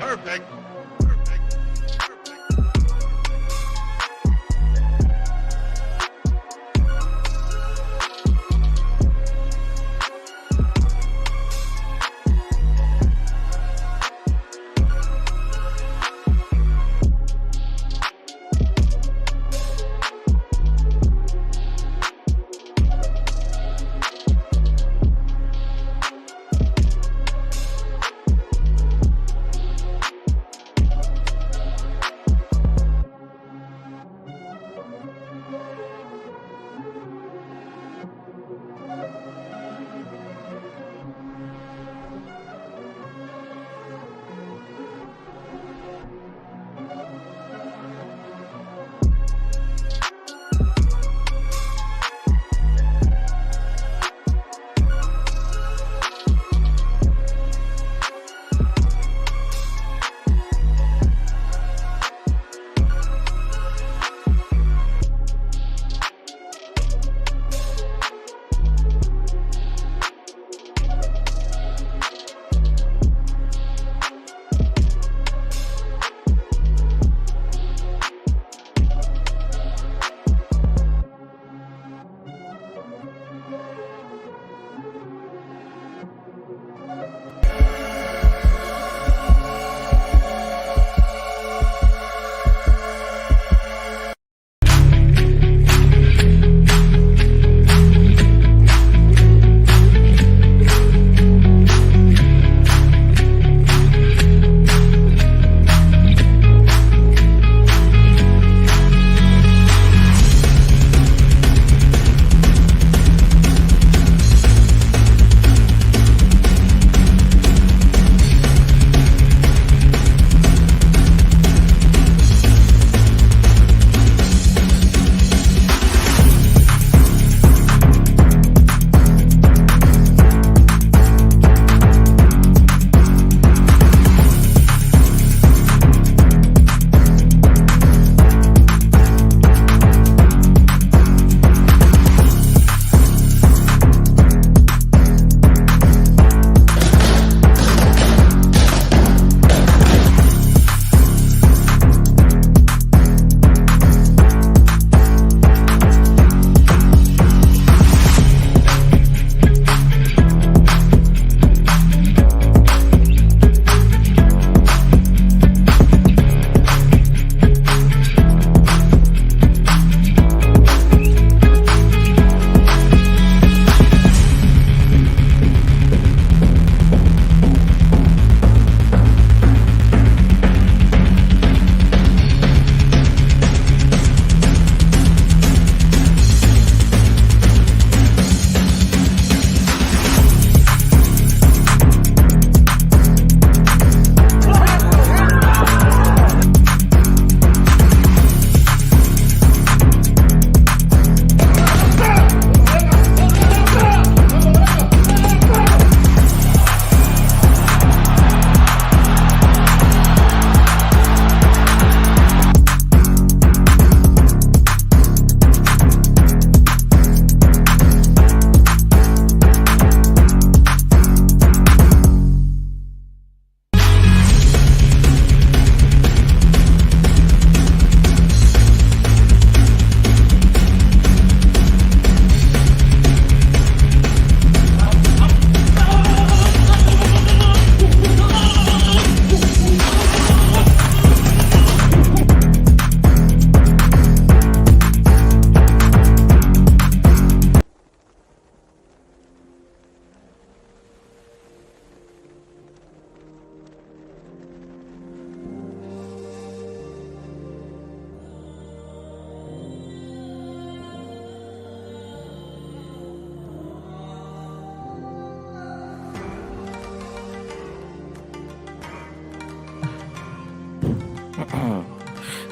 Perfect.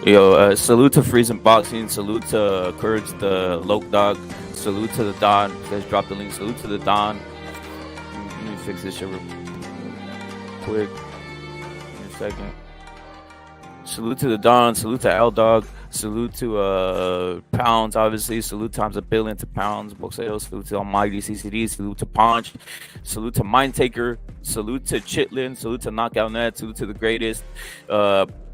Yo, salute to Freezing Boxing. Salute to Courage the Loke Dog. Salute to the Don. Let's drop the link. Salute to the Don. Let me fix this shit real quick. In a second. Salute to the Don. Salute to L Dog. Salute to Pounds, obviously. Salute times a billion to Pounds. Boxeo. Salute to Almighty CCD. Salute to Punch. Salute to Mindtaker. Salute to Chitlin. Salute to Knockout Net. Salute to the greatest.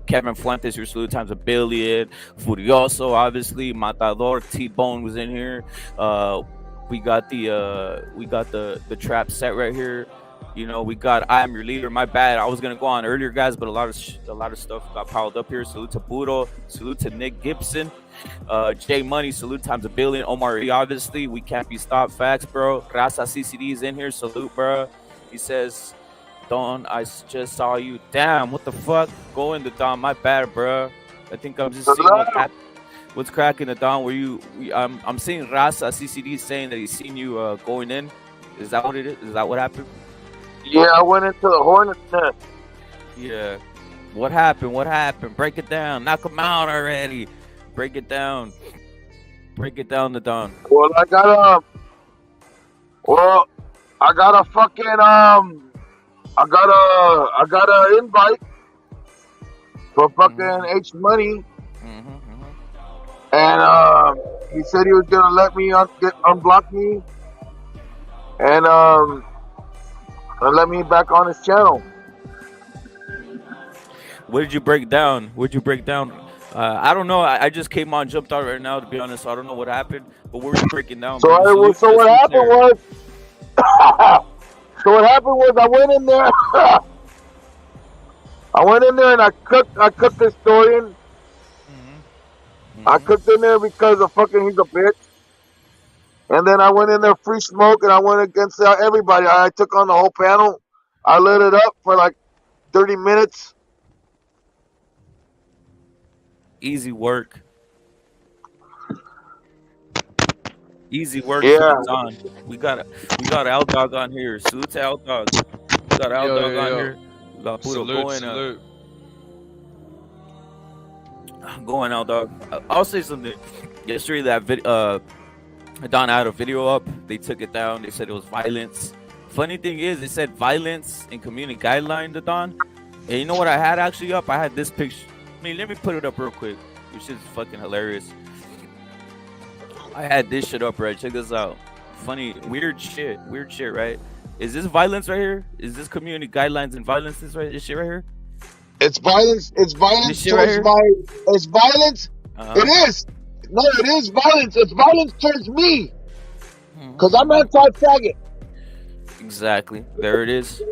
Kevin Fuentes, your salute times a billion. Furioso, obviously. Matador. T-Bone was in here. We got the trap set right here. You know, we got I Am Your Leader. My bad. I was gonna go on earlier, guys, but a lot of stuff got piled up here. Salute to Puro. Salute to Nick Gibson. J Money. Salute times a billion. Omar E. Obviously, we can't be stopped. Facts, bro. Raza CCD is in here. Salute, bro. He says, Don, I just saw you. Damn, what the fuck? Go in the Don. My bad, bro. I think I'm just seeing what's cracking the Don. I'm seeing Raza CCD saying that he's seen you going in. Is that what it is? Is that what happened? Yeah, I went into the Hornet's nest. Yeah. What happened? What happened? Break it down. Knock him out already. Break it down. Break it down, the Don. Well, I got a fucking I got a invite for fucking H Money, and he said he was gonna let me unblock me, and let me back on his channel. What did you break down? I don't know. I just came on, jumped out right now, to be honest. So I don't know what happened. But what were you breaking down? So what happened was, I went in there. I went in there and I cooked this Dorian. I cooked in there because he's a bitch. And then I went in there free smoke, and I went against everybody. I took on the whole panel. I lit it up for like 30 minutes. Easy work. Easy work. Yeah. We got L Dog on here. Salute to L Dog. We got L Dog on here. We got Puro Salute. Going L Dog. I'll say something. Yesterday, that video. Don had a video up. They took it down. They said it was violence. Funny thing is, they said violence and community guideline to Don. And you know what I had actually up? I had this picture. I mean, let me put it up real quick, which is fucking hilarious. I had this shit up, right? Check this out. Funny, weird shit, right? Is this violence right here? Is this community guidelines and violence? This shit right here? It's violence. It's violence towards It's violence. It is. No, it is violence. It's violence towards me. Because I'm anti-faggot. Exactly. There it is.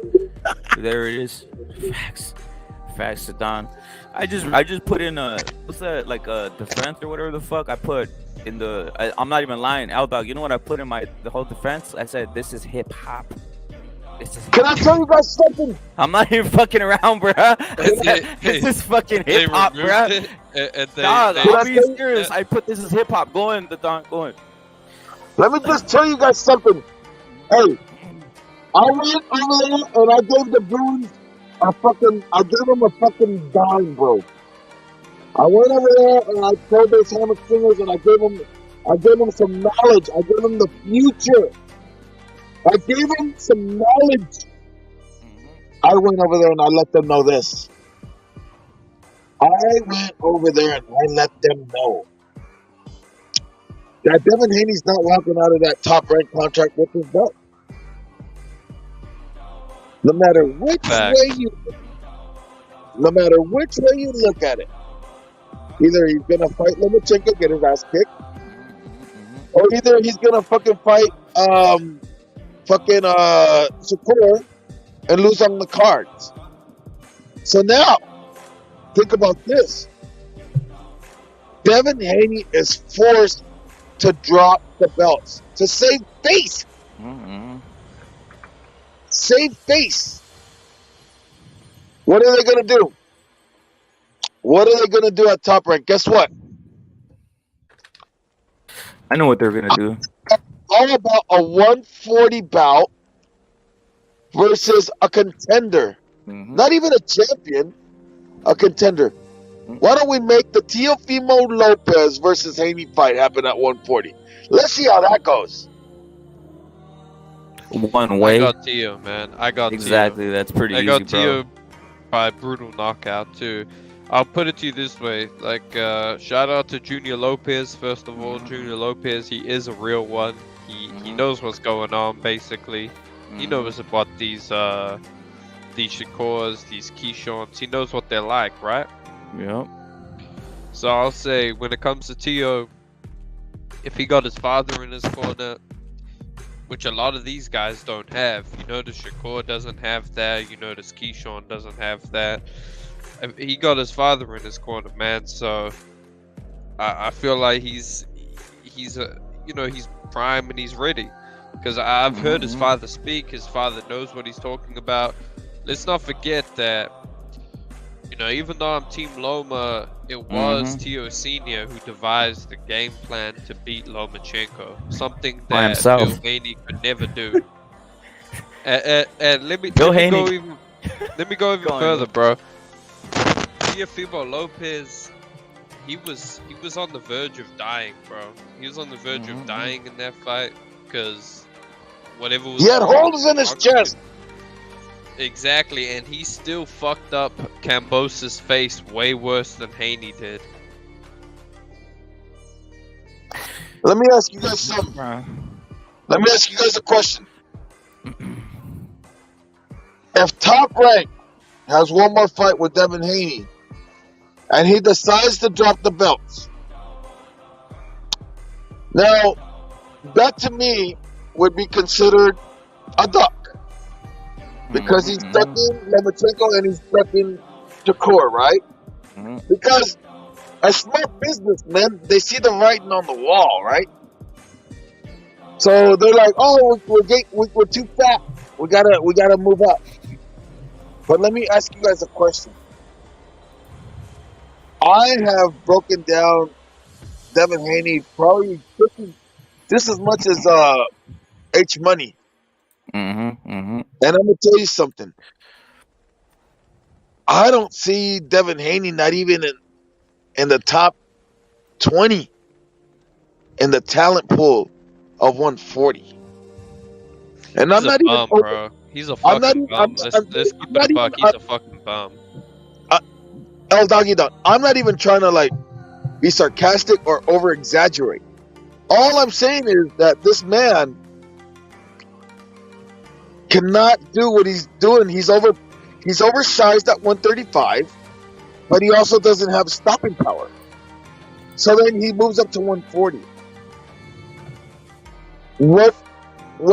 Facts to Don. I just put in what's that, like a defense or whatever the fuck I put in the. I'm not even lying, L Dog. You know what I put in the whole defense? I said this is hip hop. Can I tell you guys something? I'm not even fucking around, bro. This is fucking hip hop, bro. Dog, I'll be serious. I put this is hip hop. Go in, the Don. Go in. Let me just tell you guys something. Hey, I went over there and I gave the goons I gave them a fucking dime, bro. I went over there and I told those hammer singers and I gave them some knowledge. I gave them the future. I gave them some knowledge. I went over there and I let them know this. I went over there and I let them know that Devin Haney's not walking out of that top rank contract with his belt. No matter which way you look at it, either he's gonna fight Lomachenko, get his ass kicked, or either he's gonna fucking fight Shakur and lose on the cards. So now, think about this. Devin Haney is forced to drop the belts to save face. Save face. What are they going to do? What are they going to do at Top Rank? Guess what? I know what they're going to do. All about a 140 bout versus a contender. Not even a champion, a contender. Why don't we make the Teofimo Lopez versus Haney fight happen at 140? Let's see how that goes. One way. I got Teo, man. Exactly. That's pretty easy, I got bro. Teo by brutal knockout too. I'll put it to you this way. Like, shout out to Junior Lopez. First of all, Junior Lopez, he is a real one. He knows what's going on. Basically, he knows about these Shakurs, these Keishawns. He knows what they're like, right? Yep. So I'll say, when it comes to Tio, if he got his father in his corner, which a lot of these guys don't have. You notice Shakur doesn't have that. You notice Keyshawn doesn't have that. He got his father in his corner, man. So I feel like he's prime and he's ready. Because I've heard his father speak. His father knows what he's talking about. Let's not forget that, even though I'm Team Loma, it was Tio Senior who devised the game plan to beat Lomachenko. Something that Bill Haney could never do. And let me go even further, bro. Teofimo Lopez, he was on the verge of dying, bro. He was on the verge of dying in that fight because whatever was. He had holes in his chest. Exactly, and he still fucked up Kambosos' face way worse than Haney did. Let me ask you guys something. Let me ask you guys a question. If Top Rank has one more fight with Devin Haney, and he decides to drop the belts, now that to me would be considered a duck. Because he's stuck in Lomachenko and he's stuck in Shakur, right? Because as smart businessmen, they see the writing on the wall, right? So they're like, "Oh, we're too fat. We gotta move up." But let me ask you guys a question. I have broken down Devin Haney probably just as much as H Money. And I'm gonna tell you something. I don't see Devin Haney not even in the top 20 in the talent pool of 140. And I'm not even bro. He's a fucking bum. Let's keep it a buck. He's a fucking bum. El Doggy Dog. I'm not even trying to be sarcastic or over exaggerate. All I'm saying is that this man cannot do what he's doing. He's oversized at 135, but he also doesn't have stopping power. So then he moves up to 140. What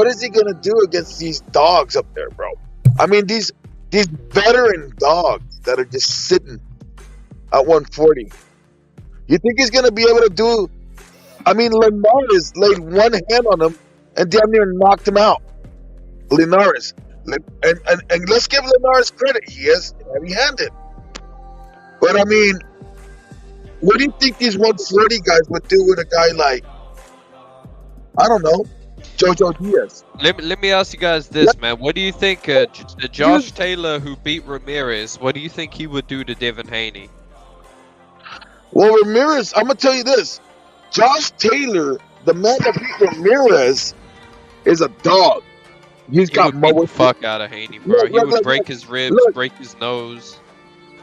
is he gonna do against these dogs up there, bro? I mean, these veteran dogs that are just sitting at 140. You think he's gonna be able to do? I mean, Linares laid one hand on him and damn near knocked him out. Linares, and let's give Linares credit. He is heavy-handed. But I mean, what do you think these 140 guys would do with a guy like, I don't know, Jojo Diaz? Let me ask you guys this, man. What do you think Josh Taylor, who beat Ramirez, what do you think he would do to Devin Haney? Well, Ramirez, I'm gonna tell you this: Josh Taylor, the man that beat Ramirez, is a dog. He would beat the fuck out of Haney, bro. He would break his ribs, break his nose.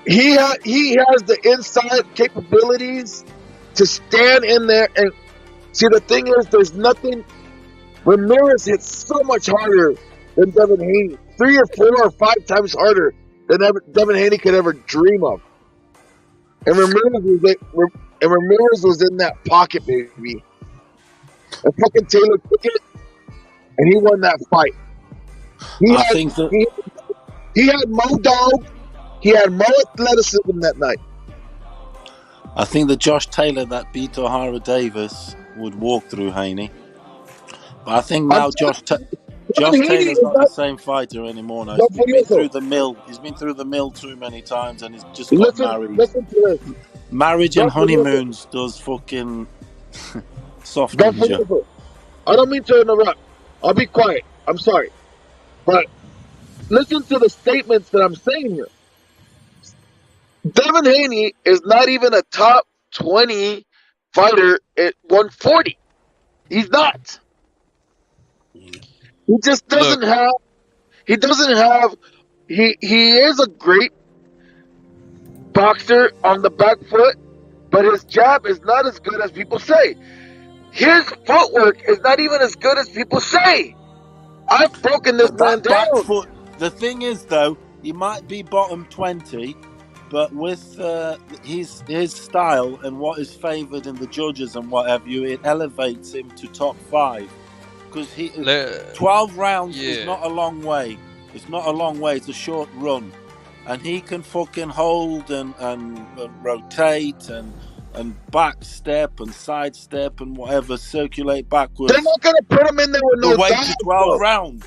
He has the inside capabilities to stand in there and see. The thing is, there's nothing. Ramirez hits so much harder than Devin Haney, 3 or 4 or 5 times harder than Devin Haney could ever dream of. And Ramirez was in that pocket, baby. And fucking Taylor took it, and he won that fight. He had Mo Dog. He had Mo athleticism that night. I think the Josh Taylor that beat O'Hara Davis would walk through Haney. But I think now Josh Taylor's not the same fighter anymore now. He's been through the mill. He's been through the mill too many times, and he's just got married. Listen to this. Marriage and honeymoons does fucking soften you. I don't mean to interrupt. I'll be quiet. I'm sorry. But listen to the statements that I'm saying here. Devin Haney is not even a top 20 fighter at 140. He's not. He just doesn't have. He doesn't have. He is a great boxer on the back foot, but his jab is not as good as people say. His footwork is not even as good as people say. I've broken this But man that back down. foot. The thing is, though, he might be bottom 20, but with his style and what is favoured in the judges and what have you, it elevates him to top 5. Because 12 rounds is not a long way. It's not a long way. It's a short run, and he can fucking hold and rotate and back step and side step and whatever, circulate backwards. They're not gonna put him in there with no The way dive, to 12 bro. rounds.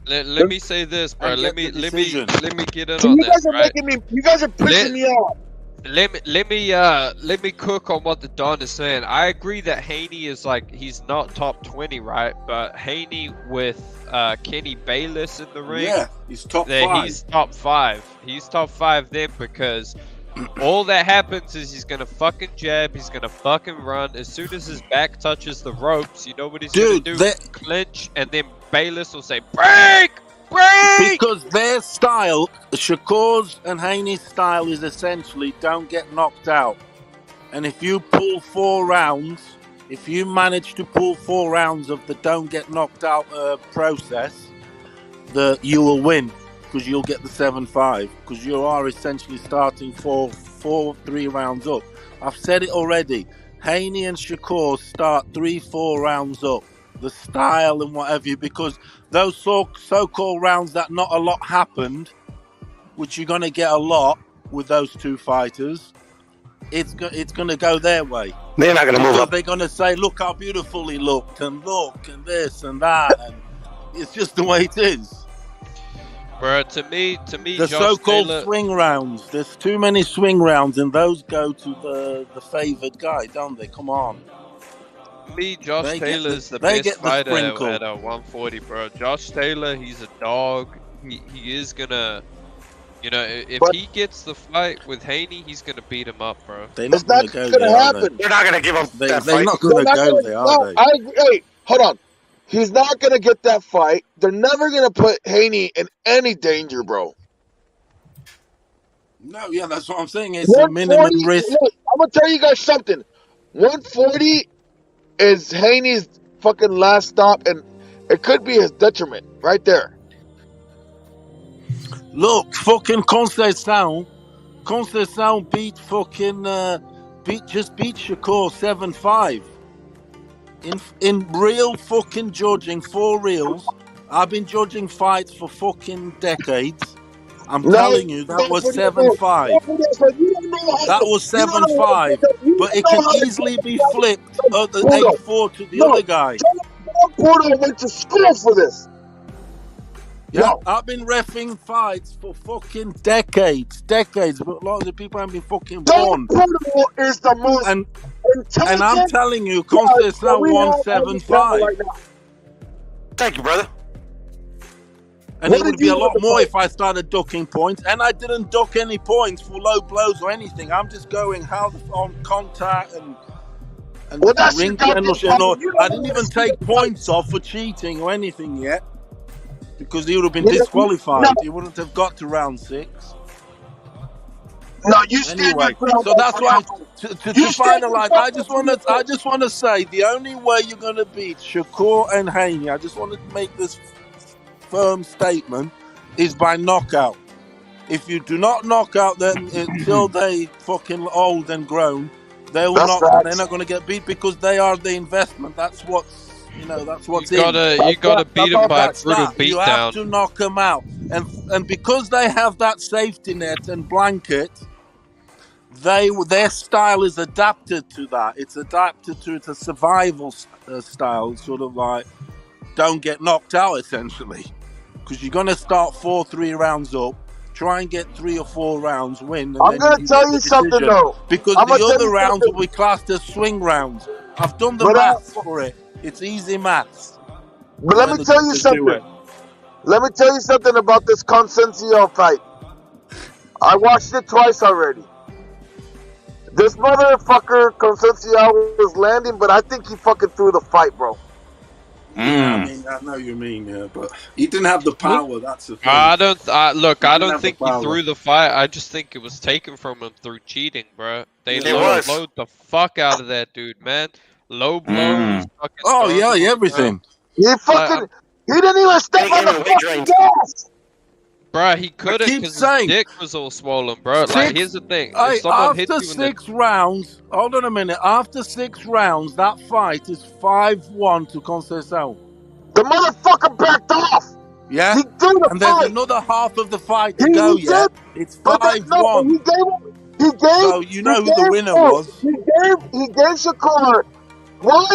Let me say this, bro. And Let get me the decision. get in So on you guys this, are right? making me. You guys are pissing me off. Let me cook on what the Don is saying. I agree that Haney is like, he's not top 20, right? But Haney with Kenny Bayless in the ring, Yeah, he's top then 5. he's top 5. He's top 5 then, because all that happens is he's gonna fucking jab, he's gonna fucking run. As soon as his back touches the ropes, you know what he's gonna do? Clinch, and then Bayless will say, break! Break! Because their style, Shakur's and Haney's style, is essentially don't get knocked out. And if you pull 4 rounds, if you manage to pull 4 rounds of the don't get knocked out process, you will win, because you'll get the 7-5, because you are essentially starting 3 rounds up. I've said it already. Haney and Shakur start 3-4 rounds up. The style and whatever, because those so-called rounds that not a lot happened, which you're going to get a lot with those 2 fighters, it's going to go their way. They're not going to move up. They're going to say, look how beautiful he looked, and this and that, and it's just the way it is. Bro, to me, The Josh so-called Taylor, swing rounds. There's too many swing rounds, and those go to the favoured guy, don't they? Come on. Josh Taylor's the they best get the fighter sprinkle. at 140, bro. Josh Taylor, he's a dog. He is gonna, if he gets the fight with Haney, he's gonna beat him up, bro. They're It's not not going to gonna go there, happen. They're not going to give him that They're fight. not going to go there, are they? I agree. Hey, hold on. He's not gonna get that fight. They're never gonna put Haney in any danger, bro. No, yeah, that's what I'm saying. It's a minimum 140. risk. Look, I'm gonna tell you guys something. 140 is Haney's fucking last stop, and it could be his detriment right there. Look, fucking Conceição beat fucking beat Shakur 7-5 in real fucking judging, for reals. I've been judging fights for fucking decades. I'm telling you, that was 7-5. That was 7-5, but it can easily be flipped at the 8-4 to the other guy. Porter went to school for this. Yeah, I've been reffing fights for fucking decades, but a lot of the people haven't been fucking born. Porter is the most And I'm telling you, Conceição won 7-5. Thank you, brother. And it would be a lot more if I started ducking points. And I didn't duck any points for low blows or anything. I'm just going on contact and ring general. I didn't even take points off for cheating or anything yet, because he would have been disqualified. He wouldn't have got to round 6. No, you anyway. So that's why to finalize, I just want to say the only way you're going to beat Shakur and Haney, I just want to make this firm statement, is by knockout. If you do not knock out them until they fucking old and grown, they're not going to get beat, because they are the investment. That's what's that's what's you gotta beat them by a brutal beatdown. You have to knock them out, and because they have that safety net and blanket, their style is adapted to that. It's adapted to a survival style, sort of like don't get knocked out, essentially. Because you're going to start 4-3 rounds up, try and get 3 or 4 rounds, win. And I'm going to tell you something, though. Because the other rounds will be classed as swing rounds. I've done the maths for it. It's easy maths. But let me tell you something. Let me tell you something about this Conceição fight. I watched it twice already. This motherfucker, Conceição, was landing, but I think he fucking threw the fight, bro. Yeah, I mean, I know you mean, yeah, but he didn't have the power. That's the thing. I don't think he power. threw the fight. I just think it was taken from him through cheating, bro. They It was. load the fuck out of that dude, man. Low blows. Fucking Oh throwing yeah, him everything. He fucking, he didn't even step He on gave the him a weight fucking drain. gas. Bro, he couldn't keep because his saying- dick was all swollen, bro. Like, here's the thing. Hey, If someone hits after you in 6 rounds, hold on a minute. After 6 rounds, that fight is 5-1 to Conceição. The motherfucker backed off. Yeah, He threw the and there's fight. another half of the fight to He go. did, Yeah, it's But that, no, 5-1. he gave. So you know who the winner was. He gave Shakur. Why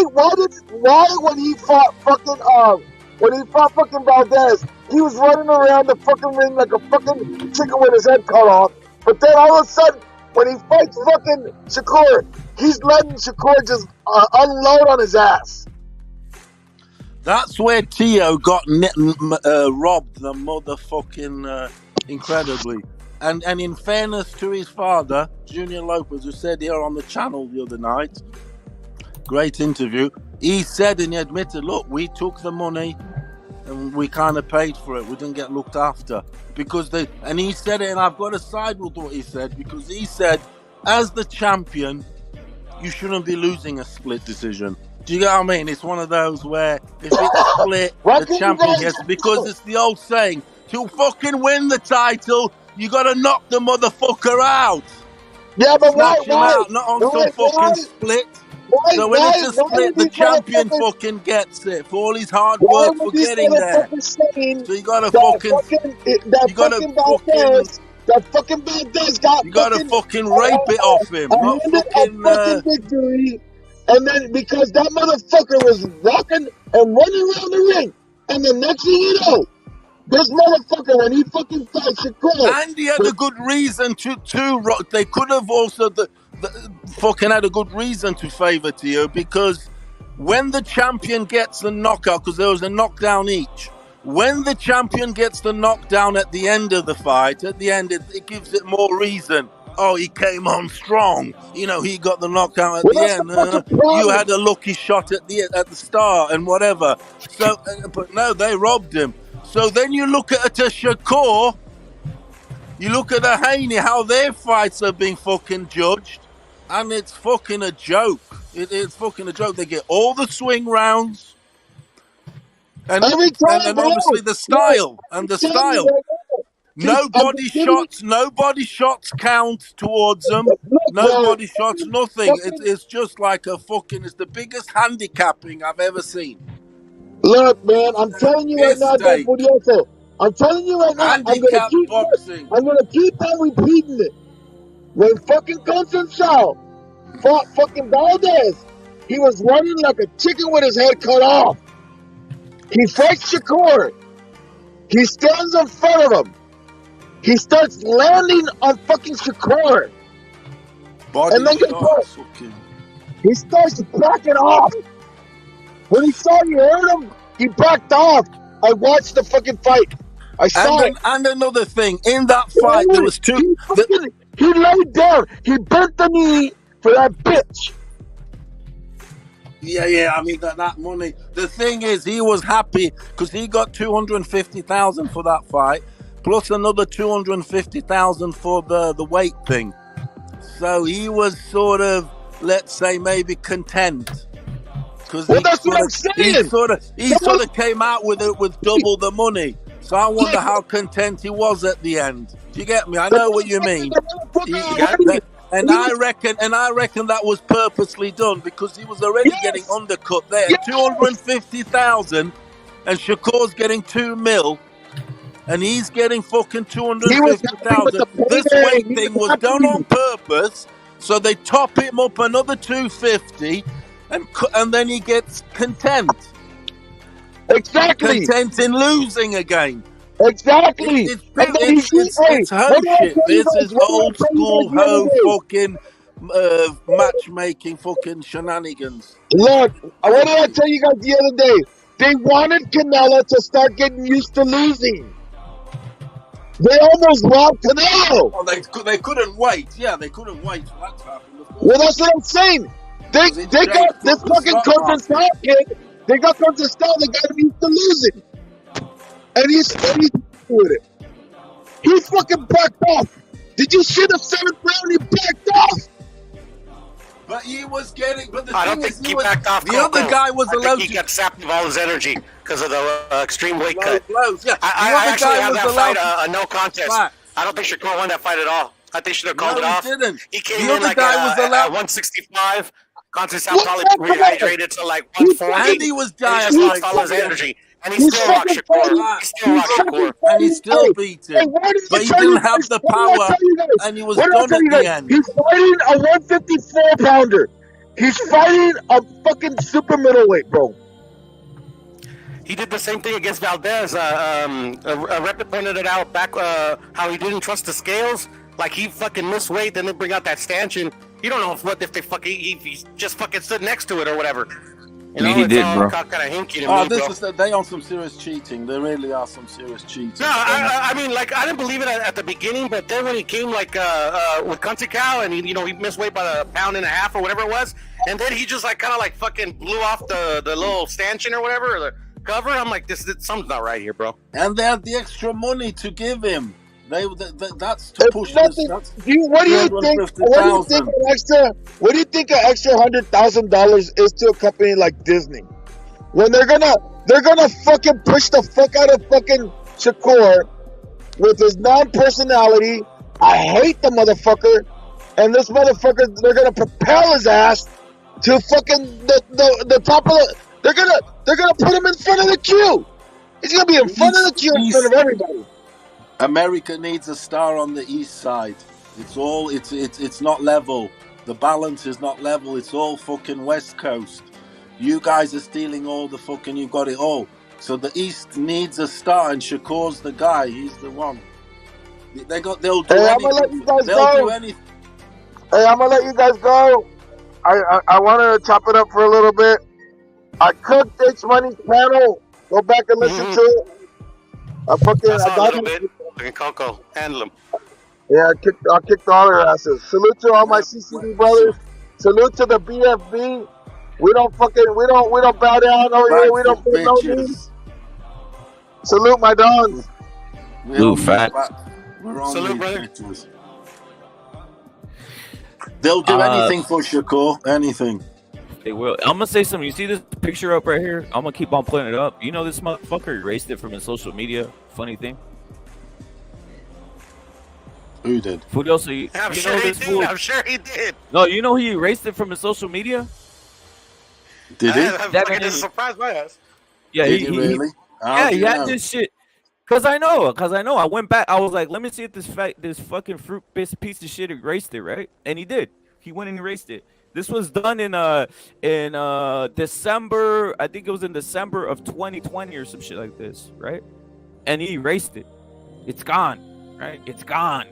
when he fought fucking Valdez, he was running around the fucking ring like a fucking chicken with his head cut off. But then all of a sudden, when he fights fucking Shakur, he's letting Shakur just unload on his ass. That's where Tio got robbed the motherfucking incredibly. And in fairness to his father, Junior Lopez, who said here on the channel the other night, great interview, he said and he admitted, look, we took the money and we kind of paid for it. We didn't get looked after. And he said it, and I've got to side with what he said, because he said, as the champion, you shouldn't be losing a split decision. Do you get what I mean? It's one of those where if it's split, the champion gets, because it's the old saying, to fucking win the title, you got to knock the motherfucker out. Yeah, but Snatch him out, not on some fucking split. So when it's a split, the champion fucking gets it for all his hard work for getting there. So you gotta fucking Valdez got you gotta fucking rape it off him, not fucking victory. And then because that motherfucker was rocking and running around the ring, and the next thing you know, this motherfucker, when he fucking fights Shakur, and he had a good reason to they could have also fucking had a good reason to favour Tio, because when the champion gets the knockout, because there was a knockdown each, when the champion gets the knockdown at the end of the fight, at the end it gives it more reason. Oh, he came on strong. You know, he got the knockout at the end. You had a lucky shot at the start and whatever. So, but no, they robbed him. So then you look at a Shakur, you look at a Haney, how their fights are being fucking judged, and it's fucking a joke. It's fucking a joke. They get all the swing rounds, and obviously the style and the style. Nobody shots count towards them. Nobody shots, nothing. It's just like a fucking, it's the biggest handicapping I've ever seen. Look, man, I'm telling you right now, Furioso. I'm telling you right now, I'm gonna keep on repeating it. When fucking Conceição fought fucking Valdez, he was running like a chicken with his head cut off. He fights Shakur. He stands in front of him. He starts landing on fucking Shakur. And then he starts backing off. When he saw you heard him, he backed off. I watched the fucking fight. I saw it. And another thing, in that fight, there was two. He laid down. He bent the knee for that bitch. Yeah. I mean that money. The thing is, he was happy because he got 250,000 for that fight, plus another 250,000 for the weight thing. So he was sort of, let's say, maybe content. Because he sort of came out with it with double the money. So I wonder how content he was at the end. Do you get me? I know what you mean. And I reckon that was purposely done because he was already getting undercut there. 250,000, and Shakur's getting 2 mil, and he's getting fucking 250,000. This weight thing was done on purpose, so they top him up another 250. And then he gets content. Exactly. Content in losing again. Exactly. It's hoe shit. This is old school hoe fucking matchmaking fucking shenanigans. Look, what did I tell you guys the other day? They wanted Canelo to start getting used to losing. They almost robbed Canelo. Well, they couldn't wait. Yeah, they couldn't wait for that to happen. Well, that's what I'm saying. They got this fucking Conceição kid. They got comes to style the guy that used to losing. And he's with it. He fucking backed off. Did you see the 7th round? He backed off. But he was getting. But the I thing don't is, think he backed off. the other guy was allowed he to. got sapped of all his energy because of the extreme weight cut. Blows. Yeah. I actually have that fight to a no contest. fight. I don't think Shakur won that fight at all. I think should have called it off. He didn't. He came The in other like guy was allowed. at 165. Contest out probably rehydrated to like 140. And he was dying. He just lost all his energy. And he still rocked Shakur. He still rocked Shakur. And he still beat him. But he didn't have the power. And he was done at the end. He's fighting a 154 pounder. He's fighting a fucking super middleweight, bro. He did the same thing against Valdez. A rep pointed it out back how he didn't trust the scales. Like he fucking missed weight, then they bring out that stanchion. You don't know if they fucking he just fucking stood next to it or whatever. You know, he did, bro. Kind of hinky to me, this is they on some serious cheating. There really are some serious cheating. No, I mean, like I didn't believe it at the beginning, but then when he came like with Country Cow and he missed weight by a pound and a half or whatever it was, and then he just like kind of like fucking blew off the little stanchion or whatever or the cover. I'm like, this something's not right here, bro. And they had the extra money to give him. That's to push this. What do you think an extra $100,000 is to a company like Disney? When they're gonna fucking push the fuck out of fucking Shakur with his non-personality. I hate the motherfucker, and this motherfucker, they're gonna propel his ass to fucking the top of the. They're gonna put him in front of the queue. He's gonna be in front of the queue in front of everybody. America needs a star on the east side. It's not level. The balance is not level. It's all fucking West Coast. You guys are stealing all the fucking. You've got it all. So the east needs a star, and Shakur's the guy. He's the one. They'll do anything. I'm gonna let you guys They'll go. do anything. Hey, I'm gonna let you guys go. I want to chop it up for a little bit. I cooked H Money's panel. Go back and listen to it. I got a little bit. Fucking Coco, handle him. Yeah, I kicked all their asses. Salute to all my CCD brothers. Salute to the BFB. We don't bow down over here. We don't put no knees. Salute my dons. Blue fact. Salute, brother. They'll do anything for Shakur. Anything. They will. I'm gonna say something. You see this picture up right here? I'm gonna keep on putting it up. You know this motherfucker erased it from his social media. Funny thing. Who did? Fudioso, I'm sure he did. No, you know he erased it from his social media. Did he? I'm fucking surprised by us. Yeah, Did he really? He had this shit. Cause I know. I went back. I was like, let me see if this fucking fruit piece of shit erased it, right? And he did. He went and erased it. This was done in December. I think it was in December of 2020 or some shit like this, right? And he erased it. It's gone, right? It's gone.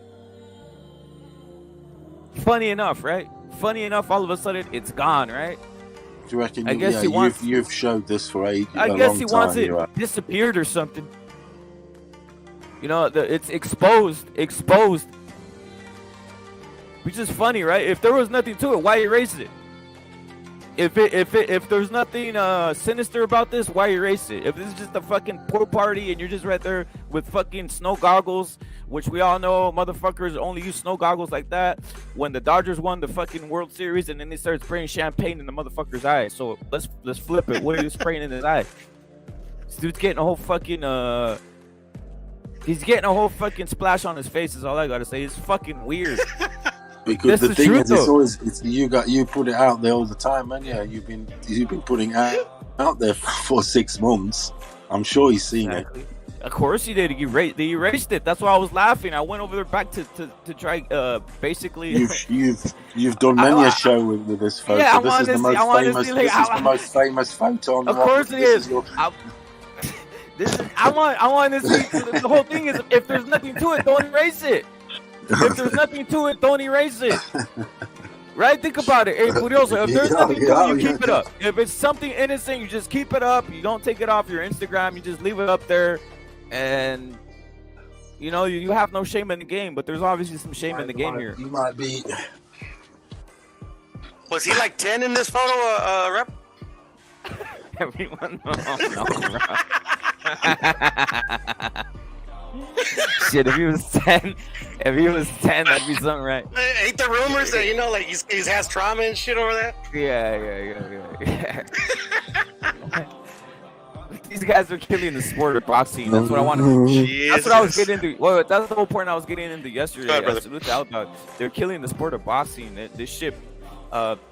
Funny enough, right? All of a sudden, it's gone, right? Do you reckon? I guess he wants. You've showed this for a I long guess he time, wants it disappeared or something. You know, it's exposed. Which is funny, right? If there was nothing to it, why erase it? If there's nothing sinister about this, why erase it? If this is just a fucking pool party and you're just right there with fucking snow goggles, which we all know motherfuckers only use snow goggles like that when the Dodgers won the fucking World Series, and then they started spraying champagne in the motherfucker's eye. So let's flip it. What are you spraying in his eye? This dude's getting a whole fucking he's getting a whole fucking splash on his face. Is all I gotta say. It's fucking weird. Because the thing is, it's always you put it out there all the time, and yeah, you've been putting out there for 6 months. I'm sure he's seen it. Of course he did. They erased it. That's why I was laughing. I went over there back to try basically. You've done many a show with this photo. Yeah, this is the most famous photo on the Of course it is. I want to see. The whole thing is, if there's nothing to it, don't erase it. If there's nothing to it, don't erase it. Right? Think about it. Hey, Furioso, if there's nothing to it, you keep it up. If it's something innocent, you just keep it up. You don't take it off your Instagram. You just leave it up there. And, you know, you have no shame in the game. But there's obviously some shame in the game here. You might be. Was he like 10 in this photo, Rep? Everyone, no, bro. Shit, if he was 10, that'd be something, right? Ain't there rumors that like he has trauma and shit over that? Yeah. These guys are killing the sport of boxing. That's what I want to. That's what I was getting into. Well, that's the whole point I was getting into yesterday. Salute to Outdog. They're killing the sport of boxing. This shit.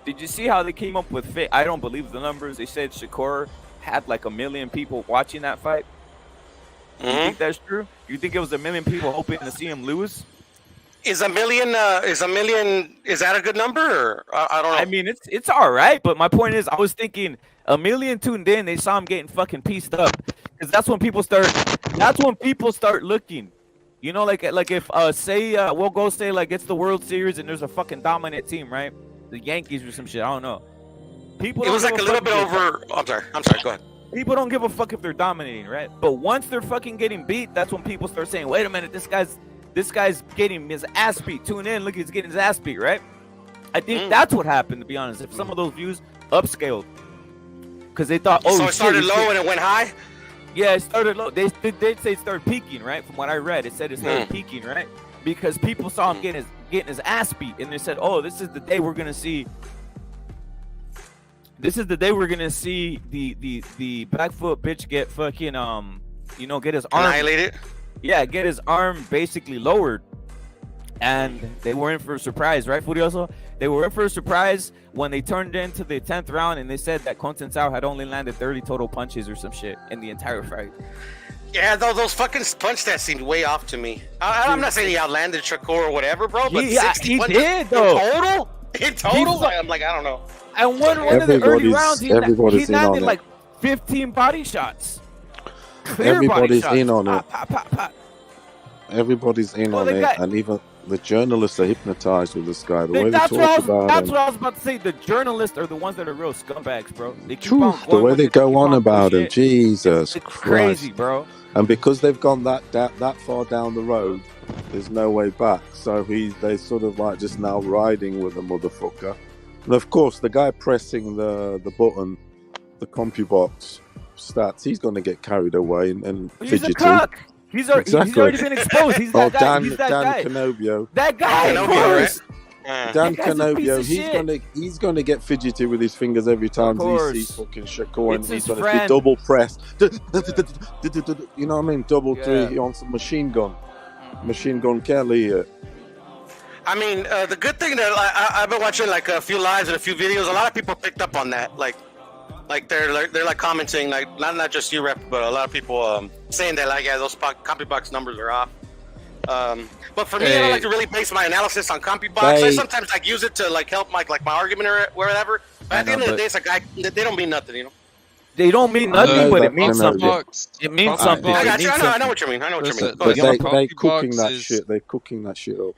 Did you see how they came up with fake? I don't believe the numbers. They said Shakur had like 1 million people watching that fight. You think that's true? You think it was 1 million people hoping to see him lose? Is a million? Is that a good number? Or, I don't know. I mean, it's all right, but my point is, I was thinking 1 million tuned in. They saw him getting fucking pieced up, because that's when people start. That's when people start looking. Like if say we'll go say like it's the World Series and there's a fucking dominant team, right? The Yankees or some shit. I don't know. People. It was like a little bit over. I'm sorry. Go ahead. People don't give a fuck if they're dominating, right? But once they're fucking getting beat, that's when people start saying, "Wait a minute, this guy's getting his ass beat. Tune in, look, he's getting his ass beat, right?" I think that's what happened, to be honest. If some of those views upscaled, because they thought, "Oh, so it started low and it went high." Yeah, it started low. They say it started peaking, right? From what I read, it said it started peaking, right? Because people saw him getting his ass beat, and they said, "Oh, this is the day we're gonna see." This is the day we're gonna see the Blackfoot bitch get fucking get his arm annihilated. Yeah, get his arm basically lowered, and they were in for a surprise, right, Furioso? They were in for a surprise when they turned into the 10th round, and they said that Constantine had only landed 30 total punches or some shit in the entire fight. Yeah, those fucking punch stats seemed way off to me. I'm not saying he outlanded Shakur or whatever, bro, but 60 punches did, though. In total? I'm like, I don't know. And one of the early rounds, he landed like 15 body shots. Everybody's in on it. Everybody's in on it, and even the journalists are hypnotized with this guy. The way they talk about that's what I was about to say. The journalists are the ones that are real scumbags, bro. They keep the way they go on about him, Jesus Christ, crazy, bro. And because they've gone that far down the road, there's no way back. So they sort of like just now riding with the motherfucker. And of course, the guy pressing the button, the CompuBox stats, he's going to get carried away and fidgety. He's a cuck. He's already been exposed. He's that guy. He's that guy. Canobio. That guy, of course. Dan Canobio, he's gonna get fidgety with his fingers every time he sees fucking Shakur, and he's gonna be double pressed. You know what I mean? Double three on some machine gun Kelly here. I mean, the good thing that I've been watching like a few lives and a few videos. A lot of people picked up on that. Like they're like commenting, like not just you, Rep, but a lot of people saying that like those CompuBox numbers are off. But for me, I don't like to really base my analysis on CompuBox. I sometimes like use it to like help my argument or whatever. But at the end of the day, it's like they don't mean nothing, you know. They don't mean nothing, but it means something. It means something. I know what you mean. But they're cooking that shit. They're cooking that shit up.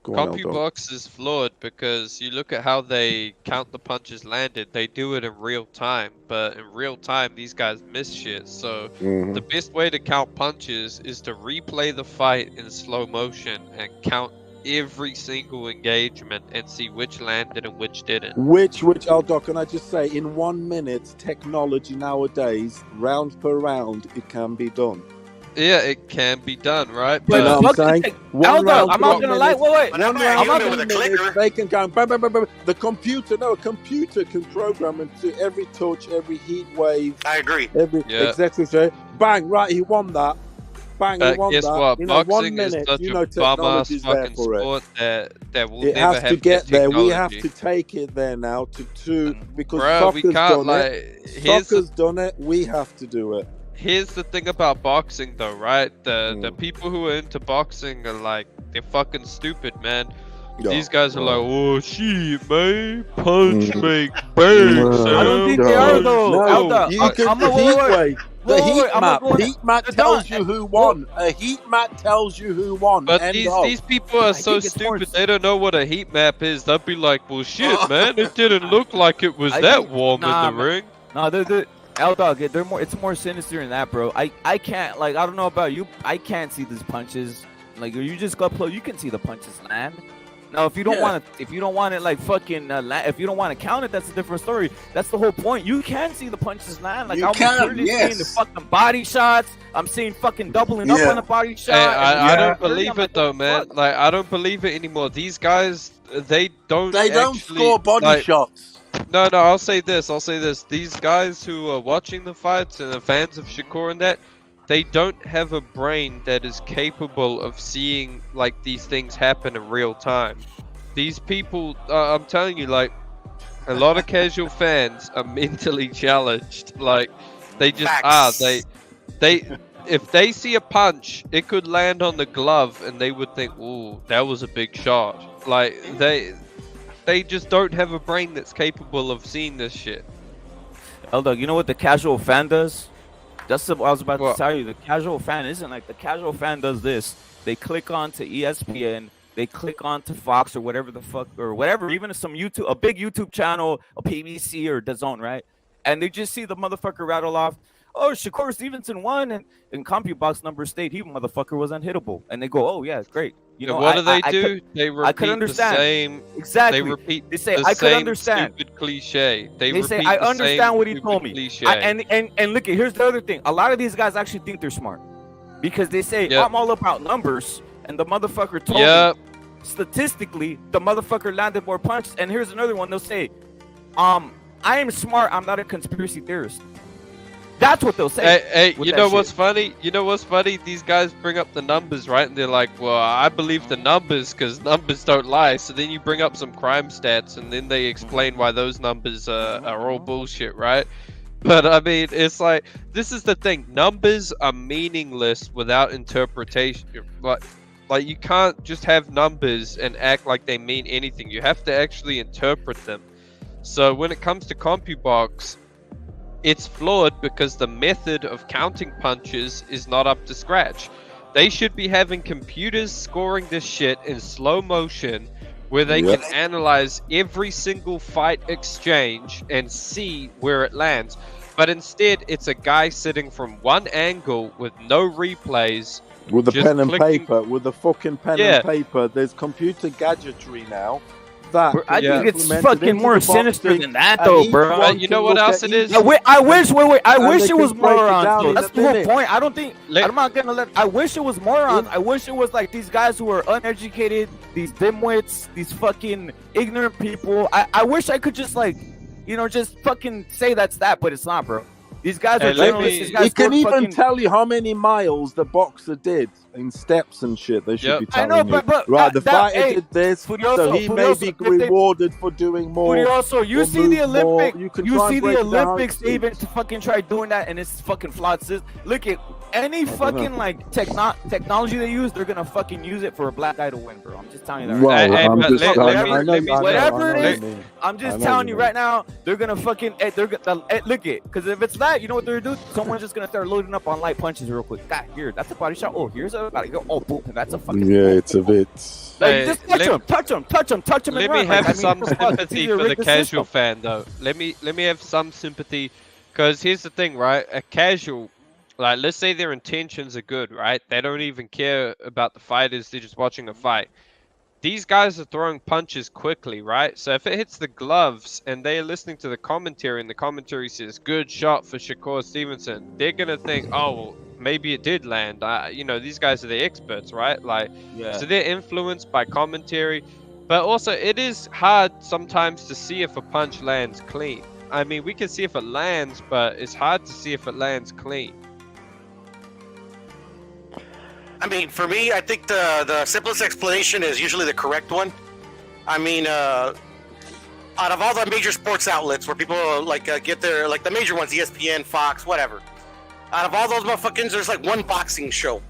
CompuBox is flawed because you look at how they count the punches landed. They do it in real time, but in real time, these guys miss shit. So the best way to count punches is to replay the fight in slow motion and count every single engagement and see which landed and which didn't. Which, Doc, can I just say, in 1 minute, technology nowadays, round per round, it can be done. Yeah, it can be done, right? But you know what I'm saying? I'm not gonna lie. Wait. I'm not gonna clicker. They can go. The computer can program into every touch, every heat wave. I agree. Exactly. Bang! Right, he won that. Bang! He won guess that. what? You know, Boxing 1 minute. is such a technology's there fucking for sport it. that will it never has have to get there. technology. We have to take it there now to because Bro, soccer's done it. Soccer's done it. We have to do it. Here's the thing about boxing though, right? The people who are into boxing are like, they're fucking stupid, man. These guys are like, oh shit, man, punch make bang. I don't think they are though. No, the heat map tells you who won. A heat map tells you who won. But these people are so stupid, they don't know what a heat map is. They'll be like, well shit, man, it didn't look like it was that warm in the ring. No, they're L-Dog, it's more sinister than that, bro. I can't, like, I don't know about you, I can't see these punches. Like, you just go up close, you can see the punches land. Now, if you don't want to, if you don't want it like fucking, if you don't want to count it, that's a different story. That's the whole point. You can see the punches land. Like I'm clearly seeing the fucking body shots. I'm seeing fucking doubling up on the body shot. Hey, I don't believe it though, man. Fuck? Like I don't believe it anymore. These guys, they don't actually, score body shots. No, I'll say this. These guys who are watching the fights and are fans of Shakur and that, they don't have a brain that is capable of seeing like these things happen in real time. These people, I'm telling you, like a lot of casual fans are mentally challenged. Like they just are. They if they see a punch, it could land on the glove, and they would think, "Ooh, that was a big shot." Like they just don't have a brain that's capable of seeing this shit. Eldog, you know what the casual fan does? That's what I was about to tell you. The casual fan isn't like the casual fan does this. They click on to ESPN, they click on to Fox or whatever the fuck, or whatever, even some YouTube, a big YouTube channel, a PBC or DAZN, right? And they just see the motherfucker rattle off, oh, Shakur Stevenson won, and in CompuBox number state, he motherfucker was unhittable. And they go, oh, yeah, great. You know, what do they do? They repeat the same. Exactly. They repeat. They say, the I could same understand. Stupid cliche. They say, I understand what he told me. Cliche. And look, here's the other thing. A lot of these guys actually think they're smart because they say, I'm all about numbers, and the motherfucker told me statistically the motherfucker landed more punches. And here's another one. They'll say, I am smart. I'm not a conspiracy theorist. That's what they'll say. Hey, you know what's funny? You know what's funny? These guys bring up the numbers, right? And they're like, well, I believe the numbers because numbers don't lie. So then you bring up some crime stats, and then they explain why those numbers are all bullshit, right? But I mean, it's like, this is the thing. Numbers are meaningless without interpretation. Like you can't just have numbers and act like they mean anything. You have to actually interpret them. So when it comes to CompuBox, it's flawed because the method of counting punches is not up to scratch. They should be having computers scoring this shit in slow motion where they can analyze every single fight exchange and see where it lands. But instead, it's a guy sitting from one angle with no replays. With a pen and paper, with a fucking pen and paper. There's computer gadgetry now. I think it's fucking more sinister than that, though, bro. Well, you know what else it is? I wish it was morons, though. That's the whole point. I don't think, I'm not gonna let, I wish it was morons. I wish it was like these guys who are uneducated, these dimwits, these fucking ignorant people. I wish I could just like, you know, just fucking say that's that, but it's not, bro. These guys are journalists. He can even tell you how many miles the boxer did in steps and shit. They should be telling you. Right, the fighter did this, so he may be rewarded for doing more. You see the Olympics. You see the Olympics even to fucking try doing that, and it's fucking flawed. Look at any fucking like technology they use, they're gonna fucking use it for a black guy to win, bro. I'm just telling you that. Whatever it is, I'm just telling you right now, they're gonna fucking look at, because if it's that, you know what they're gonna do? Someone's just gonna start loading up on light punches real quick. God, here, that's a body shot. Oh, here's a body go. Oh, boom, that's a fucking. Yeah, it's a bit. Like, just touch him. Let me have some sympathy for the casual fan, though. Let me have some sympathy, because here's the thing, right? A casual, like, let's say their intentions are good, right? They don't even care about the fighters. They're just watching the fight. These guys are throwing punches quickly, right? So if it hits the gloves and they're listening to the commentary and the commentary says, good shot for Shakur Stevenson, they're going to think, oh, well, maybe it did land. You know, these guys are the experts, right? Like, so they're influenced by commentary. But also, it is hard sometimes to see if a punch lands clean. I mean, we can see if it lands, but it's hard to see if it lands clean. I mean, for me, I think the simplest explanation is usually the correct one. I mean, out of all the major sports outlets where people like get their, like the major ones, ESPN, Fox, whatever. Out of all those motherfuckers, there's like one boxing show,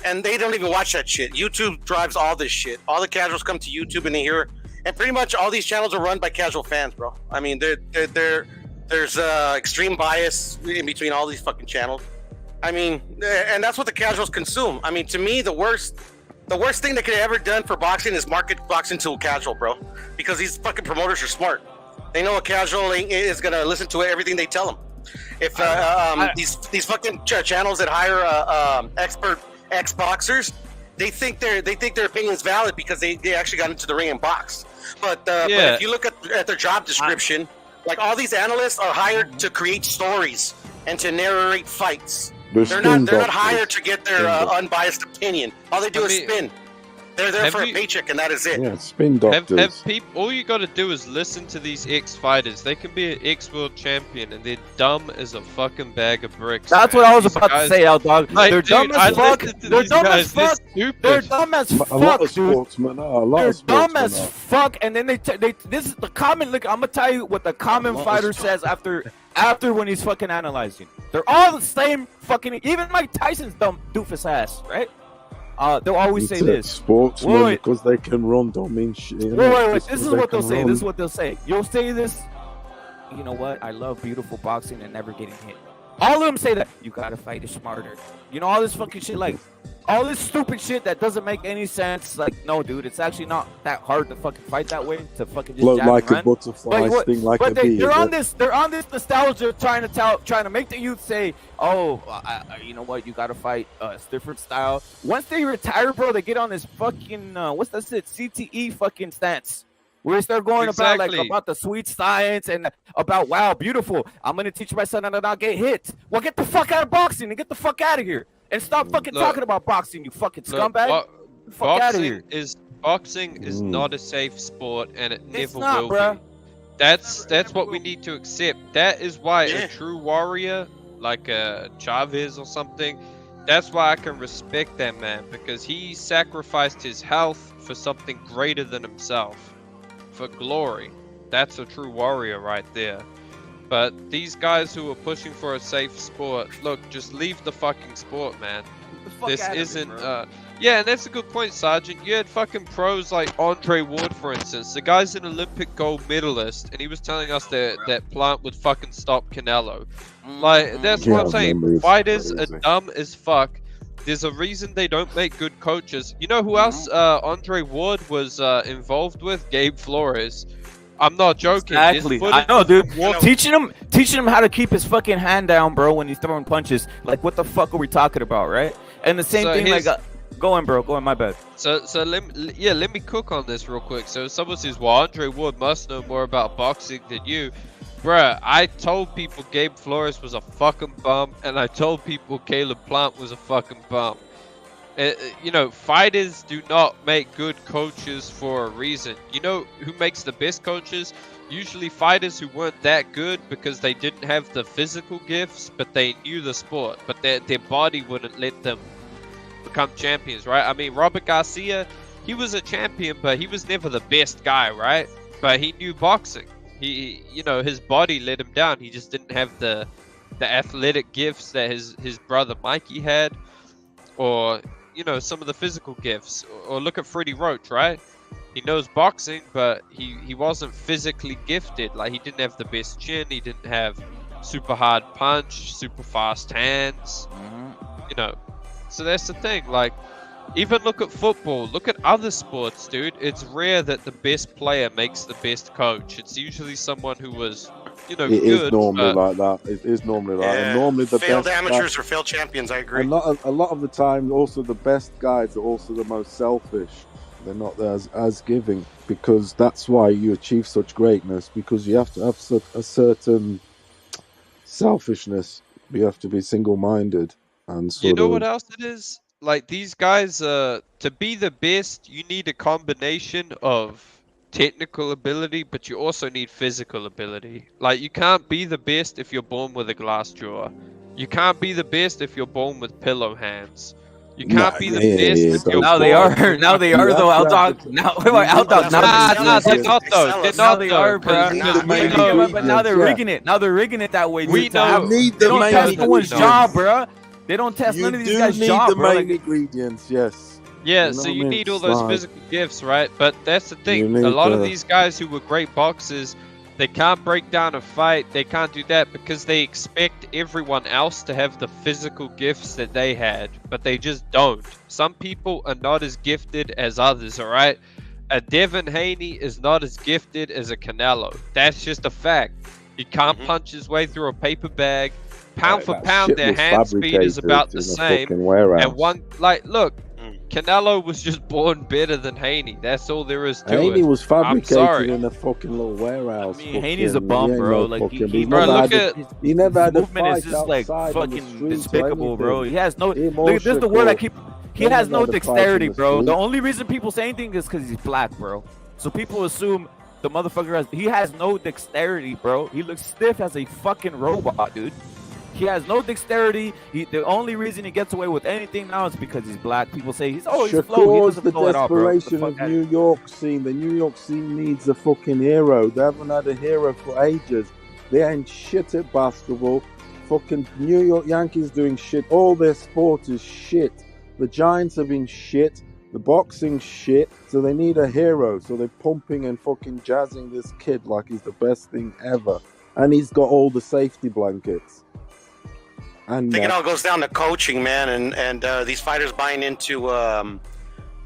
and they don't even watch that shit. YouTube drives all this shit. All the casuals come to YouTube and they hear, and pretty much all these channels are run by casual fans, bro. I mean, there's extreme bias in between all these fucking channels. I mean, and that's what the casuals consume. I mean, to me, the worst thing they could have ever done for boxing is market boxing to a casual, bro. Because these fucking promoters are smart. They know a casual is gonna listen to everything they tell them. If these fucking channels that hire expert ex-boxers, they think their opinion is valid because they actually got into the ring and boxed. But if you look at their job description, like all these analysts are hired to create stories and to narrate fights. They're not hired to get their unbiased opinion. All they do is spin. They're there for a paycheck, and that is it. Yeah, spin doctors. Have people, all you got to do is listen to these ex-fighters. They can be an ex-world champion, and they're dumb as a fucking bag of bricks. That's what I was about to say, out dog. Like, they're dumb as fuck. They're dumb as fuck. They're dumb as fuck, A lot of dude. sportsmen are. They're dumb as fuck, and then they this is the common. Look, I'm gonna tell you what the common fighter says after when he's fucking analyzing. They're all the same fucking. Even Mike Tyson's dumb doofus ass, right? They'll always say this. Sportsmen, because they can run, don't mean shit. Wait. This is what they'll say. This is what they'll say. You'll say this. You know what? I love beautiful boxing and never getting hit. All of them say that. You gotta fight it smarter. You know, all this fucking shit, like all this stupid shit that doesn't make any sense. Like, no, dude, it's actually not that hard to fucking fight that way. To fucking just float jab like and a butterfly, sting like a bee. They're on this nostalgia, trying to make the youth say, "Oh, you know what? You gotta fight a different style." Once they retire, bro, they get on this fucking what's that shit? CTE fucking stance. Where they start going about the sweet science and about, wow, beautiful. I'm gonna teach my son how to not get hit. Well, get the fuck out of boxing and get the fuck out of here and stop fucking talking about boxing, you fucking scumbag. Fuck out of here. Boxing is not a safe sport, and it never will bruh. be. That's what we need to accept. That is why a true warrior, like a Chavez or something, that's why I can respect that man, because he sacrificed his health for something greater than himself. For glory. That's a true warrior right there. But these guys who are pushing for a safe sport, look, just leave the fucking sport, man. This isn't yeah, and that's a good point, Sergeant. You had fucking pros like Andre Ward, for instance. The guy's an Olympic gold medalist, and he was telling us that Plant would fucking stop Canelo. Like, that's what I'm saying. Fighters are dumb as fuck. There's a reason they don't make good coaches. You know who else Andre Ward was involved with? Gabe Flores. I'm not joking. Exactly. I know, dude. Teaching him how to keep his fucking hand down, bro, when he's throwing punches. Like, what the fuck are we talking about, right? And the same thing, like, go on, bro. Go on, my bad. So let me cook on this real quick. So someone says, well, Andre Ward must know more about boxing than you. Bruh, I told people Gabe Flores was a fucking bum, and I told people Caleb Plant was a fucking bum. You know, fighters do not make good coaches for a reason. You know who makes the best coaches? Usually fighters who weren't that good because they didn't have the physical gifts, but they knew the sport, but their body wouldn't let them become champions, right? I mean, Robert Garcia, he was a champion, but he was never the best guy, right? But he knew boxing. He, you know, his body let him down. He just didn't have the athletic gifts that his brother Mikey had, or, you know, some of the physical gifts. Or look at Freddie Roach, right? He knows boxing, but he wasn't physically gifted. Like, he didn't have the best chin. He didn't have super hard punch, super fast hands. You know, so that's the thing. Like, even look at football, look at other sports, dude. It's rare that the best player makes the best coach. It's usually someone who was, you know, good. It is normally like that. It is normally like that. And normally the failed best amateurs or failed champions, I agree. A lot of the time, also the best guys are also the most selfish. They're not as giving, because that's why you achieve such greatness, because you have to have a certain selfishness. You have to be single-minded. And you know what else it is? Like, these guys, to be the best, you need a combination of technical ability, but you also need physical ability. Like, you can't be the best if you're born with a glass jaw. You can't be the best if you're born with pillow hands. You can't be the best if you're Now they are. Now they are, though, Outdog. Now, Outdog. Nah, they're not, though. They're not, they are, bro. But now they're rigging it. Now they're rigging it that way. We know. They don't test no one's job, bro. They don't test none of these guys' job, You bro. need the main ingredients, yes. Yeah, You know so what you I mean? need all those physical gifts, right? But that's the thing. You A lot of need these guys who were great boxers, they can't break down a fight. They can't do that because they expect everyone else to have the physical gifts that they had, but they just don't. Some people are not as gifted as others, all right? A Devin Haney is not as gifted as a Canelo. That's just a fact. He can't punch his way through a paper bag. Pound for pound, their hand speed is about the same. And one, like, look, Canelo was just born better than Haney. That's all there is to Haney it. was I'm sorry. fabricated in a fucking little warehouse. I mean, Haney's a fucking- bum, he ain't bro. no Like fucking- he Bro, look his- at- his- he never his had a movement fight is just like outside on the fucking streets or despicable, bro. anything. He has no. Him or Look, this is the word I keep. He They has never no had a fight in dexterity, the bro. The street. only reason people say anything is because he's black, bro. So people assume the motherfucker has no dexterity, bro. He looks stiff as a fucking robot, dude. He has no dexterity. The only reason he gets away with anything now is because he's black. People say he's slow. He Shakur's doesn't the flow at all, bro. desperation of New York scene. The New York scene needs a fucking hero. They haven't had a hero for ages. They ain't shit at basketball. Fucking New York Yankees doing shit. All their sport is shit. The Giants have been shit. The boxing shit. So they need a hero. So they're pumping and fucking jazzing this kid like he's the best thing ever. And he's got all the safety blankets. And I think it all goes down to coaching, man, and these fighters buying into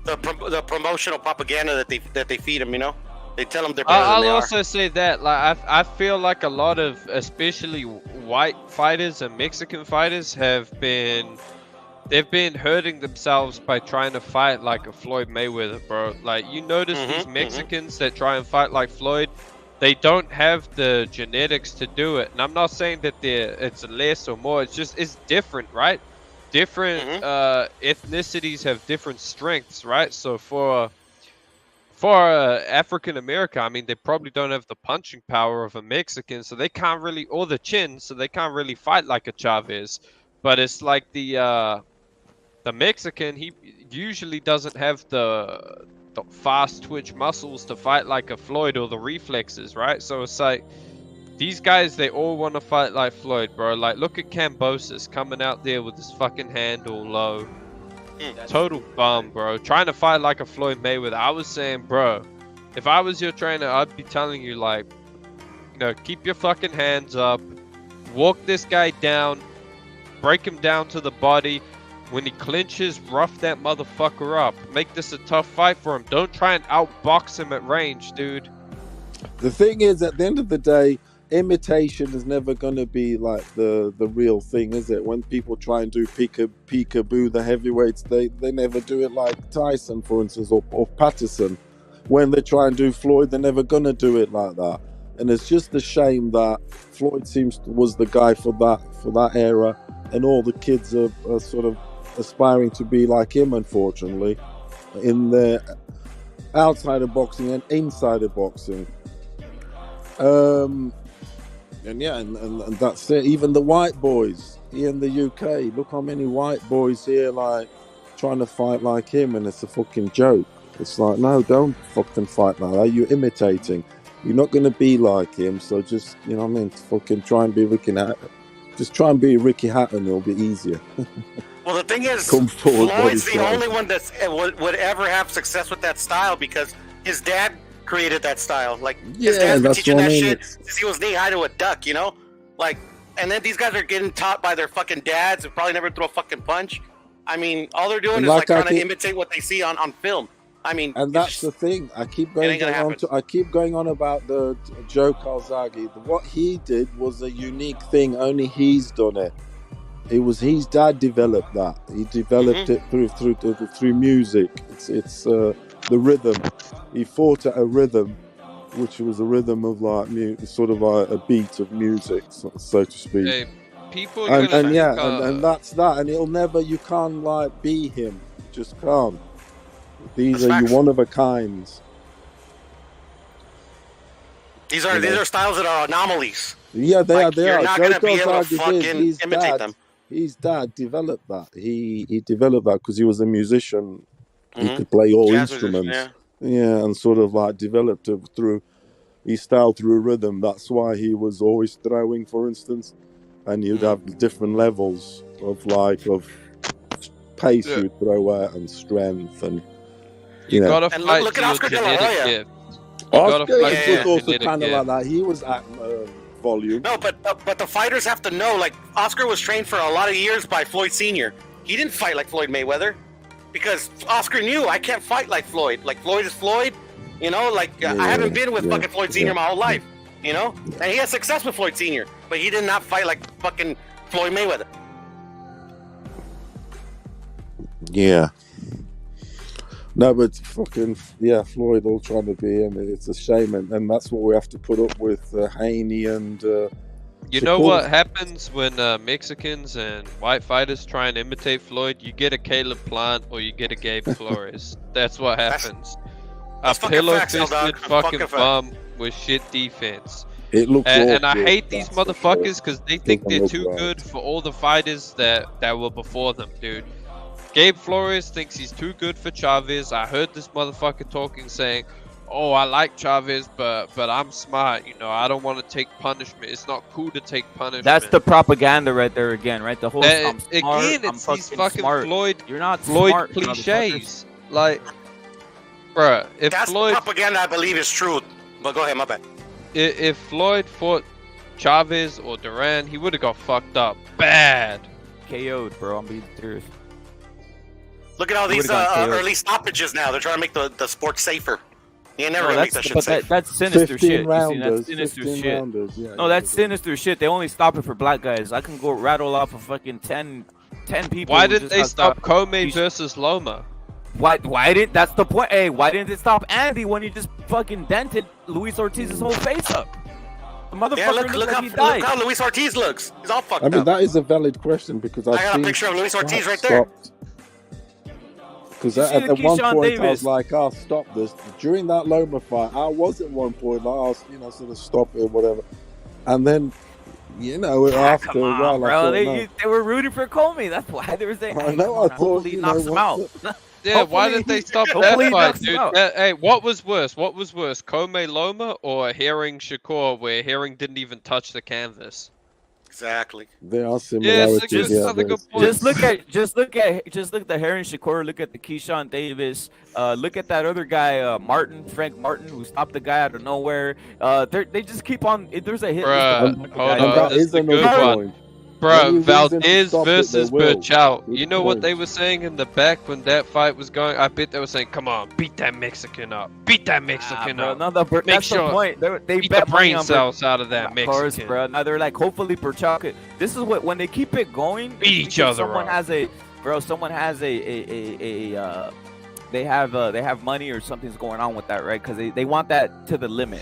the promotional propaganda that they feed them. You know, they tell them they're better than I'll they also say that, like, I feel like a lot of, especially white fighters and Mexican fighters, they've been hurting themselves by trying to fight like a Floyd Mayweather, bro. Like, you notice these Mexicans that try and fight like Floyd, they don't have the genetics to do it. And I'm not saying that it's less or more. It's different, right? Different ethnicities have different strengths, right? So for African American, I mean, they probably don't have the punching power of a Mexican, so they can't really, or the chin, so they can't really fight like a Chavez. But it's like the Mexican, he usually doesn't have the fast twitch muscles to fight like a Floyd or the reflexes, right? So it's like these guys, they all want to fight like Floyd, bro. Like, look at Kambosos coming out there with his fucking hand all low. Total bum, bro. Trying to fight like a Floyd Mayweather. I was saying, bro, if I was your trainer, I'd be telling you, like, you know, keep your fucking hands up, walk this guy down, break him down to the body. When he clinches, rough that motherfucker up. Make this a tough fight for him. Don't try and outbox him at range, dude. The thing is, at the end of the day, imitation is never going to be like the real thing, is it? When people try and do peekaboo, the heavyweights, they never do it like Tyson, for instance, or Patterson. When they try and do Floyd, they're never going to do it like that. And it's just a shame that Floyd was the guy for that era, and all the kids are sort of aspiring to be like him, unfortunately, in the outside of boxing and inside of boxing. And that's it. Even the white boys here in the UK, look how many white boys here like trying to fight like him, and it's a fucking joke. It's like, no, don't fucking fight like that. You're imitating. You're not going to be like him, so just, you know what I mean, fucking try and be Ricky Hatton. Just try and be Ricky Hatton, it'll be easier. Well, the thing is, Come forward, Floyd's body the shot. only one that would ever have success with that style because his dad created that style. Like, his Yeah, dad's been that's teaching what I that mean. shit since he was knee high to a duck, you know? Like, and then these guys are getting taught by their fucking dads who probably never threw a fucking punch. I mean, all they're doing And is like like I trying to keep- imitate what they see on film. I mean, And that's the thing. I keep going ain't gonna on. happen. I keep going on about the Joe Calzaghe. What he did was a unique thing. Only he's done it. It was his dad developed that. He developed it through music. It's the rhythm. He fought at a rhythm, which was a rhythm of like sort of like a beat of music, so to speak. Hey, people are And gonna yeah, think, and that's that. And it'll never. You can't like be him. You just can't. These That's are you facts. one of a kinds. these are styles that are anomalies. Yeah, they Like, are. They you're are. not Joe gonna be able to Calzaghe fucking did. His imitate dad, them. his dad developed that. He developed that because he was a musician. He Mhm. could play all Jazz musician, instruments. Yeah, and sort of like developed it through his style through rhythm. That's why he was always throwing, for instance, and you'd have different levels of pace Yeah. you'd throw at and strength and you gotta And fight look to at your Oscar De La genetic Hoya. gift. gotta Oscar fight for was also genetic kind of gift. like that. He was at volume. No, but the fighters have to know. Like, Oscar was trained for a lot of years by Floyd Sr. He didn't fight like Floyd Mayweather because Oscar knew I can't fight like Floyd. Like, Floyd is Floyd. You know, like I haven't been with fucking Floyd Sr. my whole life. You know, and he had success with Floyd Sr. But he did not fight like fucking Floyd Mayweather. Yeah. No, but fucking Floyd all trying to be in it. It's a shame, and that's what we have to put up with Haney and. You know what happens when Mexicans and white fighters try and imitate Floyd? You get a Caleb Plant or you get a Gabe Flores. That's what happens. A pillow-fisted fucking bum with shit defense. It looks and I awful, hate these motherfuckers because they think they're too good for all the fighters that were before them, dude. Gabe Flores thinks he's too good for Chavez. I heard this motherfucker talking saying, "Oh, I like Chavez, but I'm smart. You know, I don't want to take punishment. It's not cool to take punishment." That's the propaganda right there again, right? The whole I'm smart, again, I'm it's these fucking smart. Floyd. You're not Floyd smart, cliches. Like, bruh, if That's Floyd, propaganda, I believe is true. But go ahead, my bad. if Floyd fought Chavez or Duran, he would have got fucked up bad. KO'd, bro. I'm being serious. Look at all these early stoppages now. They're trying to make the sport safer. You never make that shit safe. That's sinister 15 shit. rounders, You see, that's sinister 15 shit. rounders, No, that's sinister shit. They only stop it for black guys. I can go rattle off a fucking 10 people. Why who didn't just they got stop stopped. Comey versus Loma? Why didn't? That's the point. Hey, why didn't they stop Andy when he just fucking dented Luis Ortiz's whole face up? The motherfucker Yeah, looked like he look died. how Luis Ortiz looks. He's all fucked I mean, up. that is a valid question because I got a picture of Luis Ortiz right there. Because You see at the one Keyshawn point I Davis? was like, "I'll stop this." During that Loma fight, I was at one point like, "I'll, sort of stop it, whatever." And then, after Come a on, while, bro. I thought, they were rooting for Comey. That's why they were saying. I know. I thought, hopefully he knocks him out. Yeah, why didn't they stop that hopefully he fight, knocks him dude? out. Hey, what was worse? Comey Loma or Herring Shakur, where Herring didn't even touch the canvas? Exactly. there are Yeah, similarities. it's just another good point. Just look at the Harry Shakur. Look at the Keyshawn Davis. Look at that other guy, Frank Martin, who stopped the guy out of nowhere. They just keep on. There's a hit. Bruh, list of hold guys. on. that this is is a another good one. point. Bro, When you Valdez reason to stop it, versus they will. Burchell. Good You know what point. they were saying in the back when that fight was going? I bet they were saying, "Come on, beat that Mexican up. Beat that Mexican Bro, up. no, Make that's sure- the point. They Beat bet the money brain on cells out of that Of course, Mexican." bro. Now they're like, hopefully Burchell could. This is what when they keep it going. Beat each because other Someone up. has a bro. Someone has they have money or something's going on with that, right? Because they want that to the limit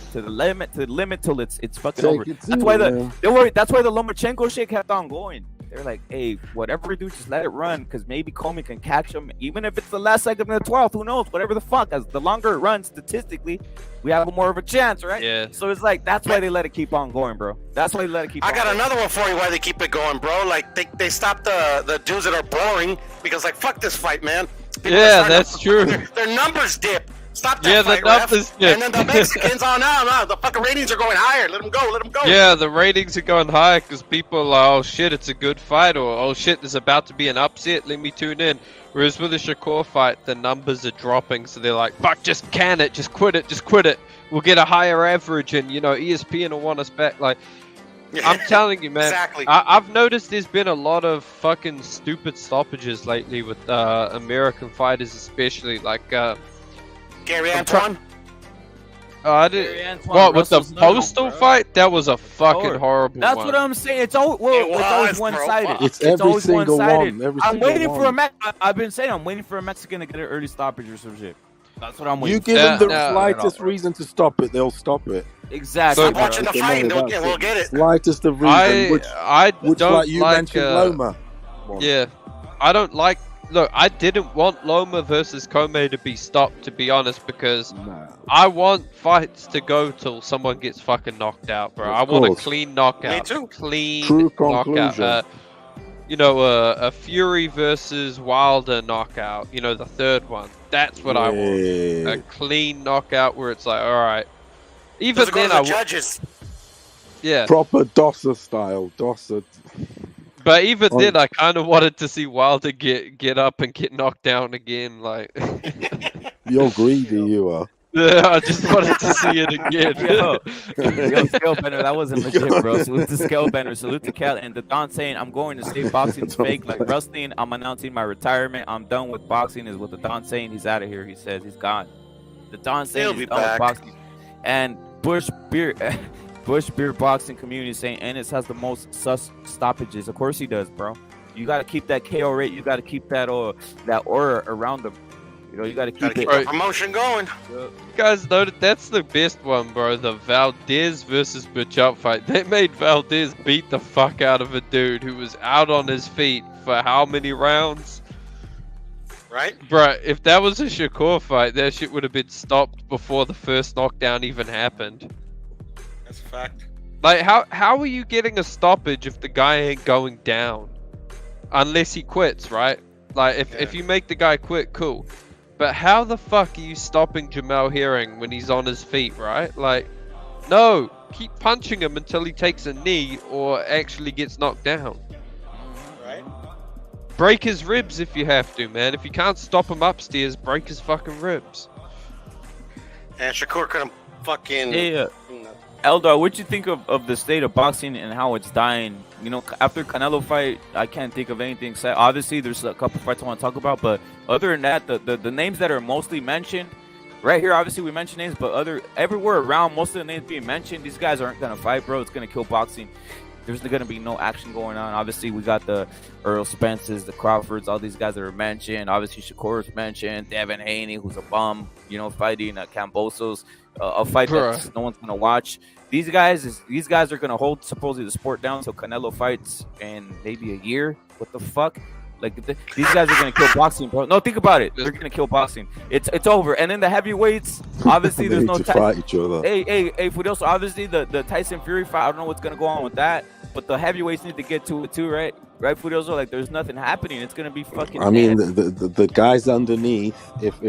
till it's fucking Take over. it That's to why them. that's why the Lomachenko shit kept on going. They're like, hey, whatever we do, just let it run, because maybe Comey can catch him, even if it's the last second of the 12th. Who knows? Whatever the fuck. As the longer it runs, statistically, we have more of a chance, right? Yeah. So it's like that's why they let it keep on going, bro. That's why they let it keep. I on got going. another one for you. Why they keep it going, bro? Like they stop the dudes that are boring because like fuck this fight, man. People Yeah, are starting that's to- true. Their numbers dip. Stop that Yeah, the fight, ref. numbers dip. And then the Mexicans, no, the fucking ratings are going higher. Let them go. Yeah, the ratings are going high because people are like, oh shit, it's a good fight, or oh shit, there's about to be an upset, let me tune in. Whereas with the Shakur fight, the numbers are dropping, so they're like, fuck, just can it, just quit it. We'll get a higher average, and ESPN will want us back. Like, I'm telling you, man. Exactly. I've noticed there's been a lot of fucking stupid stoppages lately with American fighters, especially like. Gary Antoine. I Gary did. Antoine What with the Russell's number, postal bro. fight? That was a fucking Lord. horrible That's one. what I'm saying. It's always was, bro. one-sided. It's every always single one-sided. one. Every I'm single waiting for one. I've been saying I'm waiting for a Mexican to get an early stoppage or some shit. That's what I'm waiting. You for. give them the no, slightest reason to stop it, they'll stop it. Exactly. So- bro. Watching the Okay, fight, no, and that's we'll it. get it. Slightest of reason, I which don't like you like. mentioned, Loma. Yeah, I don't like. Look, I didn't want Loma versus Comey to be stopped, to be honest, because Nah. I want fights to go till someone gets fucking knocked out, bro. Of I want a course. clean knockout. Me too. Clean True knockout. conclusion. A Fury versus Wilder knockout. The third one. That's what I want. Yeah. A clean knockout where it's like, all right. Even Does it go then, to the judges? yeah. Proper Dosser style. Dosser. But even Oh. then, I kind of wanted to see Wilder get up and get knocked down again. Like, You're greedy, you are. yeah, I just wanted to see it again. Yo, Scalebender, that wasn't legit, bro. Salute to Scalebender, salute to Cal, and the Don saying, I'm going to say boxing's fake, like wrestling. I'm announcing my retirement. I'm done with boxing, is what the Don saying. He's out of here. He says he's gone. The Don saying He'll he's be done with back. boxing. And Bush Beer Boxing Community saying Ennis has the most sus stoppages. Of course he does, bro. You got to keep that KO rate. You got to keep that aura around him. You know, you gotta Gotta keep keep it. the promotion going. You guys know that's the best one, bro. The Valdez versus Butchup fight. They made Valdez beat the fuck out of a dude who was out on his feet for how many rounds? Right? Bro, if that was a Shakur fight, that shit would have been stopped before the first knockdown even happened. That's a fact. Like, how are you getting a stoppage if the guy ain't going down? Unless he quits, right? Like, if you make the guy quit, cool. But how the fuck are you stopping Jamel Herring when he's on his feet, right? Like, no, keep punching him until he takes a knee or actually gets knocked down. Right? Break his ribs if you have to, man. If you can't stop him upstairs, break his fucking ribs. And Shakur couldn't fucking. Yeah. Eldar, what you think of the state of boxing and how it's dying? You know, after Canelo fight, I can't think of anything. Obviously, there's a couple fights I want to talk about, but other than that, the names that are mostly mentioned, right here, obviously we mention names, but everywhere around, most of the names being mentioned, these guys aren't gonna fight, bro. It's gonna kill boxing. There's gonna be no action going on. Obviously, we got the Earl Spences, the Crawfords, all these guys that are mentioned. Obviously, Shakur's mentioned. Devin Haney, who's a bum, you know, fighting Cambosos, a fight that no one's gonna watch. These guys are gonna hold supposedly the sport down until Canelo fights in maybe a year. What the fuck? Like these guys are gonna kill boxing, bro. No, think about it. They're gonna kill boxing. It's over. And then the heavyweights, obviously, there's no fight each other. Hey, Fidel. So obviously the Tyson Fury fight, I don't know what's gonna go on with that, but the heavyweights need to get to it too, right? Right, Fidel. So like, there's nothing happening. It's gonna be fucking. I mean, the guys underneath, if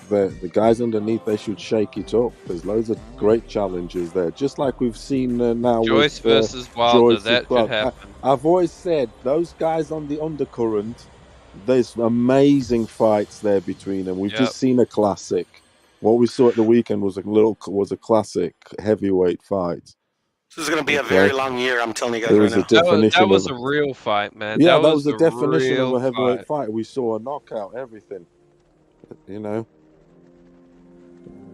the guys underneath, they should shake it up. There's loads of great challenges there, just like we've seen now. Joyce versus Wilder, that could happen. I've always said those guys on the undercurrent. There's amazing fights there between them. We've just seen a classic. What we saw at the weekend was a classic heavyweight fight. This is going to be a very long year, I'm telling you guys right now. That was a real fight, man. Yeah, that was the definition of a heavyweight fight. We saw a knockout, everything. You know,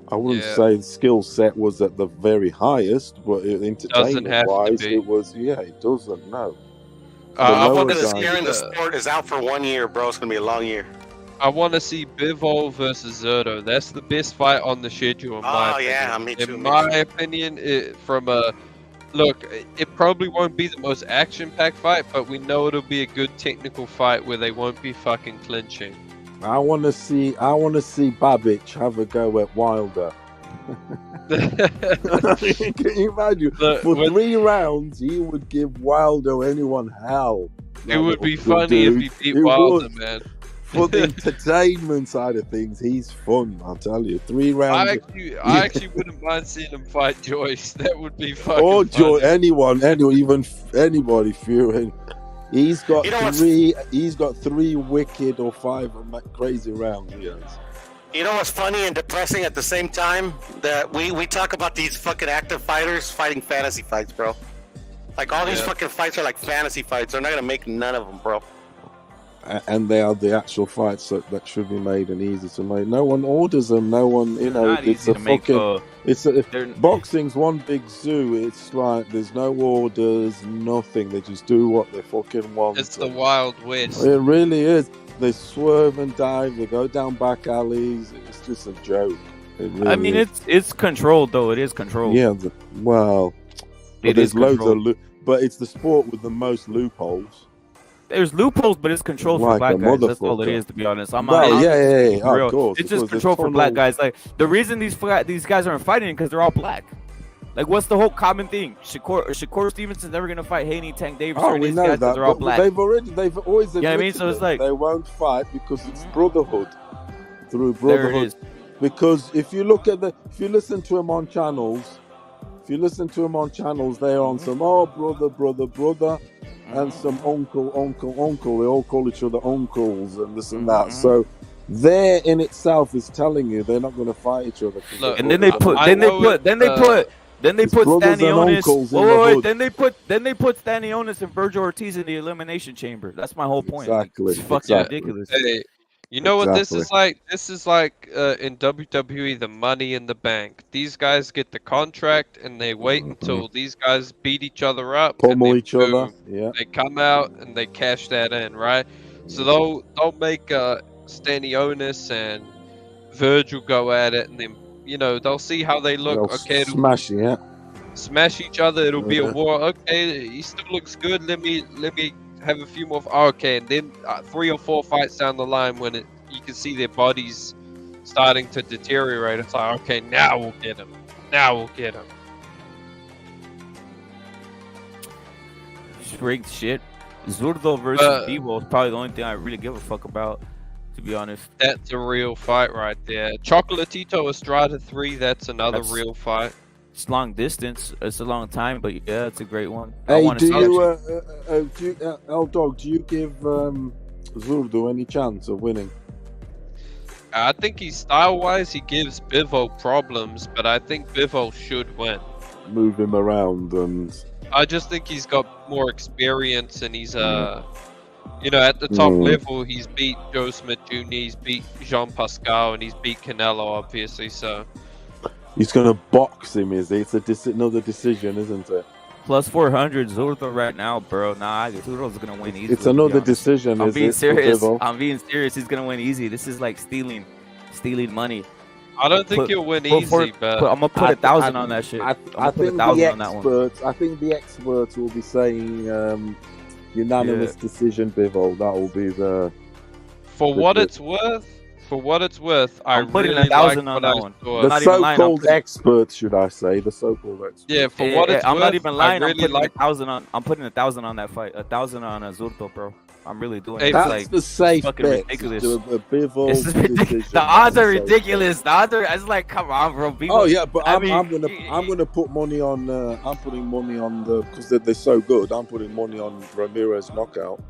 I wouldn't say the skill set was at the very highest, but entertainment-wise, it was. Yeah, it doesn't. No. I want to see the sport is out for 1 year, bro. It's going to be a long year. I want to see Bivol versus Zerto. That's the best fight on the schedule, in my opinion. Me too. In my opinion, from a look, it probably won't be the most action-packed fight, but we know it'll be a good technical fight where they won't be fucking clinching. I want to see Babic have a go at Wilder. Can you imagine? For 3 rounds, he would give Wilder anyone hell. It would be funny if he beat Wilder, man. For the entertainment side of things, he's fun. I'll tell you, 3 rounds. I actually wouldn't mind seeing him fight Joyce. That would be fucking. Or anyone, even anybody. Fury. He's got 3. He's got 3 wicked or 5 crazy rounds. Yes. You know what's funny and depressing at the same time? That we talk about these fucking active fighters fighting fantasy fights, bro. Like all these fucking fights are like fantasy fights. They're not gonna make none of them, bro. And they are the actual fights that should be made and easy to make. No one orders them. No one, you know. It's a fucking. Boxing's one big zoo. It's like there's no orders, nothing. They just do what they fucking want. It's the Wild West. It really is. They swerve and dive. They go down back alleys. It's just a joke. Really I mean, it's controlled though. It is controlled. Yeah. There's loads but it's the sport with the most loopholes. There's loopholes, but it's controlled for black guys. That's all it is, to be honest. Of course. It's just controlled for black guys. Like the reason these guys aren't fighting because they're all black. Like, what's the whole common thing? Shakur Stevenson's never gonna fight Haney, Tank Davis, or these guys because they're all black. They've always. You know what I mean? So it's like they won't fight because it's brotherhood. Through brotherhood. There it is. Because if you listen to them on channels, they're on some brother. And some uncle. They all call each other uncles and this and that. So there in itself is telling you they're not going to fight each other. Look, and then they put Stanionis. Then they put Stanionis and Virgil Ortiz in the elimination chamber. That's my whole point. Exactly. It's fucking ridiculous. Hey, you know what this is like? This is like in WWE, the Money in the Bank. These guys get the contract and they wait until these guys beat each other up, pummel each other. Yeah. They come out and they cash that in, right? So they'll make Stanionis and Virgil go at it, and then they'll see how they look. They'll Okay, smash it. Yeah. smash each other. It'll be a Yeah. war. Okay, he still looks good. Let me have a few more. Okay, and then 3 or 4 fights down the line, when you can see their bodies starting to deteriorate. It's like, okay, now we'll get him. Now we'll get him. Straight shit. Zurdo versus Bivol is probably the only thing I really give a fuck about, to be honest. That's a real fight right there. Chocolatito Estrada 3. That's another real fight. It's long distance. It's a long time, but yeah, it's a great one. Hey, L-Dog, do you give Zurdo any chance of winning? I think style-wise, he gives Bivol problems, but I think Bivol should win. Move him around and... I just think he's got more experience, and he's at the top level. He's beat Joe Smith Jr., he's beat Jean Pascal, and he's beat Canelo, obviously. So he's gonna box him, is he? It's another decision, isn't it? Plus 400 Zurdo right now, bro. Nah, Zurdo's gonna win easy. It's another decision. I'm being serious. I'm being serious. He's gonna win easy. This is like stealing money. I don't think he'll win easy, but I'm gonna put 1,000 on that shit. I think the experts will be saying unanimous decision, Bivol. That will be the. For what it's worth, I'm putting really 1,000 like on that one. The so-called experts, should I say? The so-called experts. Yeah, for what it's worth, I'm not even lying. I really I'm putting 1,000 on that fight. 1,000 on Zurdo, bro. I'm really doing it. That's like, the safe fucking bet. ridiculous. Bivol the odds are ridiculous. The odds are. It's like, come on, bro. Oh yeah, but I'm gonna put money on. I'm putting money on because they're so good. I'm putting money on Ramirez knockout.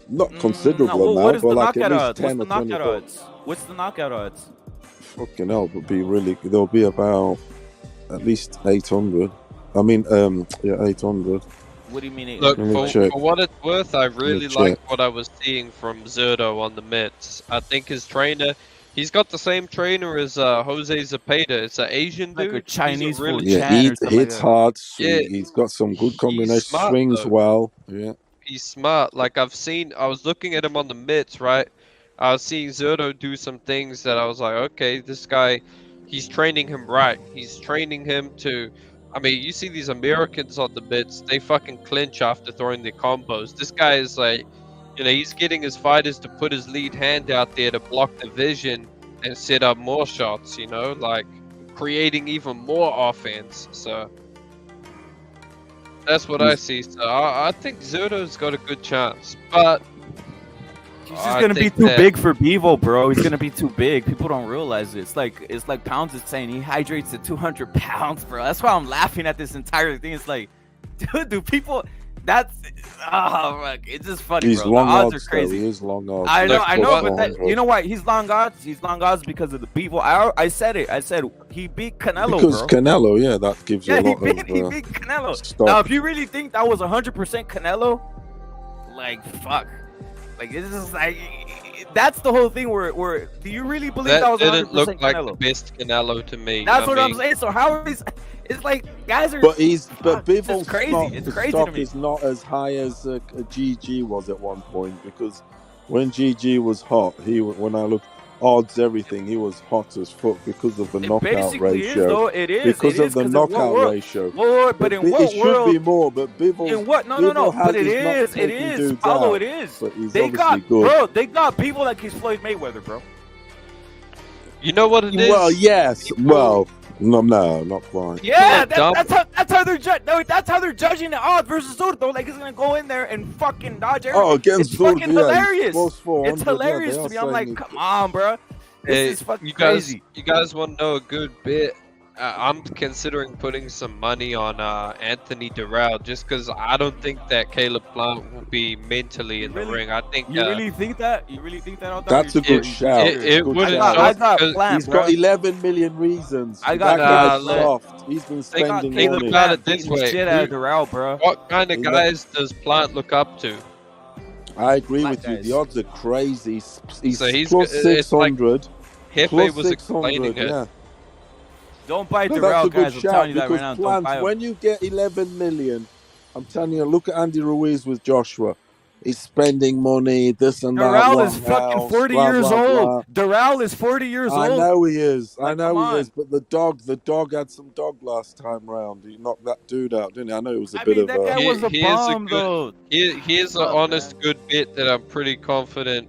Not considerable amount, but like at least 10 or 20 odds. What's the knockout odds? Fucking hell, there'll be about at least 800. I mean, 800. What do you mean? Look, for what it's worth, I really like what I was seeing from Zurdo on the mitts. I think his trainer, he's got the same trainer as Jose Zepeda. It's an Asian dude. Like a Chinese he hits hard. Yeah, he's got some good combination. Swings well. Yeah. He's smart. Like I was looking at him on the mitts, right? I was seeing Zurdo do some things that I was like, okay, this guy, he's training him right. He's training him to, I mean, you see these Americans on the mitts, they fucking clinch after throwing their combos. This guy is like, he's getting his fighters to put his lead hand out there to block the vision and set up more shots, like creating even more offense. So that's what I see. So I think Zurdo's got a good chance, but he's just gonna be too big for Bivol, bro. He's gonna be too big. People don't realize it. It's like Pounds is saying he hydrates at 200 pounds, bro. That's why I'm laughing at this entire thing. It's like, dude, do people? It's just funny, he's bro. Long the odds odds, are crazy. He is long odds. I know, but you know why? He's long odds. He's long odds because of the Bivol. I said it. I said he beat Canelo, because bro. Canelo, yeah, that gives you a lot he beat Canelo. stock. Now, if you really think that was 100% Canelo, like, fuck. Like, it's just like, that's the whole thing where do you really believe that was 100% didn't look Canelo? like the best Canelo to me. That's what I'm saying. So how are these? It's like guys are. But Bivol's crazy. It's crazy to me. Is not as high as GG was at one point, because when GG was hot, when I looked odds everything, he was hot as fuck because of the knockout ratio. It is because of the knockout ratio. But in what it world? should be more. But Bivol. In what? No. But it is. Paulo, it is. But he's they got good. Bro. They got people like he's Floyd Mayweather, bro. You know what it is? Well, yes. Well. No, not quite. Yeah, that's how they're that's how they're judging the odds versus Zurdo. Like he's gonna go in there and fucking dodge everything. Oh, against it's Zurdo, fucking hilarious. It's hilarious to me. I'm like, come on, bro. This is fucking crazy. You guys want to know a good bit? I'm considering putting some money on Anthony Durrell just because I don't think that Caleb Plant will be mentally in the ring. I think you really think that? You really think that? That's a good shout. It wouldn't. I got Plant, he's got 11 million reasons. I got soft. He's been spending Caleb money. Plant this way. Shit out of Durrell, bro. What kind of guys does Plant look up to? I agree with you. The odds are crazy. He's so plus 600. Hefe was explaining it. Yeah. Don't buy Durrell, guys. I'm telling you that right now. Plant, when you get 11 million, I'm telling you, look at Andy Ruiz with Joshua. He's spending money, this and that. Doral one is fucking house, 40 blah, years blah, old. blah. Doral is 40 years I old. know he is. Like, I know come he is. on. But the dog had some dog last time round. He knocked that dude out, didn't he? I know it was a I bit mean, of that a. guy was a Here's a bomb, good- though. Here's an Fuck, honest man. good bit that I'm pretty confident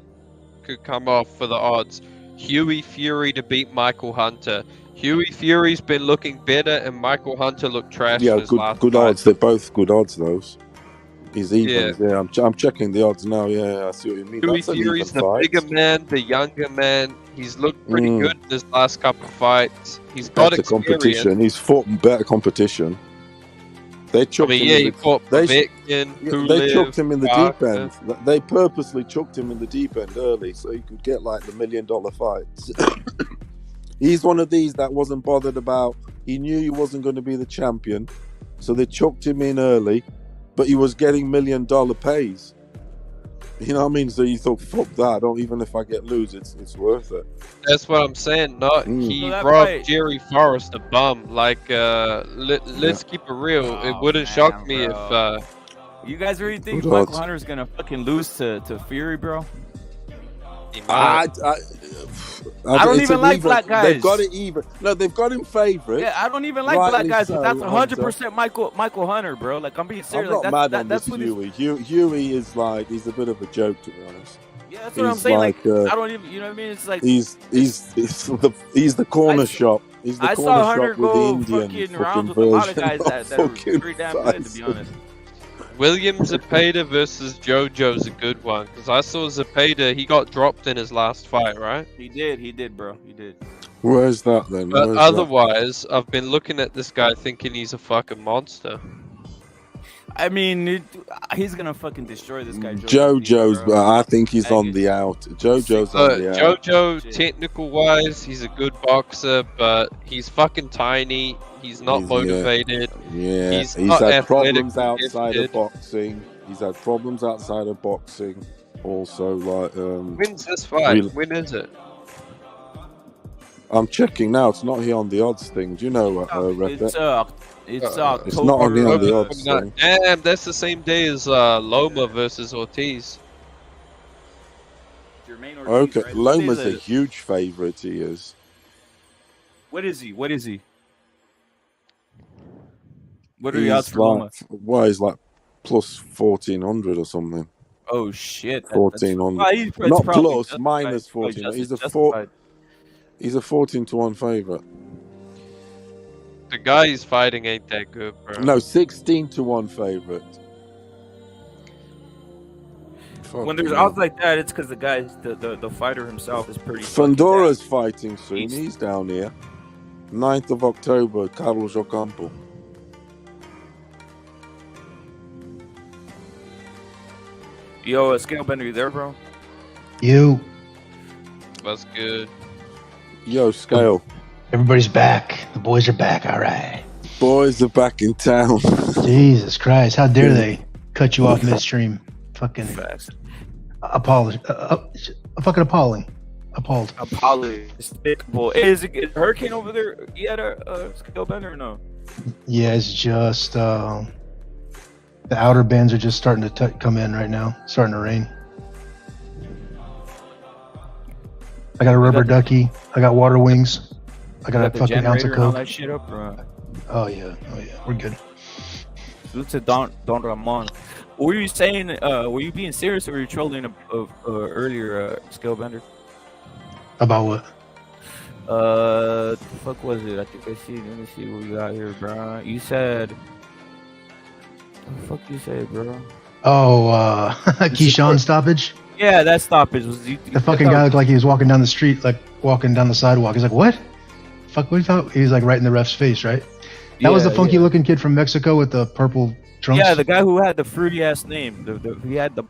could come off for the odds. Huey Fury to beat Michael Hunter. Huey Fury's been looking better, and Michael Hunter looked trash in Yeah, his last good fight. odds. They're both good odds, those. He's even. Yeah. Yeah, I'm checking the odds now. Yeah, I see what you mean. Huey That's an Fury's even the fight. bigger man, the younger man. He's looked pretty Mm. good in his last couple fights. He's got Better experience. competition. He's fought in better competition. They I chucked mean, him yeah, in he the, fought they- Povetkin, they Pulev, chucked him in the Barker. deep end. They purposely chucked him in the deep end early so he could get like the $1 million fights. He's one of these that wasn't bothered about. He knew he wasn't going to be the champion, so they chucked him in early, but he was getting $1 million pays. You know what I mean? So you thought, fuck that. Don't even if I get lose, it's worth it. That's what I'm saying. Not Mm. he So that robbed fight- Jerry Forrest a bum. Like, let's keep it real. It Oh, wouldn't man, shock me bro. if You guys really think Good Michael odds. Hunter's gonna fucking lose to Fury, bro? he might. I don't it's even an like even. black guys. They've got it even. No, they've got him favourite. Yeah, I don't even like Rightly black guys, so, but that's Hunter. 100% Michael Hunter, bro. Like, I'm being I'm serious. not Like, mad that, on that's this what he's- Huey. Huey is like, he's a bit of a joke, to be honest. Yeah, that's what I'm He's saying. Like, like, I don't even, you know what I mean? It's like, He's the corner I- shop. He's the I corner saw Hunter shop with the go Indian fucking rounds with fucking a lot of version guys of that are fucking pretty damn good, to be Tyson. honest. William Zepeda versus JoJo's a good one because I saw Zepeda. He got dropped in his last fight, right? He did, bro. He did. Where's that then? But Where's that? otherwise, I've been looking at this guy thinking he's a fucking monster. I mean, he's gonna fucking destroy this guy. JoJo's, bro. but I think he's on Aggie. the out. JoJo's on the out. JoJo, Shit. technical wise, he's a good boxer, but he's fucking tiny. He's not He's- motivated. Yeah, He's he's not had problems athletically outside gifted. of boxing. He's had problems outside of boxing. Also, like, When's this fight? Really- When is it? I'm checking now. It's not here on the odds thing. Do you know what, It's Repe? October. It's not on the October odds 29. thing. Damn, that's the same day as Loma versus Ortiz. Jermaine Ortiz, Okay, right? Loma's What a is it? huge favourite. He is. What is he? What is he? What are the odds He's for Loma? like, well, he's like plus 1400 or something. Oh shit! 1400. It's Not probably plus, justified. minus Probably 14. He's a justified. He's a 14-1 favourite. The guy he's fighting ain't that good, bro. No, 16-1 favourite. When there's odds like that, it's because the guy, the fighter himself, is pretty. Fandora's fighting soon. He's- He's down here. 9th of October, Carlos Ocampo. Yo, Scalebender, you there, bro? You, That's good. Yo, Scale. everybody's back. The boys are back. All right. Boys are back in town. Jesus Christ, how dare they cut you off midstream? Fucking Facts. fucking appalling. Appalled. Apology. Despicable. Is Hurricane over there? He had a Scalebender or no? Yeah, it's just the outer bands are just starting to come in right now. Starting to rain. I got a rubber ducky. I got water wings. I got a the fucking ounce generator of and all coke. that shit up, bro. Oh yeah, we're good. Salute to Don Ramon. What were you saying? Were you being serious or were you trolling earlier, Scalebender? About what? The fuck was it? I think I see. Let me see what we got here, bro. You said. What the fuck you say, bro? Oh, Keyshawn stoppage. Yeah, that stoppage was. The fucking guy looked like he was walking down the street, like walking down the sidewalk. He's like, "What? Fuck, what are you talking?" He was like right in the ref's face, right? That was the funky looking kid from Mexico with the purple trunks. Yeah, the guy who had the fruity ass name.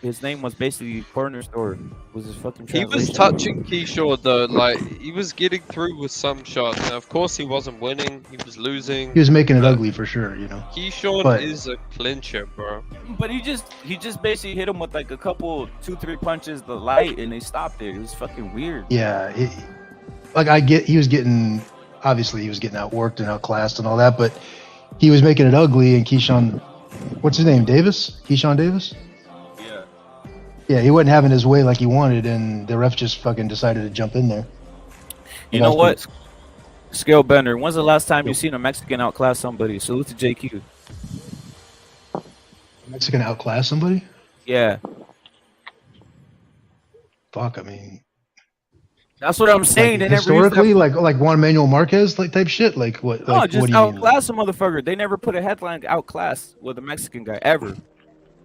His name was basically corner store. Was his fucking. He was translation. touching Keyshawn though, like he was getting through with some shots. Now, of course, he wasn't winning; he was losing. He was making it ugly for sure, you know. Keyshawn But- is a clincher, bro. But he just basically hit him with like a couple 2-3 punches the light and they stopped it. It was fucking weird. Yeah, he was obviously he was getting outworked and outclassed and all that, but he was making it ugly. And Keyshawn, what's his name? Davis? Keyshawn Davis? Yeah. Yeah, he wasn't having his way like he wanted, and the ref just fucking decided to jump in there. You know what? Scale Bender, when's the last time you seen a Mexican outclass somebody? Salute to JQ. Mexican outclass somebody? Yeah. Fuck, I mean, that's what I'm saying. Like, historically, like Juan Manuel Marquez like type shit. Like what? No, like, just what do you mean? outclass a motherfucker. They never put a headline outclass with a Mexican guy ever.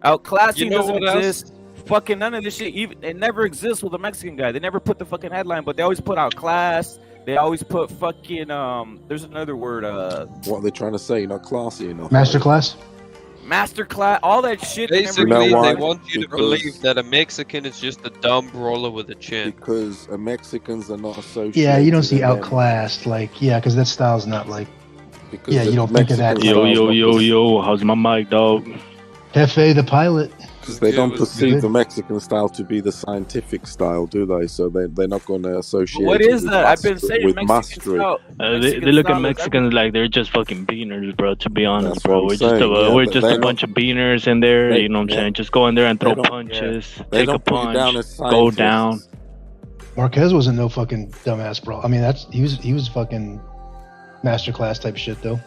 Outclassing doesn't exist. Fucking none of this shit. Even it never exists with a Mexican guy. They never put the fucking headline, but they always put outclass. They always put fucking There's another word. What are they trying to say? Not classy enough. Masterclass. Masterclass. All that shit. Basically, they want you to believe that a Mexican is just a dumb brawler with a chin. Because Mexicans are not associated. Yeah, you don't see outclassed. Like, because that style's not like. Because you don't think of that. Yo, how's my mic, dog? Hefe the pilot. Because they don't perceive the Mexican style to be the scientific style, do they? So they're not going to associate. What is that? I've been saying with Mexican mastery. They look at Mexicans like they're just fucking beaners, bro. To be honest, bro, we're just a bunch of beaners in there. You know what I'm saying? Just go in there and throw punches, take a punch, go down. Marquez wasn't no fucking dumbass, bro. I mean, he was fucking masterclass type shit though.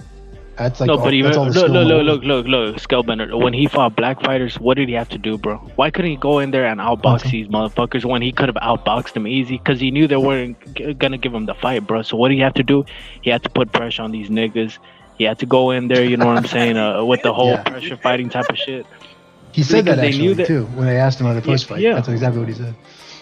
That's like no, but even look, Scalebender. When he fought black fighters, what did he have to do, bro? Why couldn't he go in there and outbox these motherfuckers when he could have outboxed them easy? Because he knew they weren't gonna give him the fight, bro. So what did he have to do? He had to put pressure on these niggas. He had to go in there, you know what I'm saying, with the whole pressure fighting type of shit. He said that actually too when they asked him on the post fight. Yeah. That's exactly what he said.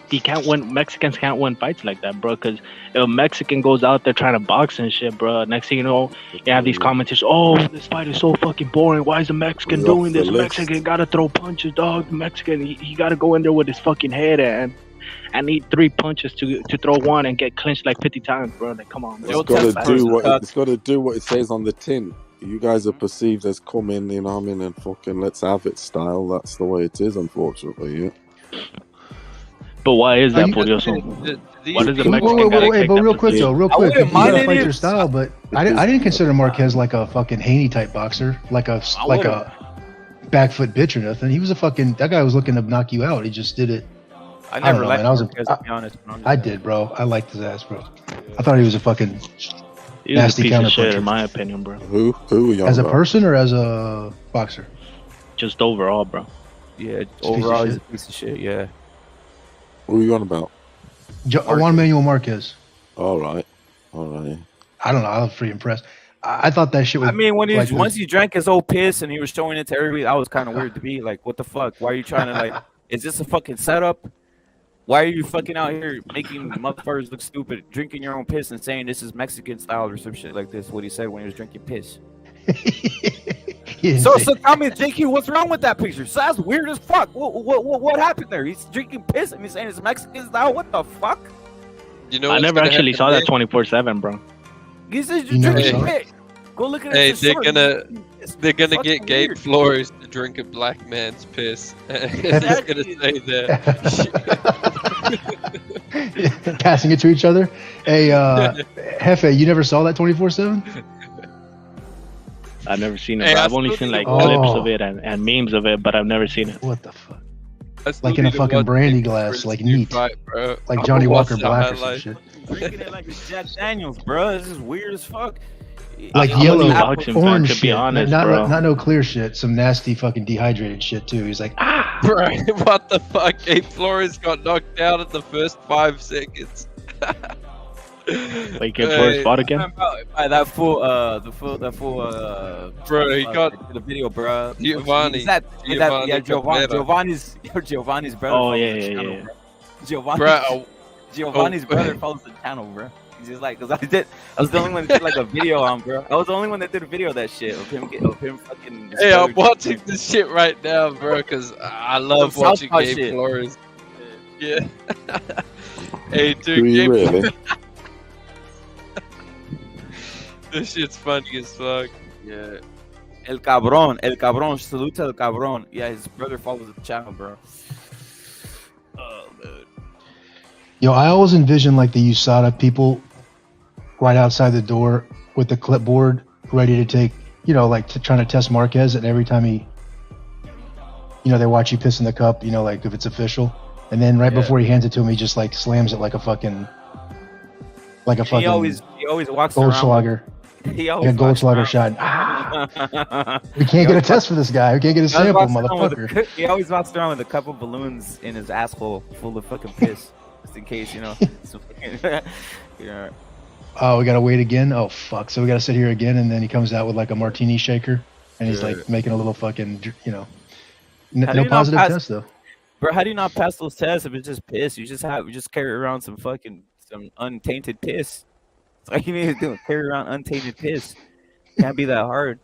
He can't win. Mexicans can't win fights like that, bro. Because if a Mexican goes out there trying to box and shit, bro, next thing you know, you have these commentators. Oh, this fight is so fucking boring. Why is a Mexican doing this? Mexican gotta throw punches, dog. The Mexican, he gotta go in there with his fucking head and need 3 punches to throw one and get clinched like 50 times, bro. Like, come on, bro. It's got to do what it says on the tin. You guys are perceived as come in, you know what I mean, and fucking let's have it style. That's the way it is, unfortunately. Yeah. But why is that, Furioso? What is the Mexican guy? Wait, but real quick, you gotta fight your style. But I didn't consider Marquez like a fucking Haney type boxer, like a back foot bitch or nothing. He was that guy was looking to knock you out. He just did it. I never liked Marquez, to be honest. I did, bro. I liked his ass, bro. I thought he was a fucking He was nasty a piece of shit, in my opinion, bro. Who are you as a person or as a boxer? Just overall, bro. Yeah, overall he's a piece of shit. Yeah. Who are you on about? Juan Manuel Marquez. All right. I don't know. I was pretty impressed. I thought that shit was. I mean, once he drank his old piss and he was showing it to everybody, that was kind of weird to be like, what the fuck? Why are you trying to like? Is this a fucking setup? Why are you fucking out here making motherfuckers look stupid, drinking your own piss and saying this is Mexican style or some shit like this? What he said when he was drinking piss. So tell me, JQ, what's wrong with that picture? So that's weird as fuck. What happened there? He's drinking piss and he's saying it's Mexican style. What the fuck? You know, I never actually saw that 24/7, bro. He says you're drinking piss. Go look at it. Hey, they're gonna get Gabe Flores to drink a black man's piss. He's gonna say that. Passing it to each other. Hey, Hefe, you never saw that 24/7? I've never seen it. Hey, I've only seen like clips of it and memes of it, but I've never seen it. What the fuck? Like in a fucking brandy glass, like neat, like Johnny Walker Black or some shit. Drinking it like it's Jack Daniels, bro. This is weird as fuck. Like yellow, orange to be honest, not no clear shit. Some nasty fucking dehydrated shit too. He's like, bro, what the fuck? Gabe Flores got knocked out in the first 5 seconds. Like Gabe Flores fought again? That fool, bro, he got the video, bro. Giovanni's brother. Oh yeah. Giovanni's brother follows the channel, bro. He's just like, cause I was the only one that did like a video on, bro. I was the only one that did a video of that shit of him fucking. Hey, I'm watching this shit right now, bro, cause I love watching Gabe Flores. Yeah. Hey, dude, Gabe. Really? This shit's funny as fuck. Yeah. El cabrón, salute to El cabrón. Yeah, his brother follows the channel, bro. Oh, man. Yo, I always envision like the USADA people right outside the door with the clipboard ready to take, like trying to test Marquez, and every time he You know, they watch you piss in the cup. You know, like if it's official, and then right before he hands it to him, he just like slams it like a fucking He always walks Goldschlager. He always a Goldschlager shot. We can't get a test for this guy. We can't get a sample, motherfucker. He always walks around with a couple balloons in his asshole full of fucking piss, just in case, you know. Yeah. Oh, we gotta wait again. Oh fuck! So we gotta sit here again, and then he comes out with like a martini shaker, and he's like making a little fucking, you know, no positive test though. Bro, how do you not pass those tests if it's just piss? You just carry around some untainted piss. That's all you need to do. Carry around untainted piss. Can't be that hard.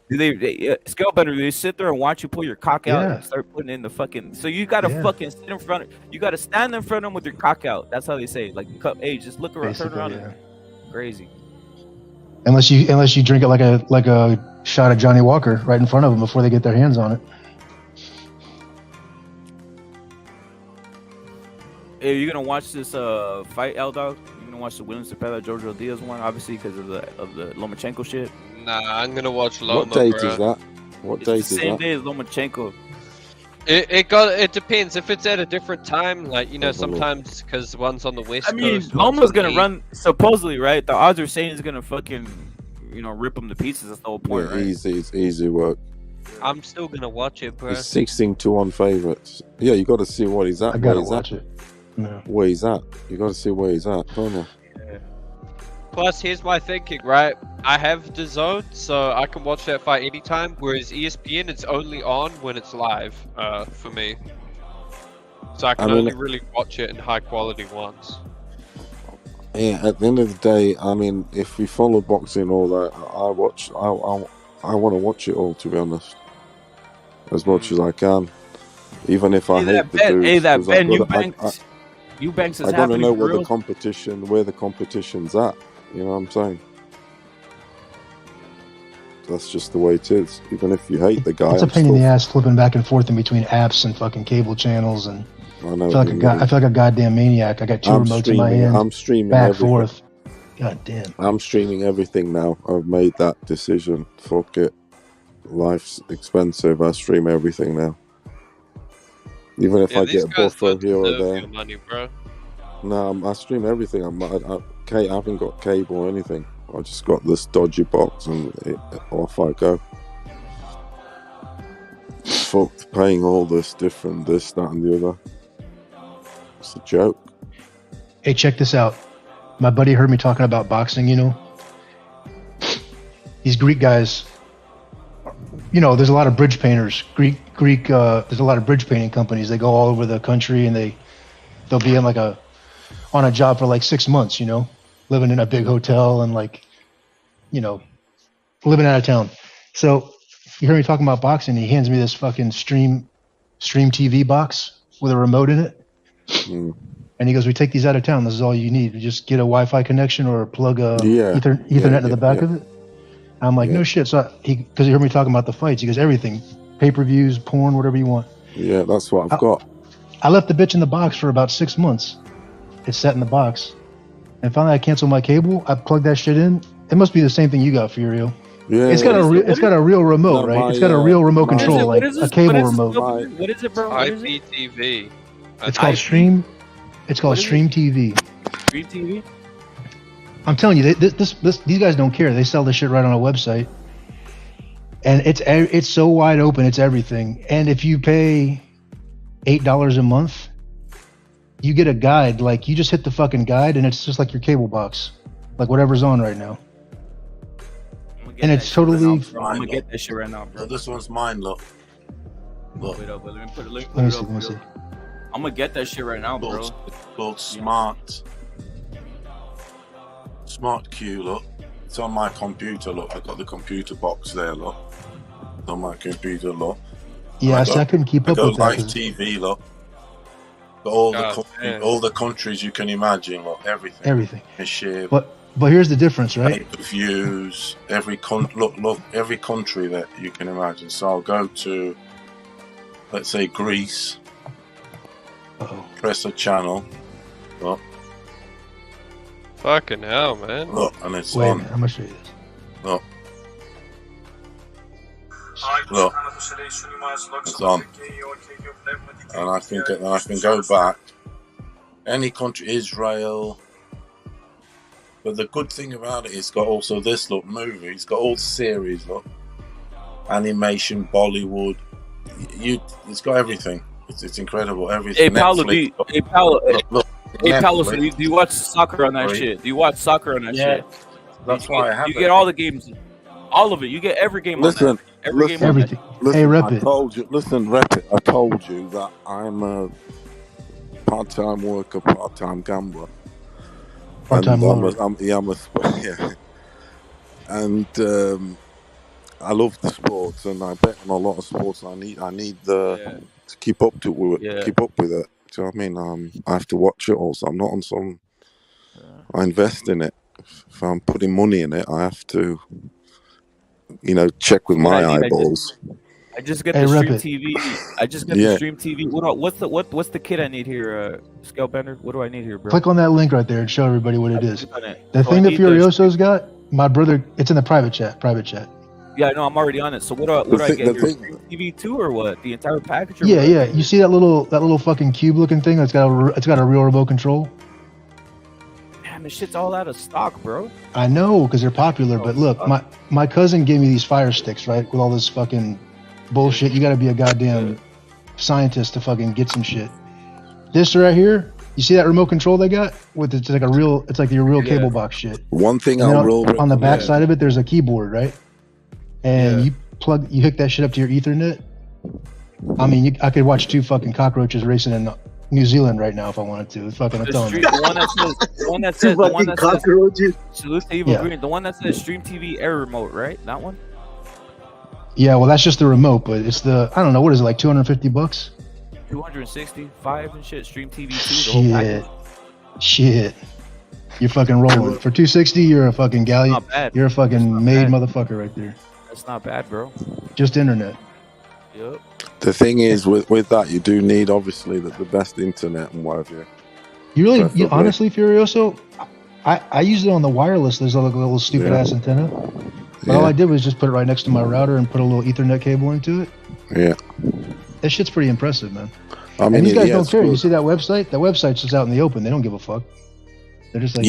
Do they scale better? They sit there and watch you pull your cock out and start putting in the fucking. So you gotta fucking sit in front. You gotta stand in front of them with your cock out. That's how they say. Like, hey, just look around, turn around. Yeah. Crazy. Unless you drink it like a shot of Johnny Walker right in front of them before they get their hands on it. Hey, are you gonna watch this fight, L Dog? You gonna watch the Williams Cepeda Jorge Diaz one? Obviously, because of the Lomachenko shit. Nah, I'm gonna watch Loma. What date is that? What date is that? Same day as Lomachenko. It depends if it's at a different time, like, you know, sometimes because one's on the west coast. I mean, Loma's gonna run supposedly, right? The odds are saying he's gonna fucking, you know, rip him to pieces. That's the whole point, right? It's easy work. I'm still gonna watch it, bro. It's 16-1 favorites. Yeah, you got to see what he's at. I gotta watch it. No. Where he's at. You got to see where he's at, don't you? Yeah. Plus, here's my thinking, right? I have the zone, so I can watch that fight anytime. Whereas ESPN, it's only on when it's live, for me. So I can only really watch it in high quality ones. Yeah, at the end of the day, I mean, if we follow boxing all that, I want to watch it all, to be honest, as much as I can, even if I hate the dudes. Hey, that Ben Eubanks is I gotta know where the competition's at. You know what I'm saying? That's just the way it is. Even if you hate the guy, it's a pain in the ass flipping back and forth in between apps and fucking cable channels, and I feel like a goddamn maniac. I got two remotes in my hand. I'm streaming back everything. Forth. God damn. I'm streaming everything now. I've made that decision. Fuck it. Life's expensive. I stream everything now. Even if I get a buffer here or there. Money, bro. No, I stream everything. I haven't got cable or anything. I just got this dodgy box and off I go. Fuck paying all this, that and the other. It's a joke. Hey, check this out. My buddy heard me talking about boxing, you know. These Greek guys, you know, there's a lot of bridge painters. There's a lot of bridge painting companies. They go all over the country and they'll be on a job for like 6 months, you know, living in a big hotel and like, you know, living out of town. So you heard me talking about boxing. He hands me this fucking Stream TV box with a remote in it. And he goes, we take these out of town. This is all you need. You just get a Wi-Fi connection or plug a Ethernet to the back of it. I'm like, no shit. So because he heard me talking about the fights, he goes, everything, pay-per-views, porn, whatever you want. Yeah, that's what I've got. I left the bitch in the box for about 6 months. It's sat in the box. And finally I canceled my cable. I plugged that shit in. It must be the same thing you got, Furio. Yeah, it's got a real remote, right? It's got a real remote control, like a cable remote. What is it, bro? IPTV. It's called Stream. It's called Stream TV. Stream TV. I'm telling you, these guys don't care. They sell this shit right on a website, and it's so wide open. It's everything. And if you pay $8 a month, you get a guide. Like, you just hit the fucking guide, and it's just like your cable box, like whatever's on right now. And it's totally. I'm gonna get this shit right now, bro. So this one's mine, look. Wait up, let me put it. Let me see. I'm gonna get that shit right now, bro. It's called Smart Q, look. It's on my computer, look. I got the computer box there, look. It's on my computer, look. Yeah, I couldn't keep up with that. Live TV, look. All the countries you can imagine, look. Everything. But here's the difference, right? Pay-per-views, every country that you can imagine. So I'll go to, let's say, Greece. Press a channel. Look. Fucking hell, man. Look, and it's Wait on. I'm gonna show you this. Look. Look, it's on, and I can go back. Any country, Israel. But the good thing about it, it's got also this movie. It's got all the series, animation, Bollywood. It's got everything. It's incredible. Everything. Hey Paolo, look, hey Paolo, do you watch soccer on that shit? Do you watch soccer on that shit? That's why I have. You get all the games, all of it. You get every game. Listen, on that. Every game. Everything. Listen, Hey, rep I it. told you. Listen, rep it. I told you that I'm a part-time worker, part-time gambler. Part-time lover. And I love the sports, and I bet on a lot of sports. I need to keep up with it. Do you know what I mean? I have to watch it also. I'm not on some. I invest in it. If I'm putting money in it, I have to, check with my eyeballs. I just get the stream TV. I just get the stream TV. What's the kit I need here, Scalebender? What do I need here, bro? Click on that link right there and show everybody what it is. The thing that Furioso's got, my brother, it's in the private chat. Yeah, I know. I'm already on it. So what do I get here? Stream TV 2 or what? The entire package? Or Yeah. what? You see that little fucking cube looking thing that's got a real remote control? Damn, this shit's all out of stock, bro. I know, because they're popular. But look, my cousin gave me these Fire Sticks, right, with all this fucking bullshit. You got to be a goddamn scientist to fucking get some shit. This right here, you see that remote control they got? It's like your real cable box shit. One thing on the back side of it, there's a keyboard, right? And you hook that shit up to your Ethernet. I mean, I could watch two fucking cockroaches racing in New Zealand right now if I wanted to. It's fucking The one that says Salute to Evil Green. The one that says Stream TV Air Remote, right? That one? Yeah, well, that's just the remote, but it's I don't know, what is it, like $250? 265 and shit. Stream TV 2. The whole package. Shit. You're fucking rolling. For $260, you're a fucking galley. Not bad. You're a fucking made motherfucker right there. That's not bad, bro. Just internet. Yep. The thing is, with that, you do need obviously the best internet and whatever. You honestly, Furioso, I used it on the wireless. There's a little stupid ass antenna. But all I did was just put it right next to my router and put a little Ethernet cable into it. Yeah. That shit's pretty impressive, man. I mean, and these guys don't care. You see that website? That website's just out in the open. They don't give a fuck. They're just like,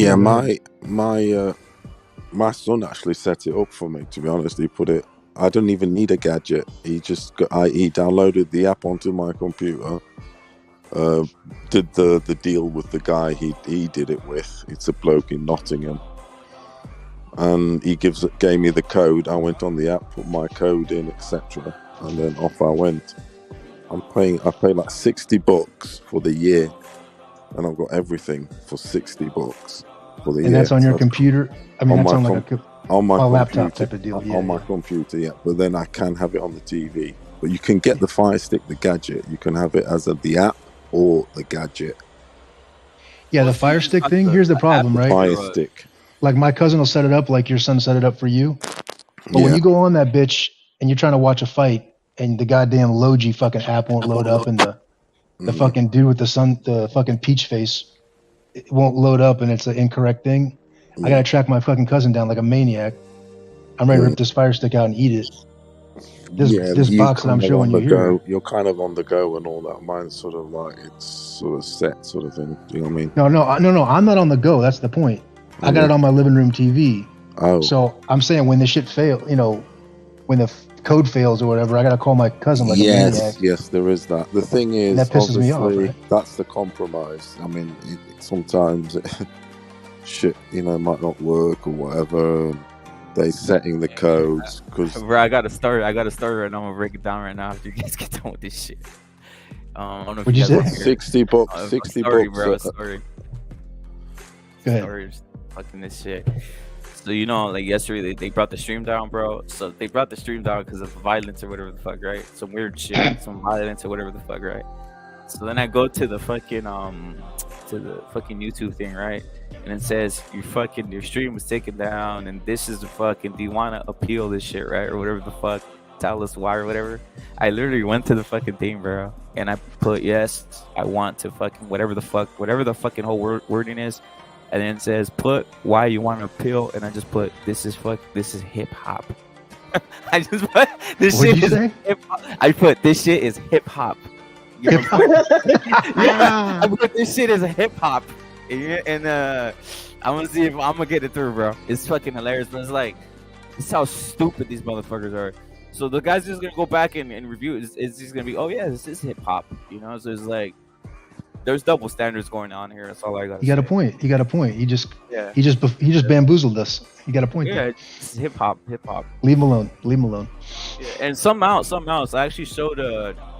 my son actually set it up for me. To be honest, he put it. I don't even need a gadget. He downloaded the app onto my computer. Did the deal with the guy he did it with. It's a bloke in Nottingham, and he gave me the code. I went on the app, put my code in, etc., and then off I went. I paid like $60 for the year, and I've got everything for $60 for the year. And that's on your computer. I mean, that's on my laptop computer, type of deal. On my computer, yeah. But then I can have it on the TV. But you can get the Fire Stick, the gadget. You can have it as the app or the gadget. Yeah, the Fire Stick thing. Here's the problem, right? Fire Stick. Like my cousin will set it up like your son set it up for you. But when you go on that bitch and you're trying to watch a fight and the goddamn Logi fucking app won't load up and the fucking dude with the fucking peach face, it won't load up and it's an incorrect thing. I gotta track my fucking cousin down like a maniac. I'm ready to rip this Fire Stick out and eat it. This box that I'm showing you here. You're kind of on the go and all that. Mine's sort of like it's sort of set sort of thing. Do you know what I mean? No. I'm not on the go. That's the point. I got it on my living room TV. Oh. So I'm saying when the shit fail, when the code fails or whatever, I gotta call my cousin like a maniac. Yes, there is that. The thing is, that pisses me off, right? That's the compromise. I mean, sometimes shit, might not work or whatever. They setting the codes because. Bro, I got to start right now. I'm gonna break it down right now after you guys get done with this shit. I don't know What'd you say? $60. $60, bro. Sorry. Go ahead. Sorry, fucking this shit. So like yesterday they brought the stream down, bro. So they brought the stream down because of violence or whatever the fuck, right? Some weird shit, some violence or whatever the fuck, right? So then I go to the fucking YouTube thing, right? And it says your stream was taken down, and this is the fucking. Do you want to appeal this shit, right, or whatever the fuck? Tell us why or whatever. I literally went to the fucking thing, bro, and I put yes, I want to fucking whatever the fucking whole wording is. And then it says put why you want to appeal, and I just put this is hip hop. I just put this What'd shit you is say? hip hop. I put this shit is hip hop. Hip hop. Yeah, I put this shit is hip hop. And I'm gonna see if I'm gonna get it through, bro. It's fucking hilarious, but it's like, it's how stupid these motherfuckers are. So the guy's just gonna go back and review it. It's just gonna be, oh yeah, this is hip hop, you know. So it's like, there's double standards going on here. That's all I got. You got a point. You got a point. He just bamboozled us. You got a point. Yeah, There. it's hip hop. Leave him alone. Leave him alone. Yeah, and something else. I actually showed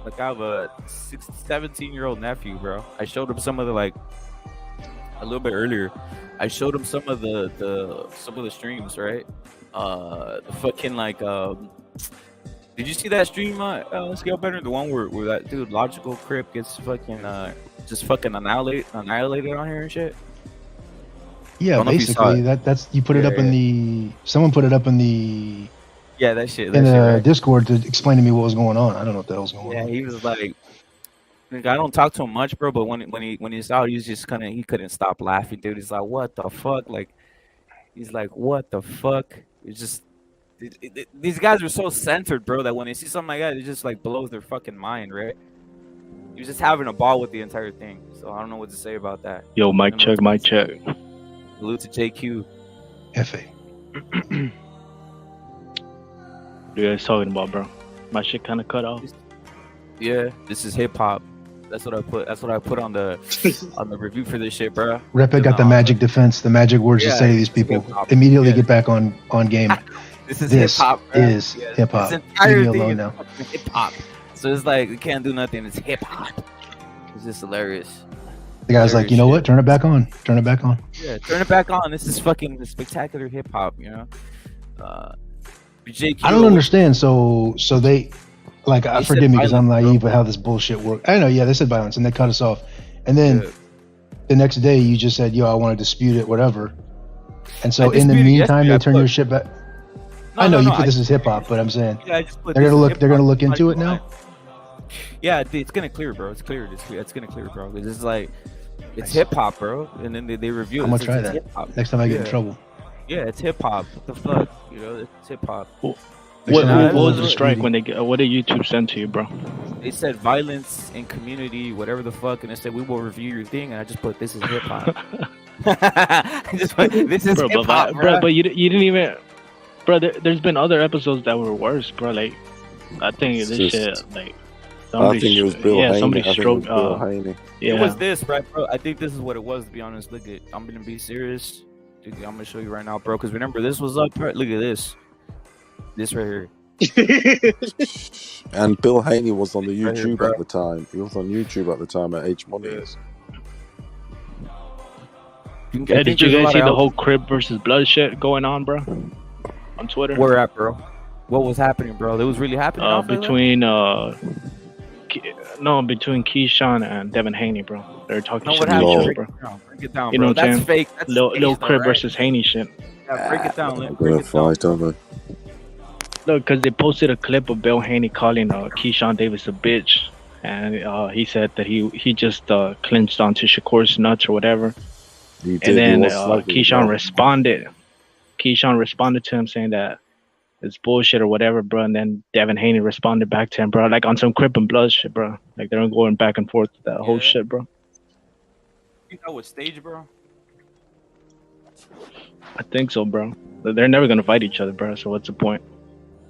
like I have a 17-year-old nephew, bro. I showed him some of the like a little bit earlier. I showed him some of the streams, right? The fucking like did you see that stream, Scale Better? The one where that dude Logical Crip gets fucking just fucking annihilated on here and shit. Yeah, basically that's you put it up in the someone put it up in the that shit right? Discord to explain to me what was going on. I don't know what the hell's going on. Yeah, he was like I don't talk to him much, bro, but when he's out, he's just he couldn't stop laughing, dude. He's like, what the fuck? Like, he's like, what the fuck? It's just these guys are so centered, bro, that when they see something like that, it just like blows their fucking mind, right? He was just having a ball with the entire thing. So I don't know what to say about that. Yo, mic check. Salute to JQ. FA. What are you guys talking about, bro? My shit kind of cut off. Yeah, this is hip hop. That's what I put on the review for this shit, bro. Repit got the magic defense, the magic words to say to these people. Immediately get back on game. This is hip hop. Is hip hop. Leave me alone now. Hip hop. So it's like, you can't do nothing. It's hip hop. It's just hilarious. The guy's like, you know what? Turn it back on. Turn it back on. Yeah, turn it back on. This is fucking spectacular hip hop, you know? JQ, I don't understand. So they, like, forgive me because I'm naive at how this bullshit works. I know, yeah, they said violence and they cut us off. And then the next day you just said, yo, I want to dispute it, whatever. And so in the meantime, they turn your shit back. I know you put this as hip hop, but I'm saying they're gonna look into it now. Yeah, it's gonna clear, bro. It's clear. It's gonna clear, bro. It's just like it's hip hop, bro. And then they review it. I'm gonna try that next time I get in trouble. Yeah, it's hip hop. What the fuck? You know, it's hip hop. What was the strike when they get? What did YouTube send to you, bro? They said violence in community, whatever the fuck, and they said we will review your thing, and I just put this is hip hop. I just put this is hip hop, bro. But you didn't even. Bro, there's been other episodes that were worse, bro. Like, I think this shit, like, I think it was Bill Haney. Somebody stroked. Yeah. It was this, right, bro? I think this is what it was, to be honest. Look at, I'm gonna be serious. Dude, I'm gonna show you right now, bro. Because remember, this was up. Right? Look at this. This right here. And Bill Haney was on the YouTube at the time. He was on YouTube at the time at H Money. Yeah, did you guys see the whole Crib versus Blood shit going on, bro? On Twitter. Where at, bro? What was happening, bro? It was really happening. Between Keyshawn and Devin Haney, bro. They're talking shit to each other, bro. Break it down, you know what I'm saying? Fake. Lil Crib versus Haney shit. Yeah, break it down. Look, because they posted a clip of Bill Haney calling Keyshawn Davis a bitch, and he said that he just clinched onto Shakur's nuts or whatever. And then Keyshawn responded. Keyshawn responded to him saying that it's bullshit or whatever, bro. And then Devin Haney responded back to him, bro, like on some Crip and Blood shit, bro. Like they're going back and forth with that whole shit, bro. You know what stage, bro? I think so, bro. They're never gonna fight each other, bro. So what's the point?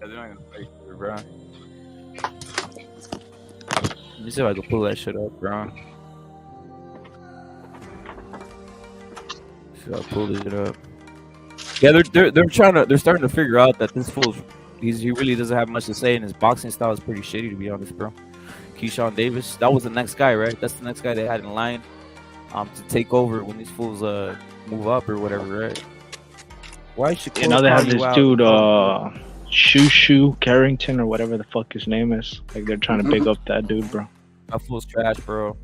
Yeah, they're not gonna fight each other, bro. Let me see if I can pull that shit up, bro. See if I pull this shit up. Yeah, they're starting to figure out that this fool, he really doesn't have much to say, and his boxing style is pretty shitty, to be honest, bro. Keyshawn Davis, that was the next guy, right? That's the next guy they had in line, to take over when these fools move up or whatever, right? Why should? You know they have this dude, Shushu Carrington or whatever the fuck his name is. Like they're trying to big up that dude, bro. That fool's trash, bro.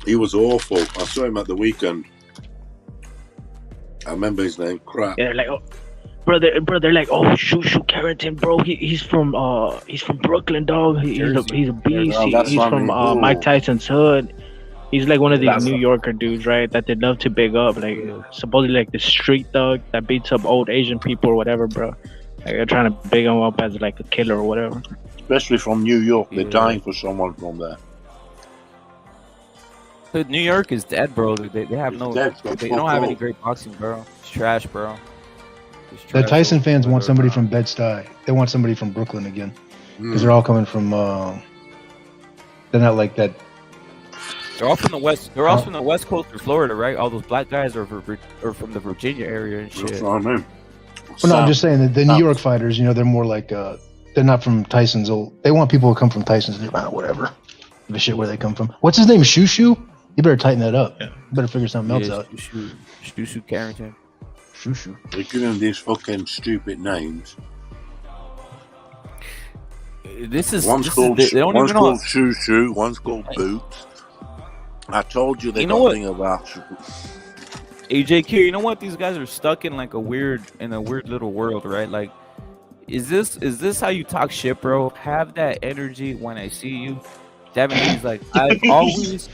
He was awful. I saw him at the weekend. I remember his name. Crap. Yeah, like, oh, brother, like, oh, Shushu Carrington, bro. He's from Brooklyn, dog. He's a beast. He's from Mike Tyson's hood. He's like one of these New Yorker dudes, right? That they love to big up. Like supposedly like the street thug that beats up old Asian people or whatever, bro. Like they're trying to big him up as like a killer or whatever. Especially from New York, they're dying for someone from there. But New York is dead, bro. They have It's no. dead, They don't have any great boxing, bro. It's trash, bro. It's The trash, Tyson fans want bro. somebody from Bed-Stuy. They want somebody from Brooklyn again because they're all coming from. They're not like that. They're all from the west. They're all from the west coast of Florida, right? All those black guys are from the Virginia area and shit. That's what I mean. Well, no, I'm just saying that the New York fighters, they're more like they're not from Tyson's old. They want people who come from Tyson's, whatever. The shit where they come from. What's his name? Shushu? You better tighten that up. You better figure something else out. Shushu Carrington. Shushu. They're giving these fucking stupid names. One's called Shushu, one's called Boots. I told you they got thing about AJQ, you know what? These guys are stuck in like a weird little world, right? Like, is this how you talk shit, bro? Have that energy when I see you. Devin, he's like, I've always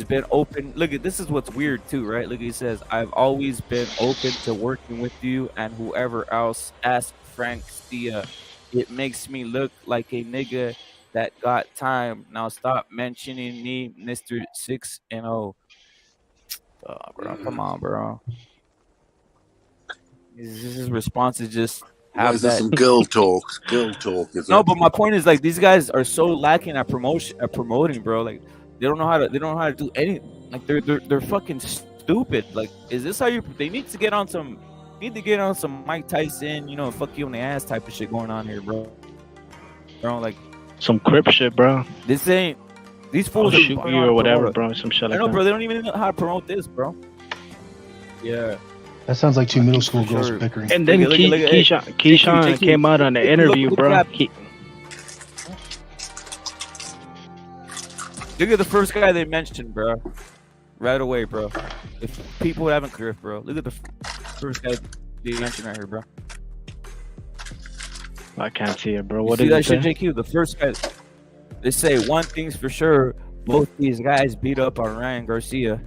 been open. Look at this is what's weird too, right? Look, he says, I've always been open to working with you and whoever else. Ask Frank Stia. It makes me look like a nigga that got time. Now stop mentioning me, Mr. 6-0. Oh, bro, come on, bro. His response is just have that. Some girl talk. Girl talk. No, but my point is like these guys are so lacking at promoting, bro. Like they don't know how to do anything. Like they're fucking stupid. Like, is this how you? They need to get on some Mike Tyson, fuck you in the ass type of shit going on here, bro. Like some crip shit, bro. This ain't these fools shoot you or whatever, bro. Some shit like that. I know, bro. They don't even know how to promote this, bro. Yeah. That sounds like two middle school girls bickering. And then Keyshawn came out on the interview, bro. Look at the first guy they mentioned, bro. Right away, bro. If people haven't drift, bro. Look at the first guy they mentioned right here, bro. I can't see it, bro. What is that shit, JQ? The first guy. They say one thing's for sure. Both these guys beat up on Ryan Garcia.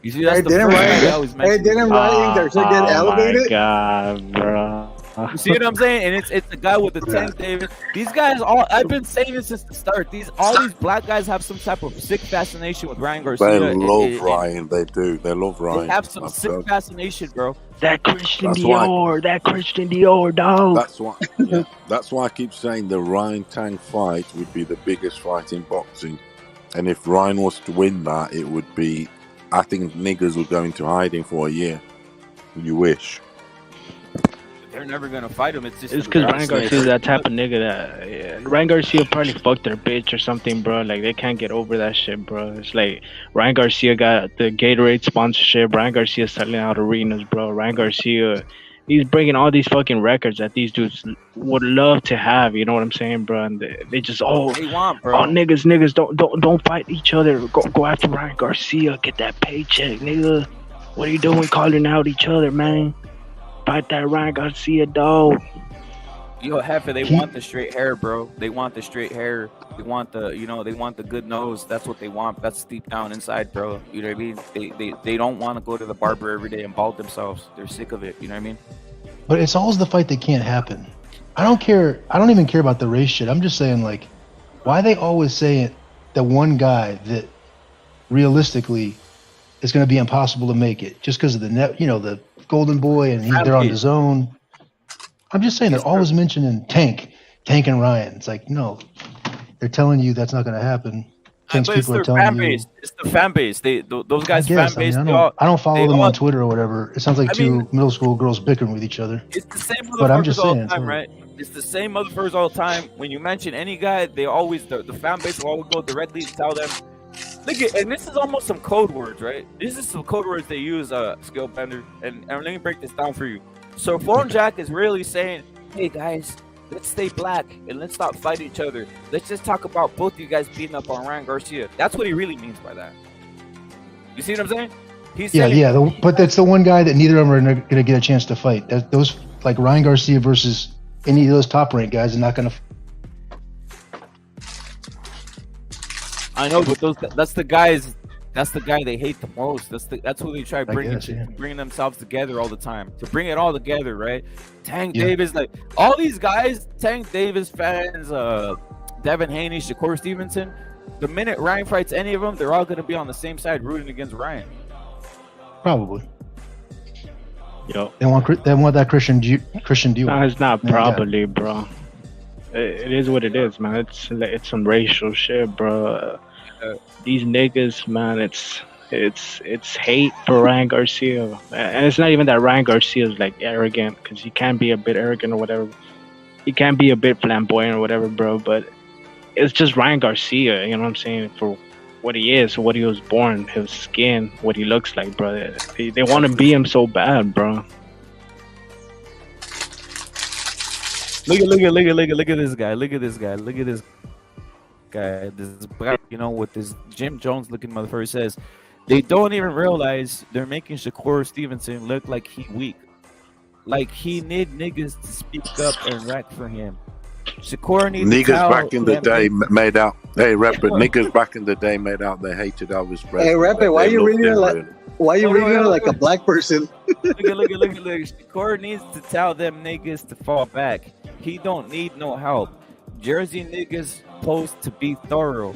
You see, that's the first guy they always mention. Didn't Ryan Garcia get elevated? Oh my god, bro. You see what I'm saying? And it's the guy with the tank, David. These guys, I've been saying this since the start. All these black guys have some type of sick fascination with Ryan Garcia. They love Ryan. They do. They love Ryan. They have some sick fascination, bro. That Christian Dior, dog. That's why I keep saying the Ryan Tank fight would be the biggest fight in boxing. And if Ryan was to win that, it would be. I think niggas would go into hiding for a year. You wish. They're never gonna fight him. It's because Ryan Garcia is that type of nigga that Ryan Garcia probably fucked their bitch or something, bro. Like they can't get over that shit, bro. It's like Ryan Garcia got the Gatorade sponsorship. Ryan Garcia selling out arenas, bro. Ryan Garcia, he's bringing all these fucking records that these dudes would love to have. You know what I'm saying, bro? And they just they want, bro. Niggas don't fight each other. Go after Ryan Garcia. Get that paycheck, nigga. What are you doing calling out each other, man? Fight that Ryan Garcia, dog. Yo, Heifer, they want the straight hair, bro. They want the straight hair. They want they want the good nose. That's what they want. That's deep down inside, bro. You know what I mean? They don't want to go to the barber every day and bald themselves. They're sick of it. You know what I mean? But it's always the fight that can't happen. I don't care. I don't even care about the race shit. I'm just saying, like, why they always say it, that one guy that realistically is going to be impossible to make it just because of the net, the Golden Boy, and they're on the zone. I'm just saying they're always mentioning Tank and Ryan. It's like, no, they're telling you that's not going to happen. Tank's people are telling you. It's the fan base. Those guys' fan base. I don't follow them on Twitter or whatever. It sounds like two middle school girls bickering with each other. It's the same motherfuckers all the time, right? It's the same motherfuckers all the time. When you mention any guy, they always the fan base will always go directly and tell them. Look at, and this is almost some code words, right? This is some code words they use, Skill Bender, and let me break this down for you. So Phone Jack is really saying, hey guys, let's stay black and let's stop fighting each other. Let's just talk about both you guys beating up on Ryan Garcia. That's what he really means by that. You see what I'm saying? He's saying, but that's the one guy that neither of them are going to get a chance to fight. Those, like Ryan Garcia versus any of those top ranked guys, are not going to. I know, but that's the guys That's the guy they hate the most. That's who they try bringing themselves together all the time to bring it all together, right? Tank Davis, like all these guys, Tank Davis fans, Devin Haney, Shakur Stevenson. The minute Ryan fights any of them, they're all gonna be on the same side rooting against Ryan. Probably. They want that Christian duo. No, it's not probably, bro. It is what it is, man. It's some racial shit, bro. These niggas, man, it's hate for Ryan Garcia, and it's not even that Ryan Garcia is like arrogant, because he can be a bit arrogant or whatever. He can be a bit flamboyant or whatever, bro. But it's just Ryan Garcia, you know what I'm saying? For what he is, what he was born, his skin, what he looks like, bro. They want to be him so bad, bro. Look at this guy. Look at this guy. This black, with this Jim Jones looking motherfucker says they don't even realize they're making Shakur Stevenson look like he weak. Like he need niggas to speak up and wreck for him. Shakur needs niggas back in the day made out. Hey, rapper, niggas back in the day made out they hated Elvis Presley. Hey, rapper, why you reading it like a black person? Look. Shakur needs to tell them niggas to fall back. He don't need no help. Jersey niggas supposed to be thorough.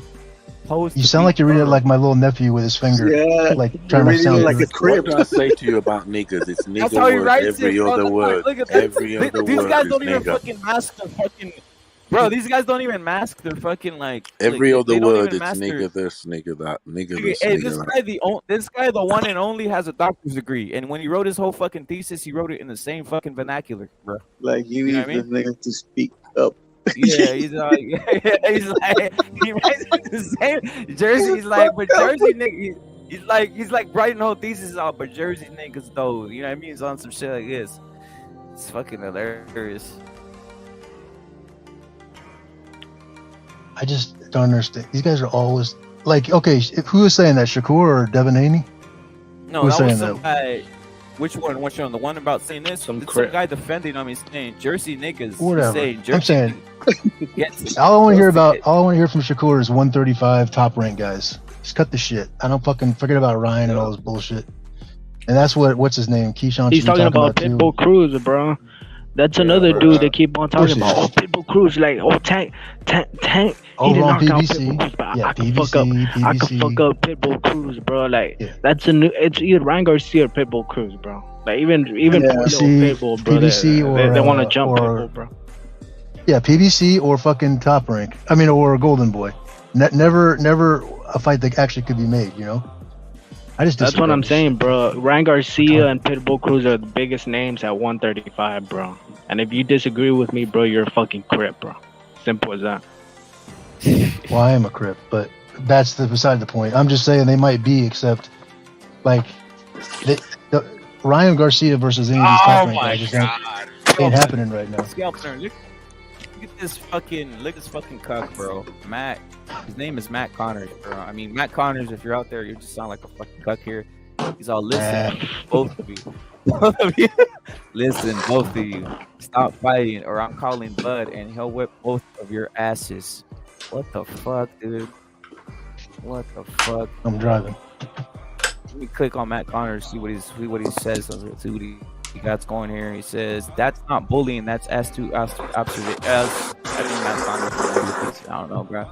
You sound like you're reading it like my little nephew with his finger. Yeah, like trying to sound like a crib. What do I say to you about niggas? It's nigga word every other word. Every other word. These guys don't is even nigga. fucking mask their fucking. Bro, these guys don't even mask their fucking like. Every other word, it's mask nigga this, nigga that, nigga this, Hey, nigga this guy, the one and only, has a doctor's degree, and when he wrote his whole fucking thesis, he wrote it in the same fucking vernacular, bro. Like you need this nigga to speak up. Yeah, he's like, he writes the same Jersey. He's like, but Jersey nigga, he's like writing the whole thesis out, but Jersey niggas though, you know what I mean? It's on some shit like this. It's fucking hilarious. I just don't understand. These guys are always like, okay, who was saying that? Shakur or Devin Haney? No, who was that was saying some guy. Which one? Which one? The one about saying this? Some guy defending him. He's saying Jersey niggas. Whatever. Saying Jersey I'm saying. Gets all I want to hear from Shakur is 135 top rank guys. Just cut the shit. I don't fucking forget about Ryan and all this bullshit. And that's what's his name? Keyshawn. He's talking about Pitbull Cruz, bro. That's another dude they keep on talking about. Oh, Pitbull Cruz, like, Tank. He didn't knock out Pitbull Cruz, but I can fuck up Pitbull Cruz, bro. Like, that's it's either Ryan Garcia or Pitbull Cruz, bro. Like, even Pitbull, bro. They want to jump Pitbull, bro. Yeah, PBC or fucking Top Rank. I mean, or Golden Boy. Never a fight that actually could be made, That's what I'm saying, bro. Ryan Garcia and Pitbull Cruz are the biggest names at 135, bro. And if you disagree with me, bro, you're a fucking crip, bro. Simple as that. Well, I am a crip, but that's beside the point. I'm just saying they might be, except like Ryan Garcia versus any of these top rank guys just ain't happening right now. Look at this fucking cuck, bro. Matt. His name is Matt Connors, bro. I mean, Matt Connors, if you're out there, you just sound like a fucking cuck here. He's all, listen, both of you. Listen, both of you. Stop fighting or I'm calling Bud and he'll whip both of your asses. What the fuck, dude? What the fuck? I'm driving. Let me click on Matt Connors, see what he says. See what he got going here. He says, that's not bullying, that's S2 observation. I don't know, bro.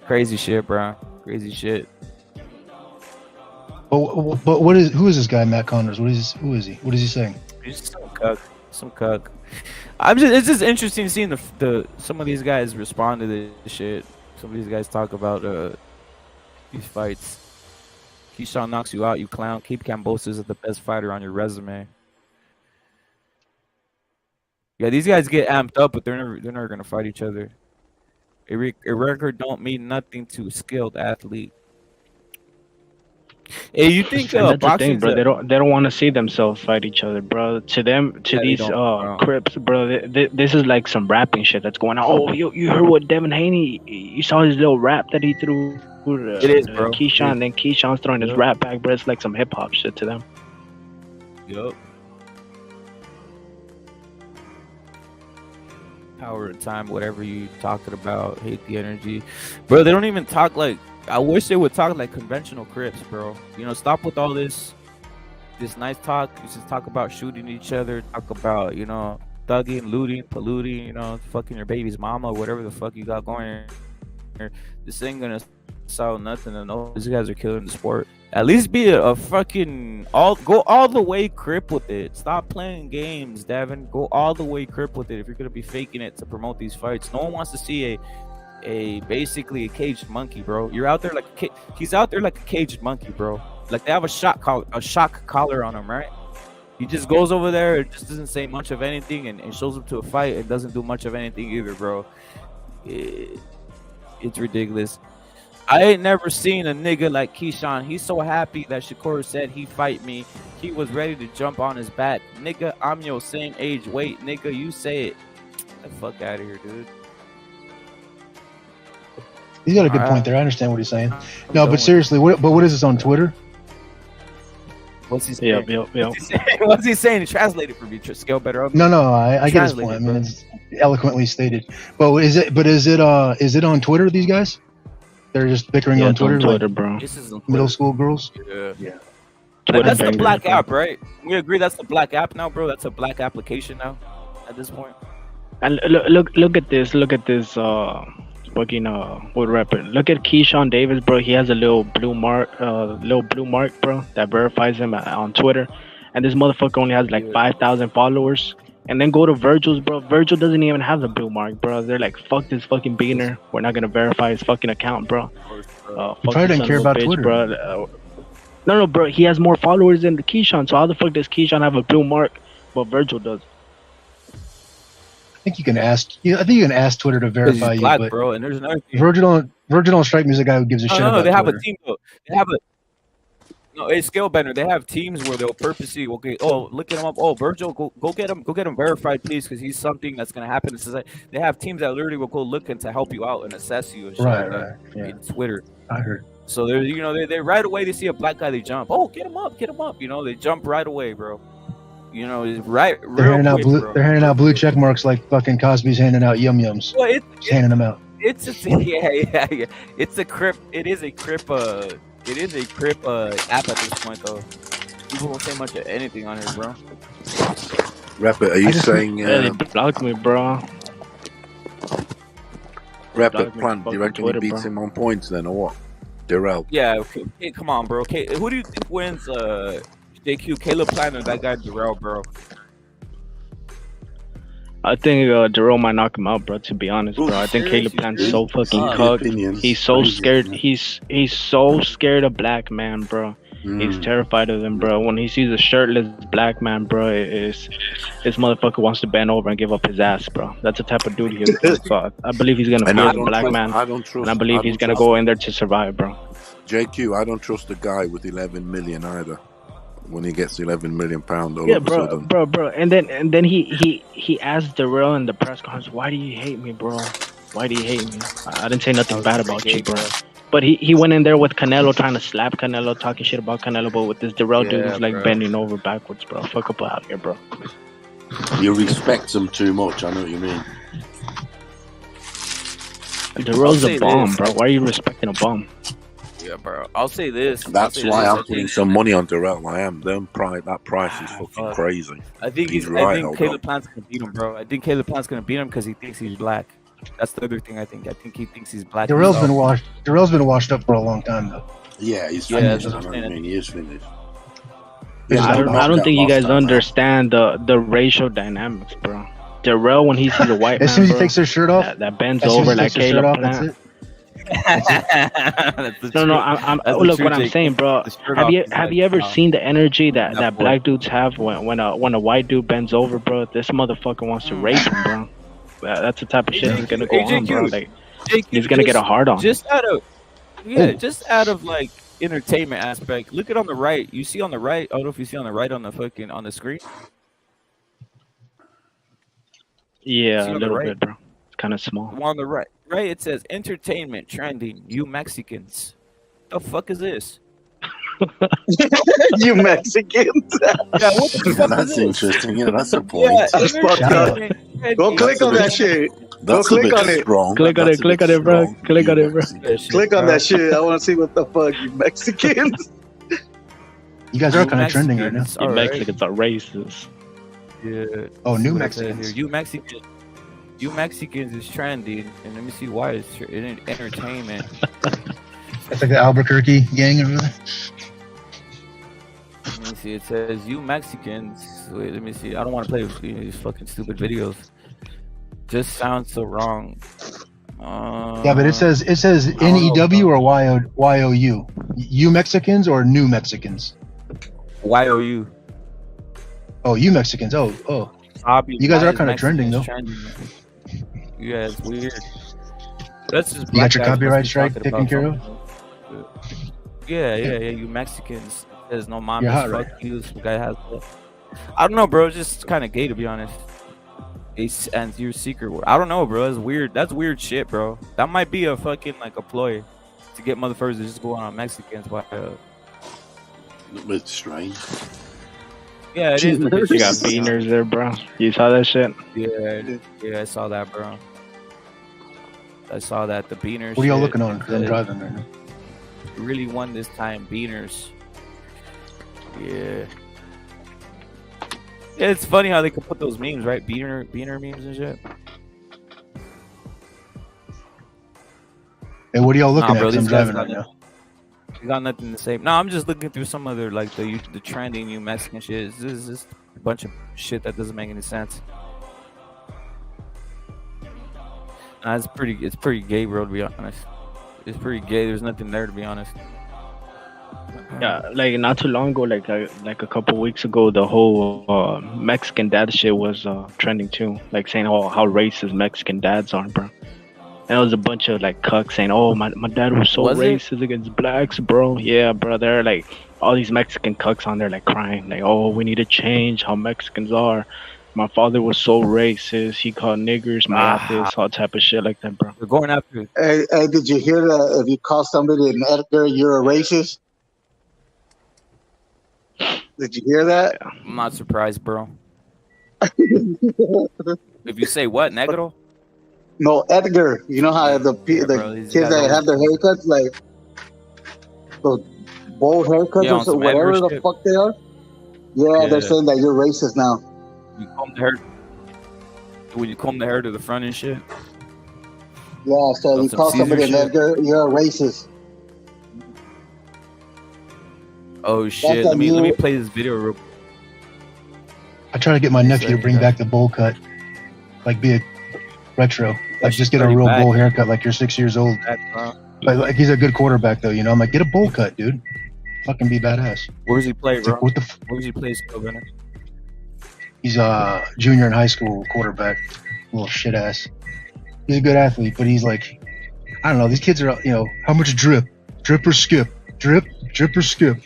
Crazy shit, bro. Crazy shit. But who is this guy, Matt Connors? Who is he? What is he saying? He's some cuck. It's just interesting seeing the some of these guys respond to this shit. Some of these guys talk about these fights. Keyshawn knocks you out, you clown. Keep Cambosis as the best fighter on your resume. Yeah, these guys get amped up, but they're never gonna fight each other. A record don't mean nothing to a skilled athlete. Hey, you think that's the thing, bro? They don't want to see themselves fight each other, bro. To them, these Crips, bro. This is like some rapping shit that's going on. Oh, you heard what Devin Haney? You saw his little rap that he threw. It is, bro. Keyshawn, then Keyshawn's throwing his rap back, bro. It's like some hip hop shit to them. Yup. Power of time, whatever you talking about, hate the energy, bro. They don't even talk like I wish they would talk like conventional Crips, bro. You know, stop with all this nice talk. You just talk about shooting each other, talk about, you know, thugging, looting, polluting, you know, fucking your baby's mama, whatever the fuck you got going here. This ain't gonna solve nothing. And all these guys are killing the sport. At least be a fucking go all the way Crip with it. Stop playing games, Devin. Go all the way Crip with it if you're gonna be faking it to promote these fights. No one wants to see a basically a caged monkey, bro. You're out there like he's out there like a caged monkey, bro. Like they have a shock collar on him, right? He just goes over there and just doesn't say much of anything and shows up to a fight and doesn't do much of anything either, bro. It's ridiculous. I ain't never seen a nigga like Keyshawn. He's so happy that Shakur said he fight me. He was ready to jump on his back. Nigga, I'm your same age. Wait, nigga, you say it. Get the fuck out of here, dude. He's got a good point there. I understand what he's saying. No, but seriously, what is this on Twitter? What's he saying? Yep. What's he saying? Translate it for me, Scale better. No, I get his point. I mean, it's eloquently stated. But is it on Twitter? These guys, they're just bickering on Twitter, like bro. This is middle school girls. Yeah. That's the black app, right? We agree that's the black app now, bro. That's a black application now. At this point. And look at this. Fucking what rapper? Look at Keyshawn Davis, bro. He has a little blue mark, bro, that verifies him on Twitter. And this motherfucker only has like 5,000 followers. And then go to Virgil's, bro. Virgil doesn't even have the blue mark, bro. They're like, fuck this fucking beginner. We're not gonna verify his fucking account, bro. Fuck probably didn't care about Twitter, bro. No, bro. He has more followers than the Keyshawn. So how the fuck does Keyshawn have a blue mark, but Virgil does? I think you can ask Twitter to verify you, black, but bro, and there's another thing. Virgil don't strike me as a guy who gives a shit about they have Twitter. a team though. It's Scale Bender. They have teams where they'll purposely look at him up. Oh, Virgil, go get him verified, please, because he's something that's gonna happen in society. They have teams that literally will go looking to help you out and assess you and shit like that. Yeah. In Twitter. I heard. So they right away they see a black guy, they jump. Oh, get him up. You know, they jump right away, bro. You know, right. They're handing out blue check marks like fucking Cosby's handing out yum yums. Well, handing them out. It's yeah. It's a Crip. It is a Crip. It is a Crip app at this point, though. People won't say much of anything on here, bro. Rapper, are you saying? They blocked me, bro. Rapper, Plant, do you reckon Twitter, he beats him on points then, or what? Darrell. Yeah. Okay, come on, bro. Okay, who do you think wins? JQ, Caleb Plant, or that guy Darrell, bro? I think Darrell might knock him out, bro. To be honest, bro, I think Caleb Plant's so fucking cooked. He's so scared. He's so scared of black man, bro. He's terrified of him, bro. When he sees a shirtless black man, bro, this motherfucker wants to bend over and give up his ass, bro. That's the type of dude he is. Bro. So I believe he's gonna fear the black man. And I believe he's gonna go in there to survive, bro. JQ, I don't trust a guy with 11 million either. When he gets 11 million pounds, all yeah, of a sudden. bro. And then he asked Darrell in the press conference, "Why do you hate me, bro? Why do you hate me? I didn't say nothing bad about you, bro." But he went in there with Canelo, trying to slap Canelo, talking shit about Canelo, but with this Darrell dude who's like bending over backwards, bro. Fuck up out here, bro. You respect him too much. I know what you mean. Darrell's a bum, bro. Why are you respecting a bum? Yeah, bro. I'll say this. That's why I'm putting some money on Darrell. I am. That price is fucking crazy. I think I think Caleb Plant's gonna beat him, bro. I think Caleb Plant's gonna beat him because he thinks he's black. That's the other thing. I think he thinks he's black. Darrell's been washed up for a long time though. Yeah, he's finished. He is finished. I don't think you guys understand the racial dynamics, bro. Darrell, when he sees a white man, as soon as he takes his shirt off, that bends over like Caleb Plant. Look what I'm saying, bro. Have you ever seen the energy that black dudes have when a white dude bends over, bro? This motherfucker wants to rape him, bro. That's the type of shit he's gonna go on, bro. Like he's gonna get a hard on. Just out of like entertainment aspect. Look at on the right. You see on the right. I don't know if you see on the right on the screen. Yeah, a little bit, bro. It's kind of small. On the right. Right, it says entertainment trending. You Mexicans. The fuck is this? You Mexicans. Yeah, what the fuck that's is interesting. Yeah, that's a point. Go click on that shit. That's a click bit on it. strong. Click on That's it, a bit click on it, bro. strong. Click You on it, bro. Mexicans. Click on that shit. I want to see what the fuck you Mexicans. You guys are kind of trending right now. Mexicans, You all right. Mexicans are racist. Yeah. Oh, See new what it says Mexicans. here. You Mexicans is trending, and let me see why it's entertainment. That's like the Albuquerque gang over there. Let me see. It says you Mexicans. Wait, let me see. I don't want to play with these fucking stupid videos. Just sounds so wrong. Yeah, but it says NEW or YOU. You Mexicans or new Mexicans? YOU. Oh, you Mexicans. Oh. You guys are kind of trending though. Yeah, it's weird. That's just You got your black guys copyright must be strike talking taken about care of? something. Yeah. You Mexicans. There's no mom. You're hot, Fuck right? you. This guy has. I don't know, bro. It's just kind of gay to be honest. And your secret word. I don't know, bro. That's weird. That's weird shit, bro. That might be a fucking like a ploy to get motherfuckers to just go on Mexicans. But A bit strange. yeah, it is. You got beaners there, bro. You saw that shit? Yeah, I saw that, bro. I saw that the beaners. What are y'all shit, looking on? Because I'm driving right now. Really won this time, beaners. Yeah. Yeah, it's funny how they can put those memes, right? Beaner memes and shit. Hey, what are y'all looking Nah, at? bro, 'Cause I'm these guys driving got right now. You got nothing to say. No, I'm just looking through some other like the trending new Mexican shit. This is just a bunch of shit that doesn't make any sense. Nah, it's pretty gay, bro. To be honest, it's pretty gay. There's nothing there, to be honest. Yeah, like not too long ago, like a couple weeks ago, the whole Mexican dad shit was trending too. Like saying, "Oh, how racist Mexican dads are, bro." And it was a bunch of like cucks saying, "Oh, my dad was so racist against blacks, bro." Yeah, bro. There are like all these Mexican cucks on there like crying, like, "Oh, we need to change how Mexicans are. My father was so racist. He called niggers mates, all type of shit like that, bro." We're going after. Hey, did you hear that? If you call somebody an Edgar, you're a racist. Did you hear that? I'm not surprised, bro. If you say what, negro? No, Edgar. You know how the kids that have their haircuts, like those bold haircuts or whatever the fuck they are? Yeah, they're saying that you're racist now. You comb the hair. When you comb the hair to the front and shit. Yeah, so you call somebody an Edgar, you're a racist. Oh shit! Let me play this video real. I try to get my nephew to bring back the bowl cut, like be a retro, like just get a real bowl haircut, like you're 6 years old. Like he's a good quarterback though, you know. I'm like, get a bowl cut, dude. Fucking be badass. Where does he play, bro? Like, where does he play, Stevenson? He's a junior in high school quarterback, little shit ass. He's a good athlete, but he's like, I don't know. These kids are, you know, how much drip or skip, drip or skip.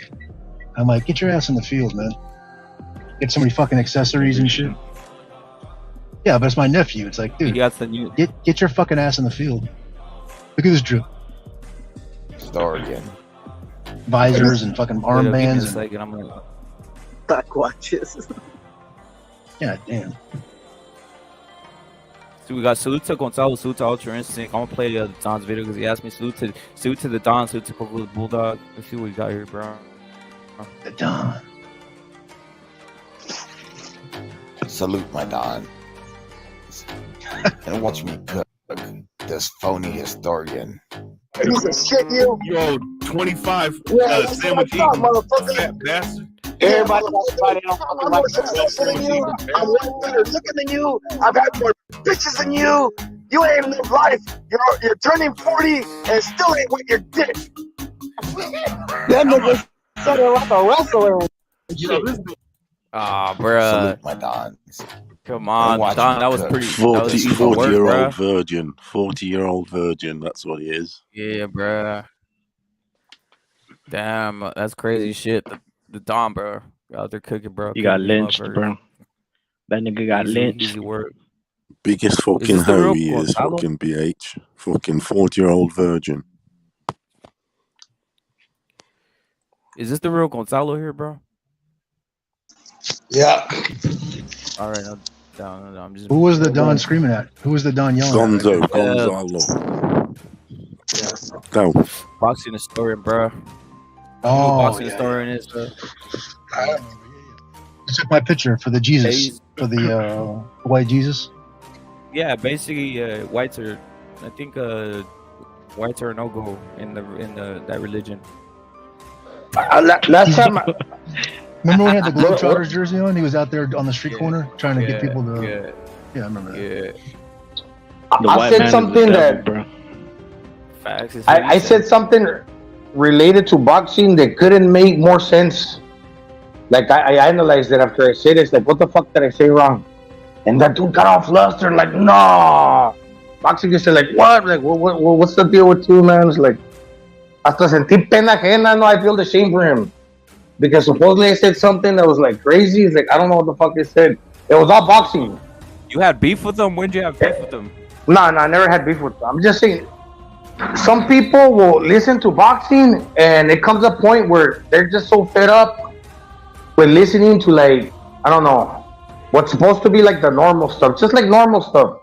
I'm like, get your ass in the field, man. Get so many fucking accessories and shit. Yeah, but it's my nephew. It's like, dude, get your fucking ass in the field. Look at this drip. Start again. Visors and fucking armbands. And I'm gonna... Back watches. Yeah, damn. So we got salute to Gonzalo, salute to Ultra Instinct. I'm gonna play the Don's video because he asked me salute to the Don, salute to Coco the Bulldog. Let's see what we got here, bro. The Don. Salute my Don. And watch me cook this phony historian. Piece of shit, you. Yo, 25 sandwich eating, fat bastard. Everybody else. I'm more successful than you. I'm way better looking than you. I've had more bitches than you. You ain't lived life. You're turning 40 and still ain't with your dick. That nigga said it like a wrestler. Ah, bruh. Salute my Don. Come on, Don. That was pretty. 40-year-old virgin. 40-year-old virgin. That's what he is. Yeah, bruh. Damn, that's crazy shit. The Don, bro. Out there cooking, bro. You got lynched, bro. That nigga got lynched. Easy work. Biggest fucking hoe he is. Fucking BH. Fucking 40-year-old virgin. Is this the real Gonzalo here, bro? Yeah. All right. No, I'm just. Who was the Don screaming at? Who was the Don yelling Gonzo, at? Gonzalo. Yeah. No. Boxing historian, bro. Oh, boxing yeah, historian is. I took my picture for the Jesus, for the white Jesus. Yeah, basically, whites are. I think whites are a no-go in that religion. Last time, Remember when he had the Globetrotters jersey on? He was out there on the street corner trying to get people to. Yeah, I remember that. I said something that. Facts. I said something related to boxing that couldn't make more sense. Like I analyzed it after I said it. It's like, what the fuck did I say wrong? And that dude got all flustered. Like, no. Boxing just said, like, what? Like, what's the deal with you, man? It's like, hasta sentí pena ajena. No, I feel ashamed for him. Because supposedly I said something that was like crazy. It's like, I don't know what the fuck I said. It was all boxing. You had beef with them? When did you have beef with them? No, I never had beef with them. I'm just saying, some people will listen to boxing and it comes a point where they're just so fed up with listening to, like, I don't know, what's supposed to be like the normal stuff. Just like normal stuff.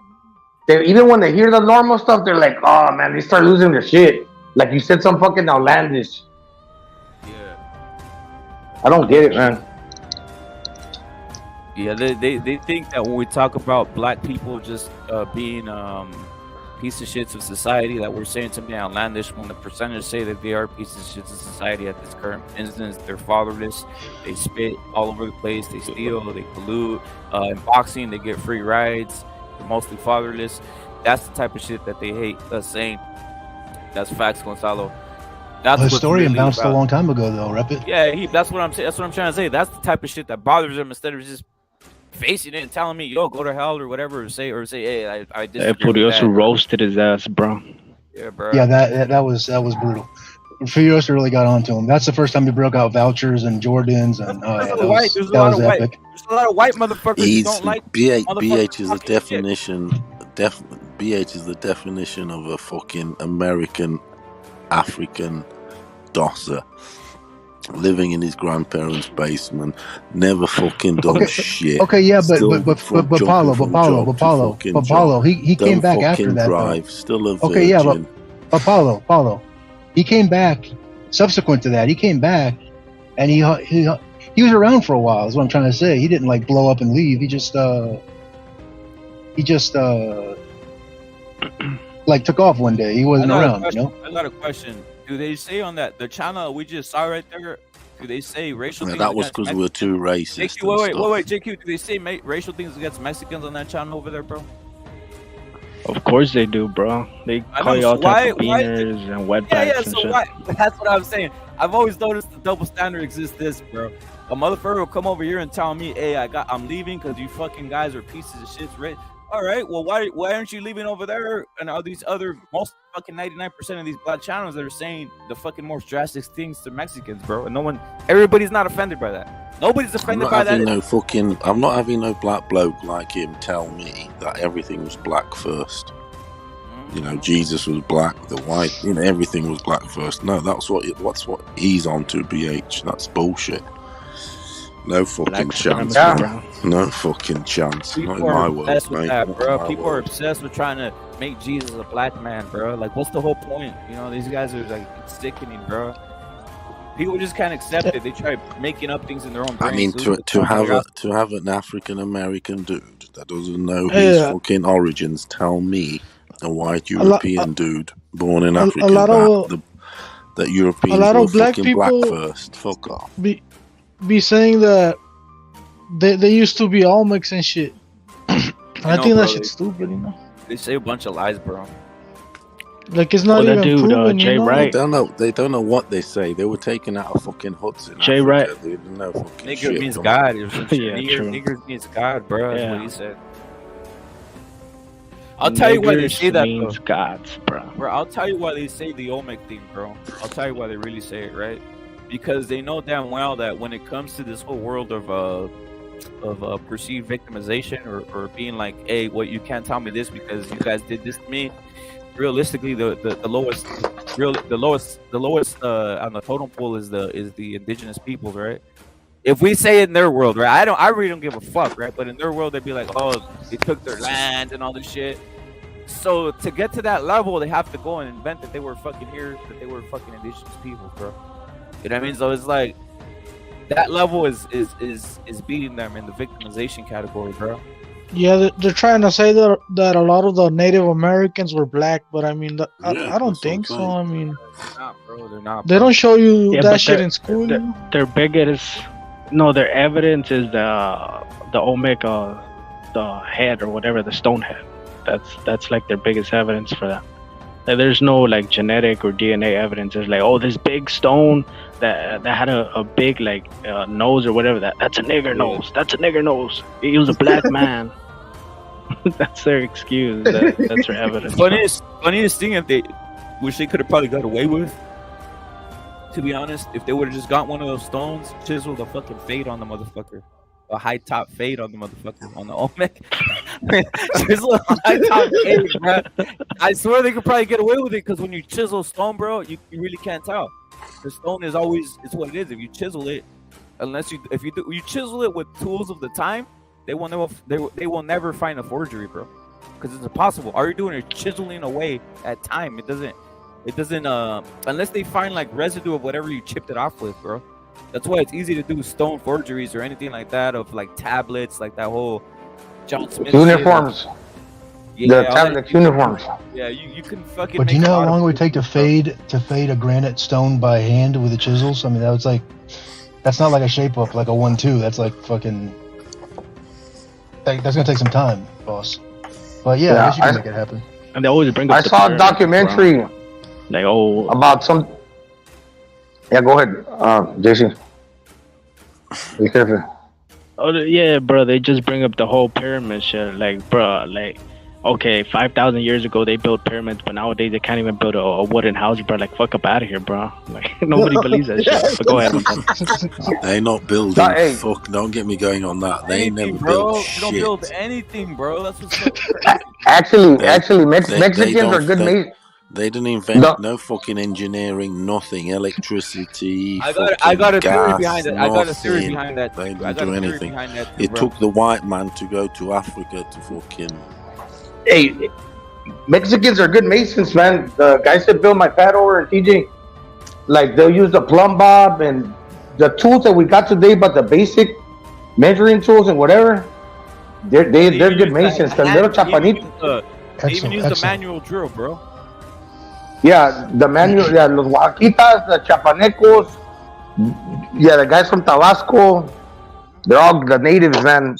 Even when they hear the normal stuff, they're like, oh man, they start losing their shit. Like you said, some fucking outlandish. Yeah. I don't get it, man. Yeah, they think that when we talk about black people just being piece of shits of society, that we're saying something outlandish, when the percentage say that they are pieces of shits of society at this current instance. They're fatherless, they spit all over the place, they steal, they pollute. In boxing, they get free rides, they're mostly fatherless. That's the type of shit that they hate us saying. That's facts, Gonzalo. That's The historian really bounced about. a long time ago, though. Rep it. Yeah, that's what I'm saying. That's what I'm trying to say. That's the type of shit that bothers them, instead of just facing it and telling me, "Yo, go to hell" or whatever, or say, "Hey, I disagree with that." roasted his ass, bro. Yeah, bro. Yeah, that was brutal. Furiosa really got onto him. That's the first time he broke out vouchers and Jordans, and There's a lot of white. There's a lot of white motherfuckers who don't like BH is a talking definition. BH is the definition of a fucking American African dosser, living in his grandparents' basement, never fucking done shit. Okay, yeah, but Still Paulo, he came back after that. Drive, though. still a virgin. Okay, yeah, but Paulo, he came back. Subsequent to that, he came back, and he was around for a while. Is what I'm trying to say. He didn't like blow up and leave. He just like took off one day. He wasn't around, you know. I got a question. Do they say on the channel we just saw right there? Do they say racial things? That was because we were too racist. JQ, wait, JQ. Do they say racial things against Mexicans on that channel over there, bro? Of course they do, bro. They call you all types of beaners and wetbacks and so shit. why? That's what I'm saying. I've always noticed the double standard exists. This, bro. A motherfucker will come over here and tell me, "Hey, I'm leaving because you fucking guys are pieces of shit." Right? All right. Well, why aren't you leaving over there? And all these other, most fucking 99% of these black channels that are saying the fucking most drastic things to Mexicans, bro. And everybody's not offended by that. Nobody's offended by that. I'm not having no black bloke like him tell me that everything was black first. You know, Jesus was black, the white, everything was black first. No, that's what he's on to, BH. That's bullshit. No fucking chance. No fucking chance. People not in my world, mate. That, bro. People are obsessed with trying to make Jesus a black man, bro. Like, what's the whole point? These guys are like, it's sickening, bro. People just can't accept it. They try making up things in their own brains. I mean, to have an African American dude that doesn't know his fucking origins tell me, a white European dude born in Africa, that Europeans were fucking black first. Fuck off. Be saying that they used to be all mixed and shit. I think that shit's stupid, They say a bunch of lies, bro. Like, it's not even proven, Jay Wright. They don't know what they say. They were taken out of fucking huts in Jay Africa. Wright. They didn't know fucking Nigger shit. means God or some shit. Yeah, true. Nigger means God, bro. That's what he said. I'll tell you why they say that, means bro. gods, bro. Bro, I'll tell you why they say the Olmec thing, bro. I'll tell you why they really say it, right? Because they know damn well that when it comes to this whole world of perceived victimization or being like, hey, well, you can't tell me this because you guys did this to me. Realistically, the lowest on the totem pole is the indigenous peoples, right? If we say in their world, right? I really don't give a fuck, right? But in their world, they'd be like, oh, they took their land and all this shit. So to get to that level, they have to go and invent that they were fucking here, that they were fucking indigenous people, bro. You know what I mean? So it's like that level is beating them in the victimization category, bro. Yeah, they're trying to say that a lot of the Native Americans were black, but I mean, I don't think so. I mean, they're not, bro. They're not. They don't show you that shit in school. Their biggest, no, their evidence is the Omega, the head or whatever, the stone head. That's like their biggest evidence for that. Like, there's no like genetic or DNA evidence. There's like, oh, this big stone that had a big like nose or whatever. That's a nigger nose. That's a nigger nose. He was a black man. That's their excuse. That's their evidence. Funniest thing which they could have probably got away with, to be honest, if they would have just got one of those stones, chiseled a fucking fade on the motherfucker. A high top fade on the motherfucker, on the Olmec. Chisel a high top fade, bro. I swear they could probably get away with it, because when you chisel stone, bro, you really can't tell. The stone is always, it's what it is. If you chisel it, if you chisel it with tools of the time, they will never find a forgery, bro, because it's impossible. All you're doing is chiseling away at time. It doesn't unless they find like residue of whatever you chipped it off with, bro. That's why it's easy to do stone forgeries or anything like that, of like tablets, like that whole John Smith uniforms. Yeah, the tablet uniforms. Yeah, you can fucking. But do you know how long it would take to fade a granite stone by hand with the chisels? I mean, that's not like a shape up like a 1-2. That's like fucking. That's gonna take some time, boss. But yeah, I guess you can make it happen. And they always bring up. I saw a documentary, like about some. Yeah, go ahead, Jason. Be careful. Oh yeah, bro. They just bring up the whole pyramid shit. Like, bro, like, okay, 5,000 years ago they built pyramids, but nowadays they can't even build a wooden house, bro. Like, fuck up out of here, bro. Like, nobody believes that shit. But go ahead. They not building. Hey. Fuck, don't get me going on that. They anything, never bro. built shit. They don't build anything, bro. That's what's so Actually, Mexicans are good masons. They didn't invent no fucking engineering, nothing, electricity. I got a theory behind it. I got a theory behind that. They didn't do anything. It took the white man to go to Africa to fucking. Hey, Mexicans are good masons, man. The guys that built my pad over in TJ, like they'll use the plumb bob and the tools that we got today, but the basic measuring tools and whatever. They're good masons. The little chapanito. They even use the manual drill, bro. Yeah, the manual, yeah, los Oaxitas, the Chapanecos, yeah, the guys from Tabasco, they're all the natives, man.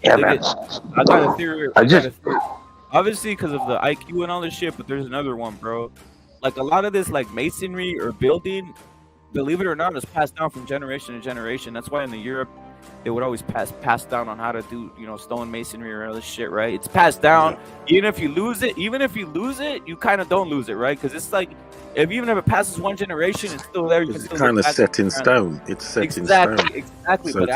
Yeah, man. I got a theory. Obviously, because of the IQ and all this shit, but there's another one, bro. Like, a lot of this, like, masonry or building, believe it or not, is passed down from generation to generation. That's why in the Europe, they would always pass down on how to do, stone masonry or all this shit, right? It's passed down. Yeah. Even if you lose it, you kind of don't lose it, right? Because it's like, even if it passes one generation, it's still there. It's kind of set in stone. It's set in stone. Exactly. So but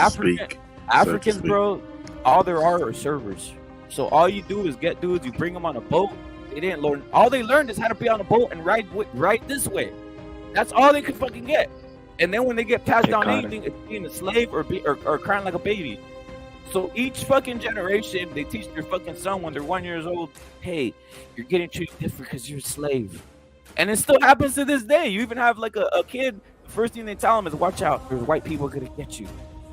Africans, bro, all there are servers. So all you do is get dudes, you bring them on a boat. They didn't learn. All they learned is how to be on a boat and ride this way. That's all they could fucking get. And then when they get passed down anything, it's being a slave or crying like a baby. So each fucking generation, they teach their fucking son when they're 1 year old, hey, you're getting treated different because you're a slave. And it still happens to this day. You even have like a kid, the first thing they tell him is, watch out, there's white people gonna get you.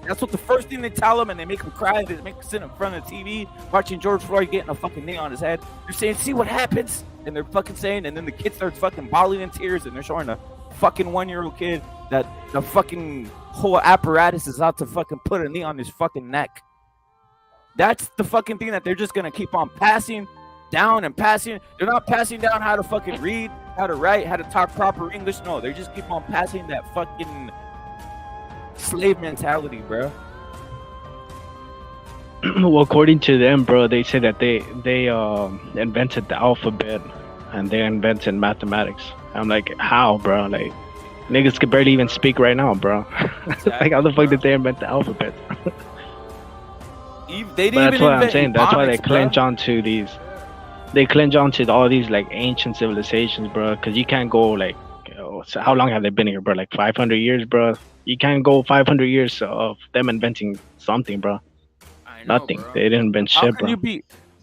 That's what the first thing they tell him, and they make him cry. They make him sit in front of the TV watching George Floyd getting a fucking knee on his head. They're saying, see what happens? And they're fucking saying, and then the kid starts fucking bawling in tears, and they're showing a fucking 1 year old kid that the fucking whole apparatus is out to fucking put a knee on his fucking neck. That's the fucking thing that they're just gonna keep on passing down and passing. They're not passing down how to fucking read, how to write, how to talk proper English. No, they just keep on passing that fucking slave mentality, bro. Well, according to them, bro, they say that they invented the alphabet and they invented mathematics. I'm like, how, bro? Like, niggas could barely even speak right now, bro. Exactly, like, how the fuck did they invent the alphabet? They didn't that's what I'm saying. That's why they clinch onto these. they clinch onto all these like ancient civilizations, bro. Because you can't go like, so how long have they been here, bro? Like 500 years, bro. You can't go 500 years of them inventing something, bro. Nothing. Bro. They didn't invent shit,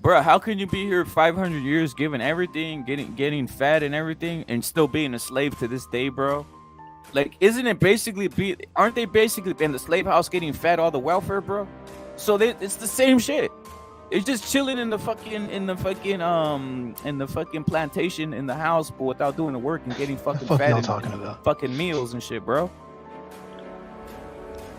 bro. How can you be here 500 years, giving everything, getting fed and everything, and still being a slave to this day, bro? Like, aren't they basically in the slave house getting fed all the welfare, bro? So it's the same shit. It's just chilling in the fucking plantation in the house, but without doing the work and getting fucking fed and fucking meals and shit, bro.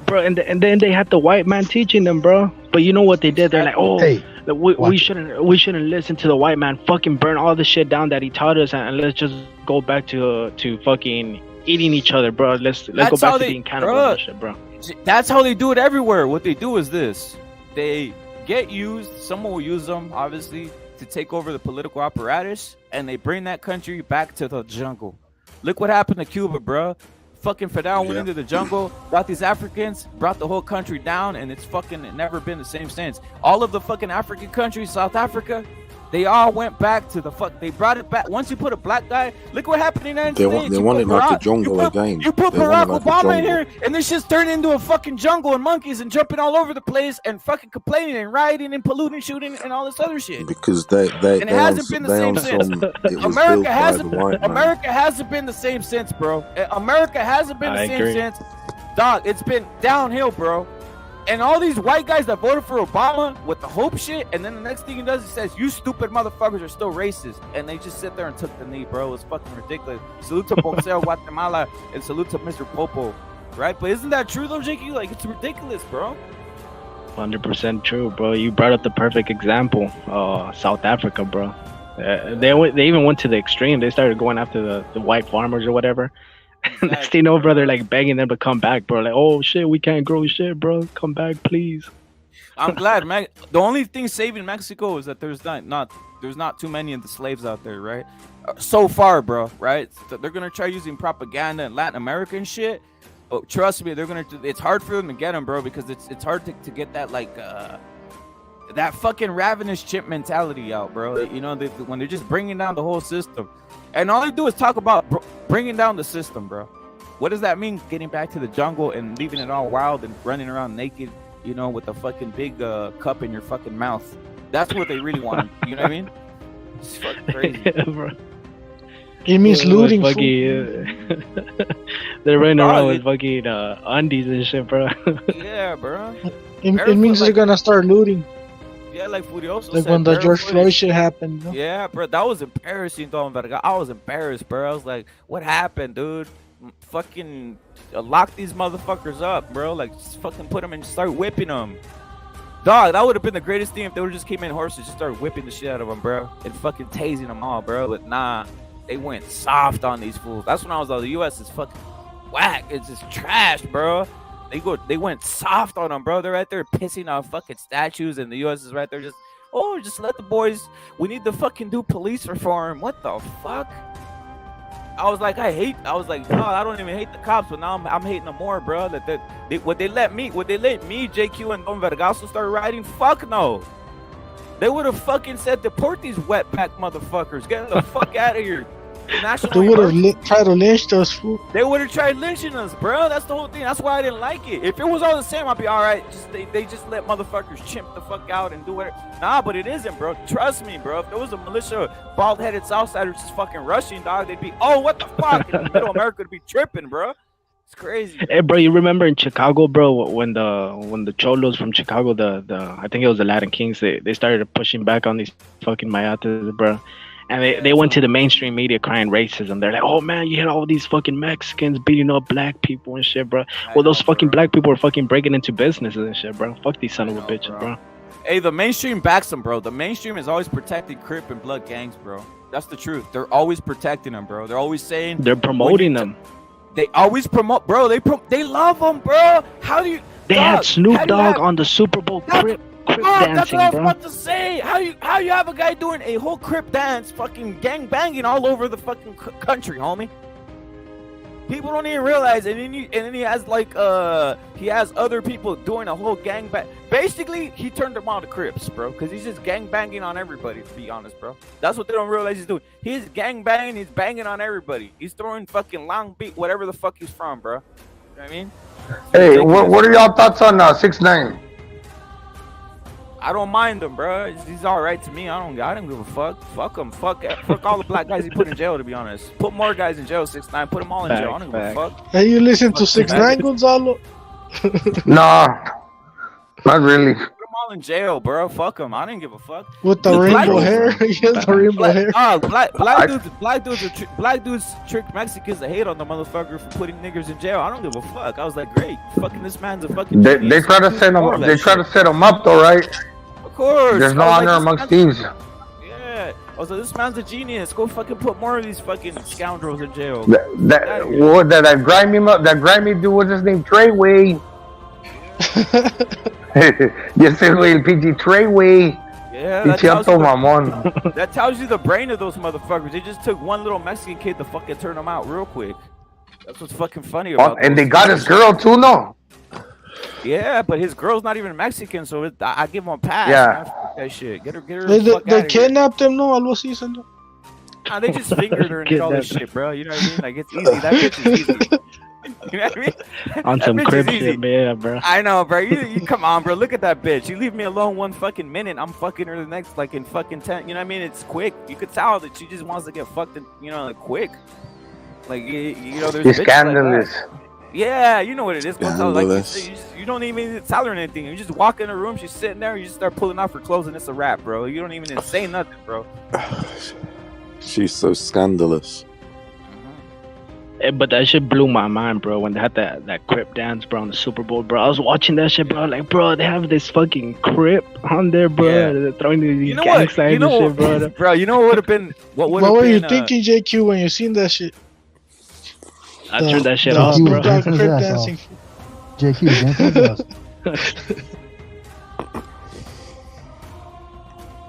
Bro, and then they had the white man teaching them, bro. But you know what they did? They're like, oh, hey, we shouldn't listen to the white man. Fucking burn all the shit down that he taught us, and let's just go back to fucking eating each other, bro. Let's go back to being cannibals and shit, bro. That's how they do it everywhere. What they do is this: they get used. Someone will use them, obviously, to take over the political apparatus, and they bring that country back to the jungle. Look what happened to Cuba, bro. Fucking Fidel went into the jungle, brought these Africans, brought the whole country down, and it's fucking never been the same since. All of the fucking African countries, South Africa, they all went back to the fuck. They brought it back. Once you put a black guy, look what happened in the United States. They want it like the jungle again. You put Barack Obama in here, and this shit's turned into a fucking jungle and monkeys and jumping all over the place and fucking complaining and rioting and polluting, shooting and all this other shit. Because it hasn't been the same since. America hasn't been the same since, bro. America hasn't been the same since. Dog, it's been downhill, bro. And all these white guys that voted for Obama with the hope shit, and then the next thing he does, he says, "You stupid motherfuckers are still racist," and they just sit there and took the knee, bro. It's fucking ridiculous. Salute to Boxeo Guatemala and salute to Mr. Popo, right? But isn't that true though, Jakey? Like, it's ridiculous, bro. 100% true, bro. You brought up the perfect example. South Africa, bro. They even went to the extreme. They started going after the white farmers or whatever. Exactly. Next thing you know, bro, they're like begging them to come back, bro. Like, oh shit, we can't grow shit, bro. Come back, please. I'm glad, man. The only thing saving Mexico is that there's not too many of the slaves out there, right? So far, bro, right? So they're gonna try using propaganda and Latin American shit. But trust me, it's hard for them to get them, bro, because it's hard to get that like that fucking ravenous chimp mentality out, bro. You know, when they're just bringing down the whole system. And all they do is talk about bringing down the system, bro. What does that mean? Getting back to the jungle and leaving it all wild and running around naked, you know, with a fucking big cup in your fucking mouth. That's what they really want. You know what I mean? It's fucking crazy. Yeah, bro. It means looting. They're running around with fucking undies and shit, bro. Yeah, bro. It means they're gonna start looting. Yeah, like Furioso like said, when the George Floyd shit happened. You know? Yeah, bro, that was embarrassing. I was embarrassed, bro. I was like, what happened, dude? Fucking lock these motherfuckers up, bro. Like, just fucking put them and start whipping them. Dog, that would have been the greatest thing if they would have just came in horses, just started whipping the shit out of them, bro. And fucking tasing them all, bro. But nah, they went soft on these fools. That's when I was like, the U.S. is fucking whack. It's just trash, bro. They went soft on them, bro. They're right there pissing on fucking statues, and the U.S. is right there just let the boys. We need to fucking do police reform. What the fuck? I was like, no, I don't even hate the cops, but now I'm hating them more, bro. Would they let me, JQ and Don Vergaso start riding? Fuck no. They would have fucking said deport these wetback motherfuckers. Get the fuck out of here. They would have tried to lynch us, fool. They would have tried lynching us, bro. That's the whole thing. That's why I didn't like it. If it was all the same, I'd be all right. They just let motherfuckers chimp the fuck out and do whatever. Nah, but it isn't, bro. Trust me, bro. If there was a militia, bald-headed Southsiders just fucking rushing, dog, they'd be, oh, what the fuck? In the middle of America would be tripping, bro. It's crazy. Hey, bro, you remember in Chicago, bro, when the cholos from Chicago, I think it was the Latin Kings, they started pushing back on these fucking mayates, bro. And they went to the mainstream media crying racism. They're like, oh man, you had all these fucking Mexicans beating up black people and shit, bro. Well, those fucking black people are fucking breaking into businesses and shit, bro. Fuck these son of a bitches, bro. Hey, the mainstream backs them, bro. The mainstream is always protecting Crip and Blood gangs, bro. That's the truth. They're always protecting them, bro. They're always saying they're promoting them. They always promote, bro. They love them, bro. How do you? They had Snoop Dogg on the Super Bowl Crip dancing, that's what I was bro. about to say. How you have a guy doing a whole Crip dance, fucking gang banging all over the fucking country, homie? People don't even realize, and then he has like he has other people doing a whole gang bang. Basically, he turned them all to Crips, bro, because he's just gang banging on everybody. To be honest, bro, that's what they don't realize he's doing. He's gang banging. He's banging on everybody. He's throwing fucking Long Beach, whatever the fuck he's from, bro. You know what I mean? Hey, what are y'all thoughts on 6ix9ine? I don't mind him, bro. He's all right to me. I don't give a fuck. Fuck him. Fuck all the black guys he put in jail. To be honest, put more guys in jail. 6ix9ine, put them all in jail. I don't give a fuck. Hey, you listen to 6ix9ine, Gonzalo? Nah, not really. Put them all in jail, bro. Fuck them. I didn't give a fuck. With the rainbow hair, he has the rainbow hair. Black dudes trick Mexicans to hate on the motherfucker for putting niggers in jail. I don't give a fuck. I was like, great, fucking this man's a fucking. They try to set him. They try to set him up though, right? Of course. There's no honor amongst thieves. Yeah. Also, this man's a genius. Go fucking put more of these fucking scoundrels in jail. That grimy dude, what's his name? Treyway. Yes, el PG Treyway. Yeah, that tells you the brain of those motherfuckers. They just took one little Mexican kid to fucking turn them out real quick. That's what's fucking funny about and they got his girl too, no? Yeah, but his girl's not even Mexican, so I give him a pass. Yeah. Man, fuck that shit. Get her. They kidnapped him, no? Algo así, señor. Nah, they just fingered her and did all this shit, bro. You know what I mean? Like, it's easy. That bitch is easy. You know what I mean? On some crib shit, man, bro. I know, bro. You come on, bro. Look at that bitch. You leave me alone one fucking minute, I'm fucking her the next, like, in fucking 10. You know what I mean? It's quick. You could tell that she just wants to get fucked, like, quick. Like, you know, there's It's scandalous. Like yeah, you know what it is. Like, you don't even tell her anything. You just walk in her room, she's sitting there, you just start pulling off her clothes, and it's a wrap, bro. You don't even say nothing, bro. She's so scandalous. But that shit blew my mind, bro. When they had that Crip dance, bro, on the Super Bowl, bro. I was watching that shit, bro. Like, bro, they have this fucking Crip on there, bro. Yeah. They're throwing these gang signs and shit, bro. Bro, you know what would have been? What were you thinking, JQ, when you seen that shit? I turned that shit off, bro. Crip dancing. JQ,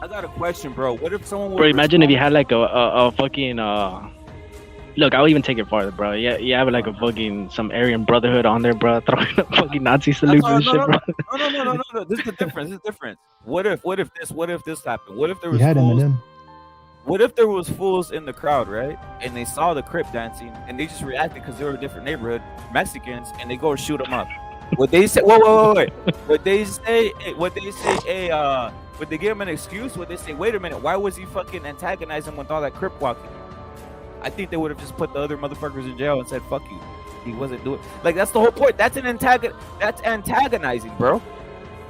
I got a question, bro. What if someone? Bro, imagine if you had like a fucking Look, I'll even take it farther, bro. Yeah, you have like a fucking some Aryan Brotherhood on there, bro, throwing a fucking Nazi salute and shit, bro. No. This is the difference. This is different. What if this happened? What if there was Eminem. What if there was fools in the crowd, right? And they saw the Crip dancing, and they just reacted because they were a different neighborhood, Mexicans, and they go and shoot them up. Would they say? Wait. Would they say? Would they give him an excuse? Would they say, wait a minute, why was he fucking antagonizing with all that Crip walking? I think they would have just put the other motherfuckers in jail and said, fuck you. He wasn't doing like that's the whole point. That's antagonizing, bro.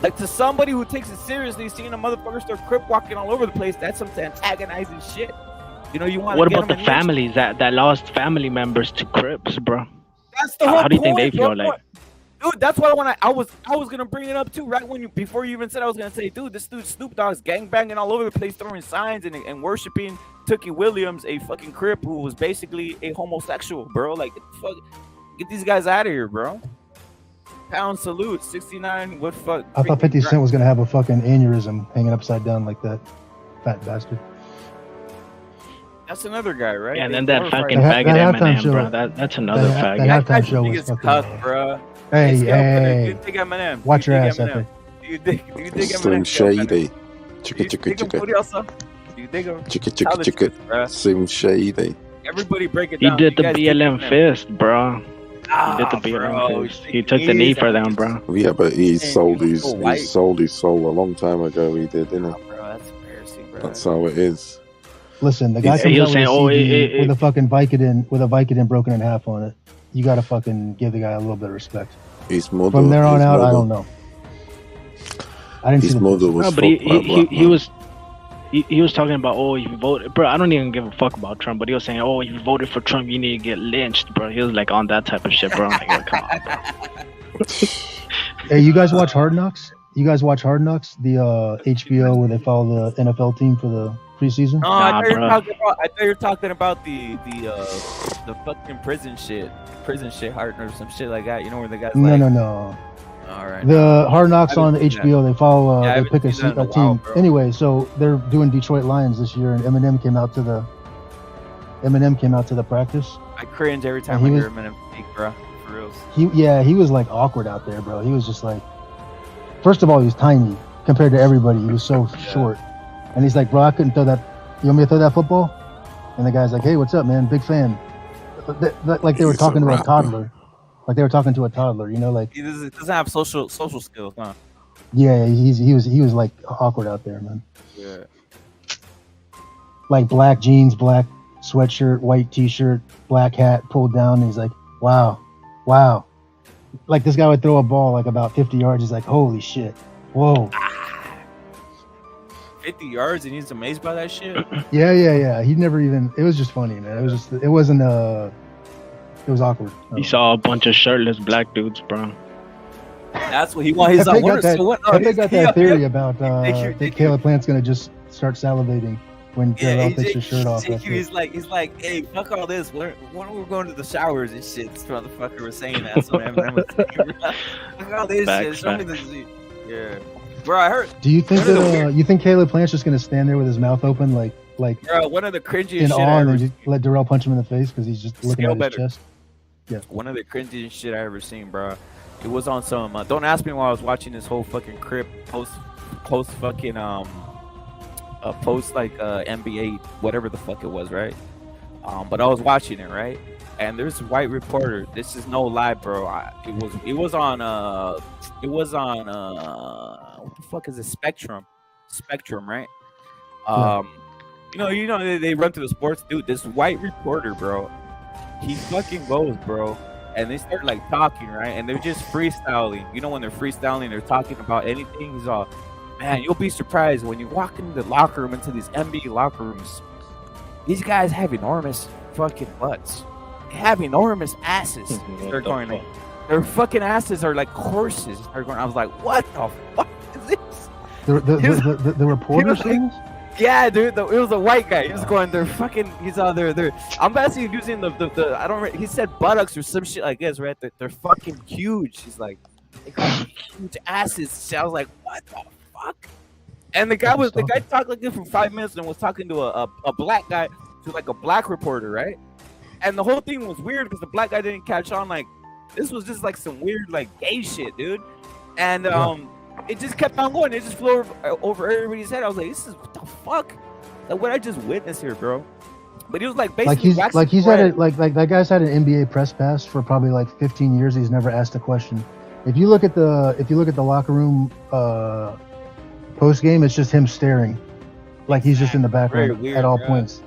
Like to somebody who takes it seriously, seeing a motherfucker start Crip walking all over the place, that's some antagonizing shit. You know, you want. What about the families that lost family members to Crips, bro? That's the whole How do you think they point, feel like? Dude, that's why I was gonna bring it up too, right when before you even said I was gonna say, dude, this dude Snoop Dogg's gangbanging all over the place, throwing signs and worshiping Tookie Williams, a fucking Crip who was basically a homosexual, bro. Like, get these guys out of here, bro. Pound salute, 69. What fuck? I thought 50 Cent was gonna have a fucking aneurysm hanging upside down like that, fat bastard. That's another guy, right? Yeah, and then that fucking faggot Eminem, bro. That's another faggot. That halftime show was fucking tough, bro. Hey, do you think Eminem? Watch your ass, Epic. Do you think Eminem? Slim Shady. Chicka. Do you think him? Chicka. Slim Shady. Everybody break it down. He did the BLM fist, bro. He did the BLM fist. He took the knee for them, bro. Yeah, but he sold his soul a long time ago. He did, didn't he? Bro, that's embarrassing, bro. That's how it is. Listen, the guy comes out with a fucking Vicodin broken in half on it. You gotta fucking give the guy a little bit of respect. From there on out, I don't know. I didn't see his mother was. No, but he was talking about, oh, if you voted, bro. I don't even give a fuck about Trump, but he was saying, oh, if you voted for Trump, you need to get lynched, bro. He was like on that type of shit, bro. I'm like, oh, come on, bro. Hey, you guys watch Hard Knocks? The HBO where they follow the NFL team for the preseason? No, I thought you were talking about the fucking prison shit, Hard or some shit like that. You know where the guys No. All right. The Hard Knocks on HBO, they follow. They pick a team. Anyway, so they're doing Detroit Lions this year, and Eminem came out to the practice. I cringe every time And I he hear was- him and speak, bro. For real. He was like awkward out there, bro. He was just like, first of all, he was tiny compared to everybody. He was so short, and he's like, bro, I couldn't throw that. You want me to throw that football? And the guy's like, hey, what's up, man? Big fan. Like they were talking to a toddler. Like they were talking to a toddler, you know, like He doesn't have social skills, huh? yeah, he was like awkward out there, man. Yeah. Like black jeans, black sweatshirt, white t-shirt, black hat pulled down. And he's like, wow. Like this guy would throw a ball like about 50 yards. He's like, holy shit, whoa. 50 yards and he's amazed by that shit. Yeah. He never even. It was just funny, man. It was just. It wasn't. It was awkward. He saw a bunch of shirtless black dudes, bro. That's what he wants. He's Pepe like, got that, so what? Pepe got that theory about Take that Caleb Plant's gonna just start salivating when Darrell takes his shirt off. He's like, hey, fuck all this. When we're going to the showers and shit, this motherfucker was saying that. So Eminem was saying, fuck all this shit. Show me the yeah. Bro, I heard. Do you think that you think Caleb Plant's just gonna stand there with his mouth open, like bro, one of the cringiest in shit awe, I and ever then just let Darrell punch him in the face because he's just looking at his chest? Yeah. One of the cringiest shit I ever seen, bro. It was on some. Don't ask me why I was watching this whole fucking Crip post fucking post like NBA whatever the fuck it was, right? But I was watching it, right? And there's a white reporter. This is no lie, bro. It was on what the fuck is it? Spectrum, right? You know they run through the sports, dude. This white reporter, bro, he fucking goes, bro, and they start like talking, right? And they're just freestyling. You know, when they're freestyling, they're talking about anything. He's all, man, you'll be surprised when you walk into the locker room, into these NBA locker rooms. These guys have enormous fucking butts. They have enormous asses. They're going like, their fucking asses are like horses. They're going. I was like, what the fuck is this? The reporter saying this? Yeah, dude, it was a white guy. He was going, they're fucking. He's out there. I'm actually using the I don't. He said buttocks or some shit like this, right? They're fucking huge. He's like, they got huge asses. So I was like, what the fuck? And the guy talked like this for 5 minutes and was talking to a black guy, to like a black reporter, right? And the whole thing was weird because the black guy didn't catch on. Like, this was just like some weird like gay shit, dude. And it just kept on going. It just flew over everybody's head. I was like, this is what the fuck? Like, what I just witnessed here, bro. But he was like basically he's had it like that guy's had an NBA press pass for probably like 15 years. He's never asked a question. If you look at the locker room post game, it's just him staring, like he's just in the background weird, at all bro. points.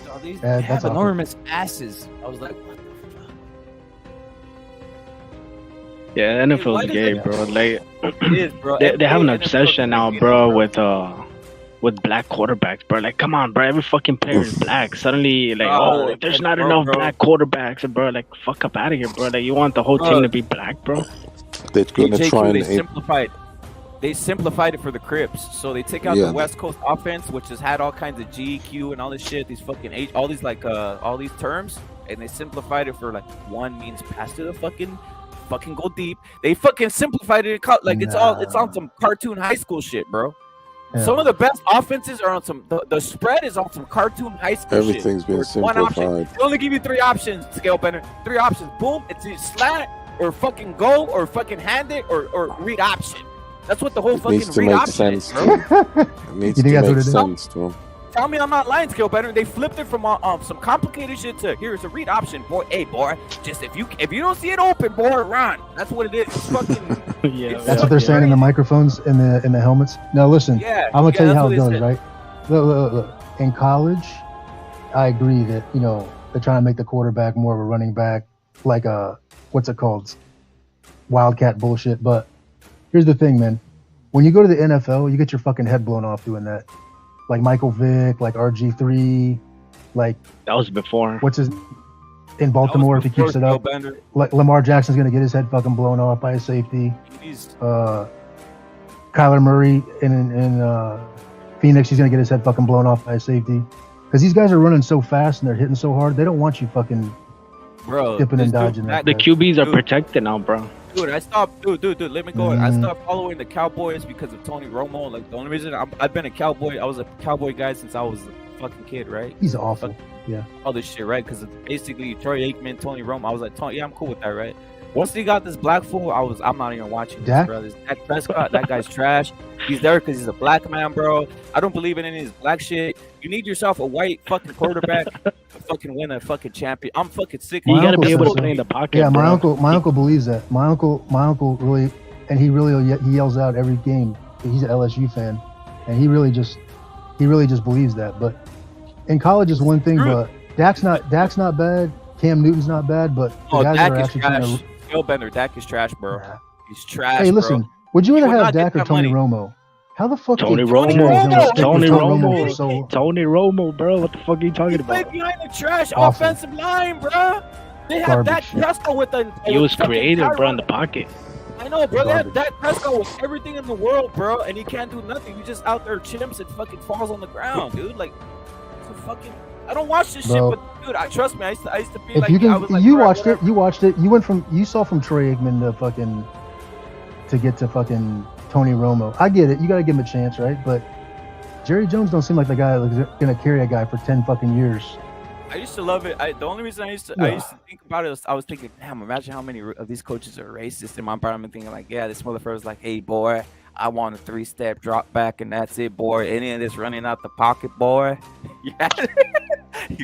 So these That's have awkward. enormous asses. I was like, what the fuck? Yeah, Why NFL's does gay, it- bro. Like, It is, bro. they have an NFL obsession now, bro, with black quarterbacks, bro. Like, come on, bro. Every fucking player is black. Suddenly, like, Bro, there's not bro, enough bro. black quarterbacks, bro. Like, fuck up out of here, bro. Like, you want the whole team to be black, bro? They're going to JQ, try they and simplified it for the Crips. So they take out Yeah. the West Coast offense, which has had all kinds of GQ and all this shit, these fucking all these like all these terms, and they simplified it for like one means pass to the fucking go deep. They fucking simplified it like it's on some cartoon high school shit, bro. Yeah. Some of the best offenses are on some the spread is on some cartoon high school shit. Everything's been Where it's one option. simplified. They only give you 3 options, Scale Bender. 3 options. Boom, it's either slant or fucking go or fucking hand it or read option. That's what the whole It fucking needs to read make option sense. is, bro. It needs You to think that's what make it is? sense to him. Tell me I'm not lying, Scale Bender. They flipped it from some complicated shit to here's a read option, boy. Hey, boy, just if you don't see it open, boy, run. That's what it is. It's fucking. Yeah, That's what they're saying in the microphones in the helmets. Now listen, Yeah, I'm gonna yeah, tell you that's how what it they goes, said. right? Look. In college, I agree that they're trying to make the quarterback more of a running back, like a what's it called, wildcat bullshit. But here's the thing, man. When you go to the NFL, you get your fucking head blown off doing that. Like Michael Vick, like RG3, like That was before. what's his in Baltimore if he keeps it up. Like Lamar Jackson's gonna get his head fucking blown off by a safety. Kyler Murray in Phoenix, he's gonna get his head fucking blown off by a safety. Because these guys are running so fast and they're hitting so hard, they don't want you fucking dipping and dodging that. The QBs are protected now, bro. Dude, I stopped. Dude, let me go. I stopped following the Cowboys because of Tony Romo. Like the only reason I've been a Cowboy, I was a Cowboy guy since I was fucking kid, right? He's awful. Yeah. All this shit, right? Because it's basically Troy Aikman, Tony Romo. I was like, Tony, yeah, I'm cool with that, right? Once he got this black fool, I'm not even watching this, bro. This Dak Prescott, that guy's trash. He's there because he's a black man, bro. I don't believe in any of this black shit. You need yourself a white fucking quarterback to fucking win a fucking champion. I'm fucking sick. You gotta be able to play in the pocket. Yeah, my bro. uncle believes that. My uncle really, and he yells out every game. He's an LSU fan, and he really just believes that. But in college is one thing, but Dak's not bad. Cam Newton's not bad, but the guys Dak that are is actually trash. trying to. Skillbender, Dak is trash, bro. He's trash. Hey, listen. Bro. Would you rather have Dak Dak or Tony Romo? How the fuck? Tony Romo, bro. What the fuck are you talking about? He played behind the trash offensive line, bro. They have Dak Prescott with the. He was creative, bro, in the pocket. I know, bro. They have Dak Prescott with everything in the world, bro, and he can't do nothing. He just out there chimps and fucking falls on the ground, dude. Like, it's a fucking. I don't watch this shit, but dude, trust me, I used to be if like, you can, I was like, you watched it. You saw from Troy Aikman to get to fucking Tony Romo. I get it. You gotta give him a chance, right? But Jerry Jones don't seem like the guy that's gonna carry a guy for 10 fucking years. I used to love it. The only reason I used to think about it was I was thinking, damn, imagine how many of these coaches are racist. In my mind, I'm thinking like, yeah, this motherfucker's like, hey, boy, I want a 3-step drop back, and that's it, boy. Any of this running out the pocket, boy.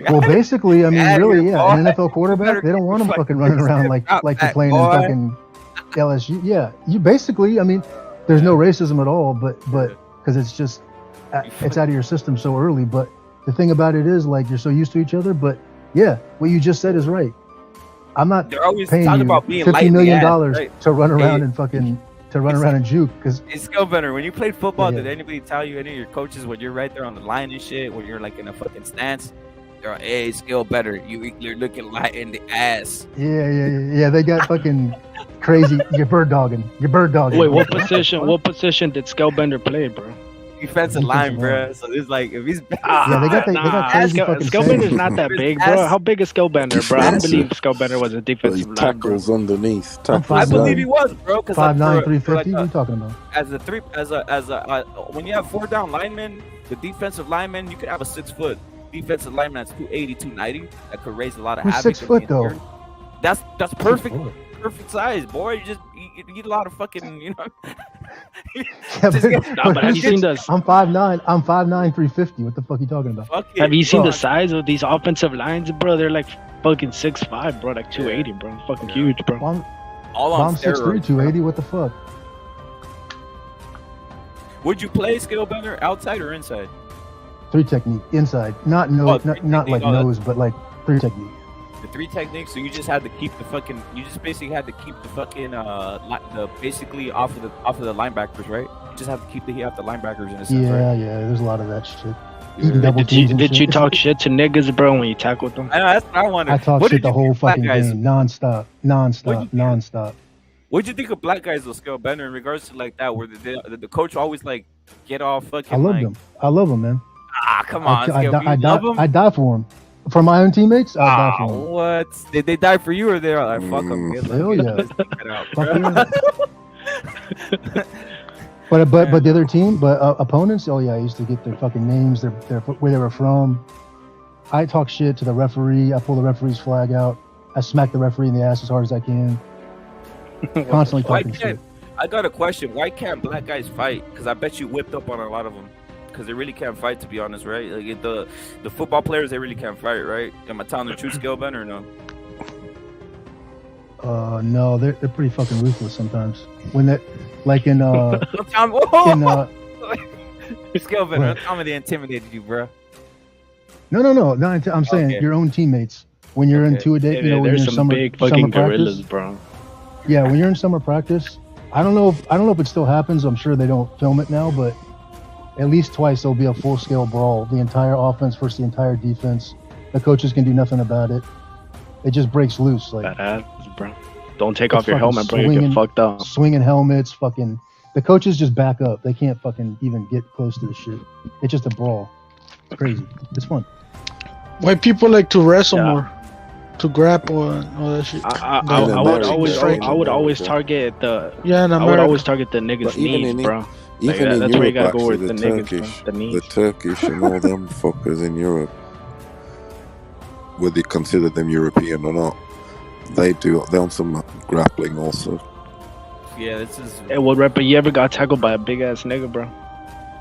Well, basically, I mean, really, yeah. An NFL quarterback, they don't want him fucking running around like they're playing in fucking LSU. Yeah, you basically, I mean, there's no racism at all, but because it's just it's out of your system so early. But the thing about it is, like, you're so used to each other. But yeah, what you just said is right. I'm not paying you $50 million to run around and fucking. To run around and juke, because it's Skillbender. When you played football, did anybody tell you, any of your coaches, when you're right there on the line and shit, when you're like in a fucking stance, they're like, hey, Skillbender, you're looking light in the ass. Yeah. They got fucking crazy. You're bird dogging. Wait, what position did Skillbender play, bro? Defensive line, bro. So it's like, if he's they got crazy fucking Skillbender's not that big, bro. How big is Skillbender, bro? I don't believe Skillbender was a defensive line, tackles underneath. I believe he was, bro. 5'9", 350. What are you talking about? When you have 4 down linemen, the defensive lineman, you could have a 6-foot defensive lineman that's 280, 290 that could raise a lot of havoc. 6 foot though. That's perfect. Perfect size, boy. You eat a lot of fucking, you know. But have you seen this? I'm 5'9", 350. What the fuck are you talking about? Have you seen the size of these offensive lines, bro? They're like fucking 6'5", bro, like 280, bro. Fucking huge, bro. I'm 6'3", 280. What the fuck? Would you play Skillbender outside or inside? 3 technique, inside. Not like nose, but like 3 technique. The 3 techniques, so you just had to keep the fucking. You just basically had to keep the fucking basically off of the linebackers, right? You just have to keep the linebackers in a sense, right? Yeah. There's a lot of that shit. Did you talk shit to niggas, bro, when you tackled them? I know, that's what I wanted. I talk shit the whole fucking game, nonstop. What'd you think of black guys with Skillbender in regards to like that? Where the coach always like get off fucking? I love him, man. Come on, I die for him. For my own teammates, I die for them. What? Did they die for you, or they're like, fuck them? Hell yeah. But the other team, opponents, oh yeah, I used to get their fucking names, their where they were from. I talk shit to the referee. I pull the referee's flag out. I smack the referee in the ass as hard as I can. Constantly talking shit. I got a question. Why can't black guys fight? Because I bet you whipped up on a lot of them. Because they really can't fight, to be honest, right? Like the football players, they really can't fight, right? Am I telling the truth, Skillbender, or no? No, they're pretty fucking ruthless sometimes. When that, like in Skillbender, tell me they intimidated you, bro. No. I'm saying your own teammates when you're in two-a-day. When you're in some big fucking gorillas, bro. Yeah, when you're in summer practice, I don't know if it still happens. I'm sure they don't film it now, but at least twice there'll be a full-scale brawl. The entire offense versus the entire defense. The coaches can do nothing about it. It just breaks loose. Like that happens, bro. Don't take off your helmet, bro. You get fucked up. Swinging helmets, fucking. The coaches just back up. They can't fucking even get close to the shit. It's just a brawl. It's crazy. It's fun. Why people like to wrestle more? To grapple and all that shit. I would always target the. Yeah, I would always target the niggas' knees, bro. Even in that's where you Europe, gotta go actually, with the the niggas, Turkish, bro. The the knees. Turkish and all them fuckers in Europe, whether you consider them European or not, they're on some grappling also. Yeah, this is. Hey, well, rapper, you ever got tackled by a big ass nigga, bro?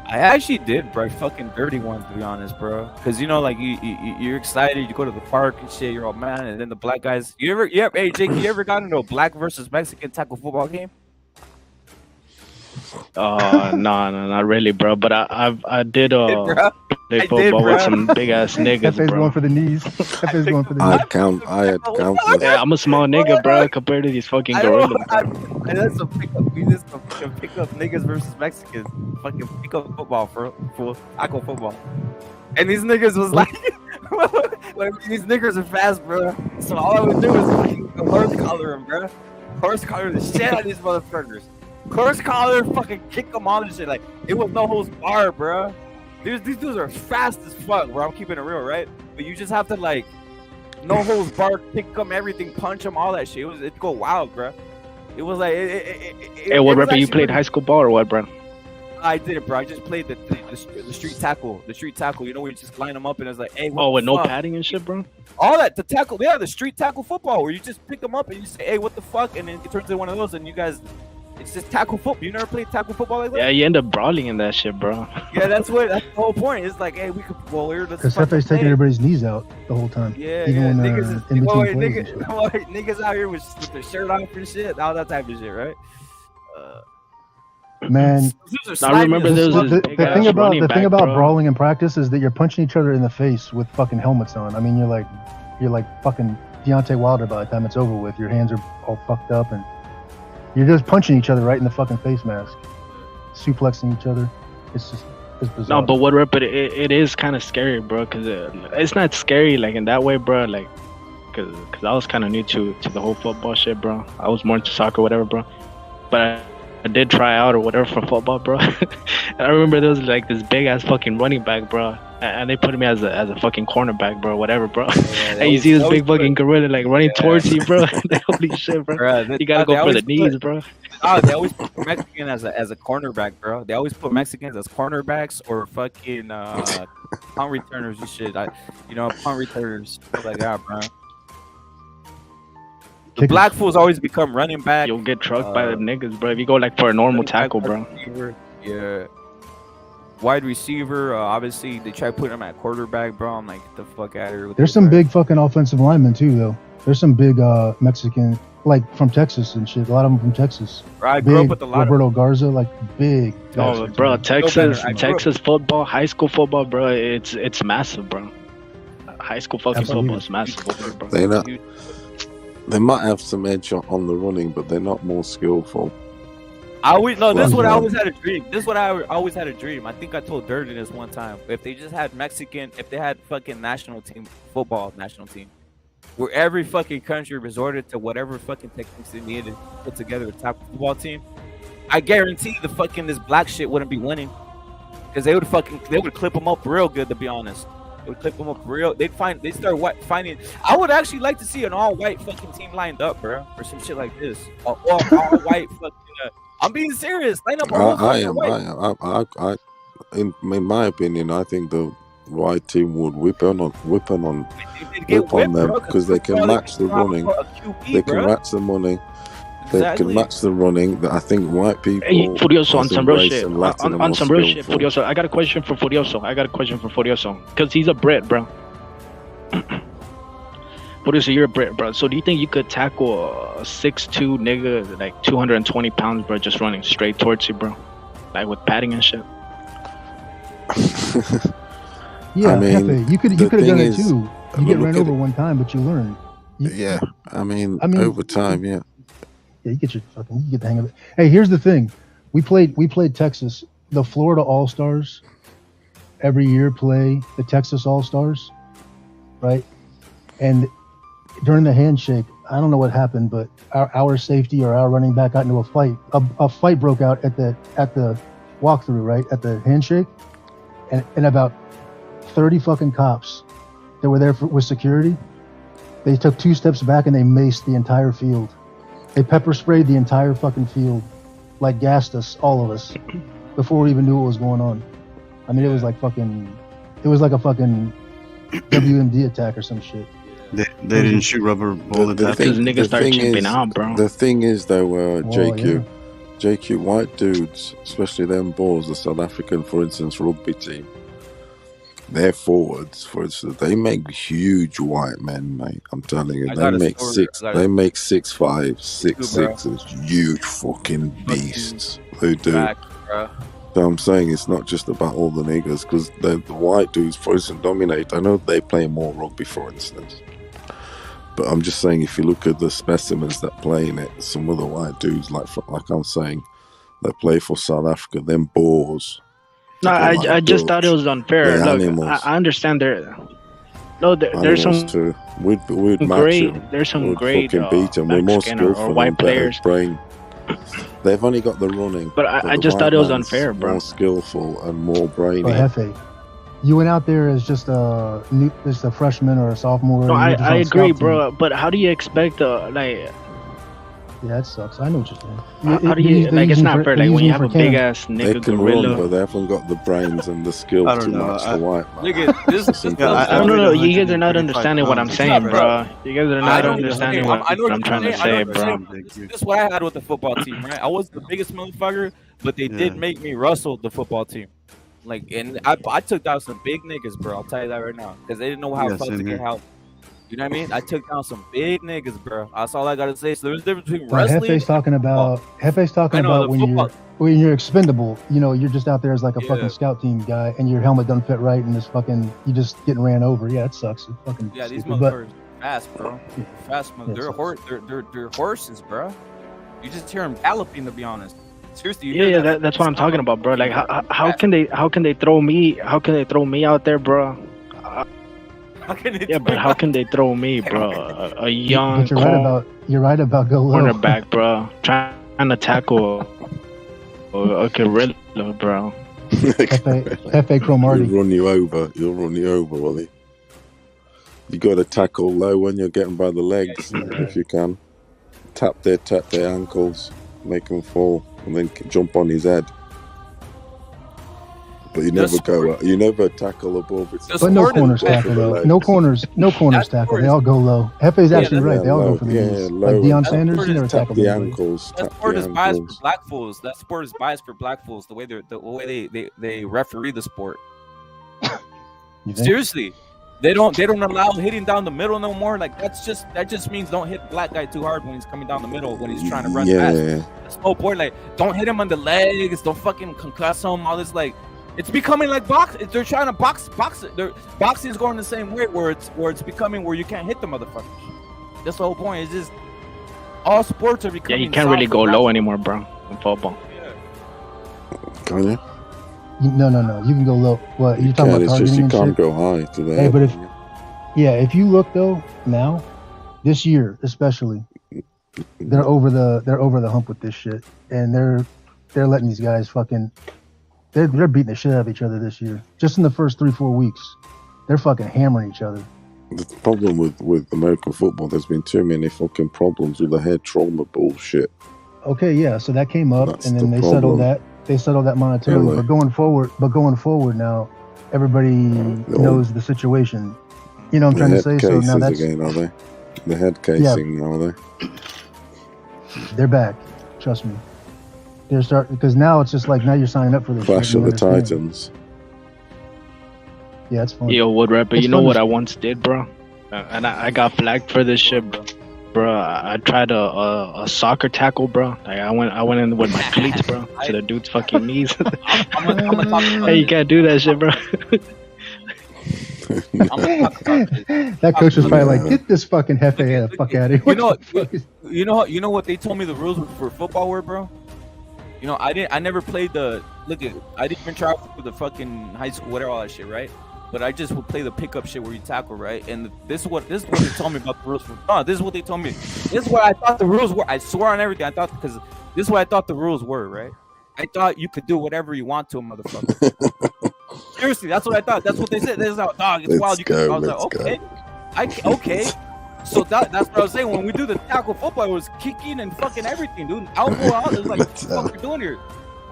I actually did, bro. Fucking dirty ones, to be honest, bro. Because you know, like you're excited, you go to the park and shit, you're all man, and then the black guys. Hey Jake, you ever got into a black versus Mexican tackle football game? No, not really, bro. But I did Bro. play football with some big ass niggas, Hefe's bro. going for the knees. Hefe's going for the knees. I had countless. Yeah, I'm a small nigga, bro, compared to these fucking gorillas. That's some pickup. We just some pickup niggas versus Mexicans. Fucking pickup football for tackle football. And these niggas was like, these niggas are fast, bro. So all I would do is fucking horse collar them, bro. Horse collar the shit out of these motherfuckers. Horse collar, fucking kick them on and shit. Like it was no holds bar, bro. These dudes are fast as fuck, bro. I'm keeping it real, right? But you just have to like, no holds bar, kick them, everything, punch them, all that shit. It go wild, bro. It was like, Hey, what rapper? You played high school ball or what, bro? I didn't, bro. I just played the street tackle. The street tackle, you know, where you just line them up and it's like, hey, what with the no fuck? padding and shit, bro? All that, the tackle, yeah, the street tackle football, where you just pick them up and you say, hey, what the fuck? And then it turns into one of those and you guys, it's just tackle football. You never played tackle football like that? Yeah, you end up brawling in that shit, bro. Yeah, that's the whole point. It's like, hey, we could, well, we're just Because Hefe's taking everybody's knees out the whole time. Yeah, Even yeah, when niggas, they're is, in well, between plays and shit. niggas out here with their shirt off and shit, all that type of shit, right? Man, I remember there was the this big ass thing about running back, bro. brawling in practice is that you're punching each other in the face with fucking helmets on. I mean, you're like fucking Deontay Wilder by the time it's over with. Your hands are all fucked up and you're just punching each other right in the fucking face mask, suplexing each other. It's bizarre. No, but what rapper? It is kind of scary, bro. Cause it's not scary like in that way, bro. Like, cause I was kind of new to the whole football shit, bro. I was more into soccer, whatever, bro. But I did try out or whatever for football, bro. And I remember there was like this big ass fucking running back, bro, and they put me as a fucking cornerback, bro, whatever, bro. And you see this big fucking gorilla like running towards you, bro. Holy shit, bro. You gotta go for the knees, bro. Oh, they always put Mexican as a cornerback, bro. They always put Mexicans as cornerbacks or fucking punt returners and shit. Punt returners, stuff like that, bro. The black fools always become running back. You'll get trucked by the niggas, bro. If you go like for a normal tackle, bro. Yeah. Wide receiver, obviously they try putting him at quarterback, bro. I'm like, get the fuck out of here. There's some big fucking offensive linemen too, though. There's some big Mexican, like from Texas and shit. A lot of them from Texas. I grew up with a lot Roberto Garza, like big. Oh, bro, Texas football, high school football, bro. It's massive, bro. High school fucking football is massive over here, bro. They might have some edge on the running, but they're not more skillful. This is what I always had a dream. This is what I always had a dream. I think I told Dirty this one time. If they just had if they had fucking football national team, where every fucking country resorted to whatever fucking techniques they needed to put together a top football team, I guarantee this black shit wouldn't be winning. Because they would clip them up real good, to be honest. They would clip them up real. They'd start finding. I would actually like to see an all-white fucking team lined up, bro, or some shit like this. All-white fucking. I'm being serious. Line up in my opinion, I think the white team would whip on them because they can match the running. They can match the money. They can match the running. I think white people. Hey, Furioso, on some real shit. On some real shit, Furioso. I got a question for Furioso. Because he's a Brit, bro. Furioso, you're a Brit, bro. So do you think you could tackle a 6'2" nigga, like 220 pounds, bro, just running straight towards you, bro? Like with padding and shit? Yeah, I mean, Hefe, you could have done it too. You get ran over one time, but you learn. I mean, over time, yeah. Yeah, you get the hang of it. Hey, here's the thing. We played Texas. The Florida All-Stars every year play the Texas All-Stars, right? And during the handshake, I don't know what happened, but our safety or our running back got into a fight. A fight broke out at the walkthrough, right? At the handshake. And about 30 fucking cops that were there with security, they took 2 steps back and they maced the entire field. They pepper sprayed the entire fucking field, like gassed us, all of us. before we even knew what was going on. I mean, it was like fucking. It was like a fucking WMD attack or some shit. They didn't shoot rubber bullets. Because niggas start chipping out, bro. The thing is, though, JQ, white dudes, especially them balls, the South African, for instance, rugby team, their forwards, for instance, they make huge white men, mate. I'm telling you, they make 6'5", 6'6", huge fucking beasts. They do. So I'm saying it's not just about all the niggers, because the white dudes, for instance, dominate. I know they play more rugby, for instance. But I'm just saying, if you look at the specimens that play in it, some of the white dudes, like I'm saying, that play for South Africa, them Boers. No, I just thought it was unfair. Look, I understand there. No, there's some too. We'd match them. There's some great fucking beat them. We're more skillful or white players. Brain. They've only got the running. But I just thought it was unfair, bro. More skillful and more brainy. But Hefe, you went out there as just a freshman or a sophomore. No, I agree, bro. But how do you expect like? Yeah, that sucks. I know what you're saying. How do you like? It's not fair. Like when you have a big ass nigga they can gorilla. run, but they haven't got the brains and the skill to match the white man. Look at No. You guys are not understanding what I'm saying, bro. You guys are not understanding what I'm trying to say, bro. This is what I had with the football team, right? I was the biggest motherfucker, but they did make me wrestle the football team. Like, and I took down some big niggas, bro. I'll tell you that right now, because they didn't know how to get help. You know what I mean? I took down some big niggas, bro. That's all I gotta say. So there's a difference between wrestling. Hefe's talking about when you're expendable. You know, you're just out there as like a fucking scout team guy, and your helmet doesn't fit right, and you just getting ran over. Yeah, it sucks. It's fucking these stupid, motherfuckers fast, bro. Fast, they're horses, bro. You just hear them galloping, to be honest. Seriously. That's what I'm talking about, bro. Like, how can they throw me? How can they throw me out there, bro? But how can they throw me, bro? A young, but you're right about go low. Cornerback, bro, trying to tackle a gorilla, bro. Hefe Cromartie. He'll run you over, Wally. You got to tackle low when you're getting by the legs, if you can. Tap their ankles, make them fall, and then jump on his head. But you never tackle above. But no corners tackle though. No corners tackle. They all go low. Hefe's actually right. They all go for the knees. Like Deion Sanders, he never tackled the ankles. That sport is biased for black fools. That sport is biased for black fools. The way they referee the sport. Seriously, they don't allow hitting down the middle no more. Like that just means don't hit the black guy too hard when he's coming down the middle when he's trying to run fast. That's the whole point. Like, don't hit him on the legs. Don't fucking concuss him. All this like. It's becoming like box. They're trying to box it. Boxing is going the same way, where it's becoming where you can't hit the motherfuckers. That's the whole point. It's just all sports are becoming. Yeah, you can't really go low anymore, bro. In football. Can you? No. You can go low. What you talking about? It's just you can't go high to that. Hey, but if you look though now, this year especially, they're over the hump with this shit, and they're letting these guys fucking. They're beating the shit out of each other this year. Just in the first 3-4 weeks, they're fucking hammering each other. The problem with American football, there's been too many fucking problems with the head trauma bullshit. Okay, yeah, so that came up, and then they settled that. They settled that monetarily. Really? But going forward now, everybody knows the situation. You know what I'm trying to say? So now that's again, are they? The head casing, are they? They're back. Trust me. They're starting because now it's just like now you're signing up for this. Clash of the Titans. Yeah, it's fun. Yo, Wood Rapper, you know what I once did, bro? And I got flagged for this shit, bro. I tried a soccer tackle, bro. Like I went in with my cleats, bro, to the dude's fucking knees. Hey, you can't do that shit, bro. That coach was probably like, "Get this fucking Hefe the fuck out of here." You know what they told me the rules for football were, bro? You know, I never played I didn't even try for the fucking high school, whatever, all that shit, right? But I just would play the pickup shit where you tackle, right? And this is what they told me about the rules. This is what they told me. This is what I thought the rules were. I swear on everything. Because this is what I thought the rules were, right? I thought you could do whatever you want to a motherfucker. Seriously, that's what I thought. That's what they said. This is how, dog, it's wild. I was like, okay. Okay. So that's what I was saying. When we do the tackle football, it was kicking and fucking everything, dude. Elbow out. It was like, what the fuck are we doing here?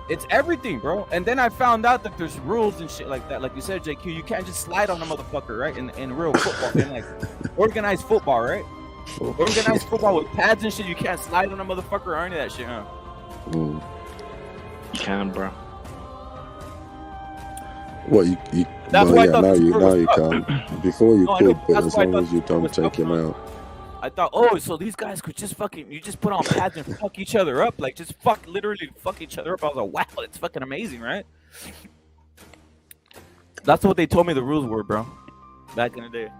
It's everything, bro. And then I found out that there's rules and shit like that. Like you said, JQ, you can't just slide on a motherfucker, right? In real football, in like organized football, right? Organized football with pads and shit, you can't slide on a motherfucker or any of that shit, huh? You can, bro. What you That's well, why I yeah, thought now the you sport now was you tough. can't. Before you No, I could, know, but that's as why I long thought as you the sport don't was take tough, him huh? out. I thought, oh, so these guys could just fucking, you just put on pads and fuck each other up, like just literally fuck each other up. I was like, wow, it's fucking amazing, right? That's what they told me the rules were, bro. Back in the day.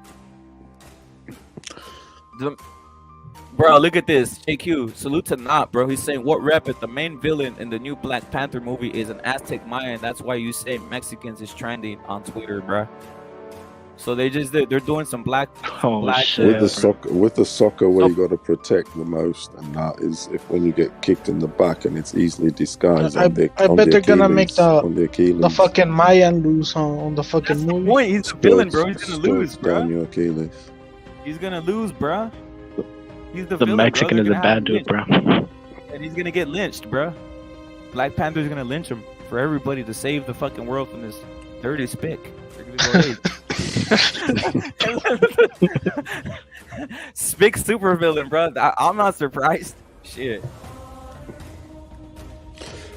Bro, look at this. JQ, salute to Not, bro. He's saying, what rep it? The main villain in the new Black Panther movie is an Aztec Mayan. That's why you say Mexicans is trending on Twitter, bro. So they're doing some black With the soccer where you got to protect the most, and that is if when you get kicked in the back and it's easily disguised I on the bet they're gonna make Achilles. the fucking Mayan lose on the fucking movie. Point. He's the villain, bro. He's gonna lose, bro. Down your Achilles. He's gonna lose, bro. He's the The villain, Mexican bro. is a bad dude, bro. And he's gonna get lynched, bro. Black Panther's gonna lynch him for everybody to save the fucking world from this dirty spick. They're gonna go, hey. Spick super villain, bro. I'm not surprised. Shit.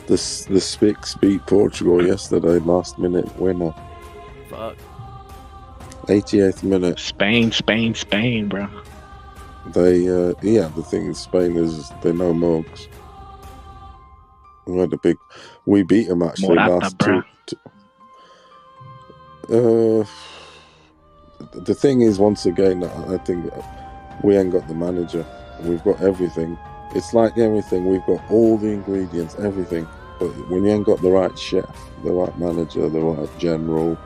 The Spicks beat Portugal yesterday, last minute winner. Fuck. 88th minute. Spain, bro. They the thing in Spain is they know mugs. We beat them actually last two. The thing is, once again, I think we ain't got the manager. We've got everything. It's like everything. We've got all the ingredients, everything. But when you ain't got the right chef, the right manager, the right general,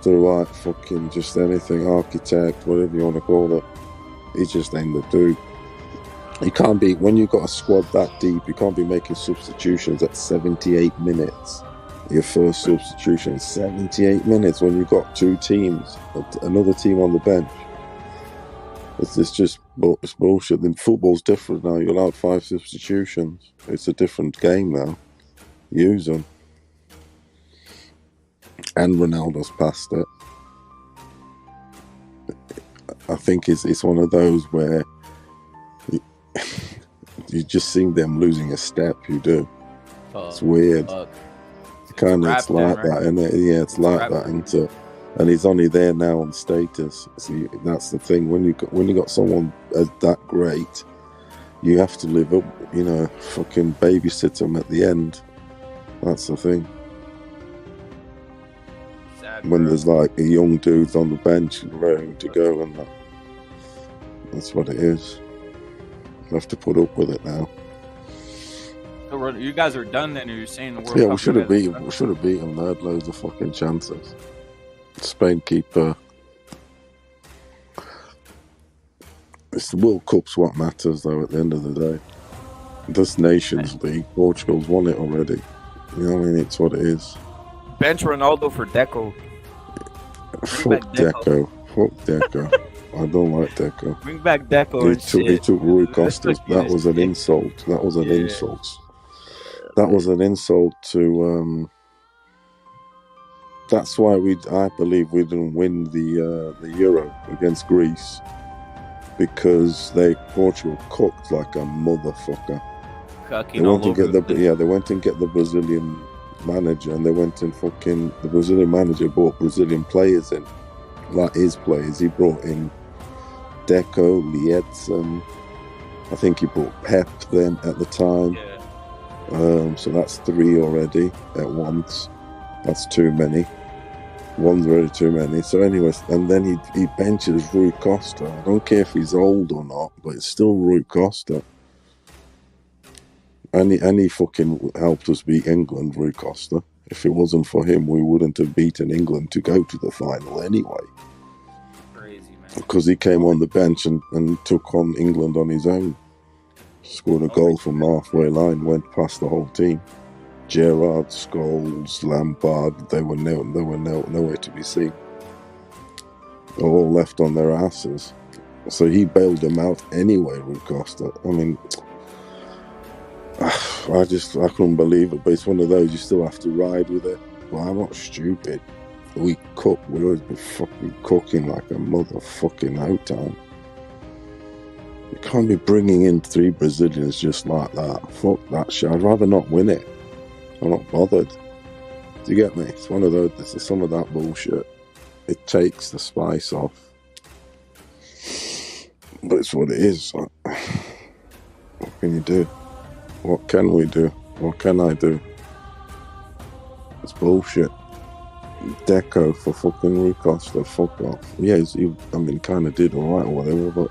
the right fucking just anything, architect, whatever you want to call it, he just ain't the dude. You can't be, when you've got a squad that deep, you can't be making substitutions at 78 minutes. Your first substitution is 78 minutes when you've got two teams, another team on the bench. It's just it's bullshit. Then football's different now. You're allowed 5 substitutions. It's a different game now. Use them. And Ronaldo's past it. I think it's one of those where you just see them losing a step. You do. It's weird. It's like that, isn't it? Yeah, it's like that, and he's only there now on status. See, that's the thing. When you got someone that great, you have to live up. Fucking babysit them at the end. That's the thing. When there's like a young dude on the bench ready to go, and that's what it is. You have to put up with it now. So you guys are done then, or you're saying the World Yeah, Cup? we should have beat them. They had loads of fucking chances. Spain keeper. It's the World Cup's what matters, though. At the end of the day, this Nations League, Portugal's won it already. You know what I mean? It's what it is. Bench Ronaldo for Deco. Fuck Deco. I don't like Deco. Bring back Deco. He took Rui Costa. That was an insult. That was an insult. That was an insult to. That's why I believe we didn't win the Euro against Greece, because Portugal cooked like a motherfucker. They went and get the Brazilian manager, and the Brazilian manager brought Brazilian players in, like his players. He brought in Deco, Lietzen. I think he brought Pep then at the time. So that's 3 already at once. That's too many. One's already too many. So anyways, and then he benches Rui Costa. I don't care if he's old or not, but it's still Rui Costa. And he fucking helped us beat England, Rui Costa. If it wasn't for him, we wouldn't have beaten England to go to the final anyway. Crazy, man. Because he came on the bench and took on England on his own. Scored a goal from halfway line, went past the whole team. Gerrard, Scholes, Lampard, they were nowhere to be seen. They were all left on their asses. So he bailed them out anyway, Rui Costa. I mean, I couldn't believe it. But it's one of those you still have to ride with it. But I'm not stupid. We always been fucking cooking like a motherfucking hotel. You can't be bringing in 3 Brazilians just like that. Fuck that shit. I'd rather not win it. I'm not bothered. Do you get me? It's one of those. It's some of that bullshit. It takes the spice off. But it's what it is. What can you do? What can we do? What can I do? It's bullshit. Deco for fucking Rucosta. Fuck off. Yeah, he kind of did alright or whatever, but.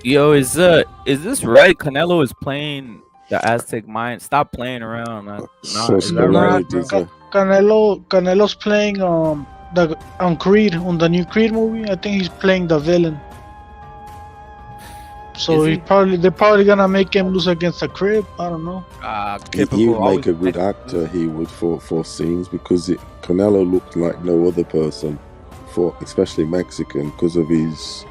Yo, is this right? Canelo is playing the Aztec Mind. Stop playing around. Is that right? Canelo's playing on Creed, on the new Creed movie. I think he's playing the villain. So they're probably gonna make him lose against the Crib. I don't know. He would make a good actor. He would for scenes because Canelo looked like no other person, especially Mexican, because of his.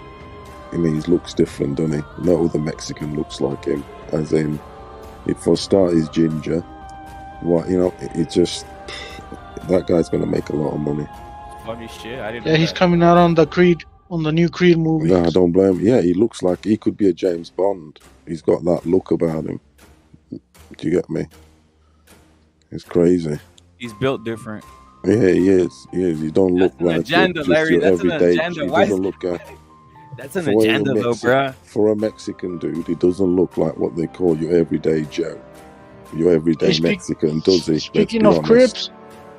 I mean, he looks different, doesn't he? No other Mexican looks like him. As in, for a start, he's ginger. It just that guy's gonna make a lot of money. Funny shit. I didn't. Yeah, he's coming out on the new Creed movie. No, I don't blame him. Yeah, he looks like he could be a James Bond. He's got that look about him. Do you get me? It's crazy. He's built different. Yeah, he is. He don't look like agenda, Larry. That's an agenda. He doesn't look That's an agenda, though, bruh. For a Mexican dude, he doesn't look like what they call your everyday Joe. Your everyday Mexican, does he? Speaking of Crips,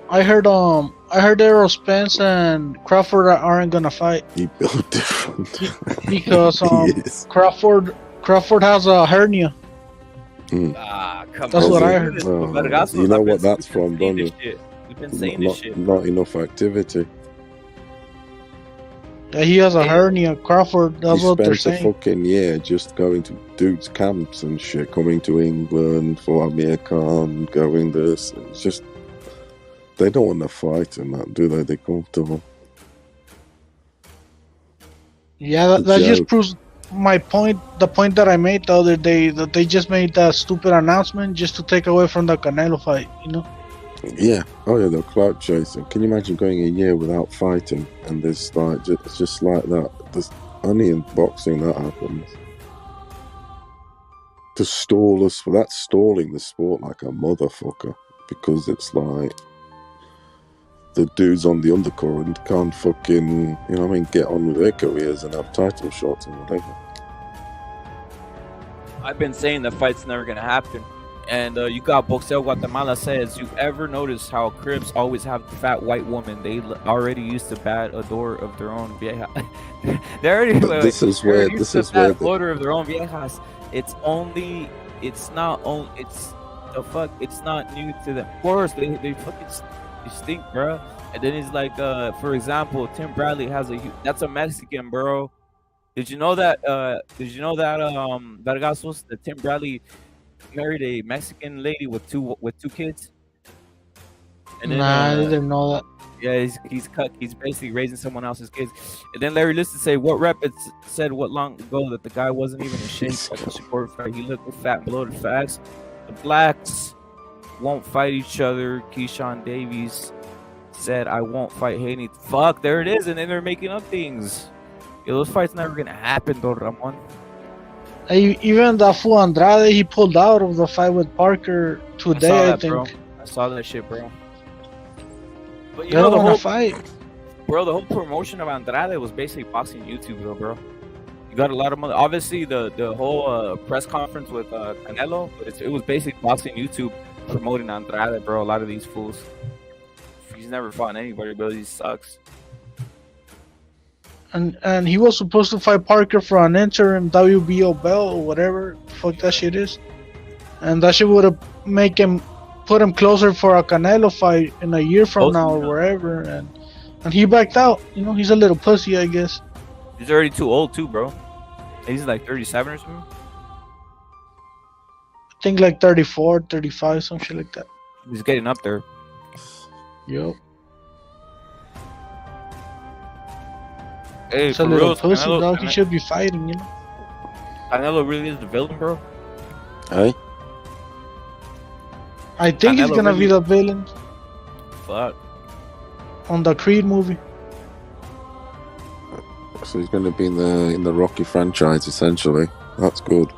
I heard Errol Spence and Crawford aren't gonna fight. He built different. Because Crawford has a hernia. Mm. That's what I heard. You know what that's from, don't you? We've been saying this shit. Not enough activity. Yeah, he has a hernia. Crawford, that's what they're saying. He spent a fucking year just going to dudes' camps and shit, coming to England for Amir Khan, going this. It's just, they don't want to fight and that, do they? They're comfortable. Yeah, that just proves my point, the point that I made the other day, that they just made that stupid announcement just to take away from the Canelo fight, you know? Yeah. Oh yeah, they're clout chasing. Can you imagine going a year without fighting and there's like it's just like that? There's only in boxing that happens. To stall us, that's stalling the sport like a motherfucker, because it's like the dudes on the undercurrent can't fucking, get on with their careers and have title shots and whatever. I've been saying the fight's never gonna happen. And you got Boxeo Guatemala says, you ever notice how Crips always have fat white women? They already used to bad odor of their own vieja. They already. This is where odor of their own viejas. It's not new to them. Of course, they fucking stink, bro. And then it's like, for example, Tim Bradley that's a Mexican, bro. Did you know that? Vargasos, that Tim Bradley married a Mexican lady with two kids. And then, I didn't know that. Yeah, he's basically raising someone else's kids. And then Larry Liston say, what rep it said what long ago that the guy wasn't even in shape like a Shakur fight. He looked fat, bloated, facts. The blacks won't fight each other. Keyshawn Davies said, I won't fight Haney. Fuck, there it is. And then they're making up things. Yo, those fights never gonna happen, though, Ramon. Even that fool Andrade, he pulled out of the fight with Parker today, I think. Bro. I saw that shit, bro. But you know the whole fight, bro. The whole promotion of Andrade was basically boxing YouTube, though, bro. You got a lot of money. Obviously, the whole press conference with Canelo, but it was basically boxing YouTube promoting Andrade, bro. A lot of these fools. He's never fought anybody, bro. He sucks. And he was supposed to fight Parker for an interim WBO belt or whatever the fuck that shit is. And that shit would have put him closer for a Canelo fight in a year from now or wherever. And he backed out. He's a little pussy, I guess. He's already too old too, bro. He's like 37 or something. I think like 34, 35, some shit like that. He's getting up there. Yup. Hey, it's a little pussy, dog. He should be fighting, Canelo really is the villain, bro. Hey, I think he's Canelo gonna be really- the villain Fuck. on the Creed movie. So he's going to be in the Rocky franchise essentially. That's good.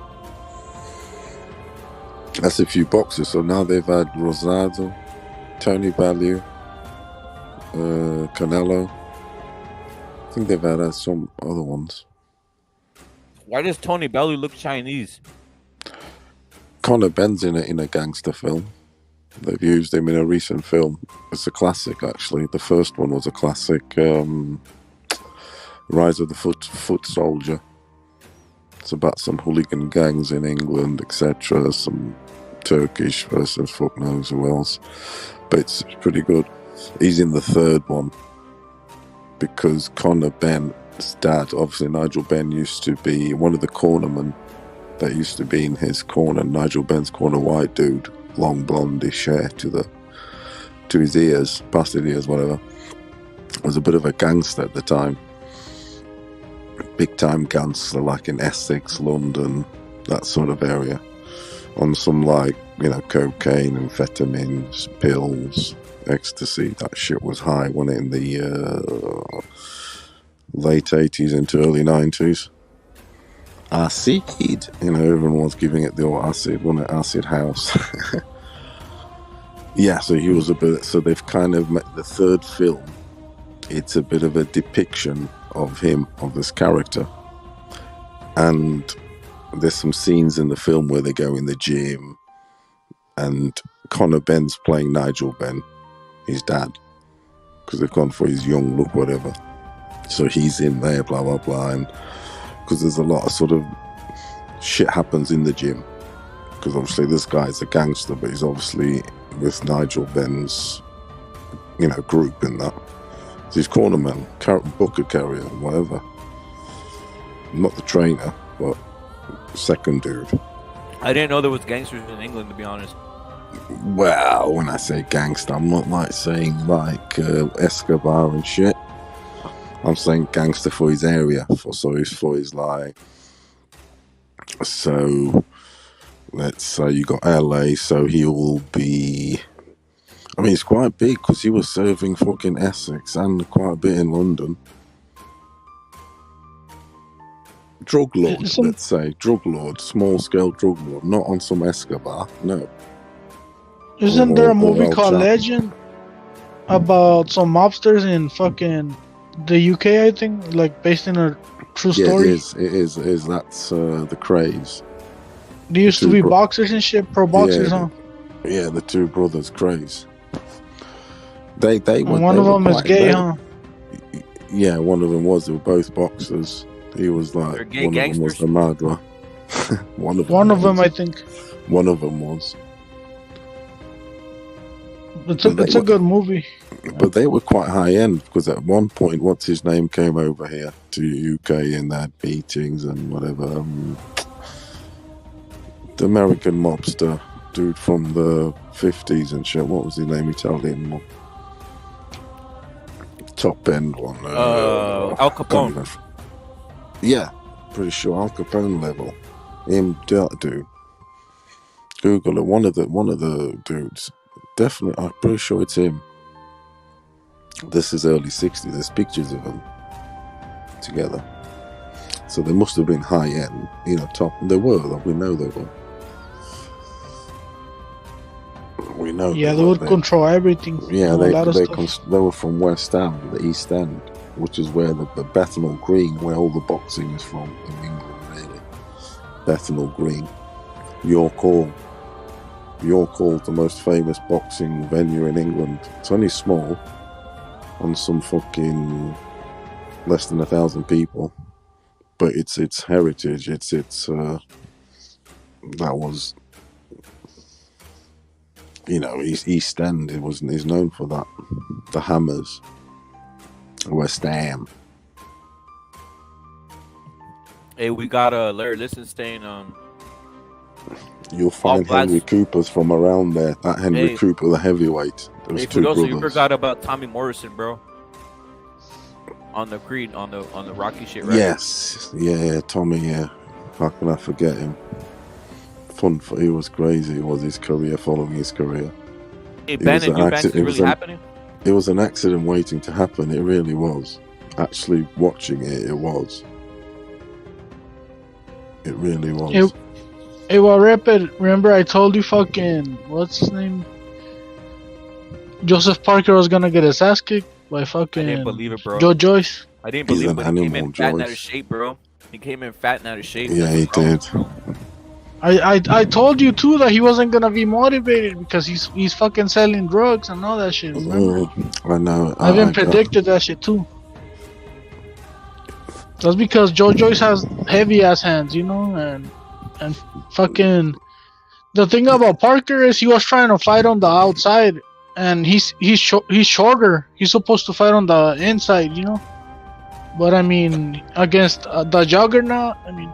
That's a few boxers. So now they've had Rosado, Tony Bellew, Canelo. I think they've had some other ones. Why does Tony Bellew look Chinese? Conor Benn's in a gangster film. They've used him in a recent film. It's a classic, actually. The first one was a classic. Rise of the Foot Soldier. It's about some hooligan gangs in England, etc. Some Turkish versus fuck knows who else. But it's pretty good. He's in the third one because Conor Benn's dad, obviously Nigel Benn, used to be one of the cornermen that used to be in his corner. Nigel Benn's corner, white dude, long blondish hair to his ears, past his ears, whatever. Was a bit of a gangster at the time. Big time gangster, like in Essex, London, that sort of area. On some cocaine, amphetamines, pills, ecstasy. That shit was high, wasn't it, in the late 80s into early 90s. Acid, everyone was giving it the old acid, wasn't it? Acid house. Yeah, so he was a bit. So they've kind of met the third film. It's a bit of a depiction of him, of this character, and there's some scenes in the film where they go in the gym, and Conor Benn's playing Nigel Benn, his dad, because they've gone for his young look, whatever. So he's in there, blah blah blah, and because there's a lot of sort of shit happens in the gym, because obviously this guy's a gangster, but he's obviously with Nigel Benn's, group in that. So he's cornerman, bucket carrier, whatever. Not the trainer, but second dude. I didn't know there was gangsters in England, to be honest. Well, when I say gangster, I'm not like saying like Escobar and shit. I'm saying gangster for his area, so let's say you got LA, so he will be. I mean, it's quite big because he was serving fucking Essex and quite a bit in London. Drug lord, let's say. Drug lord, small scale drug lord, not on some Escobar, no. Isn't there a movie called Legend about some mobsters in fucking the UK, I think? Like based in a true story? It is. That's the craze. They used to be boxers and shit, pro boxers, huh? Yeah, the two brothers, craze. They were. One of them is gay, huh? Yeah, one of them was. They were both boxers. He was like They're gay one gangsters. of them was the murderer. One of them, I think. One of them was. It's a good movie. But they were quite high end because at one point, what's his name came over here to UK and they had meetings and whatever. The American mobster dude from the 50s and shit. What was his name? Italian one. Top end one. Al Capone. Yeah, pretty sure Al Capone level. Him, that dude. Google it. One of the dudes. Definitely, I'm pretty sure it's him. This is early 60s. There's pictures of them together. So they must have been high end, top. They were, we know they were. We know. Yeah, they would control everything. Yeah, they were from West Ham, the East End, which is where the Bethnal Green, where all the boxing is from in England, really. Bethnal Green, York Hall. York Hall, the most famous boxing venue in England. It's only small, on some fucking less than 1,000 people, but it's heritage. That was, East End. Is known for that. The Hammers, West Ham. Hey, we got Larry Lichtenstein. You'll find Henry Cooper's from around there. That Henry Cooper, the heavyweight. Those two brothers. You forgot about Tommy Morrison, bro. On the Creed, on the Rocky shit, right? Yes, yeah, Tommy, yeah. How can I forget him? He was crazy. It was his career, following his career. Hey, Ben, and Eubanks is really happening? It was an accident waiting to happen. It really was. Actually watching it, it was. It really was. Hey, well, Rapid, remember I told you fucking, what's his name? Joseph Parker was gonna get his ass kicked by fucking I didn't believe it, bro. Joe Joyce. I didn't believe it, but he came in fat and out of shape, bro. He came in fat and out of shape. Yeah, he did. I told you too that he wasn't gonna be motivated because he's fucking selling drugs and all that shit. Remember? I know. I even predicted that shit too. That's because Joe Joyce has heavy ass hands, you know, and fucking. The thing about Parker is he was trying to fight on the outside, and he's shorter. He's supposed to fight on the inside, you know. But I mean, against the Juggernaut, I mean.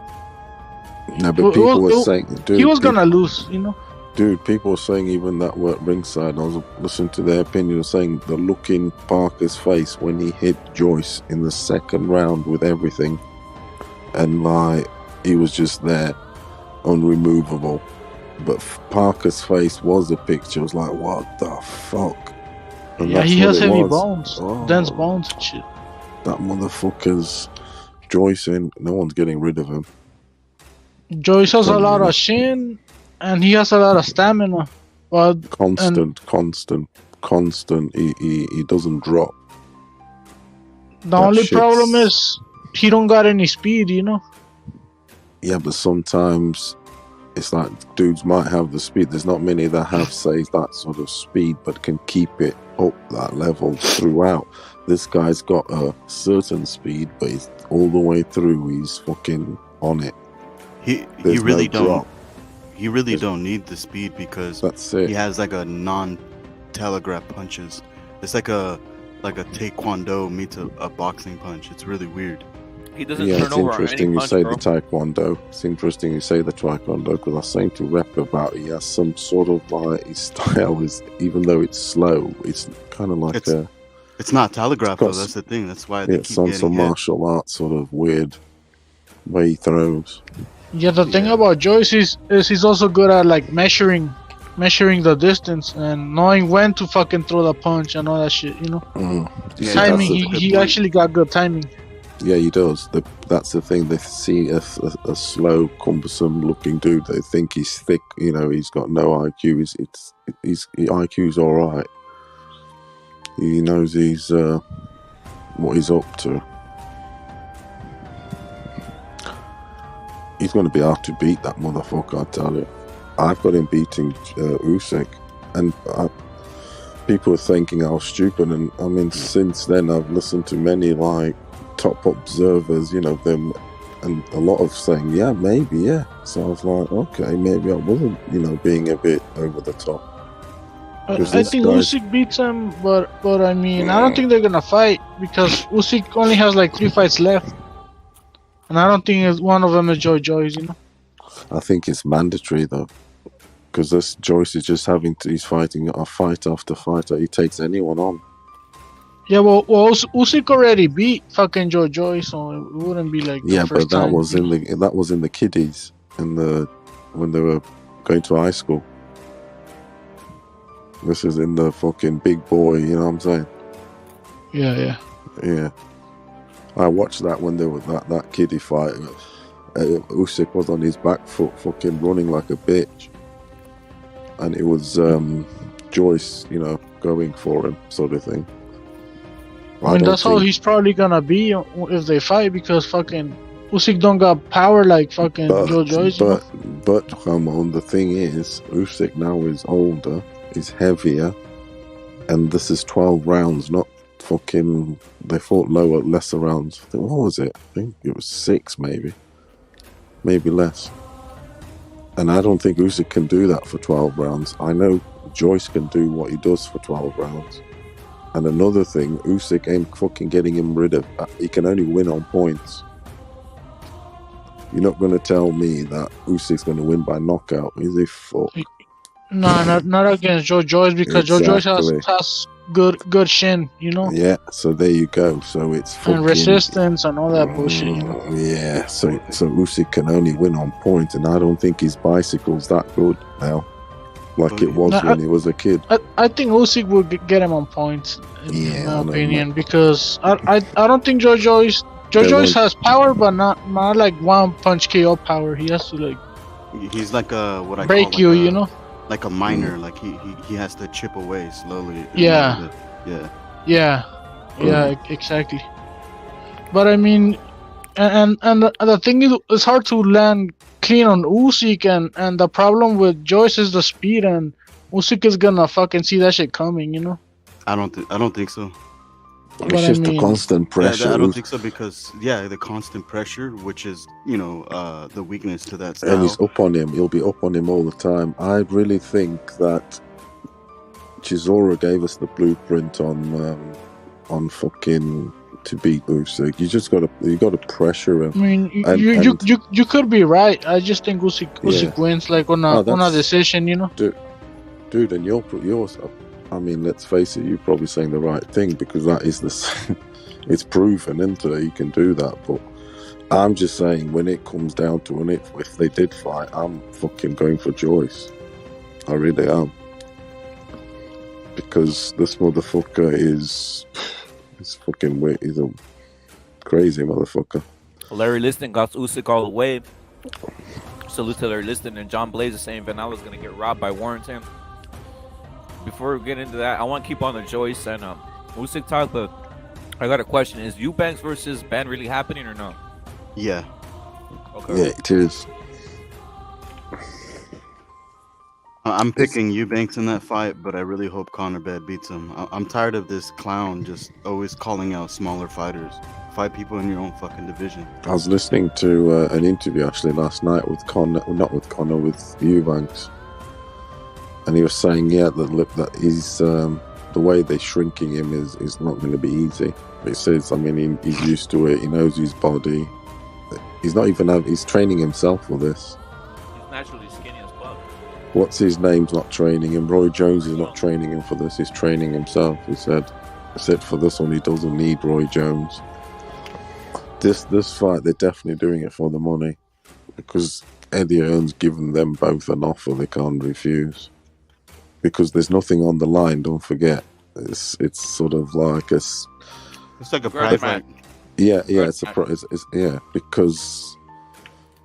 No, but people were saying, dude, he was gonna lose, you know. Dude, people were saying even that were at ringside. I was listening to their opinion, saying the look in Parker's face when he hit Joyce in the second round with everything, and like he was just there, unremovable. But Parker's face was a picture. It was like, what the fuck? And yeah, he has heavy bones, dense bones and shit. That motherfucker's Joyce, and no one's getting rid of him. Joyce has a lot of shin, and he has a lot of stamina. But constant. He doesn't drop. The only problem is he don't got any speed, you know. Yeah, but sometimes it's like dudes might have the speed. There's not many that have, say, that sort of speed, but can keep it up that level throughout. This guy's got a certain speed, but he's all the way through. He's fucking on it. He really don't need the speed because that's it. He has like a non-telegraph punches. It's like a taekwondo meets a boxing punch. It's really weird. He doesn't turn over on any punch, interesting you say bro. the taekwondo. It's interesting you say the taekwondo because I was saying to Rep about he has some sort of like his style is, even though it's slow, it's kind of like it's not telegraph though. That's the thing. That's why they it's on some martial arts sort of weird way he throws. Yeah, the thing about Joyce is he's also good at like measuring the distance and knowing when to fucking throw the punch and all that shit, you know. Yeah, timing, he actually got good timing. Yeah, he does. That's the thing. They see a slow, cumbersome looking dude. They think he's thick. You know, he's got no IQ. His IQ's all right. He knows he's what he's up to. He's going to be hard to beat, that motherfucker, I tell you. I've got him beating Usyk, and people are thinking I was stupid, and I mean, since then I've listened to many like top observers, you know, them, and a lot of saying, yeah, maybe, yeah. So I was like, okay, maybe I wasn't, you know, being a bit over the top. I think Usyk beats him, but I mean, I don't think they're gonna fight because Usyk only has like 3 fights left. And I don't think one of them is Joyce, you know. I think it's mandatory though, because this Joyce is just he's fighting a fight after fight. He takes anyone on. Yeah, well, Usyk already beat fucking Joyce, so it wouldn't be like yeah, but that was in the kiddies when they were going to high school. This is in the fucking big boy. You know what I'm saying? Yeah. I watched that when they were that kiddie fight. Usyk was on his back foot, fucking running like a bitch, and it was Joyce, you know, going for him, sort of thing. I mean, that's how he's probably gonna be if they fight because fucking Usyk don't got power like fucking Joyce. But come on, the thing is, Usyk now is older, is heavier, and this is 12 rounds, not. Fucking, they fought lesser rounds. What was it? I think it was 6, maybe less. And I don't think Usyk can do that for 12 rounds. I know Joyce can do what he does for 12 rounds. And another thing, Usyk ain't fucking getting him rid of. He can only win on points. You're not going to tell me that Usyk's going to win by knockout, is he? Fuck. No, not against Joe Joyce because Joe Joyce has good shin, you know. Yeah, so there you go. So it's fucking and resistance and all that bullshit, you know. Yeah, so Usyk can only win on point, and I don't think his bicycle's that good now, like it was when he was a kid. I think Usyk will get him on points, in my opinion, because I don't think Joe Joyce has power, but not like one punch KO power. He has to like. He's like a what I break call you, you know. Like a miner, like he has to chip away slowly. Yeah. Exactly. But I mean, and the thing is, it's hard to land clean on Usyk, and the problem with Joyce is the speed, and Usyk is gonna fucking see that shit coming, you know. I don't think so. It's just the constant pressure. I don't think so because the constant pressure, which is the weakness to that style. And he's up on him. He'll be up on him all the time. I really think that Chisora gave us the blueprint on fucking to beat Usyk. You gotta pressure him. I mean, you could be right. I just think Usyk wins like on a decision, you know. Dude, and yours. I mean, let's face it, you're probably saying the right thing because that is it's proven, isn't it? You can do that. But I'm just saying, when it comes down to it, if they did fight, I'm fucking going for Joyce. I really am. Because this motherfucker is fucking weird. He's a crazy motherfucker. Larry Liston got Usyk all the way. Salute to Larry Liston, and John Blaze is saying Van Allen's going to get robbed by Warrington. Before we get into that, I want to keep on the Joyce and Usyk talk, but I got a question. Is Eubanks versus Ben really happening or no? Yeah. Okay. Yeah, it is. I'm picking Eubanks in that fight, but I really hope Conor Bed beats him. I'm tired of this clown just always calling out smaller fighters. Fight people in your own fucking division. I was listening to an interview actually last night with with Eubanks. And he was saying, that he's the way they're shrinking him is not going to be easy. He says, I mean, he's used to it. He knows his body. He's training himself for this. He's naturally skinny as fuck. What's his name's not training him? Roy Jones is not training him for this. He's training himself. He said for this one, he doesn't need Roy Jones. This fight, they're definitely doing it for the money because Eddie Hearn's given them both an offer they can't refuse. Because there's nothing on the line. Don't forget, it's sort of like it's like a private. Yeah, it's because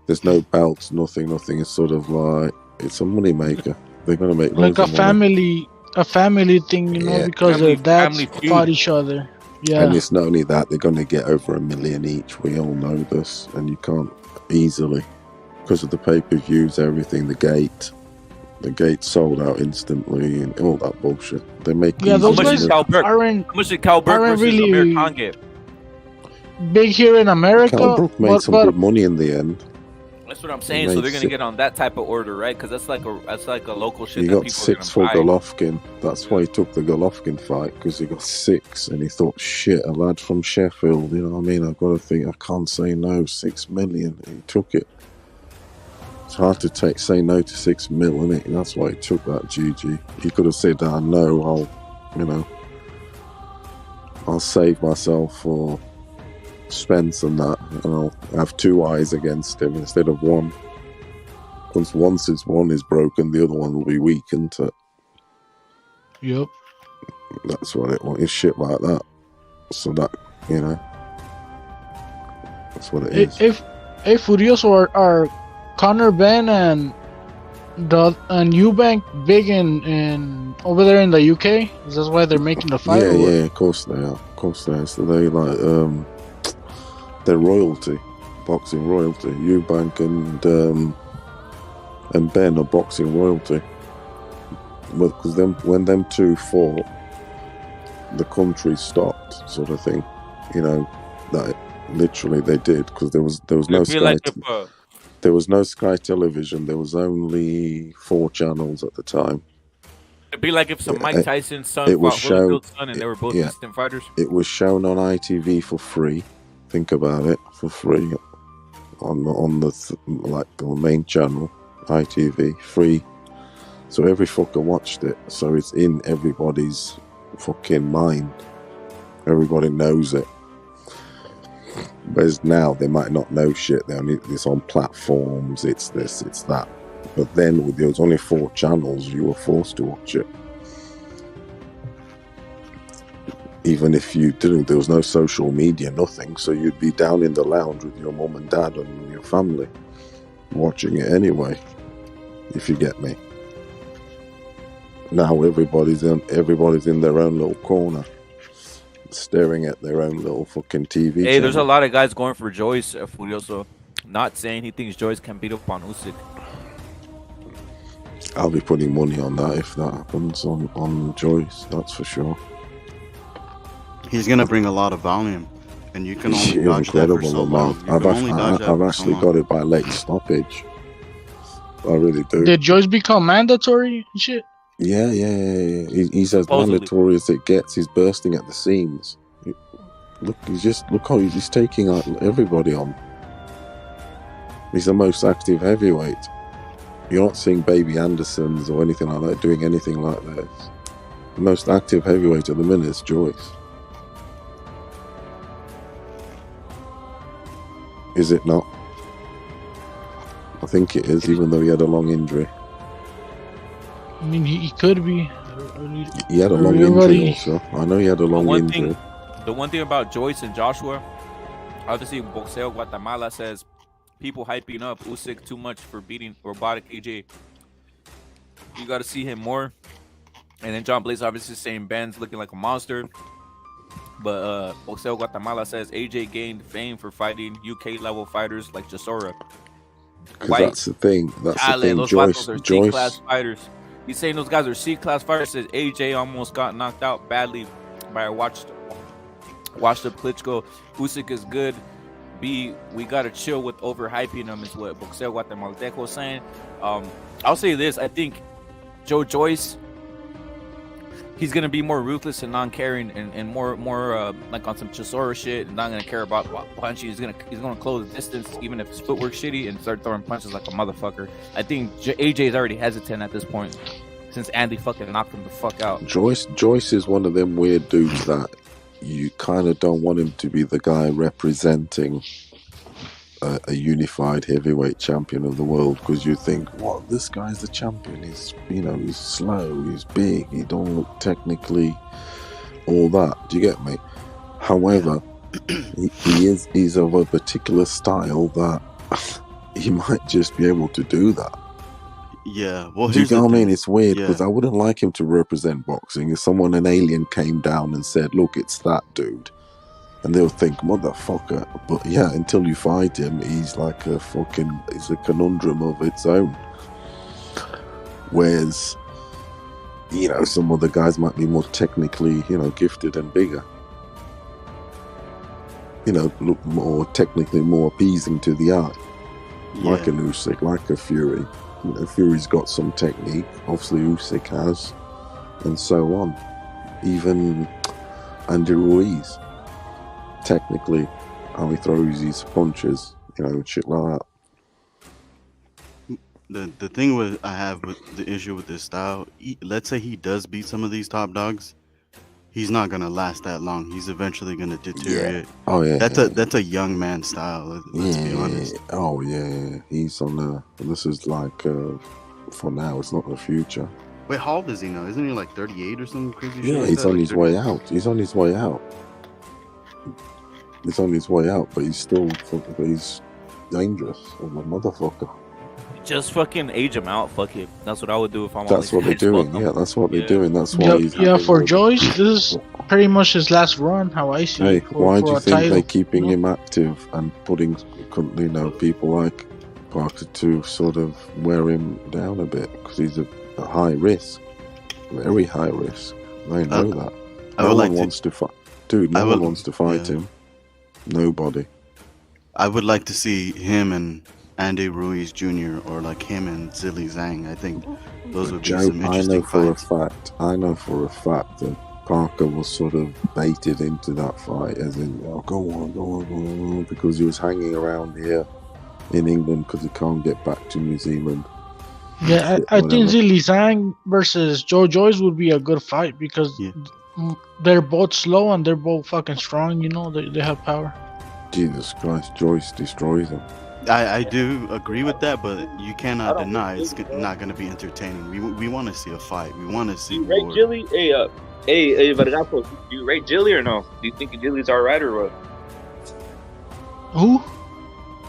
there's no belts, nothing. It's sort of like it's a money maker. They're gonna make like a family thing, you know, because their dads fought each other. Yeah, and it's not only that; they're gonna get over $1 million each. We all know this, and you can't easily because of the pay-per-views, everything, the gate. The gate sold out instantly and all that bullshit. They make those guys how much did Cal Burke versus really Amir Khan get? Big here in America. Cal Burke made some good money in the end. That's what I'm saying. So they're gonna get on that type of order, right? Because that's like a local shit. He got 6 for Golovkin. That's why he took the Golovkin fight because he got 6 and he thought, shit, a lad from Sheffield. You know what I mean? I've got to think. I can't say no. 6 million. He took it. It's hard to say no to 6 mil, isn't it? And that's why he took that GG. He could have said, no, I'll save myself for Spence and that, and I'll have 2 eyes against him instead of 1. Once one is broken, the other one will be weak, isn't it? Yep. That's what it was. It's shit like that. So that, that's what it is. If Furioso are Conor Ben and Eubank big in over there in the UK? Is that why they're making the fight? Yeah, of course they are. So they like they're royalty, boxing royalty. Eubank and Ben are boxing royalty. Because when them two fought, the country stopped, sort of thing. That literally they did because there was no Sky. There was no Sky Television. There was only 4 channels at the time. It'd be like if some Mike Tyson's son fought Holyfield's son and they were both distant fighters. It was shown on ITV for free. Think about it, for free on the main channel, ITV, free So every fucker watched it. So it's in everybody's fucking mind. Everybody knows it. Whereas now they might not know shit. It's on platforms. It's this. It's that. But then there was only 4 channels. You were forced to watch it. Even if you didn't, there was no social media, nothing. So you'd be down in the lounge with your mum and dad and your family, watching it anyway. If you get me. Now everybody's in their own little corner, staring at their own little fucking TV. Hey, channel. there's a lot of guys going for Joyce, Furioso. Not saying he thinks Joyce can beat up on Usyk. I'll be putting money on that if that happens on Joyce. That's for sure. He's gonna bring a lot of volume, and you can only dodge that for so long. I've actually got it by late stoppage. I really do. Did Joyce become mandatory and shit? Yeah. He's as mandatory as it gets. He's bursting at the seams. Look how he's taking everybody on. He's the most active heavyweight. You're not seeing Baby Andersons or anything like that doing anything like this. The most active heavyweight at the minute is Joyce. Is it not? I think it is, even though he had a long injury. I mean, he could be. He had a long injury also. I know he had a long injury. The one thing about Joyce and Joshua, obviously Boxeo Guatemala says people hyping up Usyk too much for beating robotic AJ. You got to see him more. And then John Blaze obviously saying Ben's looking like a monster. But Boxeo Guatemala says AJ gained fame for fighting UK level fighters like Chisora. That's the thing. That's the thing. Those Joyce are C-class fighters. He's saying those guys are C-class fighters. Says AJ almost got knocked out badly by watched up Klitschko. Usyk is good. B, we gotta chill with overhyping him is what Boxeo Guatemalteco was saying. I'll say this. I think Joe Joyce, he's gonna be more ruthless and non-caring and more like on some Chisora shit and not gonna care about punching. He's gonna close the distance even if his footwork's shitty and start throwing punches like a motherfucker. I think AJ is already hesitant at this point since Andy fucking knocked him the fuck out. Joyce is one of them weird dudes that you kind of don't want him to be the guy representing a unified heavyweight champion of the world, because you think, what, this guy's the champion. He's slow, he's big, he don't look technically all that. Do you get me? However, he's of a particular style that he might just be able to do that. Yeah, well, do you know what I mean? It's weird because I wouldn't like him to represent boxing. If an alien came down and said, look, it's that dude, and they'll think, motherfucker. But yeah, until you fight him, he's like he's a conundrum of its own. Whereas, some other guys might be more technically, gifted and bigger. Look more technically more appeasing to the eye. Like an Usyk, like a Fury. Fury's got some technique, obviously Usyk has, and so on. Even Andy Ruiz, technically, how he throws his punches, shit like that. The thing I have with the issue with this style, let's say he does beat some of these top dogs, he's not gonna last that long. He's eventually gonna deteriorate. Yeah. Oh yeah. That's a young man style. Let's be honest. Oh yeah. He's on this is like for now. It's not the future. Wait, how old is he now? Isn't he like 38 or something crazy? Yeah, he's on his way out. He's on his way out. He's on his way out, but he's dangerous as a motherfucker. Just fucking age him out. Fuck it. That's what I would do if I'm. That's what they're doing. Yeah, that's what they're doing. That's why. For Joyce, this is pretty much his last run. How I see. Hey, why do you think they're keeping him active and putting, people like Parker to sort of wear him down a bit, because he's a high risk, very high risk. They know that. No one wants to fight, dude. No one wants to fight him. Nobody. I would like to see him and Andy Ruiz Jr. or like him and Zhilei Zhang. I think those would be some interesting fights. I know for a fact that Parker was sort of baited into that fight, as in, go on, because he was hanging around here in England because he can't get back to New Zealand. Yeah, I think Zhilei Zhang versus Joe Joyce would be a good fight because they're both slow and they're both fucking strong. You know, they have power. Jesus Christ, Joyce destroys him. I do agree with that, but you cannot deny it's not going to be entertaining. We want to see a fight. We want to see You rate Jilly? Hey, Vargapo, do you rate Jilly or no? Do you think Jilly's alright or what? Who?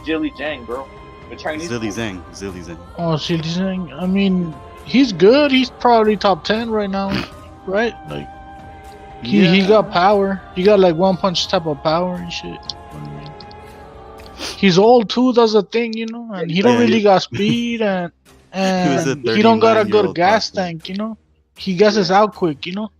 Jilly Zhang, bro. The Chinese. Zhilei Zhang. Oh, Zhilei Zhang. I mean, he's good. He's probably top 10 right now, right? Like, he got power. He got like one punch type of power and shit. He's old too. That's the thing, you know, and he don't really got speed and he don't got a good gas tank, you know. He gasses out quick, you know.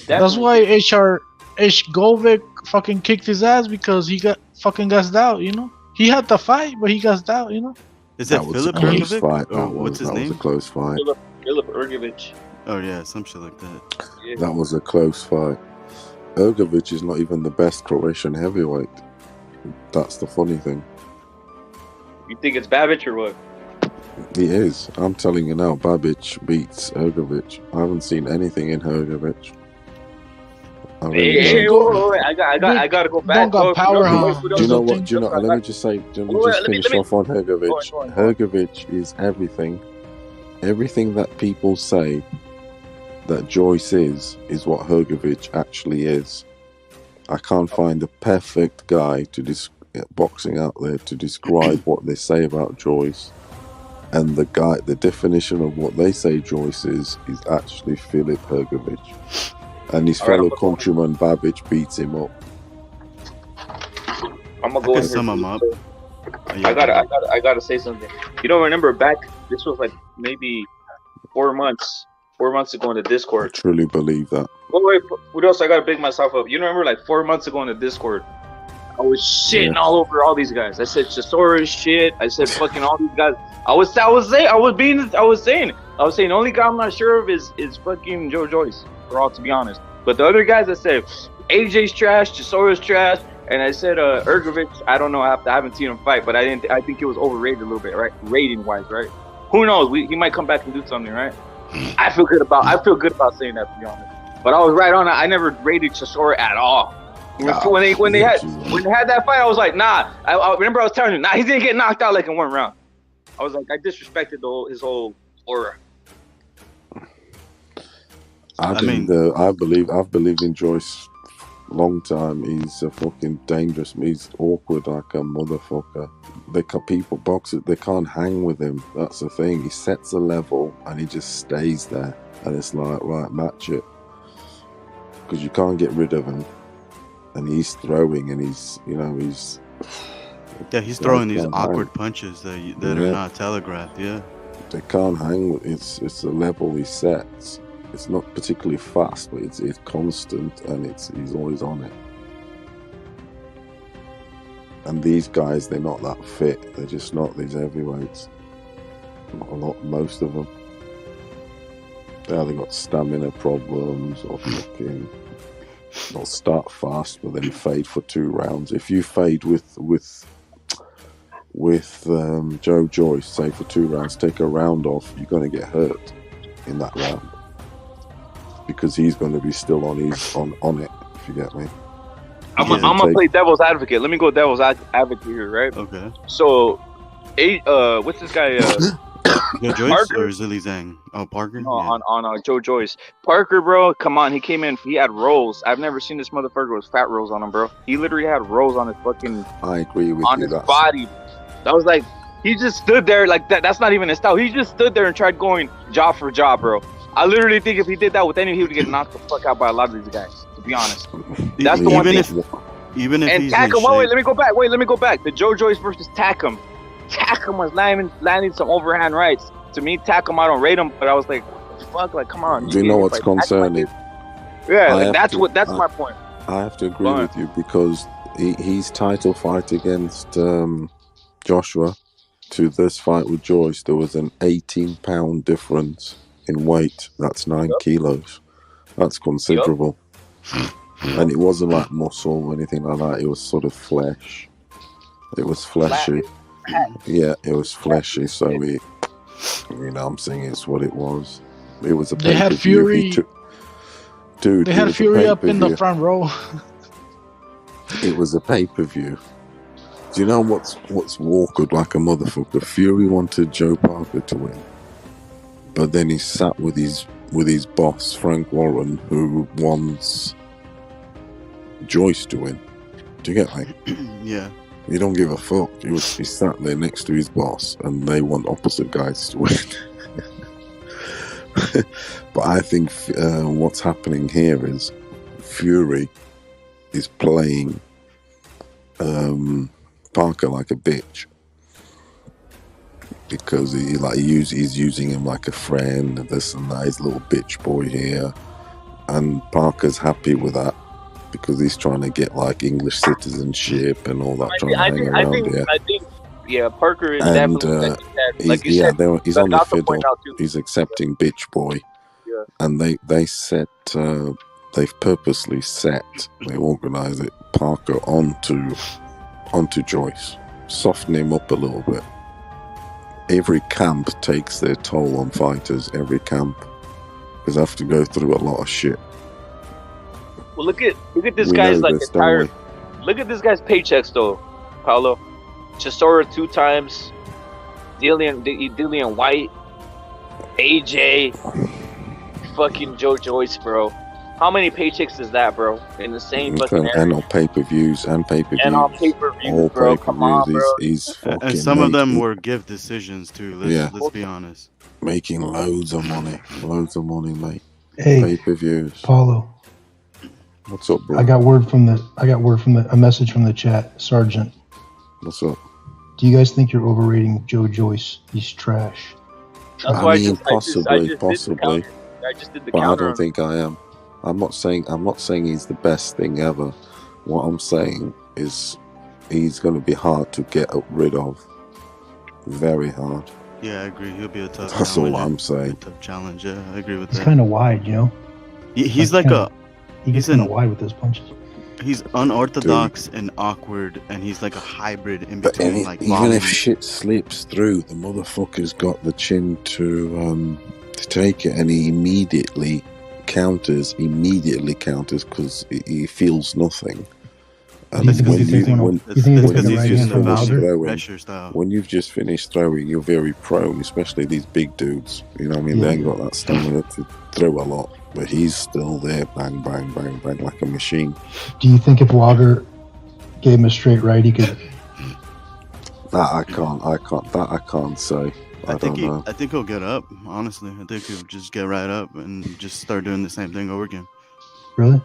That's why H. Govik fucking kicked his ass because he got fucking gassed out, you know. He had to fight, but he gassed out, you know. Is that Philip Ergovic? What's his name? That was a close fight. Philip Ergovic. Oh yeah, some shit like that. Yeah. That was a close fight. Ergovic is not even the best Croatian heavyweight. That's the funny thing. You think it's Babic or what? He is. I'm telling you now, Babic beats Ergovic. I haven't seen anything in Ergovic. Wait, I gotta go back. Don't got power, Do you know what? Let me just say. Let me just finish off on Ergovic. Ergovic is everything. Everything that people say that Joyce is what Ergovic actually is. I can't find the perfect guy to boxing out there to describe what they say about Joyce, and the definition of what they say Joyce is actually Filip Hrgovic, and his fellow countryman Babic beats him up. I'm gonna go and sum him up. I gotta say something. You don't remember back? This was like maybe 4 months ago in the Discord. I truly believe that. Wait, what else? I gotta big myself up. You remember like 4 months ago in the Discord, I was shitting all over all these guys. I said Chisora shit. I said fucking all these guys. I was saying the only guy I'm not sure of is fucking Joe Joyce, for all to be honest. But the other guys, I said AJ's trash, Chisora's trash, and I said Ergovic. I don't know. I haven't seen him fight, but I think it was overrated a little bit, right? Rating wise, right? Who knows? He might come back and do something, right? I feel good about saying that, to be honest. But I was right on it. I never rated Chisora at all. When they had that fight, I was like, nah. I remember I was telling you, nah, he didn't get knocked out like in 1 round. I was like, I disrespected his whole aura. I've believed in Joyce a long time. He's a fucking dangerous. He's awkward like a motherfucker. People boxers, they can't hang with him. That's the thing. He sets a level and he just stays there, and it's like, right, match it, because you can't get rid of him. And he's throwing, and he's throwing these awkward punches that are not telegraphed. Yeah, they can't hang with. It's a level he sets. It's not particularly fast, but it's constant, and he's always on it. And these guys, they're not that fit. They're just not these heavyweights. Most of them. They either got stamina problems or fucking. They'll start fast, but then fade for 2 rounds. If you fade with Joe Joyce, say for 2 rounds, take a round off, you're going to get hurt in that round, because he's going to be still on it. If you get me. I'm gonna play devil's advocate. Let me go devil's advocate here, right? Okay. So, what's this guy? Joe Joyce Parker? Or Zhilei Zhang? Oh, Parker? No, yeah. on Joe Joyce. Parker, bro, come on. He came in. He had rolls. I've never seen this motherfucker with fat rolls on him, bro. He literally had rolls on his fucking. I agree with you. On his body. That was like, he just stood there like that. That's not even his style. He just stood there and tried going jaw for jaw, bro. I literally think if he did that with any, he would get knocked the fuck out by a lot of these guys. To be honest, that's the one thing. Even if and he's Takam, wait, let me go back. The Joe Joyce versus Takam. Takam was landing some overhand rights. To me, Takam, I don't rate him, but I was like, fuck, like, come on. Do you know what's concerning? Yeah, like, that's my point. I have to agree with you, because his title fight against Joshua to this fight with Joyce, there was an 18-pound difference in weight. That's 9 kilos. That's considerable. And it wasn't like muscle or anything like that. It was sort of flesh. It was fleshy. Yeah, it was fleshy. So You know, I'm saying it's what it was. It was a They had pay-per-view. Fury. Dude, They it had was a Fury up in the pay-per-view. front row. It was a pay-per-view. Do you know what's awkward like a motherfucker? Fury wanted Joe Parker to win, but then he sat with his boss Frank Warren, who wants Joyce to win. Do you get me? Yeah. He don't give a fuck. He sat there next to his boss, and they want opposite guys to win. But I think what's happening here is Fury is playing Parker like a bitch because he's using him like a friend, and this and that, his little bitch boy here, and Parker's happy with that because he's trying to get like English citizenship and all that, trying to hang around here. I think, yeah, Parker is And definitely like you said. he's on the Not to fiddle. point out too. He's accepting bitch boy, Yeah. and they've purposely set, they organise it, Parker onto Joyce, soften him up a little bit. Every camp takes their toll on fighters. Every camp, because they have to go through a lot of shit. Well, look at this We guy's know like this, entire. don't Look at this guy's paychecks though, Paolo. Chisora 2 times, Dillian White, AJ, fucking Joe Joyce, bro. How many paychecks is that, bro? In the same fucking area? And on pay-per-views And on pay-per-views, all bro. Come on, bro. He's fucking And some of them making- were gift decisions too. Let's be honest. making loads of money, mate. Hey, Pay-per-views. Paulo. What's up, bro? I got word from a message from the chat, Sergeant. What's up? Do you guys think you're overrating Joe Joyce? He's trash. Possibly. I just did the But I counter. don't think I am. I'm not saying he's the best thing ever. What I'm saying is he's going to be hard to get rid of. Very hard. Yeah, I agree. He'll be a tough That's challenge. all I'm saying. Tough challenge. Yeah, I agree with It's that. kind of wide, you know. He's Like, like kinda- He gets he's kind of wide with those punches. He's unorthodox and awkward, and he's like a hybrid in between. Like Even volume. if shit slips through, the motherfucker's got the chin to take it, and he immediately counters because he feels nothing. And You think he's taking the right hand from Wilder? Pressure style. when you've just finished throwing, you're very prone, especially these big dudes. You know what I mean? They ain't got that stamina to throw a lot, but he's still there, bang, bang, bang, bang, like a machine. Do you think if Wilder gave him a straight right, he could? That I can't say. I don't know. I think he'll get up. Honestly, I think he'll just get right up and just start doing the same thing over again. Really?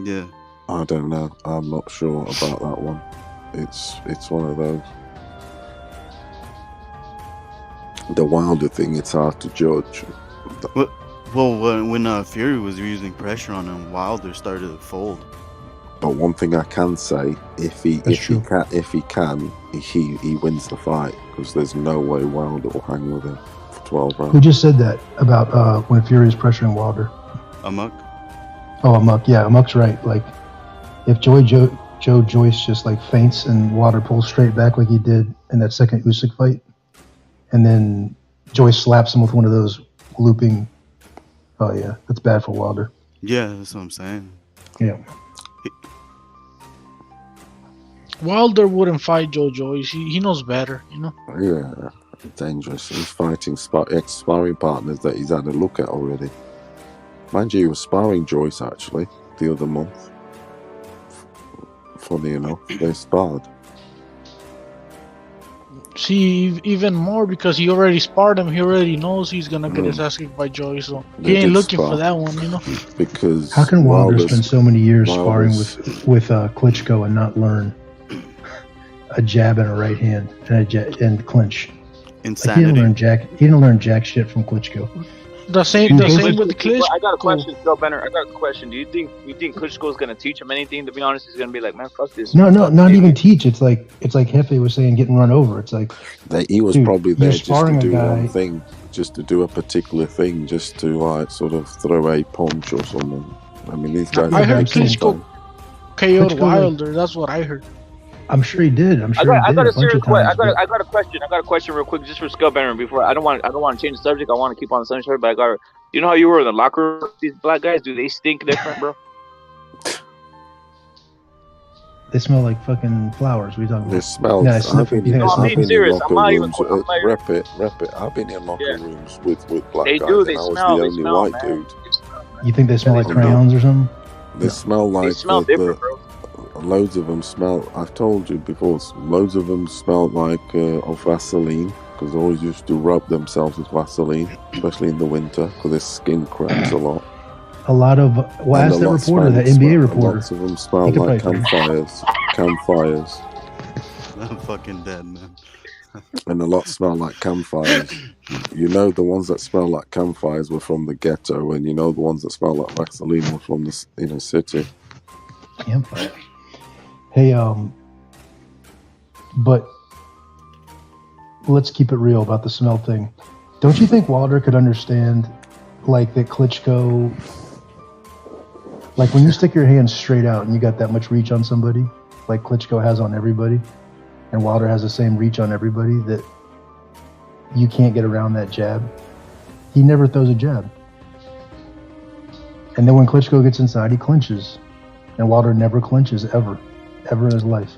Yeah. I don't know. I'm not sure about that one. It's one of those. The Wilder thing, it's hard to judge. Well, when Fury was using pressure on him, Wilder started to fold. But one thing I can say, if he can, he wins the fight, because there's no way Wilder will hang with him for 12 rounds. Who just said that about when Fury is pressuring Wilder? Amok. Oh, Amok. Yeah, Amok's right. Like, if Joe Joyce just like feints and Wilder pulls straight back like he did in that second Usyk fight, and then Joyce slaps him with one of those looping. Oh yeah, that's bad for Wilder. Yeah, that's what I'm saying. Yeah. Wilder wouldn't fight Joe Joyce. He knows better, you know. Yeah, dangerous. He's fighting ex-sparring partners that he's had a look at already. Mind you, he was sparring Joyce actually the other month. Funny enough, they sparred. See, even more because he already sparred him. He already knows he's gonna get his ass kicked by Joyce, so They he ain't did looking spar. for that one, you know. Because How can Wilder Wilder's- spend so many years sparring Wilder's- with Klitschko and not learn a jab and a right hand and clinch? Insanity. Like, he didn't learn jack shit from Klitschko. The same with Klitschko. I got a question, Joe Benner. I got a question. Do you think Klitschko's gonna teach him anything? To be honest, he's gonna be like, man, fuck this. No, not even teach. It's like Hefe was saying, getting run over. It's like He was dude, probably you're there just to sparring a do guy. one thing, just to do a particular thing, just to like sort of throw a punch or something. I mean, these guys. I heard have some Klitschko time. KO'd Klitschko, Wilder. That's what I heard. I'm sure he did. I'm sure I he got did a a bunch serious of times. question. I got a question. I got a question real quick, just for Skull Baron. Before I don't want to change the subject. I want to keep on the subject, but I got. You know how you were in the locker room with these black guys? Do they stink different, bro? They smell like fucking flowers. We talking about? They smell. Yeah, I I've sniff been, them. I've been in serious. locker I'm not even. rooms. I'm not even Rep it. I've been in locker rooms with black They guys, do. and They I was smell. the They only smell, white man. dude. You think they smell like No. crayons or something? They smell like They smell different, bro. loads of them smell. I've told you before. Loads of them smell like of Vaseline, because they always used to rub themselves with Vaseline, especially in the winter, because their skin cracks a lot. A lot of. Well, ask that reporter, that NBA reporter. Lots of them smell He could like probably- campfires. I'm fucking dead, man. And a lot smell like campfires. You know, the ones that smell like campfires were from the ghetto, and you know the ones that smell like Vaseline were from the city. Campfire. Hey, but let's keep it real about the smell thing. Don't you think Wilder could understand, like, that Klitschko, like when you stick your hand straight out and you got that much reach on somebody, like Klitschko has on everybody, and Wilder has the same reach on everybody, that you can't get around that jab? He never throws a jab. And then when Klitschko gets inside, he clinches. And Wilder never clinches, ever in his life.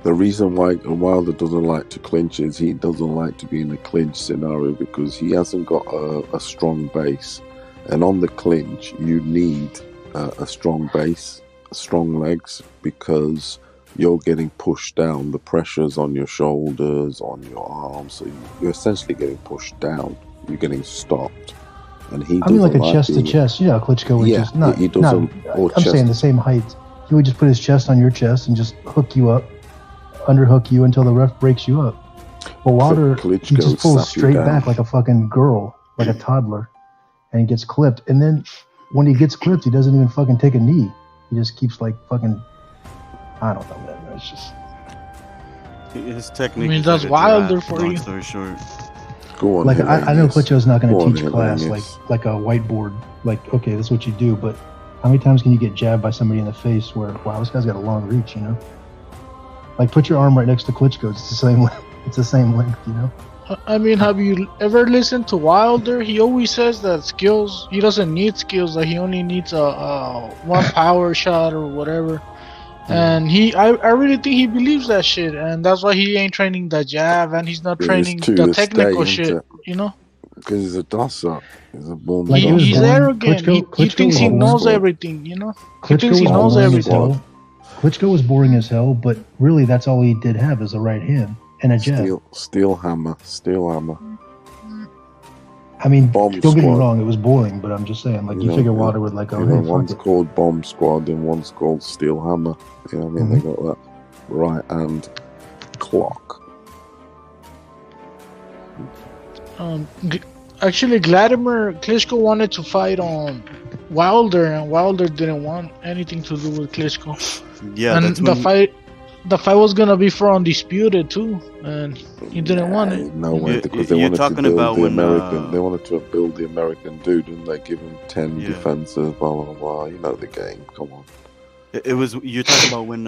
The reason why Wilder doesn't like to clinch is he doesn't like to be in a clinch scenario, because he hasn't got a strong base. And on the clinch, you need a strong base, strong legs, because you're getting pushed down. The pressure's on your shoulders, on your arms, so you're essentially getting pushed down. You're getting stopped. And he doesn't like a like chest to being- chest. You know, Klitschko would just not. he doesn't. or I'm chest saying the same height. He would just put his chest on your chest and just hook you up, underhook you until the ref breaks you up. But Wilder, he Klitschko just pulls sap you straight down. back like a fucking girl, like a toddler, and he gets clipped. And then when he gets clipped, he doesn't even fucking take a knee. He just keeps like fucking. I don't know, man. It's just. His technique. I mean, is that's like a Wilder giraffe, for long you. story short. Go on, Like I know Klitschko's not going Go to on, teach class Hellenius. like a whiteboard. Like, okay, this is what you do. But how many times can you get jabbed by somebody in the face where, wow, this guy's got a long reach, you know? Like, put your arm right next to Klitschko's. It's the same. It's the same length, you know. I mean, have you ever listened to Wilder? He always says that skills. He doesn't need skills. That he only needs a one power shot or whatever. And I really think he believes that shit, and that's why he ain't training the jab, and he's not training the technical shit. You know, because he's a dosser. He's a born. Like, it was he's boring. arrogant. He Klitschko thinks he was knows boring. everything. You know, he Klitschko thinks he was knows boring as everything. hell. Klitschko was boring as hell, but really, that's all he did have is a right hand and a jab. Steel hammer. I mean, Bomb don't get me squad. wrong, it was boring, but I'm just saying, like, you figure Wilder would like, oh, You know, hey, fuck one's it. called Bomb Squad and one's called Steel Hammer. You know what I mean? They got that right hand clock. Actually, Vladimir Klitschko wanted to fight on Wilder, and Wilder didn't want anything to do with Klitschko. Yeah, and that's the fight was gonna be for Undisputed too, and he didn't want it. No way, because they wanted to build the American. They wanted to build the American dude, and they give him 10 defenses. Blah blah blah. You know the game. Come on. It was you're talking about when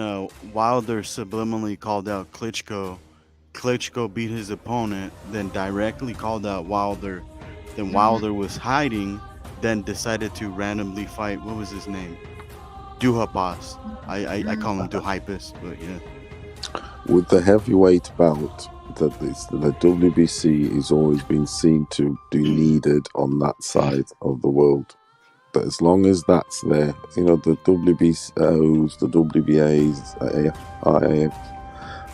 Wilder subliminally called out Klitschko. Klitschko beat his opponent, then directly called out Wilder. Then Wilder was hiding, then decided to randomly fight. What was his name? Duhaupas. I call him Duhypus, but yeah. With the heavyweight bout, the WBC has always been seen to be needed on that side of the world. But as long as that's there, you know, the WBOs, the WBAs,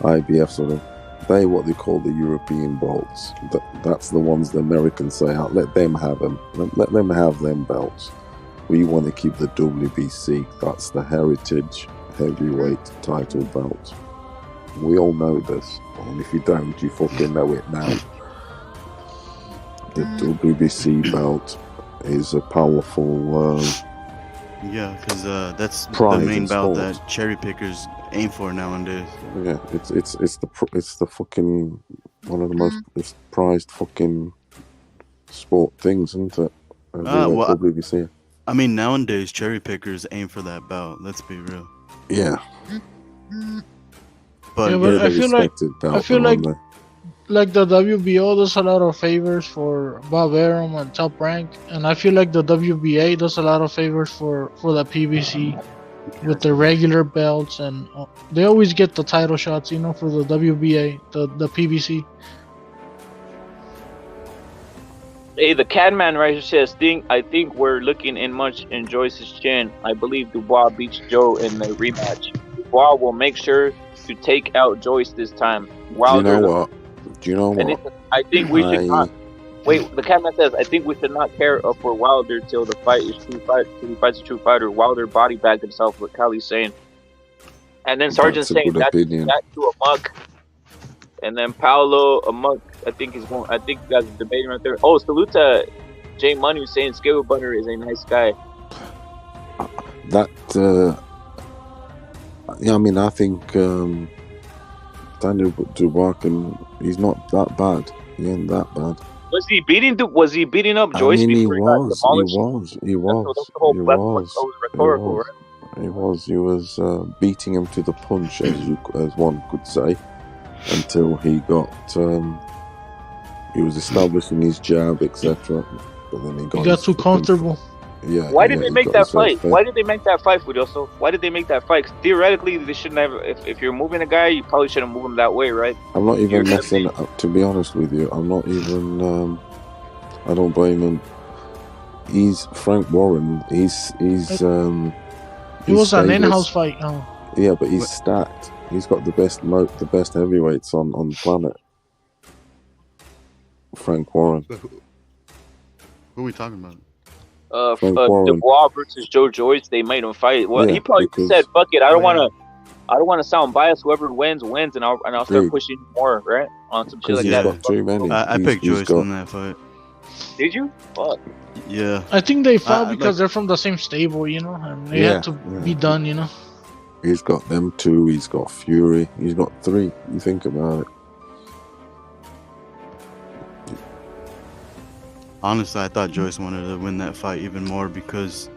IBF sort of, they what they call the European belts. That's the ones the Americans say out. Let them have them. Let them have them belts. We want to keep the WBC. That's the heritage heavyweight title belt. We all know this, and if you don't, you fucking know it now. The WBC belt is a powerful. Yeah, because that's the Pride main in belt sport. that cherry pickers aim for nowadays. Yeah, it's the fucking one of the most prized fucking sport things, isn't it? Well, WBC. I mean, nowadays cherry pickers aim for that belt. Let's be real. Yeah. But Yeah, but They're I the feel like respected I belt, feel though, like aren't like the WBO does a lot of favors for Bob Arum and Top Rank, and I feel like the WBA does a lot of favors for the PBC with the regular belts, and they always get the title shots, you know, for the WBA, the PBC. Hey, the Catman right here says, I think we're looking in much in Joyce's chin. I believe Dubois beats Joe in the rematch. Dubois will make sure to take out Joyce this time. Do you know Wilder, what? Do you know and what? I think we should not. Wait, the Catman says, I think we should not care for Wilder till the fight is true fight. Till he fights a true fighter. Wilder body bagged himself. What Callie's saying. And then Sergeant's That's a saying good opinion. that to a muck. And then Paolo Amok, I think he's going. I think you guys are debating right there. Oh, salute to Jay Money saying Scale Butter is a nice guy. That, yeah, I mean, I think Daniel Dubois he's not that bad. He ain't that bad. Was he beating up Joyce I mean, before he got demolished? He was beating him to the punch, as one could say, until he got he was establishing his jab, etc. But then he got too comfortable. Yeah. Why did they make that fight? Why did they make that fight, Fudioso? Why did they make that fight? 'Cause theoretically, they shouldn't have. If you're moving a guy, you probably shouldn't move him that way, right? I'm not even messing up. To be honest with you, I'm not even. I don't blame him. He's Frank Warren. He's It was an in-house fight. Oh. Yeah, but he's stacked. He's got the best heavyweights on the planet. Frank Warren. Who are we talking about? Dubois versus Joe Joyce. They made him fight. Well, Yeah, he probably said, "Fuck it, I don't want to sound biased. Whoever wins, and I'll start pushing more, right, on some shit like He's that." got too many. I picked Joyce in that fight. Did you? Fuck. Yeah. I think they fought because they're from the same stable, you know, and they had to be done, you know. He's got them two. He's got Fury. He's got three. You think about it. Honestly, I thought Joyce wanted to win that fight even more because,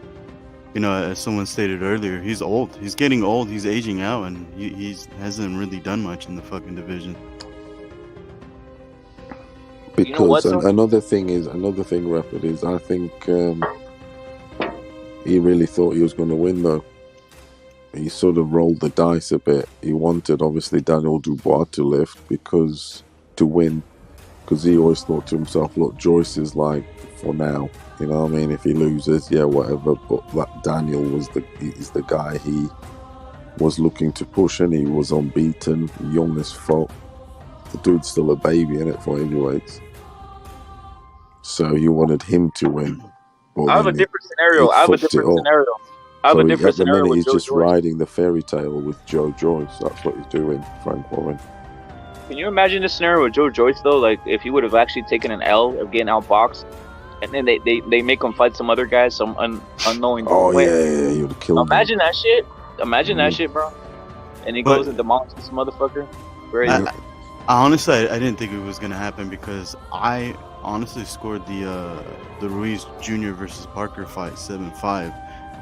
you know, as someone stated earlier, he's old. He's getting old. He's aging out, and he hasn't really done much in the fucking division. Because another thing, Rapid, is I think he really thought he was going to win, though. He sort of rolled the dice a bit. He wanted, obviously, Daniel Dubois to lift to win. Because he always thought to himself, look, Joyce is like, for now, you know what I mean? If he loses, yeah, whatever. But that Daniel is the guy he was looking to push, and he was unbeaten, young as fuck. The dude's still a baby in it for heavyweights. So he wanted him to win. But I have a different scenario. At the minute, he's just riding the fairy tale with Joe Joyce. That's what he's doing, Frank Warren. Can you imagine the scenario with Joe Joyce though? Like if he would have actually taken an L of getting outboxed, and then they make him fight some other guy, some unknowing. Oh yeah, he would have killed him. Imagine that shit. Imagine that shit, bro. And he goes and demolishes this motherfucker. Crazy. Honestly, I didn't think it was gonna happen because I honestly scored the Ruiz Jr. versus Parker fight 7-5,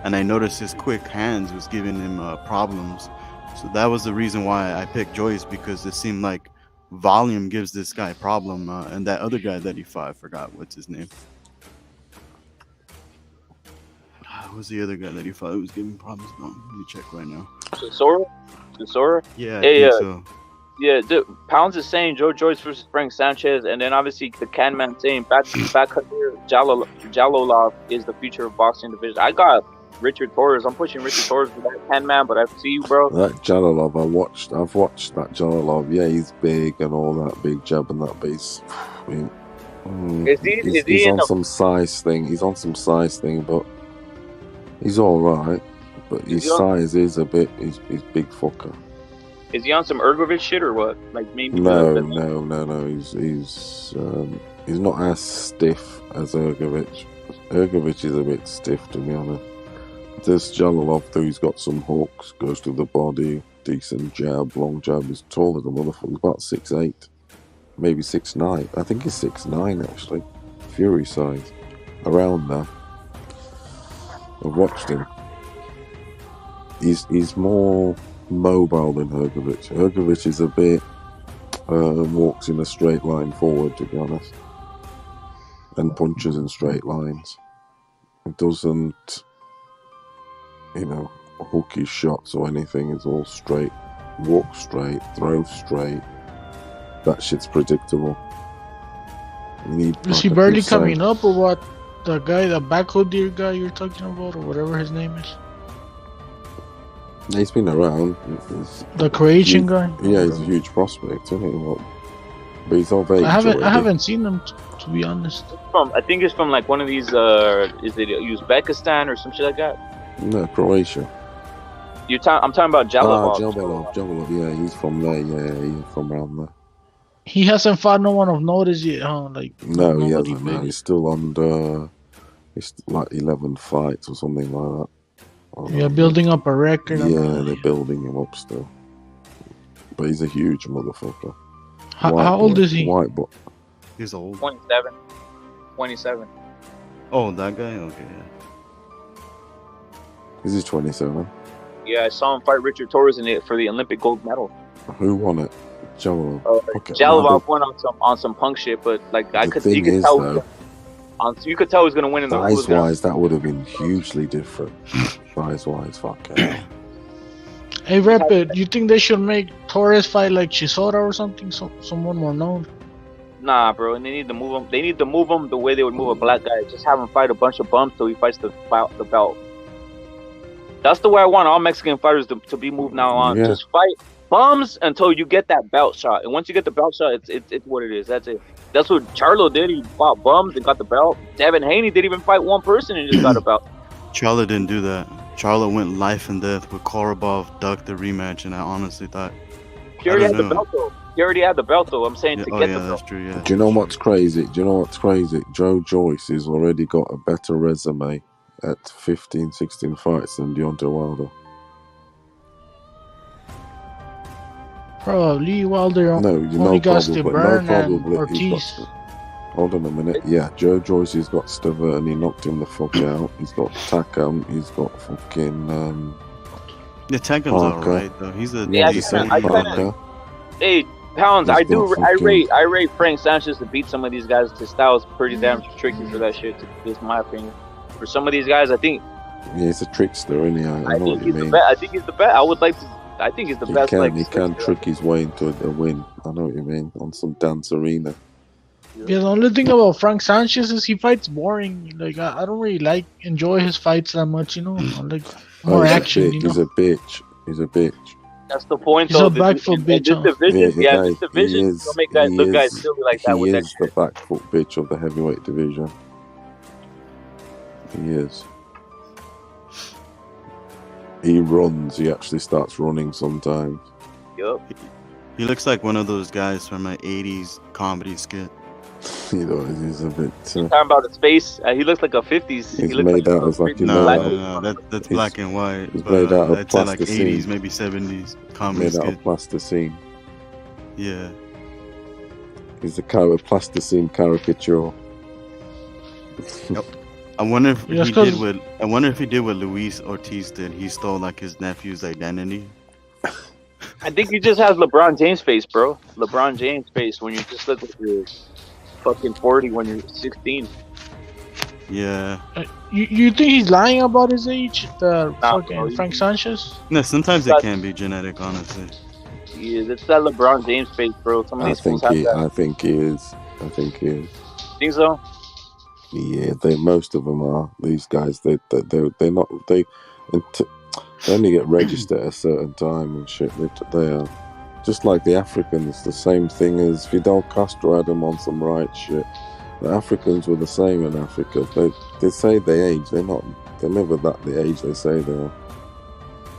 and I noticed his quick hands was giving him problems. So that was the reason why I picked Joyce, because it seemed like volume gives this guy a problem, and that other guy that he fought, I forgot what's his name. Who's the other guy that he fought who was giving problems? No, let me check right now. Sora? Yeah, hey, I think so. Yeah, Pounds is saying Joe Joyce versus Frank Sanchez, and then obviously the Canman saying back here, Jalolov is the future of boxing division. I got Richard Torres. I'm pushing Richard Torres for that Canman, but I see you, bro. That Jalolov, I've watched that Jalolov. Yeah, he's big and all that, big jab and that base. He's on some size thing. He's on some size thing, but he's all right. But his size is a bit. He's big fucker. Is he on some Ergovich shit or what? Like maybe? No. He's not as stiff as Ergovich. Ergovich is a bit stiff, to be honest. This Jalolov, though, he's got some hooks, goes to the body, decent jab, long jab. He's taller than motherfucker, about 6'8", maybe 6'9". I think he's 6'9", actually. Fury size, around there. I've watched him. He's more mobile than Hrgovic. Hrgovic is a bit walks in a straight line forward, to be honest, and punches in straight lines. It doesn't, hook his shots or anything. It's all straight. Walk straight, throw straight. That shit's predictable. Is he barely coming up, or what? The guy, the backhoe deer guy you're talking about, or whatever his name is? He's been around. The Croatian guy? Yeah, he's a huge prospect, isn't he? But he's of age. I haven't seen him, to be honest. I think it's from like one of these, is it Uzbekistan or some shit like that? No, Croatia. I'm talking about Jalabov. Jalabov, yeah, he's from there, he's from around there. He hasn't fought no one of notice yet, huh? No, he hasn't. No, he's still under. He's like 11 fights or something like that. Yeah, building up a record. Yeah, they're building him up still. But he's a huge motherfucker. How old is he? White boy. He's old. 27. Oh, that guy? Okay, yeah. Is he 27? Yeah, I saw him fight Richard Torres for the Olympic gold medal. Who won it? Jalabov. Jalabov won on some punk shit, but like you could tell he was gonna win in the size-wise, that would have been hugely different. Size-wise, fuck yeah. Hey, Rapid, you think they should make Torres fight like Chisora or something? Someone more known? Nah, bro, and they need to move him. They need to move him the way they would move a black guy. Just have him fight a bunch of bums till he fights the belt. That's the way I want all Mexican fighters to be moved now on. Yeah. Just fight bums until you get that belt shot. And once you get the belt shot, it's what it is. That's it. That's what Charlo did. He fought bums and got the belt. Devin Haney didn't even fight one person and just got a belt. Charlo didn't do that. Charlo went life and death with Korobov, ducked the rematch, and I honestly thought... He already had the belt, though. He already had the belt, though. I'm saying to get the belt. That's true, yeah. Do you know what's crazy? Joe Joyce has already got a better resume at 15, 16 fights than Deontay Wilder. Probably Wilder only got Stavern and Ortiz. Hold on a minute. Yeah, Joe Joyce has got Stavern. He knocked him the fuck out. He's got Takam. He's got fucking the Takam's alright though. He's a decent Parker. Hey, Pounds, I rate Frank Sanchez to beat some of these guys. His style is pretty damn tricky for that shit. Is my opinion. For some of these guys, I think. Yeah, he's a trickster, isn't he? I know what you mean. I think he's the best. I think he's the best. He can trick his way into a win. I know what you mean. On some dance arena. Yeah, the only thing about Frank Sanchez is he fights boring. Like I don't really enjoy his fights that much, I like more action. He's a bitch. He's a bitch. That's the point. He's a back foot bitch. This division don't make guys silly like that. He is the back foot bitch of the heavyweight division. He is. He runs. He actually starts running sometimes. Yup. He looks like one of those guys from an '80s comedy skit. He's a bit. Talking about his face, he looks like a '50s. He's made out of like that's black and white. He's made out of plasticine. Like '80s, maybe '70s comedy skit. Made out of plasticine. Yeah. He's a plasticine caricature. Yep. I wonder if he did what Luis Ortiz did. He stole like his nephew's identity. I think he just has LeBron James face, bro. LeBron James face when you just look like you're fucking 40 when you're 16. Yeah. You think he's lying about his age? Frank Sanchez? No, sometimes it can be genetic, honestly. Yeah, it's that LeBron James face, bro. Some of these fools have that. I think he is. Think so? Yeah, most of them are. These guys, they're not. They only get registered at a certain time and shit. They are just like the Africans. The same thing as Fidel Castro had them on some right shit. The Africans were the same in Africa. They say they age. They're not. They're never that the age they say they are.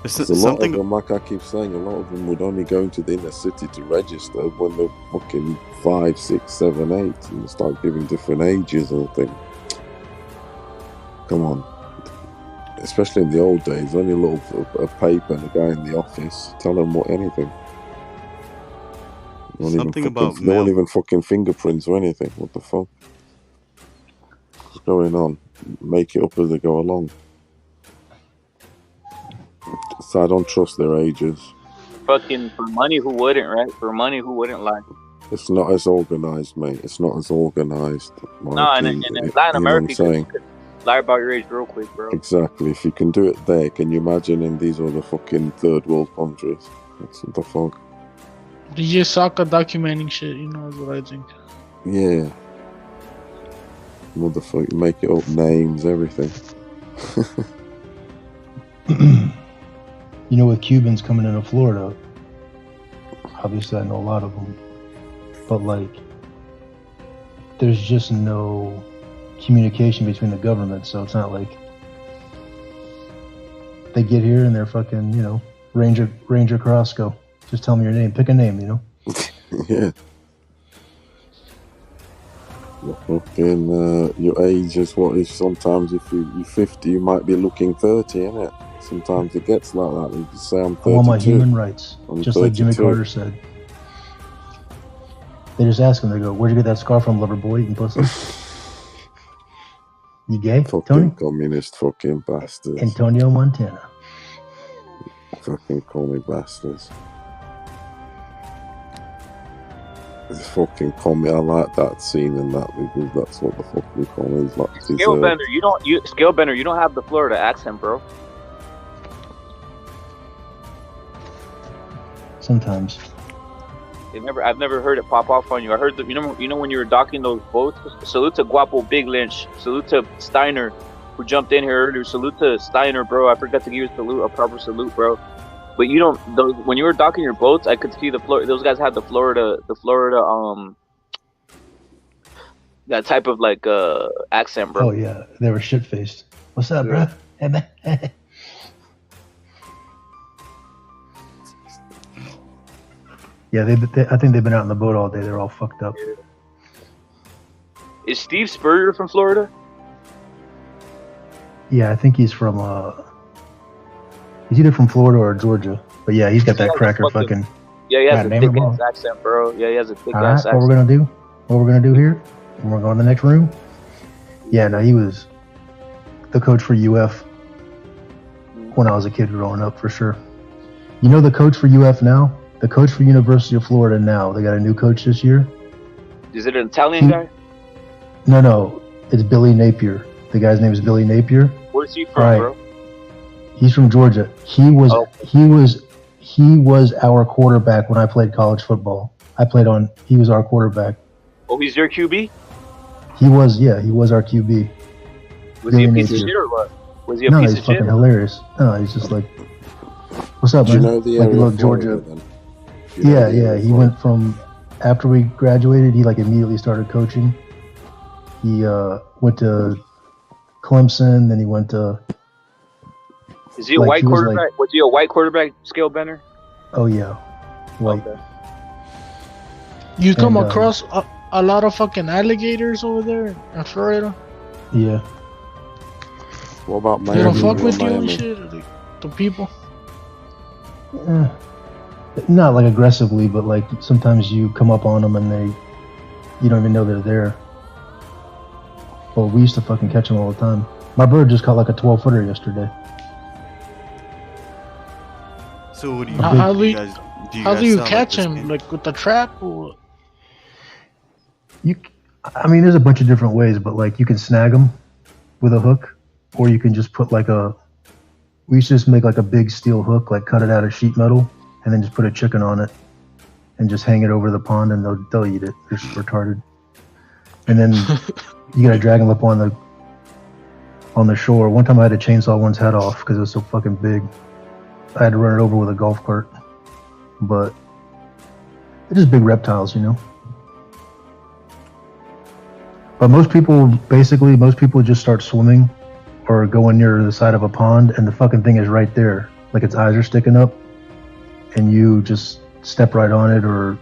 A lot of them, like I keep saying, a lot of them would only go into the inner city to register when they're fucking 5, 6, 7, 8 and start giving different ages and things. Come on. Especially in the old days, only a paper and a guy in the office tell them anything. No one even fucking fingerprints or anything. What the fuck? What's going on? Make it up as they go along. So I don't trust their ages. fucking for money, who wouldn't, right? For money, who wouldn't lie? It's not as organized, mate. It's not as organized. No, and in Latin America, you could lie about your age real quick, bro. Exactly. If you can do it there, can you imagine in these other fucking third world countries? That's what the fuck. DJ Saka documenting shit, you know, is what I think. Yeah. Motherfucker, make it up, names, everything. You know, with Cubans coming into Florida, obviously I know a lot of them, but like, there's just no communication between the governments, so it's not like they get here and they're fucking, you know, Ranger Carrasco. Just tell me your name. Pick a name, you know? Yeah. Fucking, your age is what is sometimes if you're 50, you might be looking 30, innit? Sometimes it gets like that. You just say I'm 32. I want my human rights, just 32. like Jimmy Carter said. They just ask him, they go, where'd you get that scar from, lover boy, eating pussy? You gay, fucking Tony? Communist fucking bastards. Antonio Montana. Fucking commie bastards. It's fucking commie. I like that scene in that because that's what the fucking commies like to Scalebender, Scalebender, you don't have the Florida accent, bro. Sometimes. I've never heard it pop off on you. I heard that you know when you were docking those boats. Salute to Guapo Big Lynch. Salute to Steiner, who jumped in here earlier. Salute to Steiner, bro. I forgot to give you a proper salute, bro. But you don't. When you were docking your boats, I could see those guys had the Florida, that type of like accent, bro. Oh yeah, they were shit faced. What's up, bro? Hey man. Yeah, I think they've been out on the boat all day. They're all fucked up. Is Steve Spurrier from Florida? Yeah, I think he's from. He's either from Florida or Georgia. But yeah, he's got that cracker fucking. Yeah, he has a thick ass accent, bro. Yeah, he has a thick ass accent. What we're gonna do here? We're going to the next room. Yeah, no, he was the coach for UF when I was a kid growing up, for sure. You know the coach for UF now? The coach for University of Florida now. They got a new coach this year. Is it an Italian guy? No, it's Billy Napier. The guy's name is Billy Napier. Where's he from, bro? He's from Georgia. He was our quarterback when I played college football. He was our quarterback. Oh, he's your QB? He was our QB. Was he a piece of shit or what? Was he a no, piece he's of shit? fucking hilarious. No, he's just like, what's up, Do you man? know the like, area look, of Georgia. Florida, then? Yeah. He went from after we graduated. He like immediately started coaching. He went to Clemson, then he went to. Is he a white quarterback? Was he a white quarterback, Scalebender? Oh yeah, white. Okay. You come across a lot of fucking alligators over there in Florida. Yeah. What about Miami? They don't fuck with you and shit, or the people. Not like aggressively, but like sometimes you come up on them and you don't even know they're there. Well, we used to fucking catch them all the time. My bird just caught like a 12-footer yesterday. So what do you? How do you sell catch this him? game? Like with the trap or? I mean, there's a bunch of different ways, but like you can snag them with a hook, or you can just put like we used to just make like a big steel hook, like cut it out of sheet metal, and then just put a chicken on it, and just hang it over the pond, and they'll eat it. They're just retarded. And then you gotta drag them up on the shore. One time I had to chainsaw one's head off because it was so fucking big. I had to run it over with a golf cart. But they're just big reptiles, you know. But most people just start swimming or going near the side of a pond, and the fucking thing is right there. Like its eyes are sticking up, and you just step right on it or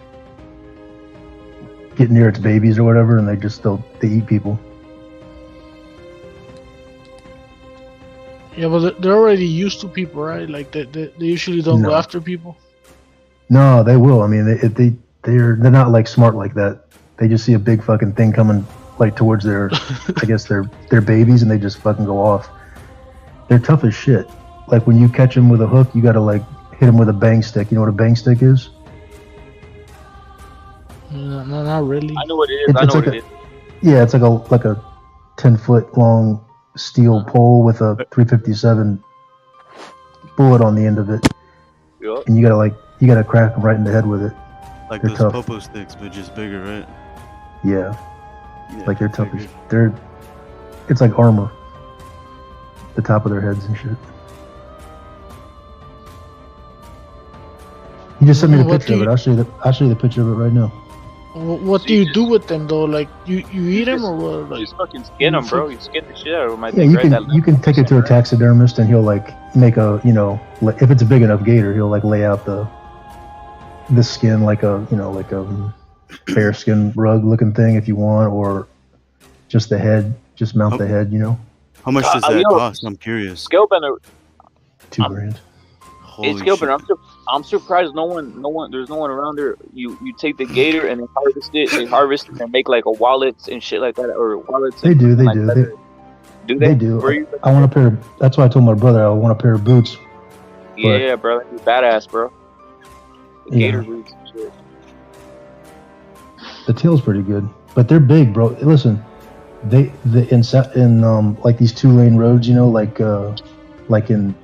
get near its babies or whatever, and they eat people. Yeah, but they're already used to people, right? Like they usually don't go after people. No, they will. I mean, they're not like smart like that. They just see a big fucking thing coming like towards their, I guess their babies, and they just fucking go off. They're tough as shit. Like when you catch them with a hook, you gotta like hit him with a bang stick. You know what a bang stick is? No, not really. I know what it is. I know what it is. Yeah, it's like a 10-foot long steel pole with a 357 bullet on the end of it. Yep. And you gotta crack them right in the head with it. Like they're those tough. popo sticks, but just bigger, right? Yeah. Yeah, Like they're tough. It's like armor. The top of their heads and shit. You just sent me the picture of it. I'll show you the picture of it right now. What do you do with them though? Like you eat them or what? Like, just fucking skin them, bro. You skin the shit out of them. Yeah, you can take it to a taxidermist and he'll like make a, you know, if it's a big enough gator, he'll like lay out the skin like a, you know, like a bear skin rug looking thing if you want, or just the head, just mount the head, you know. How much does that cost? I'm curious. Scalebender. $2,000. Hey, Scalebender, I'm surprised there's no one around there. You take the gator and then harvest it and make like a wallets and shit like that, or wallets. They do. Do they? They do. I want a pair. That's why I told my brother I want a pair of boots. Yeah, bro, you're badass, bro. The gator boots and shit. The tail's pretty good, but they're big, bro. Listen, in like these 2-lane roads, you know, like in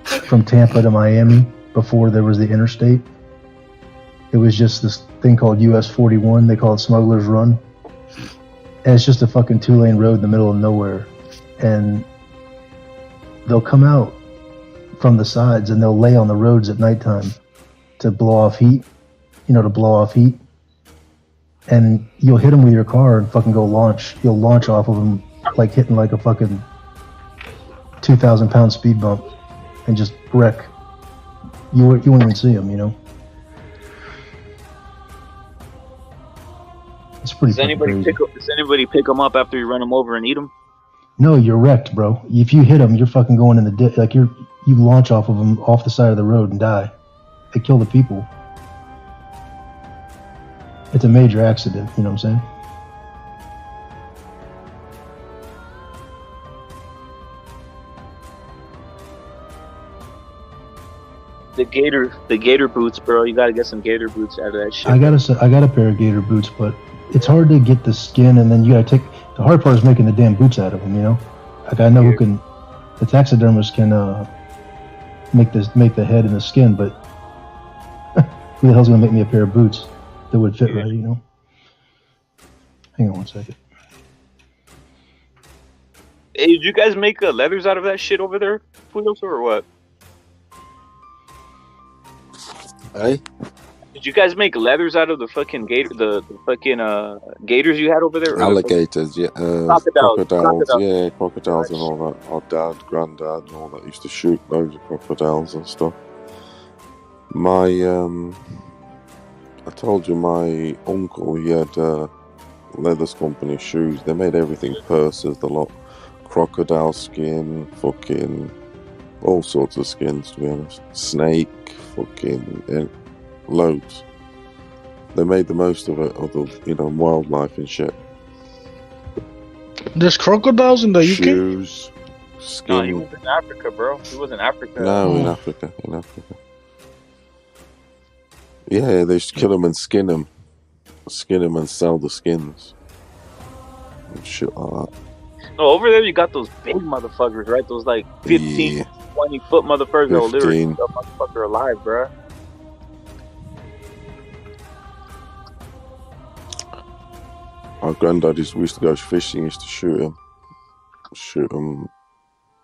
from Tampa to Miami before there was the interstate. It was just this thing called US 41. They call it Smuggler's Run. And it's just a fucking 2-lane road in the middle of nowhere. And they'll come out from the sides and they'll lay on the roads at nighttime to blow off heat. And you'll hit them with your car and fucking go launch. You'll launch off of them like hitting like a fucking 2,000-pound speed bump and just wreck. You won't even see them, you know. It's pretty. Does anybody pick them up after you run them over and eat them? No, you're wrecked, bro. If you hit them, you're fucking going in the ditch. Like you launch off of them off the side of the road and die. They kill the people. It's a major accident. You know what I'm saying? The gator boots, bro. You gotta get some gator boots out of that shit. I got a pair of gator boots, but it's hard to get the skin, and then you gotta take. The hard part is making the damn boots out of them. You know, like I know who can. The taxidermist can make the head and the skin, but who the hell's gonna make me a pair of boots that would fit right? You know. Hang on one second. Hey, did you guys make leathers out of that shit over there, Puyoso, or what? Hey? Did you guys make leathers out of the fucking gator, the fucking gators you had over there? Alligators, yeah. Crocodiles, yeah, crocodiles and all that. Our dad, granddad, and all that used to shoot loads of crocodiles and stuff. I told you my uncle, he had Leathers Company shoes. They made everything, purses, the lot, crocodile skin, fucking all sorts of skins, to be honest. Snake, fucking loads. They made the most of it, of the, you know, wildlife and shit. There's crocodiles in the UK? Shoes, skin. No, he was in Africa, bro. He was in Africa. No, in Africa. Yeah, they just kill them and skin them and sell the skins and shit like that. No, over there you got those big motherfuckers, right? Those like 15, 20 foot motherfuckers that will literally keep that motherfucker alive, bro. Our granddad we used to go fishing, used to shoot him.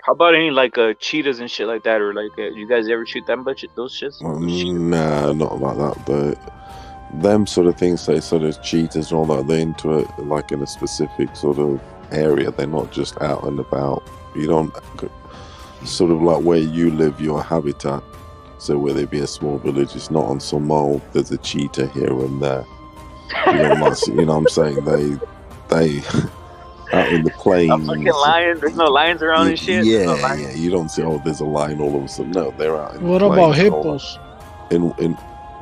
How about any like cheetahs and shit like that, or like you guys ever shoot them those shits? Nah, not like that. But them sort of things, say sort of cheetahs and all that, they're into it like in a specific sort of area. They're not just out and about. You don't sort of like where you live, your habitat. So where there be a small village, it's not on some mole. There's a cheetah here and there. You know what I'm saying? They out in the plains. A fucking lion. There's no lions around and shit. Yeah. You don't see, there's a lion all of a sudden. No, they're out in what the about hippos? hippos?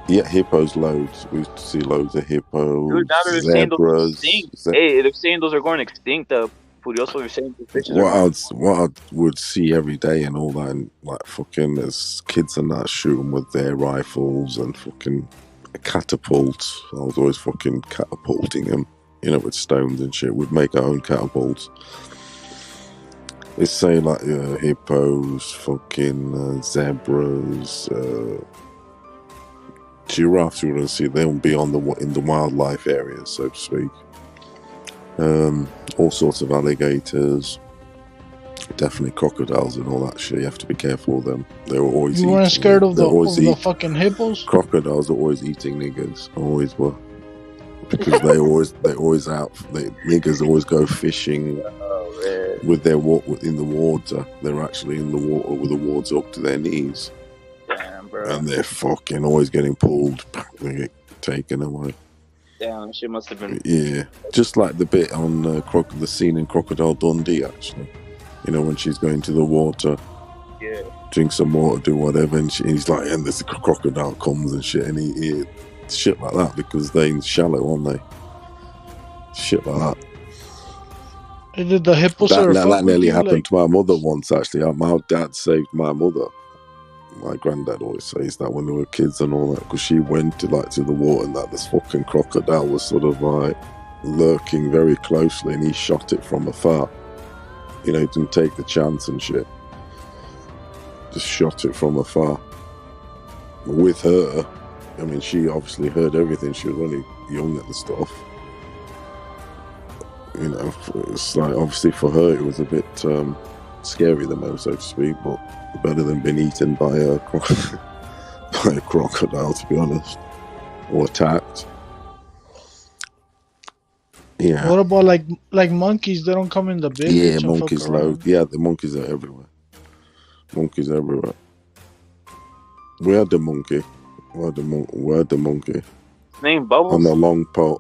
Hippos loads. We used to see loads of hippos. Dude, now they're zebras. saying those extinct. Hey, they're saying those are going extinct. Furioso, you're saying these bitches are what I would see every day and all that, and like fucking there's kids and that shooting with their rifles and fucking catapults. I was always fucking catapulting them, you know, with stones and shit. We'd make our own catapults. They say like hippos, fucking zebras, giraffes. You wouldn't see them be on in the wildlife areas, so to speak. All sorts of alligators, definitely crocodiles and all that shit. You have to be careful of them. They were always. You weren't scared of the fucking hippos? Crocodiles are always eating niggas. Always were. Because niggas always go fishing with their in the water. They're actually in the water with the water up to their knees. Damn, bro. And they're fucking always getting pulled. They get taken away. Damn, shit must have been. Yeah, just like the bit on the scene in Crocodile Dundee, actually. You know, when she's going to the water, drink some water, do whatever, and he's like, and this crocodile comes and shit, and he shit like that because they're shallow, aren't they? Shit like that. Did the hippos that nearly happened to my mother once, actually. My dad saved my mother. My granddad always says that when they were kids and all that, because she went to the water and that this fucking crocodile was sort of like lurking very closely, and he shot it from afar. You know, he didn't take the chance and shit. Just shot it from afar. With her, I mean, she obviously heard everything. She was only young at the stuff. You know, it's like obviously for her it was a bit scary, the most, so to speak, but better than being eaten by a crocodile, to be honest, or attacked. Yeah. What about like monkeys? They don't come in the big. Yeah, monkeys load. Yeah, the monkeys are everywhere. Monkeys everywhere. We had the monkey. We had the monkey. Name Bubbles. On the long pole.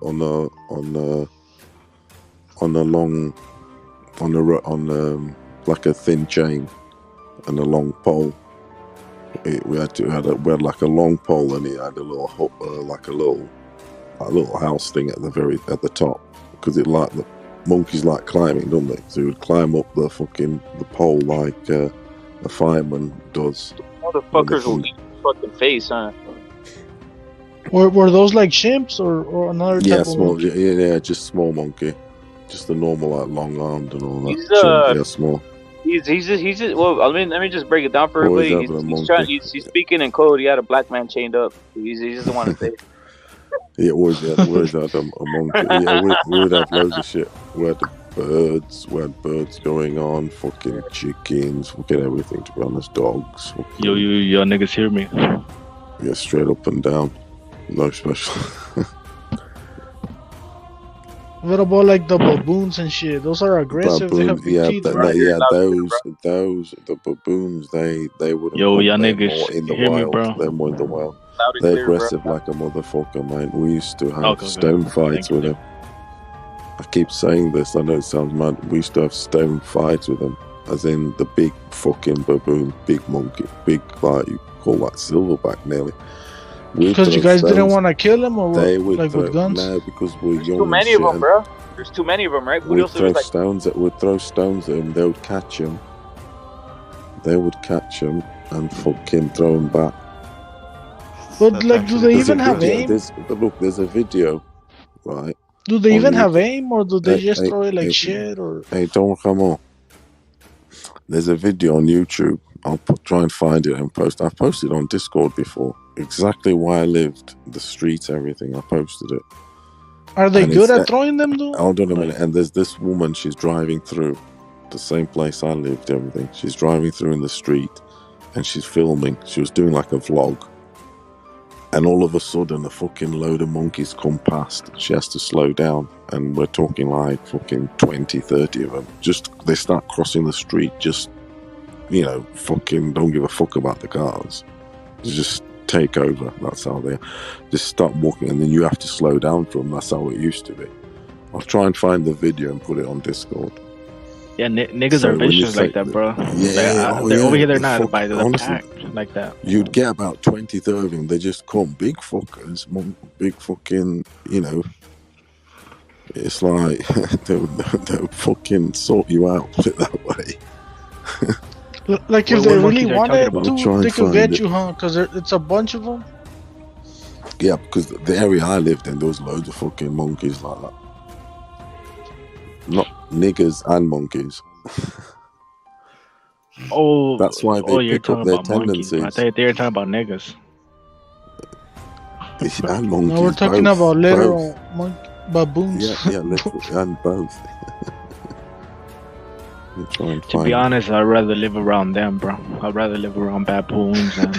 Like a thin chain and a long pole. We had like a long pole, and it had a little little house thing at the top, because it like the monkeys like climbing, don't they? So he would climb up the pole like a fireman does. Motherfuckers will eat your fucking face, huh? Were those like chimps or another type of small? monkey? Yeah, just small monkey, just the normal like long armed and all that. Yeah, small. He's just well. Let me just break it down for everybody. He's speaking in code. He had a black man chained up. He just don't want to say. Yeah, always had a monkey. Yeah, we would have loads of shit. We had the birds. We had birds going on. Fucking chickens. Fucking everything. To be honest, dogs. Yo, niggas hear me? Yeah, straight up and down. No special. What about like the baboons and shit? Those are aggressive. They have big teeth. The baboons. They wouldn't. Yo, y'all niggas more in the hear wild. me, bro? They're more in the wild. They're aggressive like a motherfucker, man. We used to have stone fights with them. I keep saying this. I know it sounds mad. We used to have stone fights with them, as in the big fucking baboon, big monkey, big like you call that silverback nearly. Because you guys didn't want to kill them, or they would like with guns? No, because we're young. Too many of them, bro. There's too many of them, right? We'd throw stones at them. They would catch them. And fucking throw them back. But like, do they even have aim? There's a video, right? Do they even have aim, or do they just throw it like shit? Or hey, don't come on. There's a video on YouTube. I'll try and find it and post. I've posted on Discord before. Exactly where I lived, the streets, everything. I posted it. Are they good at throwing them, though? Hold on a minute. And there's this woman. She's driving through the same place I lived. Everything. She's driving through in the street, and she's filming. She was doing like a vlog. And all of a sudden, a fucking load of monkeys come past. She has to slow down. And we're talking like fucking 20, 30 of them. They start crossing the street. Just, you know, fucking don't give a fuck about the cars. Just take over. That's how they just start walking. And then you have to slow down for them. That's how it used to be. I'll try and find the video and put it on Discord. Yeah, niggas are vicious like that, bro. Yeah, over here they're not by the pack like that. You'd get about 20, 30 of them. They just come, big fuckers, big fucking, you know, It's like they'll fucking sort you out, put it that way. Like if What they monkeys really are you talking wanted about? I'll try to, and they could find get it. you, huh? Because it's a bunch of them. Yeah, because the area I lived in, there was loads of fucking monkeys like that. Not niggers and monkeys. Oh, That's why they you're pick up talking their about monkeys. Bro. I tendencies. thought they were talking about niggas. And monkeys, No, we're talking both, about literal both. baboons. Yeah, literally, and both. You try and To find be it. honest, I'd rather live around them, bro. I'd rather live around baboons and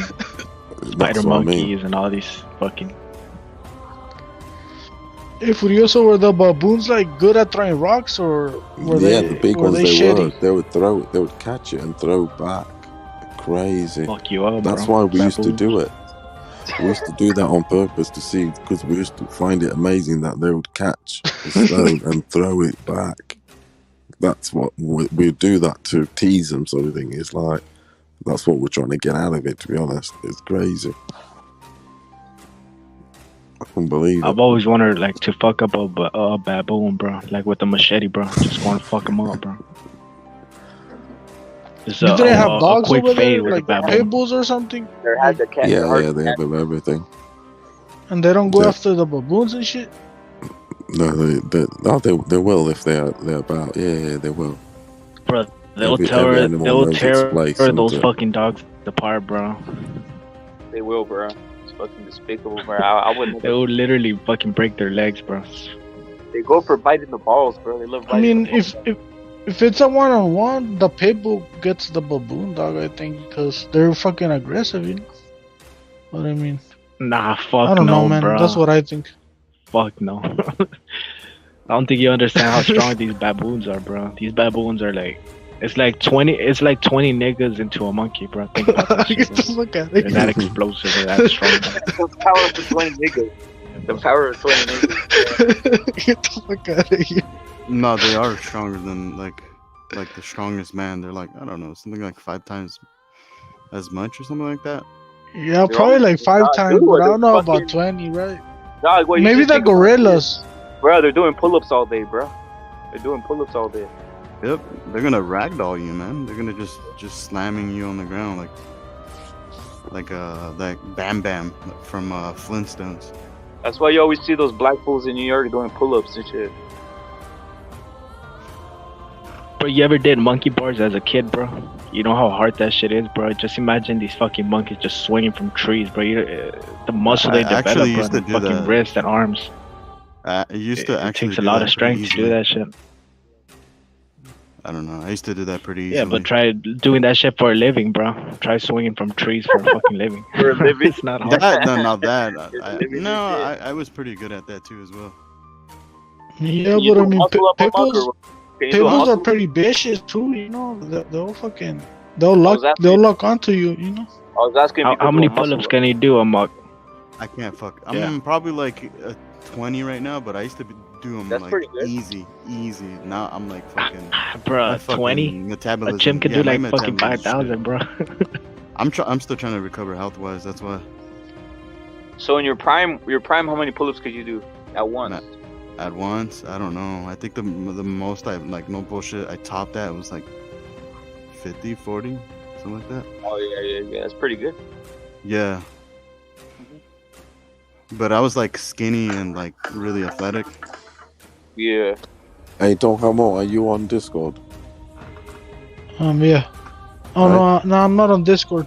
spider what I mean. monkeys and all these fucking. Hey, Furioso, were the baboons like good at throwing rocks, or were The big were ones they they shitty? were. They would throw it. They would catch it and throw back. Crazy. Fuck you up, That's bro. why we used to Baboons. do it. We used to do that on purpose to see, because we used to find it amazing that they would catch the stone and throw it back. That's what we do, that to tease them, sort of thing. It's like, that's what we're trying to get out of it, to be honest. It's crazy. I can't believe it. I've always wanted like to fuck up a baboon, bro. Like with a machete, bro. Just want to fuck him up, bro. Just You didn't have a dogs quick over fade there, with a like baboon. pit bulls or something, There had the cat. Yeah, they have everything. and they don't go Yeah. after the baboons and shit. No, they will if they're about. Yeah, they will. Bro, they'll Every tear animal they'll knows its tear place, those and, fucking dogs apart, bro. They will, bro. It's fucking despicable, bro. I wouldn't. They'll literally fucking break their legs, bro. They go for biting the balls, bro. They love I biting. mean, if it's a one-on-one, the pit bull gets the baboon dog, I think, because they're fucking aggressive, you know. What I mean? Nah, fuck I don't no, know, man. bro. That's what I think. Fuck no. I don't think you understand how strong these baboons are, bro. These baboons are like, it's like 20 niggas into a monkey, bro. Think about that shit, Get the bro. fuck out They're of that here. explosive, they're that strong. The power of the 20 niggas. The power of 20 niggas. Get the fuck out of here. No, they are stronger than like the strongest man. They're like, I don't know, something like 5 times as much or something like that. Yeah, They're probably all- like 5 Nah, times, dude, but I don't know they're about 20, right? Dog, what, you Maybe just the think about gorillas. it. Bro, they're doing pull-ups all day, bro. They're doing pull-ups all day. Yep, they're gonna ragdoll you, man. They're gonna just slamming you on the ground like that Bam Bam from Flintstones. That's why you always see those black fools in New York doing pull-ups and shit. Bro, you ever did monkey bars as a kid, bro? You know how hard that shit is, bro. Just imagine these fucking monkeys just swinging from trees, bro. The muscle they I develop, actually bro, used to the do fucking that. wrists and arms. It used to It actually takes a do lot that of strength pretty to do easily. that shit. I don't know. I used to do that pretty easily. Yeah, but try doing that shit for a living, bro. Try swinging from trees for a fucking living. For a living? It's not hard. Not that. living I was pretty good at that too as well. Yeah, Can you but I do mean, muscle up a pit monk, bulls, or can you pit do a bulls are muscle? pretty vicious too, you know. They'll fucking, was asking- they'll lock onto you, you know. I was asking if you How could many do a muscle pull-ups up. can he do, Amok? I can't fuck. Yeah. I'm probably like 20 right now, but I used to do them That's like pretty good. easy. Now I'm like fucking. Bro, my fucking 20? Metabolism. A chimp can yeah, do my like fucking metabolism is 5,000, bro. I'm still trying to recover health wise. That's why. So in your prime, how many pull-ups could you do at once? At once, I don't know. I think the most I like, no bullshit, I topped that was like 50, 40, something like that. Oh yeah. That's pretty good. Yeah. But I was like skinny and like really athletic. Yeah. Hey, Don Hamon, are you on Discord? Yeah. Oh no, I'm not on Discord.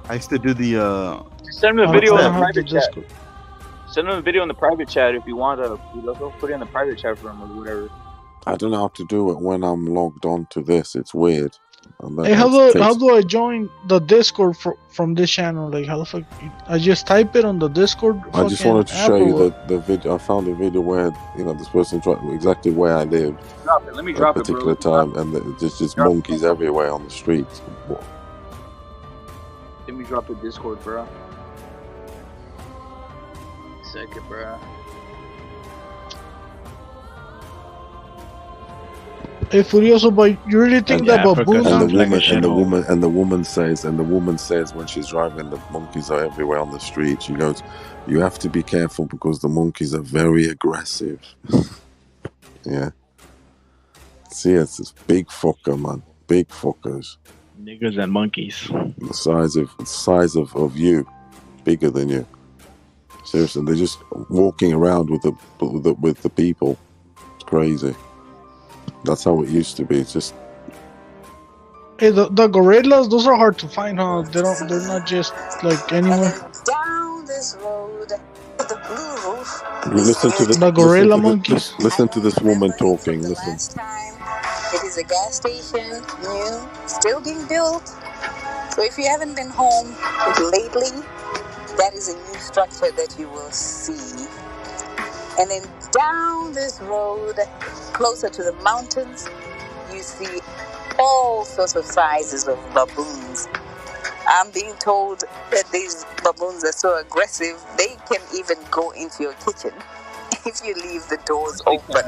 I used to do the Send him a I video in don't the have the private chat. Discord. Send him a video in the private chat if you want to. Put it in the private chat for him or whatever. I don't know how to do it when I'm logged on to this. It's weird. Hey, how do I join the Discord from this channel? Like, how the fuck? I just type it on the Discord. I just fucking wanted to app show or you what? the video. I found a video where this person tried exactly where I lived Drop it. Let me at drop a it, bro. particular time, and there's just Drop it. monkeys everywhere on the streets. Let me drop the Discord, bro. Second, bro. Hey, Furioso, but you really think that baboons? And the woman says when she's driving, the monkeys are everywhere on the street. She goes, "You have to be careful because the monkeys are very aggressive." Yeah. See, it's this big fucker, man. Big fuckers. Niggas and monkeys. The size of you, bigger than you. Seriously, they're just walking around with the people. It's crazy. That's how it used to be. It's just. Hey, the gorillas, those are hard to find, huh? They're not just like anywhere. Down this road, the blue roof. Listen to the gorilla monkeys. Listen to this woman talking. Listen. It is a gas station, new, still being built. So if you haven't been home lately, that is a new structure that you will see. And then down this road, closer to the mountains, you see all sorts of sizes of baboons. I'm being told that these baboons are so aggressive, they can even go into your kitchen if you leave the doors open.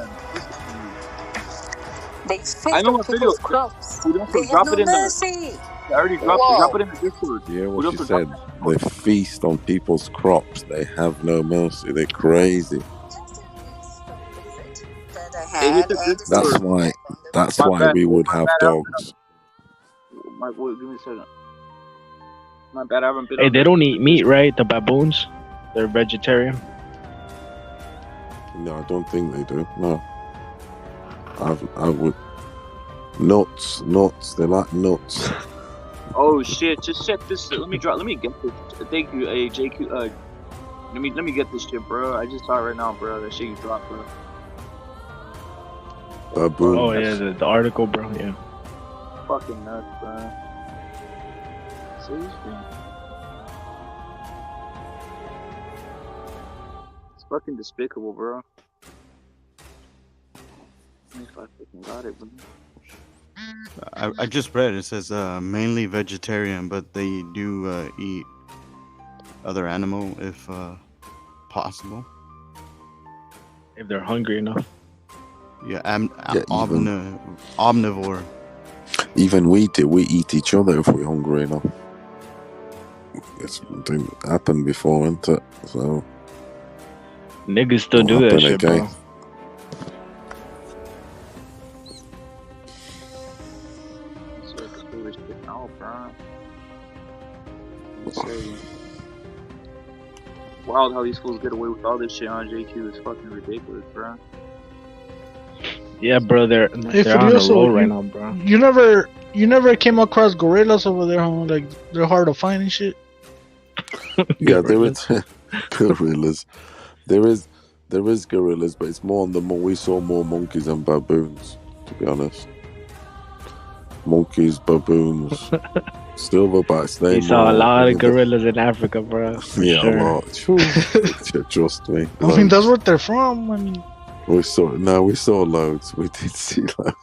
They feast on people's crops. They have no mercy. I already dropped it. Drop it in the Discord. Yeah, what she said. They feast on people's crops. They have no mercy. They're crazy. That's why we would have dogs. Give me a second. My bad, I haven't been. Hey, they don't eat meat, right? The baboons? They're vegetarian. No, I don't think they do. No. I would. Nuts. They like nuts. Oh shit! Just check this. Let me get this. Thank you, JQ. Let me get this shit, bro. I just saw it right now, bro. That shit you dropped, bro. Baboon. Oh yeah, the article, bro. Yeah. Fucking nuts, bro. Seriously. It's fucking despicable, bro. If I fucking got it, bro. I just read it says mainly vegetarian, but they do eat other animal if possible. If they're hungry enough. Yeah, omnivore. Even we do. We eat each other if we're hungry enough. It's been happened before, isn't it? So niggas still do that shit, bro. Wild how these fools get away with all this shit on JQ is fucking ridiculous, bro. Yeah, bro, they're on a roll right now, bro. You never came across gorillas over there, huh? Like they're hard to find and shit. Yeah, there is gorillas. There is gorillas, but it's more on the we saw more monkeys than baboons, to be honest. Monkeys, baboons, silverbacks. You saw a lot of gorillas in Africa, bro. Yeah, a lot. Trust me. I mean, that's where they're from. I mean, we saw loads. We did see loads.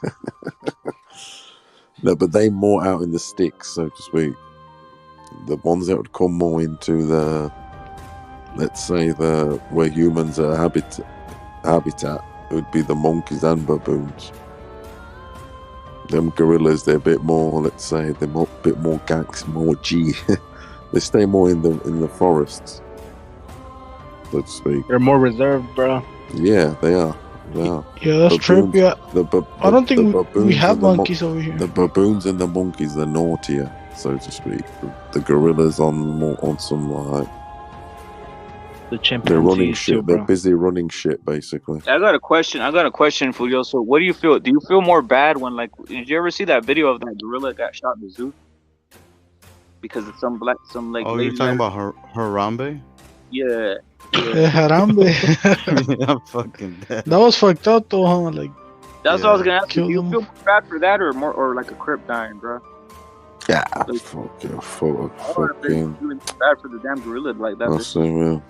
No, but they more out in the sticks, so to speak. The ones that would come more into the, let's say, where humans are habitat would be the monkeys and baboons. Them gorillas, they're a bit more, let's say, they're a bit more gangs, more G. They stay more in the forests, so to speak. They're more reserved, bro. Yeah, they are. Yeah, that's true. Yeah, I don't think we have monkeys over here. The baboons and the monkeys, they're naughtier, so to speak. The gorillas on some like. The chimpanzees they're running shit. Too, bro. They're busy running shit, basically. I got a question for you. So, what do you feel? Do you feel more bad when, like, did you ever see that video of that gorilla got shot in the zoo because of some like? Oh, you're talking about Harambe? Yeah. Harambe. I'm fucking dead. That was fucked up though, huh? Like. That's what I was gonna ask you. Do you feel bad for that, or like a crip dying, bro? Yeah, like, fucking. Really bad for the damn gorilla like that. That's so real.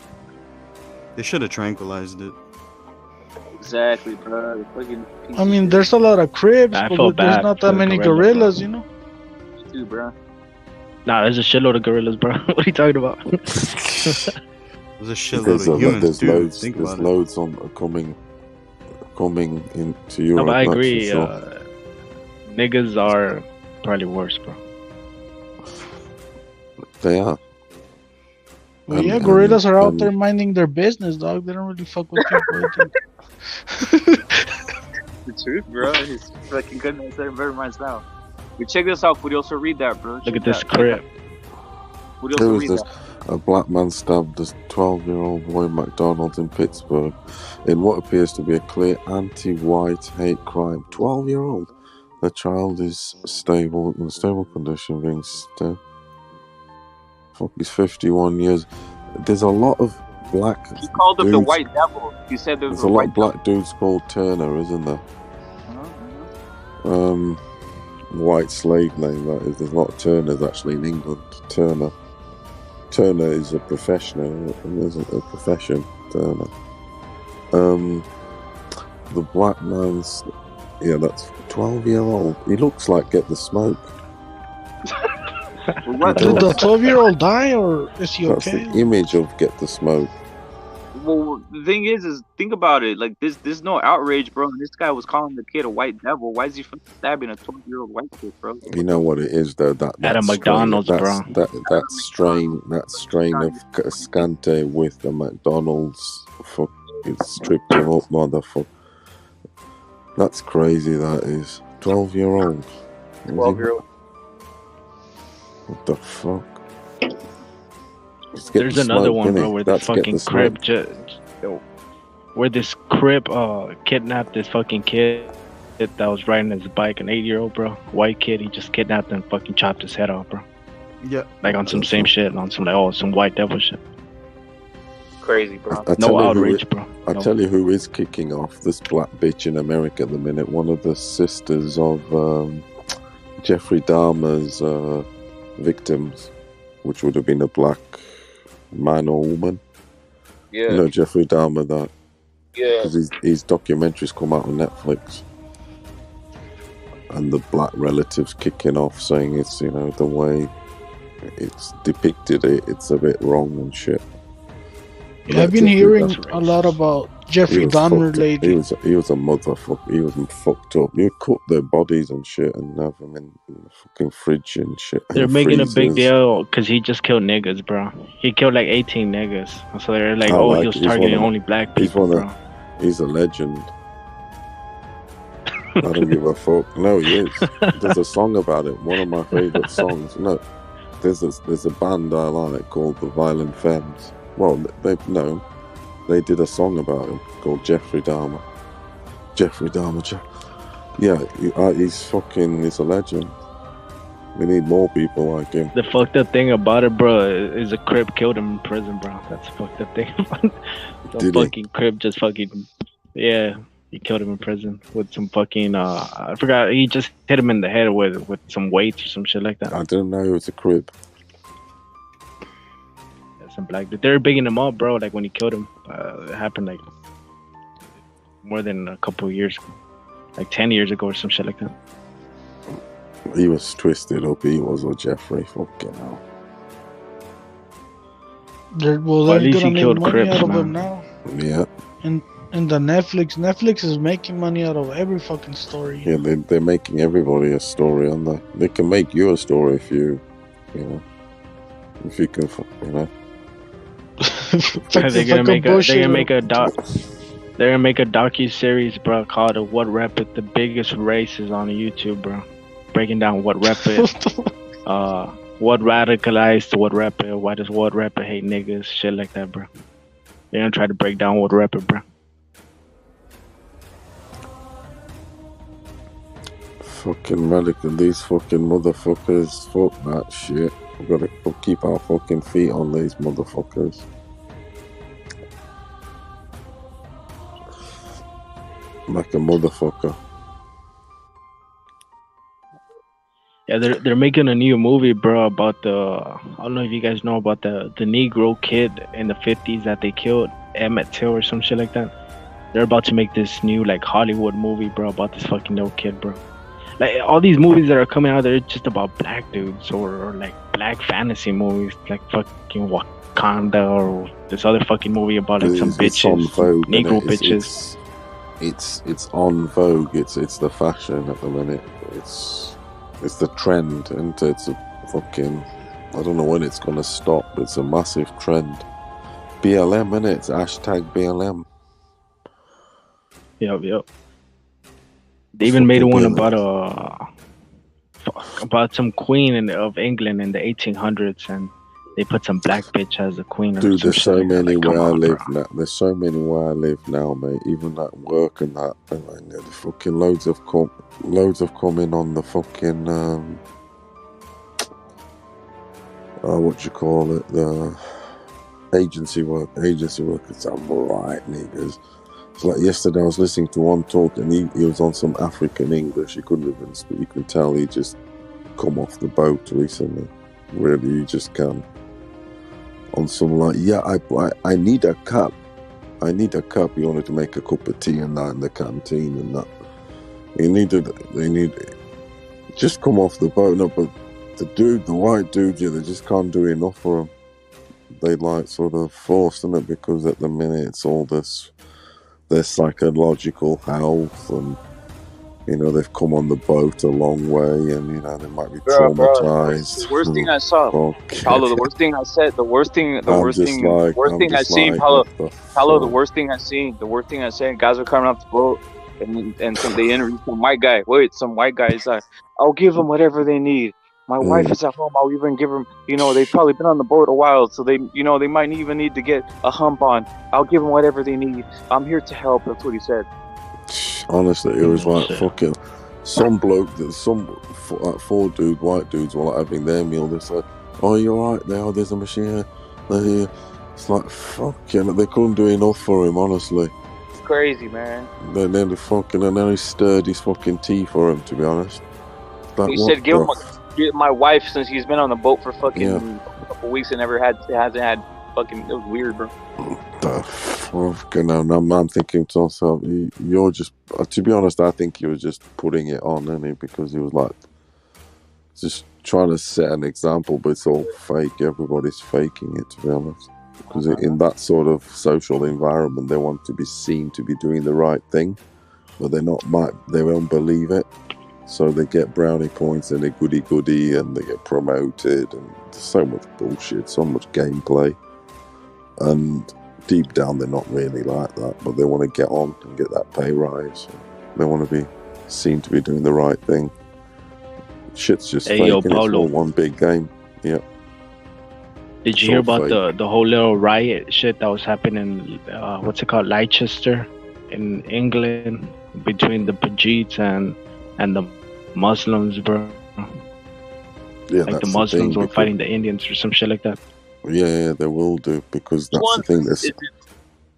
They should have tranquilized it. Exactly, bro. I mean, there's a lot of cribs, but there's not that many gorillas, you know? Me too, bro. Nah, there's a shitload of gorillas, bro. What are you talking about? There's a shitload of humans, there's too. There's loads on coming into Europe. No, but I agree. Niggas are probably worse, bro. They are. Well, yeah, gorillas are out there minding their business, dog. They don't really fuck with people. The truth, bro. His fucking goodness, they're very much now. But check this out, Furioso. Read that, bro. Look at this crib. Who is this? A black man stabbed a 12-year-old boy at McDonald's in Pittsburgh in what appears to be a clear anti-white hate crime. 12-year-old. The child is in stable condition, being stabbed. Fuck, he's 51 years. There's a lot of black. He called him the dudes. white devil. He said There's a lot of black dudes called Turner, isn't there? White slave name, that is. There's a lot of Turners actually in England. Turner is a profession, isn't a profession. Turner. The black man's, that's 12-year-old. He looks like Get the Smoke. Did the 12-year-old die, or is he okay? That's the image of Get the Smoke. Well, the thing is think about it. Like there's no outrage, bro. And this guy was calling the kid a white devil. Why is he stabbing a 12-year-old white kid, bro? You know what it is, though. That at a McDonald's, bro. That strain of Scante with the McDonald's. Fuck, it stripped him up, motherfucker. That's crazy. That is 12-year-old. 12-year-old. What the fuck? There's another one, bro, where the fucking crib where this crib kidnapped this fucking kid that was riding his bike, an 8-year-old, bro, white kid. He just kidnapped and fucking chopped his head off, bro. Yeah. Like on some same shit, on some some white devil shit. Crazy, bro. No outrage, bro. I'll tell you who is kicking off this black bitch in America at the minute. One of the sisters of Jeffrey Dahmer's victims, which would have been a black man or woman. Yeah. You know Jeffrey Dahmer, that. Yeah. Because his documentaries come out on Netflix. And the black relatives kicking off, saying it's, the way it's depicted, it's a bit wrong and shit. Yeah, I've been hearing a lot about Jeffrey Dahmer lately. He was a motherfucker. He was fucked up. You cut their bodies and shit and have them in the fucking fridge and shit. They're making a big deal because he just killed niggas, bro. He killed like 18 niggas. So they're like, he was targeting only black people, bro. He's a legend. I don't give a fuck. No, he is. There's a song about it. One of my favorite songs. No, there's a band I like called the Violent Femmes. Well, they did a song about him called Jeffrey Dahmer. He's a legend. We need more people like him. The fucked up thing about it, bro, is a crib killed him in prison, bro. That's the fucked up thing about it. Crib just fucking, he killed him in prison with some fucking, I forgot, he just hit him in the head with some weights or some shit like that. I didn't know it was a crib. Some black dude. They were bigging him up, bro. Like when he killed him, it happened like more than a couple of years, like 10 years ago or some shit like that. He was twisted up. He was with Jeffrey. Fucking hell. They're at least gonna he killed make money Crips, out of man. him now. Yeah. And the Netflix is making money out of every fucking story. Yeah, they're making everybody a story, aren't they? They can make you a story if you can, They're gonna make a docu-series, bro, called "What Rep It." The biggest races on YouTube, bro, breaking down what rep it, what radicalized what rep it, why does what rep it hate niggas, shit like that, bro. They're gonna try to break down what rep it, bro. Fucking radical, these fucking motherfuckers. Fuck that shit. We gotta keep our fucking feet on these motherfuckers. Like a motherfucker. Yeah, they're making a new movie, bro, about I don't know if you guys know about the Negro kid in the 50s that they killed, Emmett Till or some shit like that. They're about to make this new like Hollywood movie, bro, about this fucking little kid, bro. Like all these movies that are coming out, they're just about black dudes or like black fantasy movies, like fucking Wakanda or this other fucking movie about like some bitches, Negro bitches. it's on vogue. It's the fashion at the minute. It's the trend, and it's a fucking. I don't know when it's gonna stop. It's a massive trend. BLM, innit? It's hashtag BLM. Yep. They even made one about some queen of England in the 1800s, and they put some black bitch as a queen. Dude, there's so many where I live now. There's so many where I live now, mate. Even at work and that, and the fucking loads have come in on the fucking what you call it, the agency work. It's right, niggas. It's like yesterday I was listening to one talk, and he was on some African English. He couldn't even speak. You can tell he just come off the boat recently. Really, you just can. On some like, yeah, I need a cup. I need a cup. He wanted to make a cup of tea and that in the canteen and that. They need just come off the boat. No, but the white dude, yeah, they just can't do enough for him. They like sort of forced, isn't it? Because at the minute it's all this, their psychological health, and they've come on the boat a long way, and they might be traumatized. The worst thing I saw, Paulo. The worst thing I said. The worst thing I seen, Paulo. The worst thing I seen. Guys are coming off the boat, and they interview some white guy. Some white guy is like, "I'll give them whatever they need. My wife is at home. I'll even give them. They've probably been on the boat a while, so they might even need to get a hump on. I'll give them whatever they need. I'm here to help." That's what he said. Honestly, it was like fucking some bloke that four white dudes were like having their meal. They're like, "Oh, you're right there. There's a machine here." It's like fucking. They couldn't do enough for him. Honestly, it's crazy, man. Then he stirred his fucking tea for him. To be honest, like, he said, "Give my wife, since he's been on the boat for fucking a couple weeks and hasn't had fucking." It was weird, bro. The fucking, I'm thinking to myself, you're just. To be honest, I think he was just putting it on, isn't he? Because he was like, just trying to set an example, but it's all fake. Everybody's faking it, to be honest. Because in that sort of social environment, they want to be seen to be doing the right thing, but they won't believe it. So they get brownie points and a goody, and they get promoted, and there's so much bullshit, so much gameplay. And deep down, they're not really like that, but they want to get on and get that pay rise. They want to be seen to be doing the right thing. Shit's just fake, and it's all one big game. Yeah. Did you hear about the whole little riot shit that was happening? What's it called, Leicester, in England, between the Pajeets and the Muslims, bro? Yeah, like the Muslims were fighting the Indians or some shit like that. Yeah, they will do, because that's the thing.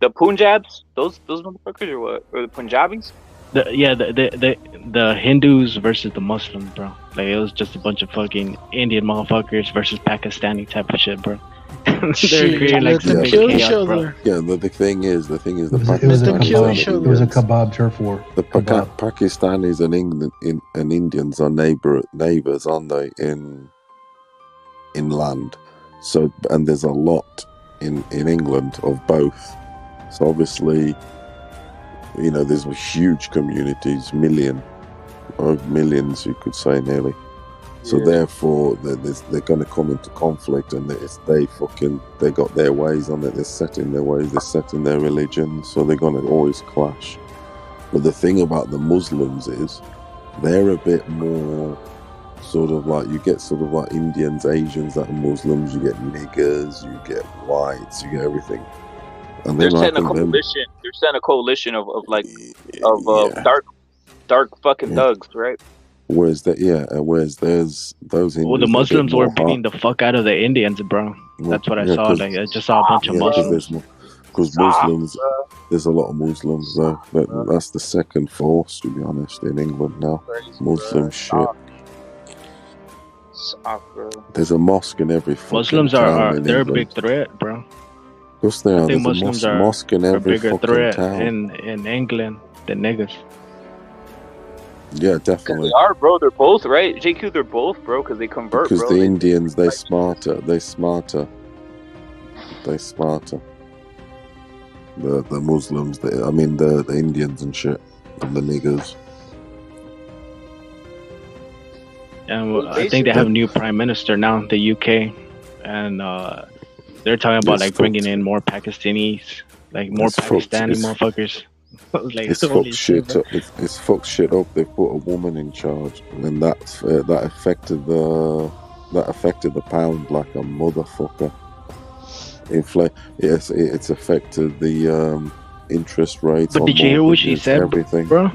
The Punjabs, those motherfuckers, or what? Or the Punjabis? The Hindus versus the Muslims, bro. Like, it was just a bunch of fucking Indian motherfuckers versus Pakistani type of shit, bro. They're creating like some big chaos, bro. Yeah, the thing is, it was a kebab turf war. The Pakistanis and Indians are neighbors, aren't they? In land. So, and there's a lot in England of both. So obviously, there's huge communities, millions, you could say, nearly. So therefore, they're going to come into conflict, and they got their ways on it. They're set in their ways. They're set in their religion. So they're going to always clash. But the thing about the Muslims is, they're a bit more. Sort of like, you get sort of like Indians, Asians that are Muslims, you get niggers, you get whites, you get everything. And they're setting a coalition. They're setting a coalition of dark fucking thugs, right? Whereas there's those Indians. Well, the Muslims were beating the fuck out of the Indians, bro. That's what I saw. Like, I just saw a bunch of Muslims. Because Muslims, there's a lot of Muslims though. That's the second force, to be honest, in England now. Muslim shit. There's a mosque in every Muslims they're a big threat, bro. Of course they are. There's Muslims a mosque in every bigger fucking threat town. in England than niggas. Yeah, definitely. They are, bro. They're both, right? JQ, they're both, bro, because they convert, because bro. the Indians, they're smarter. The Muslims, the Indians and shit, and the niggers. And I think they have a new prime minister now, the UK, and they're talking about like bringing in more Pakistanis, like more Pakistani motherfuckers. Like, It's fucked shit up. It's fucked shit up. They put a woman in charge, and that affected the pound like a motherfucker. It's affected the interest rates. But on did you hear what she said, everything, bro?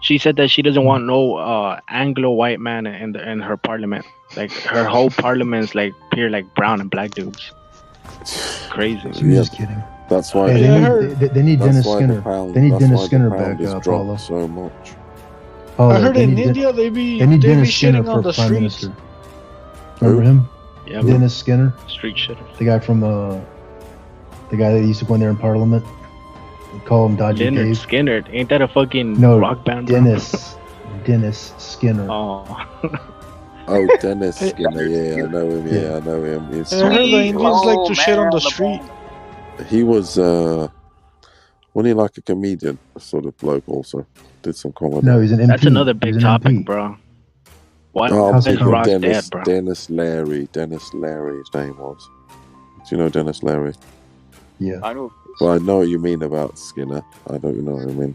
She said that she doesn't want no Anglo white man in her parliament. Like her whole parliament's like pure like brown and black dudes. Crazy. She was just kidding. That's why they need Dennis Skinner. They need Dennis Skinner back, Paulo. So much. I heard in India they be shitting on the streets. Remember him? Yeah, Dennis Skinner. Street shitter. The guy from the guy that used to go in there in Parliament. We call him Dodgy Leonard Dave. Skinner. Ain't that a fucking rock band? Dennis Skinner. Oh. Oh, Dennis Skinner. Yeah, I know him. Yeah, I know him. I heard the Indians like to shit on the street. He was, wasn't he like a comedian, sort of bloke also? Did some comedy. No, he's an MP. That's another big topic, bro. What? Dennis Leary. Dennis Leary, his name was. Do you know Dennis Leary? Yeah. I know. Well, I know what you mean about Skinner. I don't know what I mean.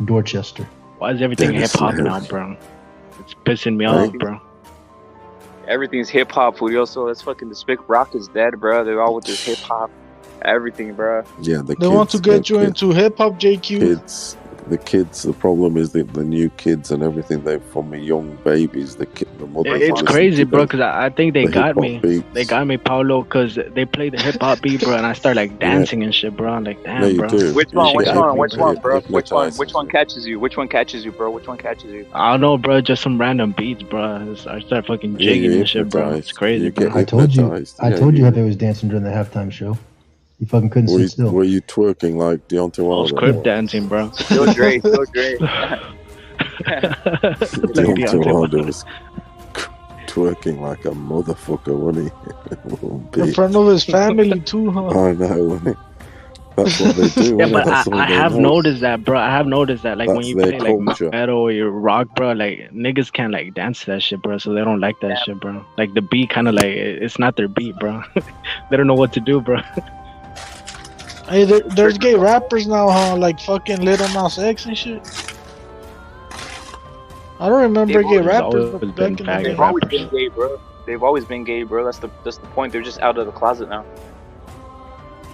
Dorchester. Why is everything hip hop now, bro? It's pissing me off, bro. Everything's hip hop, Furioso. That's fucking the Spick Rock is dead, bro. They're all with this hip hop, everything, bro. Yeah, they want to get you into hip hop, JQ. The kids. The problem is the new kids and everything. They're from young babies. The mothers. It's crazy, bro. Because I think they got me. They got me, Paulo. Because they play the hip hop beat, bro, and I start like dancing and shit, bro. I'm like, damn, bro. Which one, bro? Which one catches you? Which one catches you, bro? Which one catches you? I don't know, bro. Just some random beats, bro. I start fucking jigging and shit, bro. It's crazy, bro. I told you how they was dancing during the halftime show. You fucking couldn't sit still. Were you twerking like Deontay Wilder? I was crib dancing, bro. Still great. Deontay Wilder was twerking like a motherfucker, wasn't he? In front of his family too, huh? I know, wasn't he? That's what they do. Yeah, but I have noticed that, bro. I have noticed that, like when you play like metal or you rock, bro, like niggas can't like dance to that shit, bro. So they don't like that shit, bro. Like the beat, kind of like it's not their beat, bro. They don't know what to do, bro. Hey, there's gay rappers now, huh? Like fucking Little Nas X and shit. I don't remember gay rappers. But back in the day. They've always been gay, bro. They've always been gay, bro. That's the point. They're just out of the closet now.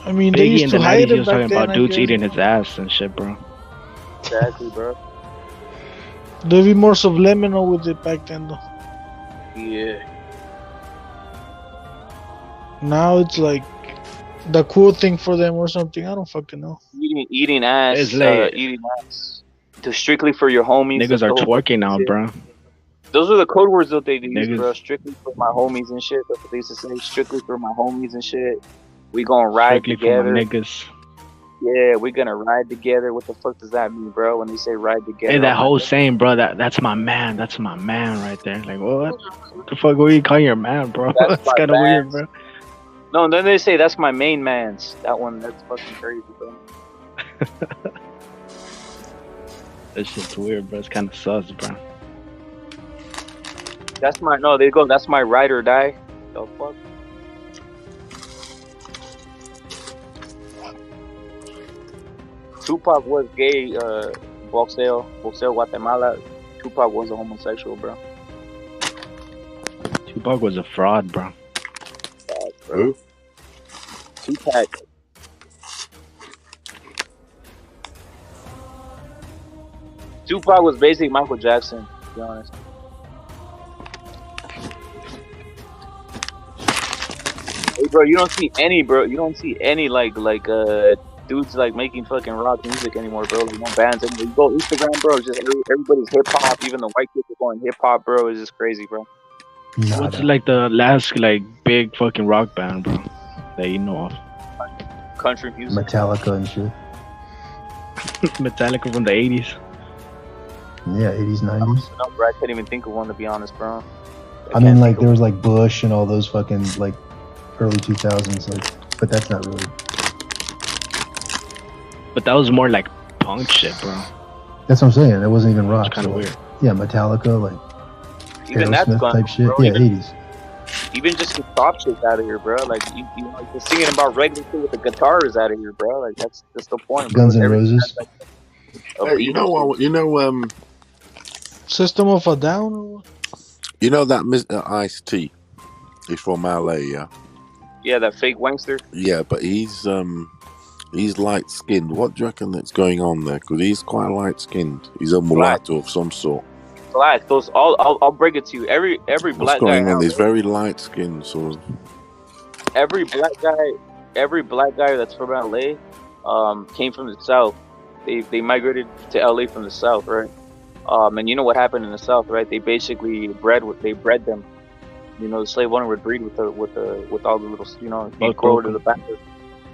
I mean, they used to hide it. He was talking about dudes eating his ass and shit, bro. Exactly, bro. They'd be more subliminal with it back then, though. Yeah. Now it's like the cool thing for them or something. I don't fucking know. Eating ass. It's like, eating ass. Strictly for your homies. Niggas are twerking now, bro. Those are the code words that they use, bro. Strictly for my homies and shit. That's what they used to say. Strictly for my homies and shit. We gonna ride Strictly together. For my niggas. Yeah, we gonna ride together. What the fuck does that mean, bro? When they say ride together. Hey, that whole saying, bro. That's my man. That's my man right there. Like what? What the fuck? What are you calling your man, bro? That's kind of weird, bro. No, then they say that's my main man's. That one, that's fucking crazy, bro. That shit's weird, bro. It's kind of sus, bro. That's my they go. That's my ride or die. The fuck. Tupac was gay. Boxeo, Guatemala. Tupac was a homosexual, bro. Tupac was a fraud, bro. Who? Tupac. Tupac was basically Michael Jackson, to be honest. Hey, bro, you don't see any, like dudes like making fucking rock music anymore, bro. Like no bands anymore. You go Instagram, bro. It's just everybody's hip hop. Even the white kids are going hip hop, bro. It's just crazy, bro. What's like the last like big fucking rock band, bro, that you know of? Country music. Metallica and shit. Metallica from the 80s. Yeah, 80s, 90s. No, bro, I can't even think of one, to be honest, bro. I mean, like there was like Bush and all those fucking like early 2000s, like but that's not really. But that was more like punk shit, bro. That's what I'm saying. That wasn't even rock. It's kind of weird. Yeah, Metallica, like Even that's Aerosmith gone, type shit. bro. Yeah, Even, 80s. even just the pop shit's out of here, bro. Like you know, just singing about regular shit with the guitar is out of here, bro. Like that's the point, bro. Guns N' Everything Roses. has, like, a Hey, beat to it. System of a Down or what? You know that Mr. Ice-T? He's from LA, yeah. Yeah, that fake wankster. Yeah, but he's light skinned. What do you reckon that's going on there? Because he's quite light skinned. He's a mulatto of some sort. Black. Those I'll break it to you. Every What's black guy going on? out He's there, very light skinned, sort of. every black guy that's from LA came from the South. They migrated to LA from the South, right? And you know what happened in the South, right? They basically bred them. You know, the slave owner would breed with all the little, you know, he'd go to the back.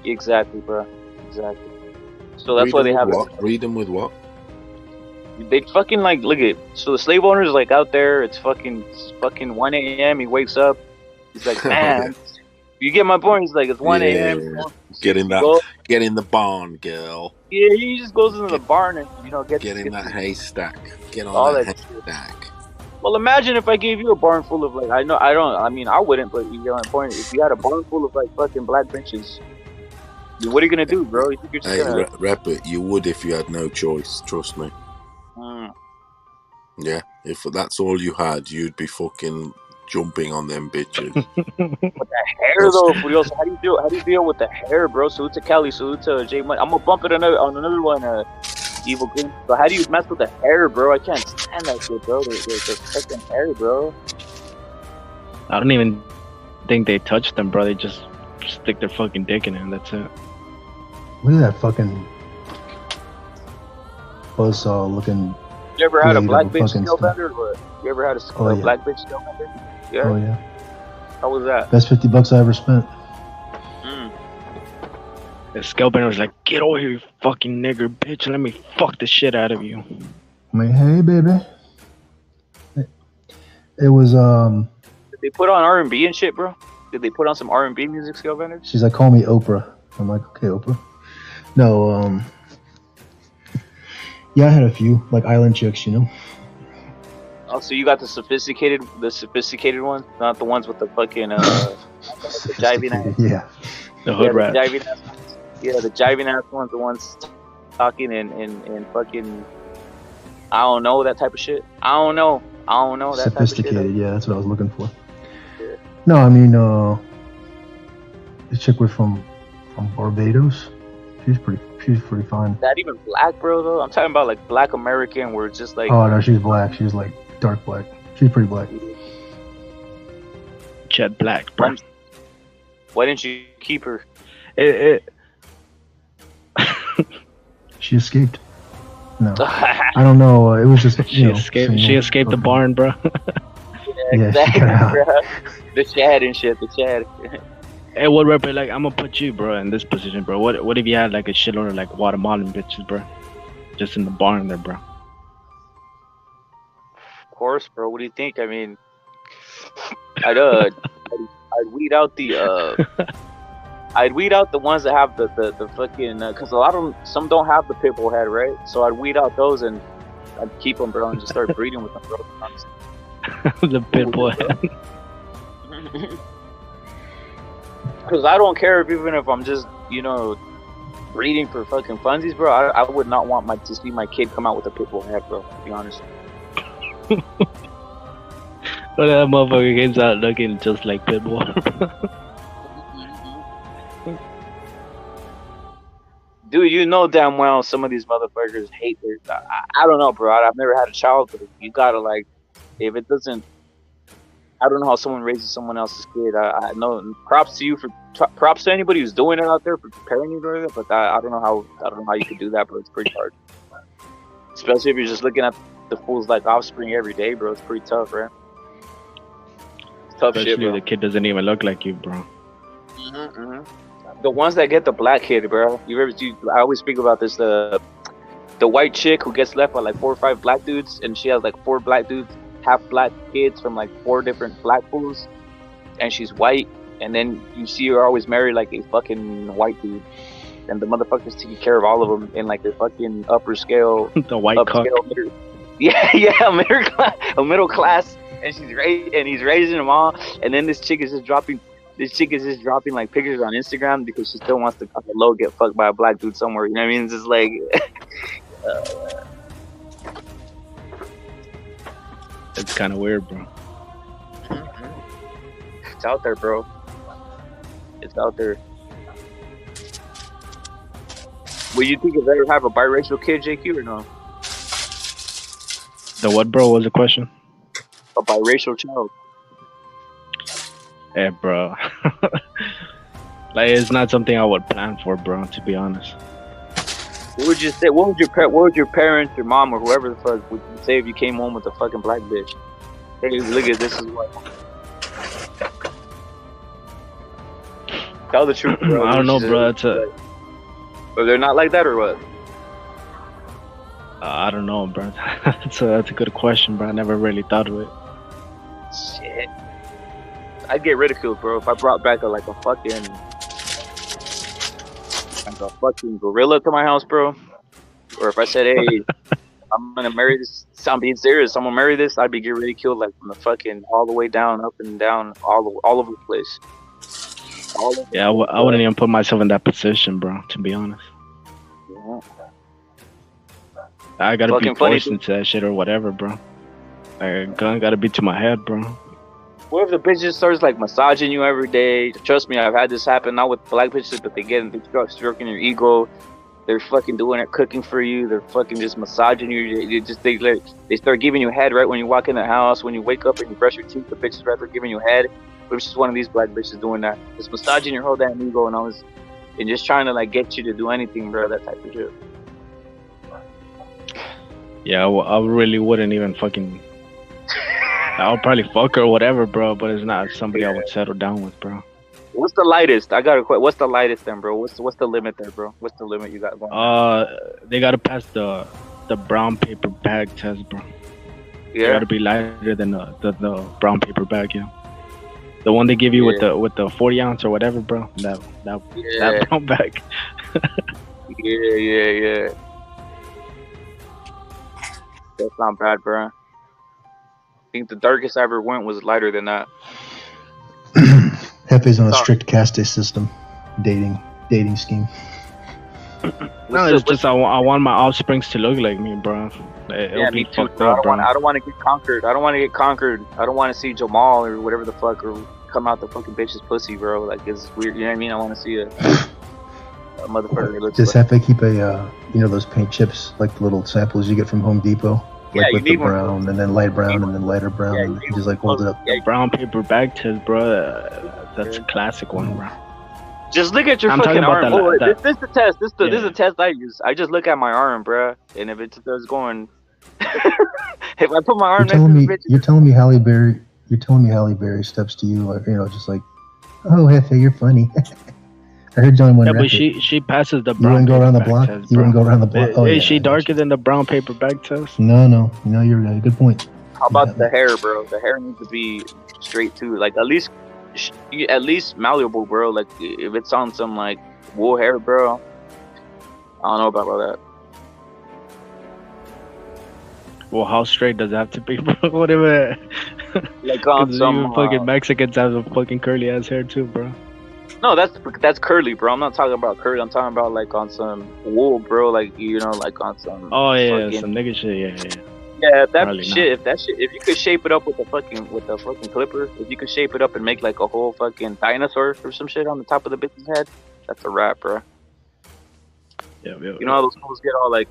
Exactly, bro. Exactly. So that's why they have what? Breed them with what? They fucking like look at. So the slave owner's like out there. It's fucking 1 a.m. He wakes up. He's like, man, you get my point. He's like, it's 1 a.m. Get in the barn, girl. Yeah, he just goes into the barn and gets in that haystack. Get on all that that haystack. Well, imagine if I gave you a barn full of like I wouldn't, but you get my point. If you had a barn full of like fucking black bitches, what are you gonna do, bro? You think you're just gonna rep it. You would if you had no choice. Trust me. Yeah, if that's all you had, you'd be fucking jumping on them bitches. With the hair though, Furioso, how do you deal with the hair, bro? Salute to Kelly, salute to J Money. I'm gonna bump it on another one, Evil Green. So how do you mess with the hair, bro? I can't stand that shit, bro. The fucking hair, bro. I don't even think they touch them, bro. They just stick their fucking dick in it and that's it. Look at that fucking buzzsaw looking. You ever had a black bitch fucking skill stuff. bender? Or you ever had a black bitch skill bender? Yeah. Oh yeah. How was that? Best $50 I ever spent. The scalpbender was like, "Get over here, you fucking nigger bitch, and let me fuck the shit out of you." I'm like, hey baby. It was Did they put on R&B and shit, bro? Did they put on some R&B music, scalpbender? she's like, call me Oprah. I'm like, okay, Oprah. No, yeah, I had a few like island chicks, you know. Oh, so you got the sophisticated ones, not the ones with the fucking the jiving ass. Yeah. The hood rats. The jiving ass ones. Yeah, the jiving ass ones, the ones talking and fucking I don't know that type of shit. I don't know that Sophisticated, type of shit. yeah, that's what I was looking for. Yeah. No, I mean, the chick was from Barbados. She was pretty fine. That even black, bro? Though I'm talking about like black American, where it's just like. Oh no, she's black. She's like dark black. She's pretty black. Jet black, bro. Why didn't you keep her? She escaped. No, I don't know. It was just she escaped. She escaped the barn, bro. Yeah, exactly, bro. The Chad and shit. The Chad. Hey, what rapper? Like, I'm gonna put you, bro, in this position, bro. What if you had like a shitload of like Guatemalan bitches, bro, just in the barn there, bro? Of course, bro. What do you think? I mean, I'd weed out the I'd weed out the ones that have the fucking because a lot of them, some don't have the pit bull head, right? So I'd weed out those and I'd keep them, bro, and just start breeding with them, bro. The pit bull head. Because I don't care even if I'm just breeding for fucking funsies, bro. I would not want to see my kid come out with a pit bull head, bro. To be honest. But that motherfucker gets out looking just like Pitbull. Dude, you know damn well some of these motherfuckers hate their. I don't know, bro. I've never had a child, but you gotta like, if it doesn't. I don't know how someone raises someone else's kid. I know. Props to you props to anybody who's doing it out there for preparing you for it. But I don't know how you could do that, bro. It's pretty hard. Especially if you're just looking at the fools like offspring every day, bro. It's pretty tough, right? It's tough Especially shit, bro. the kid doesn't even look like you, bro. The ones that get the black kid, bro. I always speak about this. The white chick who gets left by like 4 or 5 black dudes, and she has like 4 black dudes, half black kids from like 4 different black fools, and she's white. and then you see her always marry like a fucking white dude, and the motherfucker's taking care of all of them in like a fucking upper scale, the white cock. A middle class, and he's raising them all, and then this chick is just dropping like pictures on Instagram because she still wants to on the low get fucked by a black dude somewhere. You know what I mean? It's just like. It's kind of weird, bro. It's out there, bro. It's out there. Will you think of ever have a biracial kid, JQ, or no? The what, bro? What was the question? A biracial child. Yeah, bro. Like, it's not something I would plan for, bro. To be honest. What would you say? What would your parents, your mom, or whoever the fuck would you say if you came home with a fucking black bitch? Hey, look at this is what. Tell the truth, bro. I don't know, bro. That's a. Or they're not like that, or what? I don't know, bro. That's a good question, bro. I never really thought of it. Shit. I'd get ridiculed, bro, if I brought back a fucking gorilla to my house, bro. Or if I said, hey, I'm gonna marry this. I'm being serious. I'm gonna marry this. I'd be getting ridiculed like from the fucking all the way down, up and down, all over the place. Yeah, I wouldn't even put myself in that position, bro. To be honest. Yeah. I gotta Fucking be forced into that shit or whatever, bro. Gun gotta be to my head, bro. What if the bitch just starts like massaging you every day? Trust me, I've had this happen, not with black bitches, but they start stroking your ego. They're fucking doing it, cooking for you. They're fucking just massaging you. They start giving you head right when you walk in the house. When you wake up and you brush your teeth, the bitch is right there giving you head. But it's just one of these black bitches doing that. Just massaging your whole damn ego and all this, and just trying to like get you to do anything, bro. That type of shit. Yeah, I really wouldn't even fucking. I'll probably fuck her or whatever, bro. But it's not somebody I would settle down with, bro. What's the lightest? I got a question. What's the lightest then, bro? What's the limit there, bro? What's the limit you got going? They gotta pass the brown paper bag test, bro. Yeah. They gotta be lighter than the brown paper bag, yeah. The one they give you with the 40 ounce or whatever, bro. That brown bag. Yeah. That's not bad, bro. I think the darkest I ever went was lighter than that. Hefe's on a strict caste system, dating scheme. No, it's just I want my offsprings to look like me, bro. It'll be fucked up, bro. I don't want to get conquered. I don't want to see Jamal or whatever the fuck or come out the fucking bitch's pussy, bro. Like it's weird. You know what I mean? I want to see a motherfucker that looks. Does Hefe keep a those paint chips, like the little samples you get from Home Depot? Like with the brown and then light brown and then lighter brown, and you just like hold it up. The brown paper bag test, bro. That's a classic one, bro. Just look at your fucking arm. This is the test. This is the test I use. I just look at my arm, bro, and if it starts going, if I put my arm next to the bitch, you're telling me Halle Berry steps to you, like, just like, oh Hefe, you're funny. I heard John one. Yeah, but she passes the brown. You wouldn't go around the block. You wouldn't go around the block. Is she darker than the brown paper bag test? No, you're right. Good point. How about the hair, bro? The hair needs to be straight too. Like at least malleable, bro. Like if it's on some like wool hair, bro. I don't know about all that. Well, how straight does it have to be, bro? Whatever. Like on some fucking Mexicans have the fucking curly ass hair too, bro. No, that's curly, bro. I'm not talking about curly. I'm talking about like on some wool, bro. Like like on some. Oh yeah, some nigga shit. Yeah. Yeah, if you could shape it up with the fucking clipper, if you could shape it up and make like a whole fucking dinosaur or some shit on the top of the bitch's head, that's a wrap, bro. Yeah. You know how those fools get all like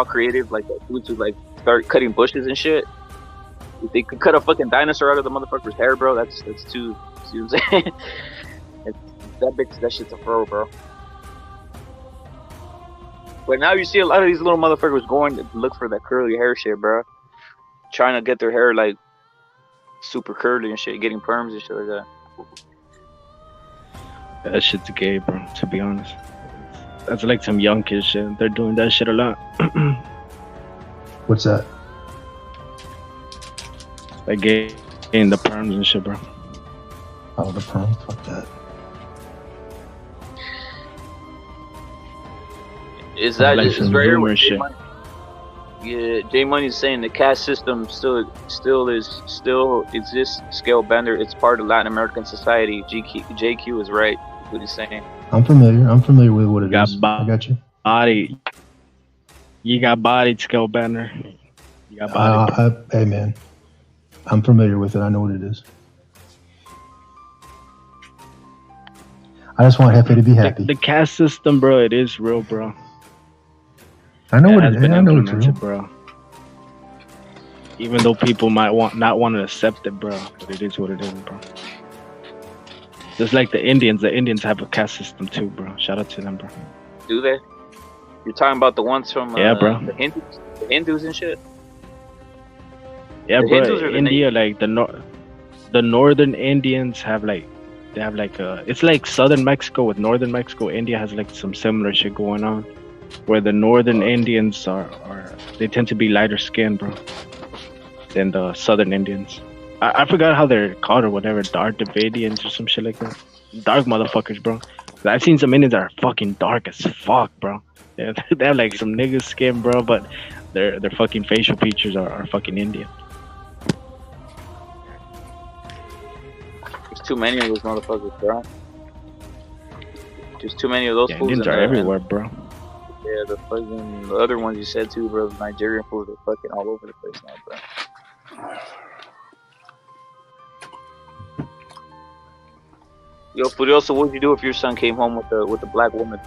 creative, like dudes who like start cutting bushes and shit. If they could cut a fucking dinosaur out of the motherfucker's hair, bro, that's too. See what I'm saying? That shit's a throw, bro. But now you see a lot of these little motherfuckers going to look for that curly hair shit, bro. Trying to get their hair like super curly and shit, getting perms and shit like that. That shit's gay, bro. To be honest, that's like some young kid shit. They're doing that shit a lot. What's that? Like gay in the perms and shit, bro. Oh, the perm? Fuck that. Is that Like is some right here Zoomer where shit. Yeah, J Money's saying the caste system still exists. Scale bender. It's part of Latin American society. JQ is right. That's what he's saying. I'm familiar with what it is. I got you. Body. You got bodied, scale bender. You got bodied. Hey man, I'm familiar with it. I know what it is. I just want Hefe to be happy. The caste system, bro, it is real, bro. I know what it has is. been I know it's implemented, real. bro. Even though people might not want to accept it, bro, but it is what it is, bro. Just like the Indians have a caste system too, bro. Shout out to them, bro. Do they? You're talking about the ones from Yeah, bro. the Hindus and shit. Yeah, The bro. Hindus or the India, like the northern Indians have like it's like southern Mexico with northern Mexico. India has like some similar shit going on, where the northern Indians they tend to be lighter skinned, bro, than the southern Indians. I forgot how they're called or whatever, dark Davidians or some shit like that. Dark motherfuckers, bro. I've seen some Indians that are fucking dark as fuck, bro. They have like some nigga skin, bro, but their fucking facial features are fucking Indian. There's too many of those motherfuckers, bro. There's too many of those fools. Indians are everywhere, bro. Yeah, the other ones you said too, bro. The Nigerian fools are fucking all over the place now, bro. Yo, Furioso, what would you do if your son came home with a black woman?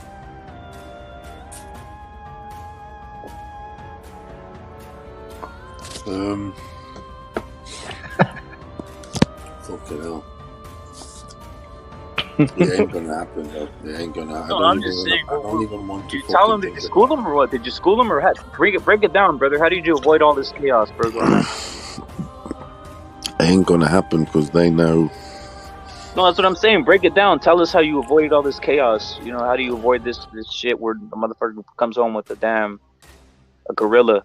Fucking hell. It ain't gonna happen, though. It ain't gonna happen. No, I'm just saying. I don't even want to. You tell him, did you school him or what? Did you school him or break it down, brother? How did you avoid all this chaos, bro? It ain't gonna happen because they know. No, that's what I'm saying. Break it down. Tell us how you avoided all this chaos. You know, how do you avoid this shit where the motherfucker comes home with a gorilla?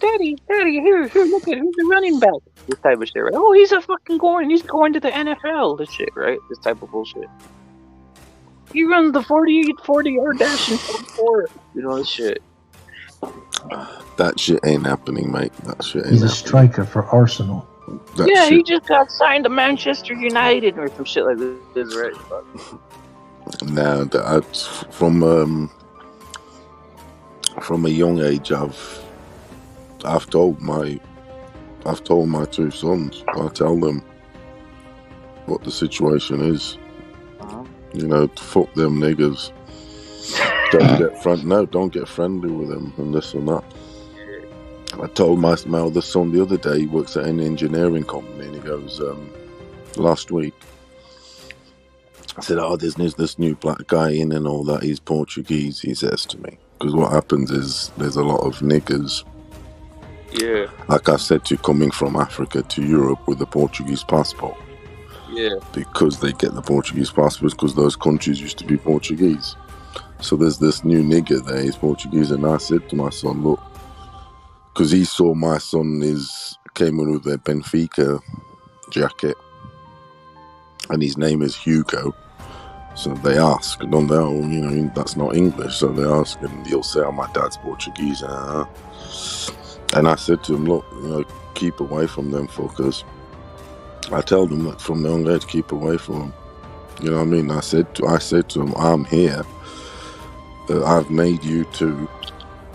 Daddy, here, look at who's the running back. This type of shit, right? Oh, he's going to the NFL. This shit, right? This type of bullshit. He runs the 40-yard dash in 44. You know, this shit. That shit ain't happening, mate. That shit ain't He's a happening. striker for Arsenal. He just got signed to Manchester United or some shit like this, right? Now, from a young age, I've told my two sons. I tell them what the situation is. You know, fuck them niggas. Don't get friendly with them and this and that. I told my eldest son the other day, he works at an engineering company, and he goes, last week, I said, there's this new black guy in and all that, he's Portuguese, he says to me. Because what happens is, there's a lot of niggers, like I said, coming from Africa to Europe with a Portuguese passport. Because they get the Portuguese passports, because those countries used to be Portuguese. So there's this new nigger there, he's Portuguese, and I said to my son, look, because he saw my son came in with a Benfica jacket, and his name is Hugo. So they ask, don't they? Oh, you know, that's not English. So they ask, and he'll say, "Oh, my dad's Portuguese." And I said to him, "Look, you know, keep away from them fuckers." I tell them that from the young age, keep away from them. You know what I mean? I said to him, "I'm here. I've made you two."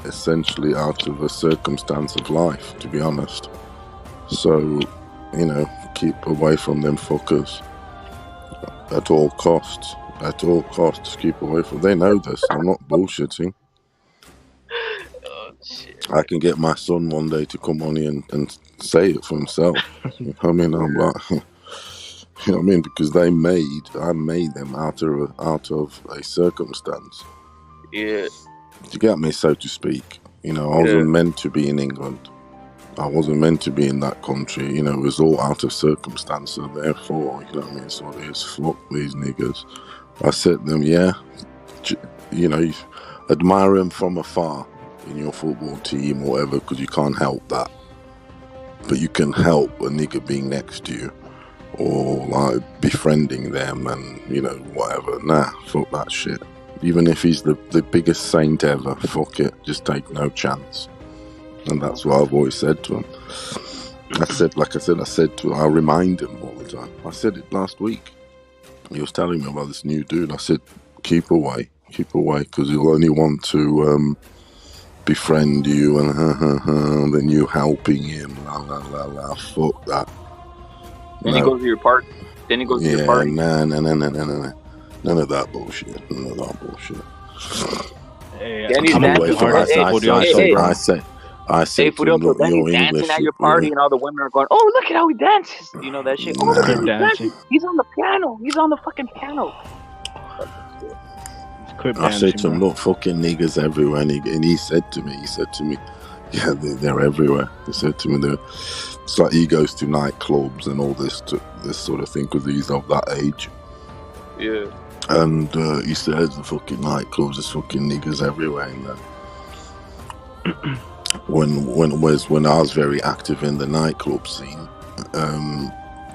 Essentially out of a circumstance of life, to be honest. So, you know, keep away from them fuckers at all costs. At all costs, keep away from. They know this. I'm not bullshitting. I can get my son one day to come on here and say it for himself. You know what I mean? I'm like, you know what I mean? Because I made them out of a circumstance. Yeah. You get me, so to speak. You know, I wasn't meant to be in England. I wasn't meant to be in that country. You know, it was all out of circumstance. So therefore, you know what I mean? So it is, fuck these niggas. I said to them, you know, you admire them from afar in your football team or whatever, because you can't help that. But you can help a nigga being next to you. or like befriending them and whatever. Nah, fuck that shit. Even if he's the biggest saint ever, fuck it, just take no chance. And that's what I've always said to him. I said to him, I remind him all the time. I said it last week. He was telling me about this new dude. I said, keep away, because he'll only want to befriend you and then you helping him, la la la la. Fuck that. Then he goes to your party. Nah. None of that bullshit. I said to him, look, then you're he's dancing English. at your party, and all the women are going, "Oh, look at how he dances!" You know that shit. Oh, look at how he dances. He's on the piano. He's on the fucking piano. I said to him, look, fucking niggas everywhere, and he said to me, yeah, they're everywhere. He said to me, it's like he goes to nightclubs and all this sort of thing because he's of that age. Yeah. And he said the fucking nightclubs, there's fucking niggas everywhere in there. When I was very active in the nightclub scene,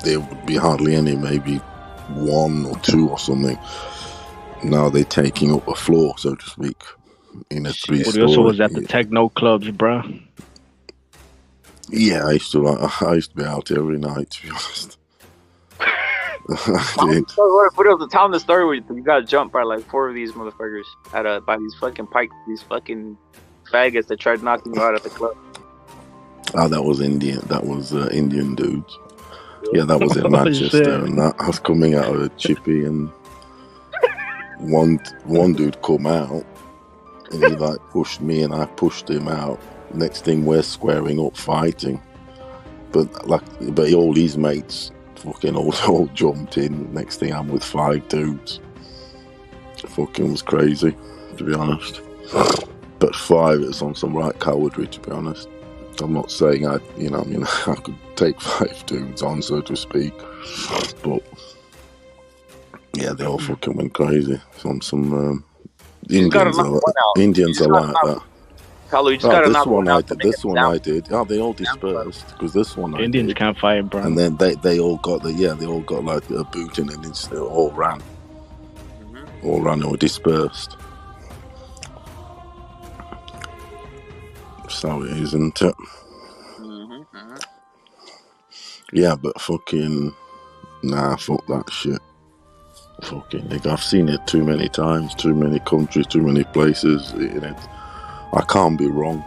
there would be hardly any, maybe one or two or something. Now they're taking up a floor, so to speak, in a 3-story. He also was at the techno clubs, bro. Yeah, I used to be out every night, to be honest. Tell him the story where you got jumped by like 4 of these motherfuckers by these fucking these fucking faggots that tried knocking you out at the club. Oh, that was Indian. That was Indian dudes. Yeah, that was in Manchester, and I was coming out of a chippy, and one dude come out, and he like pushed me, and I pushed him out. Next thing, we're squaring up, fighting, but all his mates fucking all jumped in. Next thing, I'm with 5 dudes. Fucking was crazy, to be honest. But 5 is on some right cowardly, to be honest. I'm not saying I could take 5 dudes on, so to speak, but yeah, they all fucking went crazy. Some Indians are like that. Carlo, you just gotta this one I did. Oh, they all dispersed because this one Indians can't fight, bro. And then they all got like a boot, and then they all ran. All ran or dispersed. So it is, isn't it? Yeah, but fucking fuck that shit. Fucking nigga, I've seen it too many times, too many countries, too many places. I can't be wrong.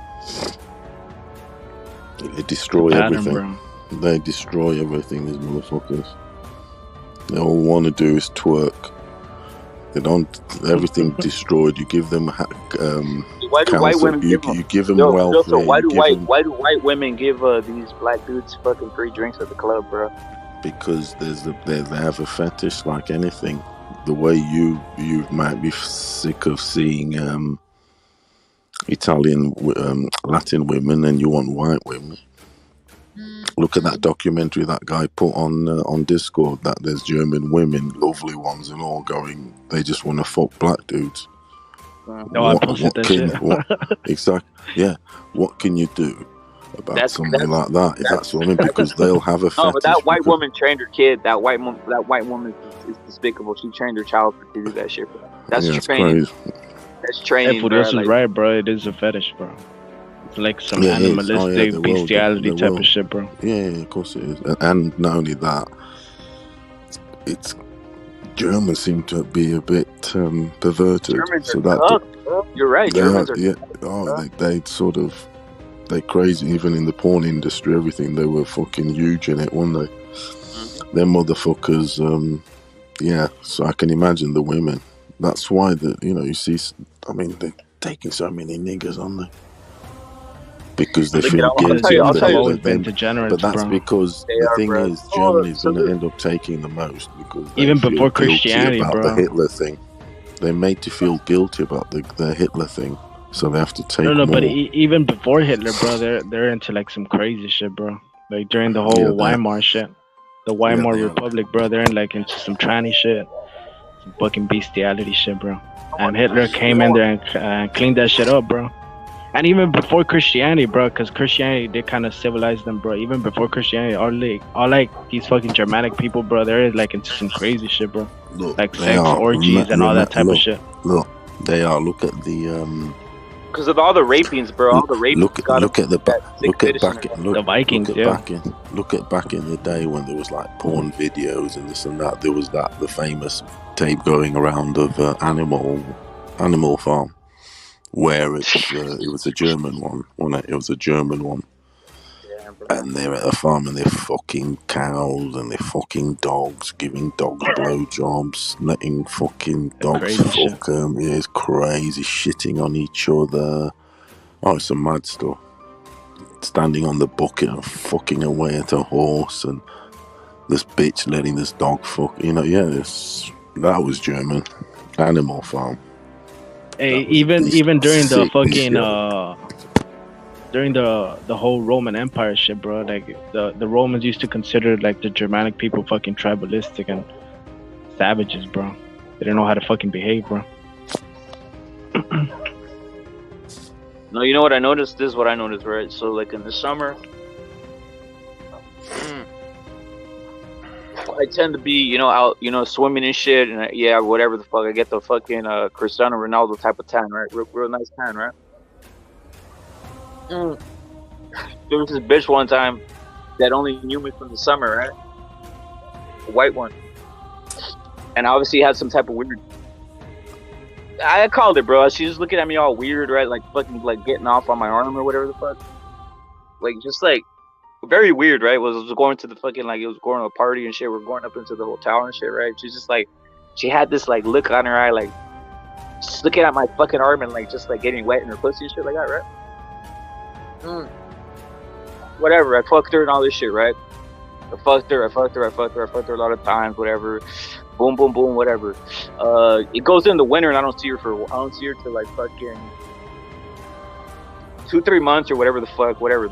They destroy everything. Bro. They destroy everything, these motherfuckers. They all want to do is twerk. They don't. Everything destroyed. You give them. Why do white women you give them welfare? So why do white women give these black dudes fucking free drinks at the club, bro? Because they have a fetish like anything. The way you might be sick of seeing Italian, Latin women, and you want white women. Look at that documentary that guy put on Discord, that there's German women, lovely ones and all, going, they just want to fuck black dudes. No, I posted that shit. Exactly. Yeah. What can you do about something like that? That's what I mean, because they'll have a fetish. No, but that white woman trained her kid. That white woman is despicable. She trained her child to do that shit. That's training. Crazy. That's training. Hey, Furious is right, bro. It is a fetish, bro. It's like some animalistic bestiality type of shit, bro. Yeah, of course it is. And not only that, it's Germans seem to be a bit perverted. Germans are you're right. Germans are they sort of, they're crazy. Even in the porn industry, everything, they were fucking huge in it, weren't they? Them motherfuckers. So I can imagine the women. That's why you see. I mean, they're taking so many niggas, aren't they? Because they feel guilty. But that's because the thing is, Germany's going to end up taking the most, because even before Christianity, about bro. The Hitler thing, they're made to feel guilty about the Hitler thing, so they have to take. No, more. But even before Hitler, bro, they're into like some crazy shit, bro. Like during the whole Weimar shit, the Weimar Republic, bro, they're into some tranny shit, some fucking bestiality shit, bro. And Hitler came in there and cleaned that shit up, bro. And even before Christianity, bro, because Christianity did kind of civilize them, bro. Even before Christianity, all like these fucking Germanic people, bro, they're like into some crazy shit, bro. Look, like sex orgies and all that type of shit. Look, they are. Look at the Because of all the rapings, bro. All the rapings. Look at the Vikings, Look at back in the day when there was like porn videos and this and that. There was the famous tape going around of Animal Farm, where it was a German one, wasn't it? It was a German one. And they're at a farm and they're fucking cows and they're fucking dogs, giving dogs blowjobs, letting fucking dogs fuck them. Yeah, it's crazy, shitting on each other. Oh, it's some mad stuff. Standing on the bucket and fucking away at a horse, and this bitch letting this dog fuck. You know, yeah, that was German. Animal Farm. Hey, even during the fucking during the whole Roman Empire shit, bro, like the Romans used to consider like the Germanic people fucking tribalistic and savages, bro. They didn't know how to fucking behave, bro. No, you know what I noticed? This is what I noticed, right? So like in the summer, I tend to be, out, swimming and shit, and whatever the fuck. I get the fucking Cristiano Ronaldo type of tan, right? Real nice tan, right? There was this bitch one time that only knew me from the summer, right? A white one. And obviously had some type of weird... I called it, bro. She was looking at me all weird, right? Like fucking like getting off on my arm or whatever the fuck. Like just like very weird, right? Was going to the fucking it was going to a party and shit. We're going up into the hotel and shit, right? She's just like, she had this like look on her eye, like just looking at my fucking arm and like just like getting wet in her pussy and shit like that, right? Whatever, I fucked her and all this shit, right? I fucked her a lot of times, whatever. Boom, boom, boom, whatever. It goes in the winter and I don't see her till like fucking 2-3 months or whatever the fuck, whatever.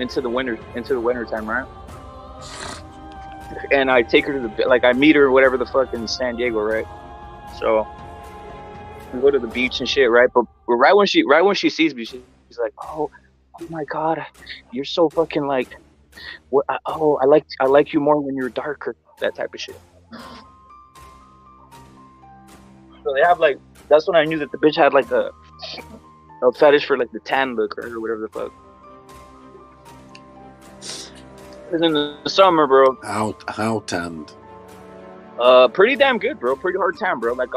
Into the winter time, right? And I take her to I meet her, whatever the fuck, in San Diego, right? So we go to the beach and shit, right? But right when she sees me, she's like, oh my god, you're so fucking like, what? Oh, I like you more when you're darker, that type of shit. So they have like, that's when I knew that the bitch had like a fetish for like the tan look or whatever the fuck. Cause in the summer, bro. How tanned? Pretty damn good, bro. Pretty hard tan, bro. Like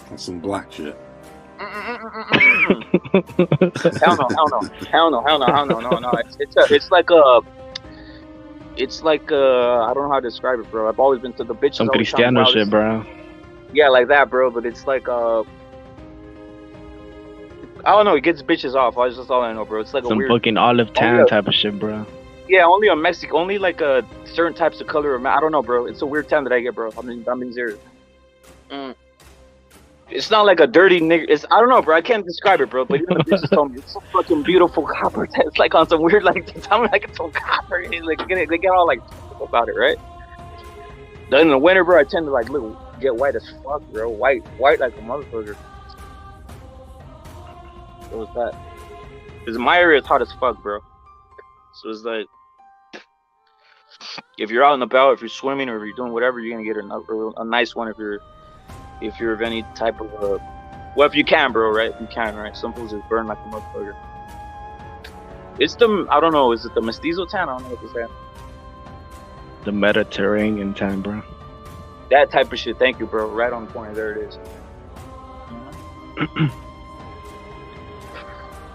That's some black shit. Hell no. It's like I don't know how to describe it, bro. I've always been to the bitches. Some Cristiano shit, bro. Yeah, like that, bro. But it's like I don't know. It gets bitches off. That's just all I know, bro. It's like some a weird fucking olive tan type of shit, bro. Yeah, only on Mexico. Only like certain types of color. I don't know, bro. It's a weird tan that I get, bro. I'm being serious. It's not like a dirty nigga. I don't know, bro. I can't describe it, bro. But even the bitches told me it's so fucking beautiful copper. It's like on some weird, like, they tell me like it's so copper. Like they get all like about it, right? Then in the winter, bro, I tend to like get white as fuck, bro. White like a motherfucker. So it's that. Cause my area is hot as fuck, bro. So it's like, if you're out and about, if you're swimming or if you're doing whatever, you're gonna get a nice one if you're of any type of well, if you can, bro, right? If you can, right? Some fools just burn like a motherfucker. It's I don't know, is it the mestizo tan? I don't know what to say. The Mediterranean tan, bro. That type of shit. Thank you, bro. Right on point. There it is.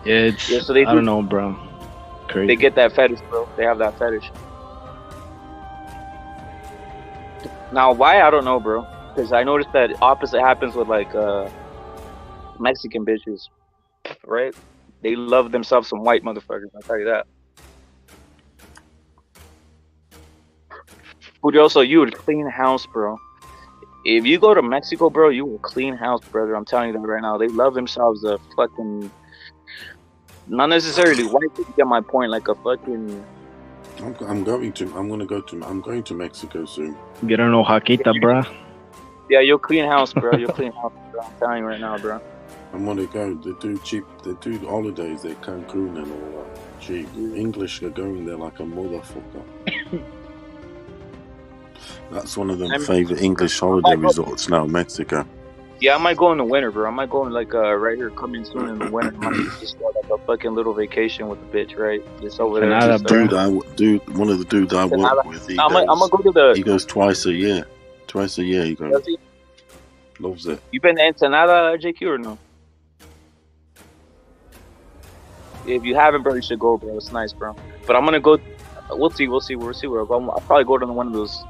Yeah, so I don't know, bro. Crazy. They get that fetish, bro. They have that fetish. Now, why? I don't know, bro. Because I noticed that opposite happens with like Mexican bitches, right? They love themselves some white motherfuckers. I'll tell you that. Curioso, you would clean house, bro. If you go to Mexico, bro, you will clean house, brother. I'm telling you that right now. They love themselves a fucking, not necessarily white, but you get my point. Like a fucking. I'm going to Mexico soon. Get an oaxaquita, bro. Yeah, you'll clean house, bro. You'll clean house, bro. I'm telling you right now, bro. And when they go, they do cheap. They do holidays. They Cancun and all that. Cheap. English are going there like a motherfucker. That's one of them favorite English holiday resorts now, Mexico. Yeah, I might go in the winter, bro. I might go in like right here coming soon in the winter. I might just go like a fucking little vacation with the bitch, right? Just over there. One of the dudes I work with, I'm gonna go to the. He goes twice a year. Twice a year he goes. Does he? Loves it. You been to Ensenada, JQ, or no? If you haven't, bro, you should go, bro. It's nice, bro. But I'm gonna go. We'll see where I'll go. I'll probably go to one of those.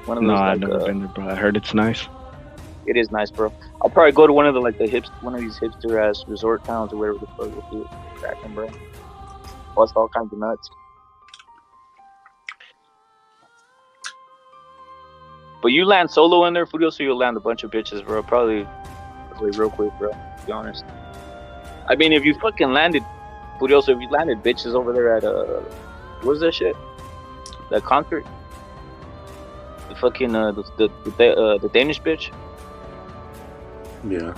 No, I've never been there, bro. I heard it's nice. It is nice, bro. I'll probably go to one of the one of these hipster ass resort towns or whatever the fuck we'll do. Cracking, bro. Bust all kinds of nuts. But you land solo in there, Fudio, so you'll land a bunch of bitches, bro. Probably real quick, bro. To be honest. I mean, if you fucking landed, Fudio, so if you landed bitches over there at what's that shit? That concert? The fucking the Danish bitch. Yeah.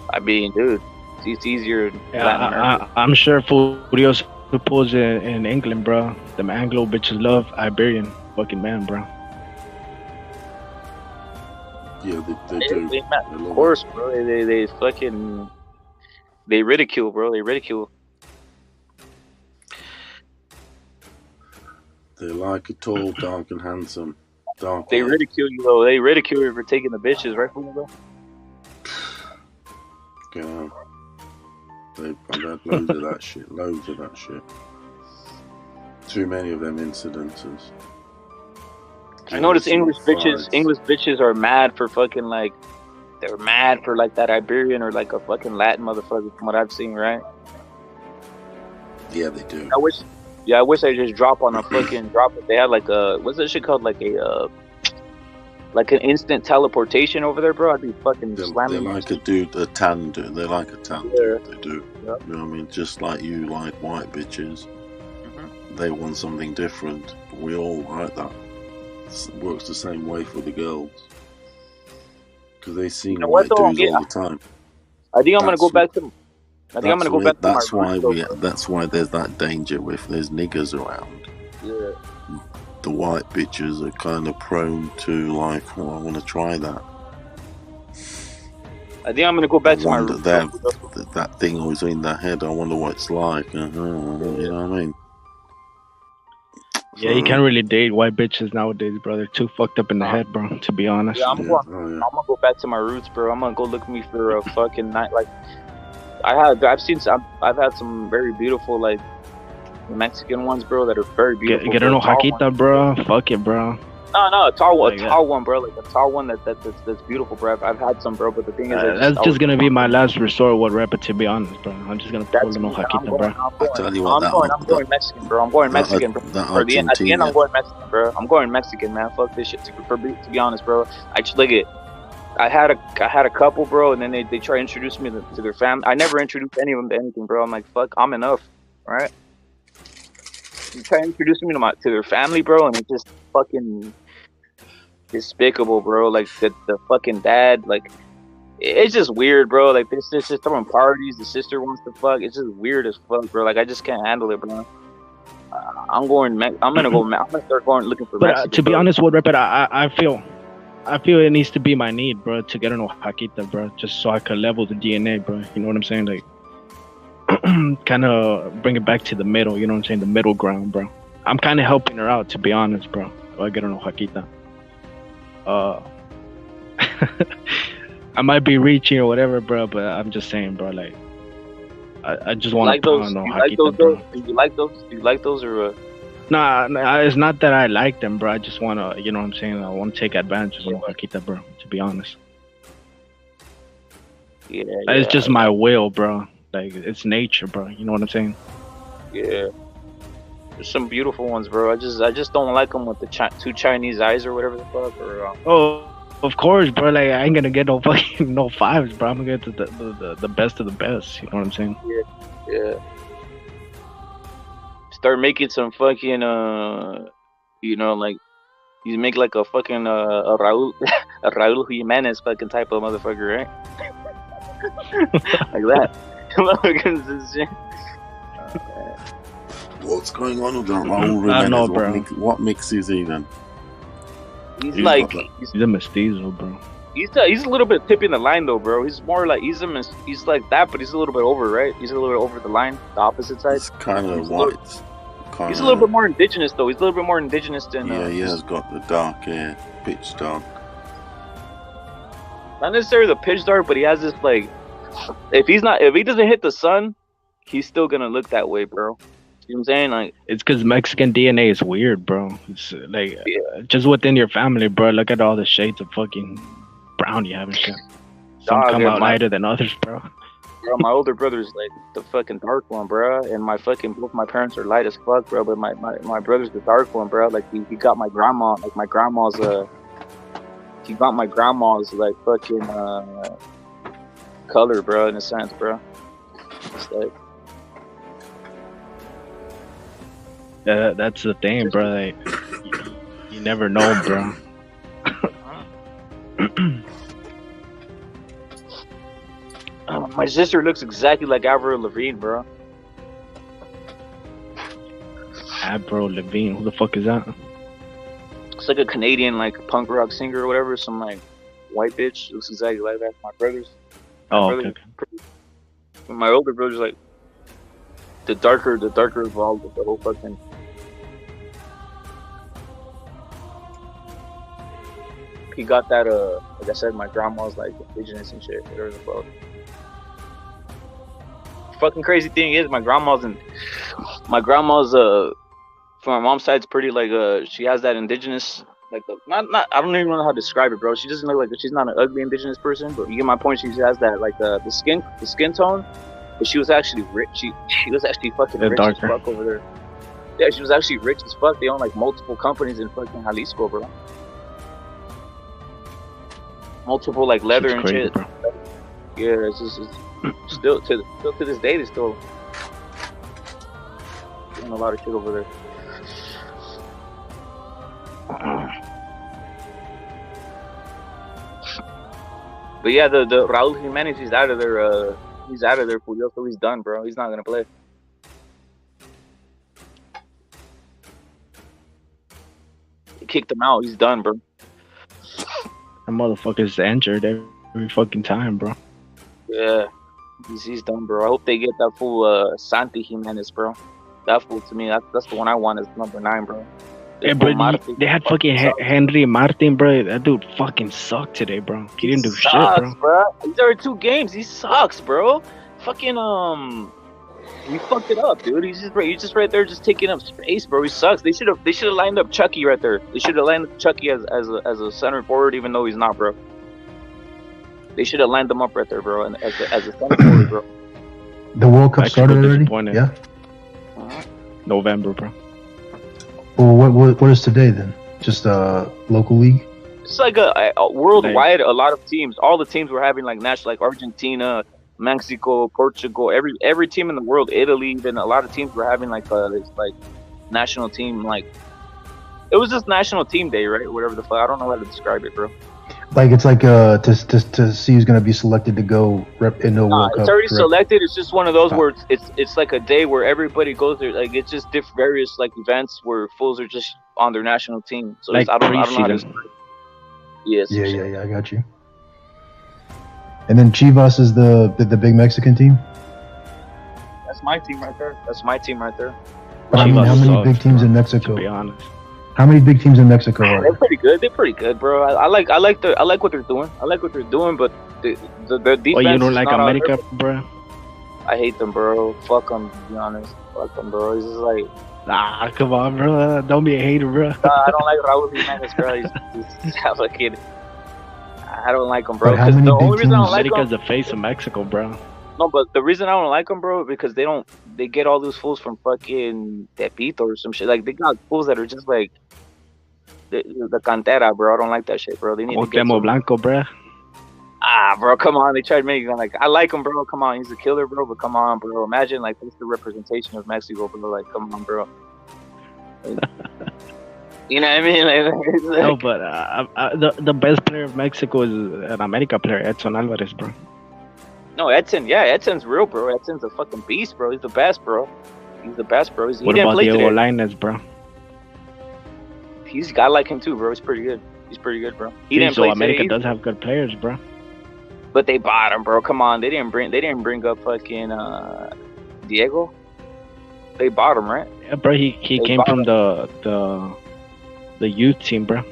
I mean, dude, it's easier. Yeah, I'm sure Furios who pulls in England, bro. Them Anglo bitches love Iberian fucking man, bro. Yeah, they do. Of course, bro. They fucking ridicule, bro. They ridicule. They like a tall, dark, and handsome. They ridicule you, though. They ridicule you for taking the bitches, right, bro? Yeah. I've had loads of that shit. Loads of that shit. Too many of them incidences. I notice English bitches are mad for fucking they're mad for that Iberian or a fucking Latin motherfucker from what I've seen, right? Yeah, they do. I wish they just drop on a fucking drop. If they had what's that shit called? Like an instant teleportation over there, bro. I'd be fucking slamming. They like a tan dude. They like a tan dude. They do. Yep. You know what I mean? Just like you like white bitches. Mm-hmm. They want something different. We all like that. It works the same way for the girls. Because they see white dudes all the time. I think I'm gonna go back to. That's why there's that danger if there's niggers around. Yeah. The white bitches are kind of prone to I want to try that. I think I'm gonna go back to my roots. That thing always in their head. I wonder what it's like. You know what I mean? Yeah, you can't really date white bitches nowadays, bro. They're too fucked up in the head, bro. To be honest. Yeah, I'm gonna go back to my roots, bro. I'm gonna go look me for a fucking night. I've had some very beautiful Mexican ones, bro, that are very beautiful. Get no Jaquita, bro. Fuck it, bro. No, a tall one, bro. Like a tall one that's beautiful, bro. I've had some, bro, but the thing is, that's just gonna be my last resort with Rapper, to be honest, bro. I'm just gonna pull no Jaquita, bro. I tell you what, I'm going Mexican, bro. I'm going Mexican, bro. At the end, I'm going Mexican, bro. I'm going Mexican, man. Fuck this shit. To be honest, bro. I just look at. I had a couple, bro, and then they try to introduce me to their family. I never introduced any of them to anything, bro. I'm like, fuck, I'm enough, all right? You try to introduce me to their family, bro, and it's just fucking despicable, bro. Like the fucking dad, it's just weird, bro. Like this just throwing parties. The sister wants to fuck. It's just weird as fuck, bro. Like I just can't handle it, bro. I'm gonna start going looking for. But to be honest, with Rapper, I feel it needs to be my need, bro, to get an Jaquita, bro, just so I can level the DNA, bro. You know what I'm saying? Like, kind of bring it back to the middle. You know what I'm saying? The middle ground, bro. I'm kind of helping her out, to be honest, bro. So I get an Jaquita. I might be reaching or whatever, bro, but I'm just saying, bro. Like, I just want to pound on Jaquita, bro. Do you like those? Do you like those or? Nah, it's not that I like them, bro. I just want to, you know what I'm saying? I want to take advantage of Jaquita, bro, to be honest. Yeah. It's just my will, bro. Like, it's nature, bro. You know what I'm saying? Yeah. There's some beautiful ones, bro. I just don't like them with the two Chinese eyes or whatever the fuck. Oh, of course, bro. Like, I ain't gonna get no fucking no fives, bro. I'm gonna get the best of the best. You know what I'm saying? Yeah. Start making some fucking you make like a fucking a Raul Jimenez fucking type of motherfucker, right? like that. What's going on with that Raul Jimenez? What mix is he then? He's like he's a mestizo, bro. He's a little bit tipping the line though, bro. He's more like he's like that, but he's a little bit over, right? He's a little bit over the line, the opposite side. It's kind of white. He's a little bit more indigenous though. He's a little bit more indigenous than. Yeah, he has got the dark hair, pitch dark. Not necessarily the pitch dark, but he has this like, if he doesn't hit the sun, he's still gonna look that way, bro. You know what I'm saying? Like, it's because Mexican DNA is weird, bro. It's like just within your family, bro. Look at all the shades of fucking brown you have and shit. Some come out lighter than others, bro. Bro, my older brother's like the fucking dark one, bro, and both my parents are light as fuck, bro. But my brother's the dark one, bro. Like he got my grandma, like my grandma's he got my grandma's like fucking color, bro, in a sense, bro. It's like. That's the thing, bro. Like, you never know, bro. My sister looks exactly like Avril Lavigne, bro. Avril Lavigne, who the fuck is that? It's like a Canadian, like punk rock singer or whatever. Some like white bitch looks exactly like that. My brother's. Okay. My older brother's like the darker of all the whole fucking. He got that like I said, my grandma's like indigenous and shit, whatever the fuck. Fucking crazy thing is my grandma's from my mom's side's pretty like she has that indigenous like not I don't even know how to describe it, bro. She doesn't look like she's not an ugly indigenous person, but you get my point. She has that like the skin tone, but she was actually rich. She was actually fucking rich as fuck over there. Yeah, she was actually rich as fuck. They own like multiple companies in fucking Jalisco, bro. Multiple like leather and shit. Bro. Yeah, it's still to this day they still doing a lot of shit over there. But yeah, the Raul Jimenez, he's out of there. He's out of there, Julio. He's done, bro. He's not gonna play. He kicked him out. He's done, bro. That motherfucker's injured every fucking time, bro. Yeah, he's done, bro. I hope they get that fool Santi Jimenez, bro. That fool to me, that's the one I want as number 9, bro. Yeah, bro. They had fucking Henry Martin, bro. That dude fucking sucked today, bro. He didn't do shit, bro. He's already 2 games. He sucks, bro. Fucking he fucked it up, dude. He's just right there, just taking up space, bro. He sucks. They should have lined up Chucky right there. They should have lined up Chucky as a center forward, even though he's not, bro. They should have lined him up right there, bro, and as a center forward, bro. The World Cup started already. Yeah. November, bro. Well, what is today then? Just a local league? It's like a worldwide. A lot of teams, all the teams were having like national, like Argentina, Mexico, Portugal, every team in the world, Italy, even a lot of teams were having like this like national team, like it was just national team day, right? Whatever the fuck, I don't know how to describe it, bro. Like it's like to see who's gonna be selected to go rep in the World Cup. It's already selected. It's just one of those where it's like a day where everybody goes there. Like it's just various like events where fools are just on their national team. So like I don't know how to. Yes. Yeah. I got you. And then Chivas is the big Mexican team. That's my team right there. But I mean, how many big teams in Mexico? To be honest. How many big teams in Mexico are there? They're pretty good, bro. I like what they're doing. But the defense. Oh, you don't like America, bro? I hate them, bro. Fuck them, to be honest. Fuck them, bro. It's just like. Nah, come on, bro. Don't be a hater, bro. Nah, I don't like Raul Jimenez, bro. He's a kid. I don't like him, bro. Because the only reason I don't like him is the face of Mexico, bro. No, but the reason I don't like them, bro, because they get all those fools from fucking Tepito or some shit. Like they got fools that are just like the cantera, bro. I don't like that shit, bro. They need to get Blanco, bro. Bro, come on. They tried to make it like I like him, bro. Come on, he's a killer, bro. But come on, bro. Imagine like that's the representation of Mexico, bro. Like, come on, bro. You know what I mean? Like, no, but the best player of Mexico is an America player, Edson Alvarez, bro. No, Edson. Yeah, Edson's real, bro. Edson's a fucking beast, bro. He's the best, bro. He What about Diego Lainez, bro? I like him too, bro. He's pretty good. Bro. He didn't play America today, does have good players, bro. but they bought him, bro. Come on, they didn't bring up fucking Diego. They bought him, right? Yeah, bro. He came from the youth team, bro.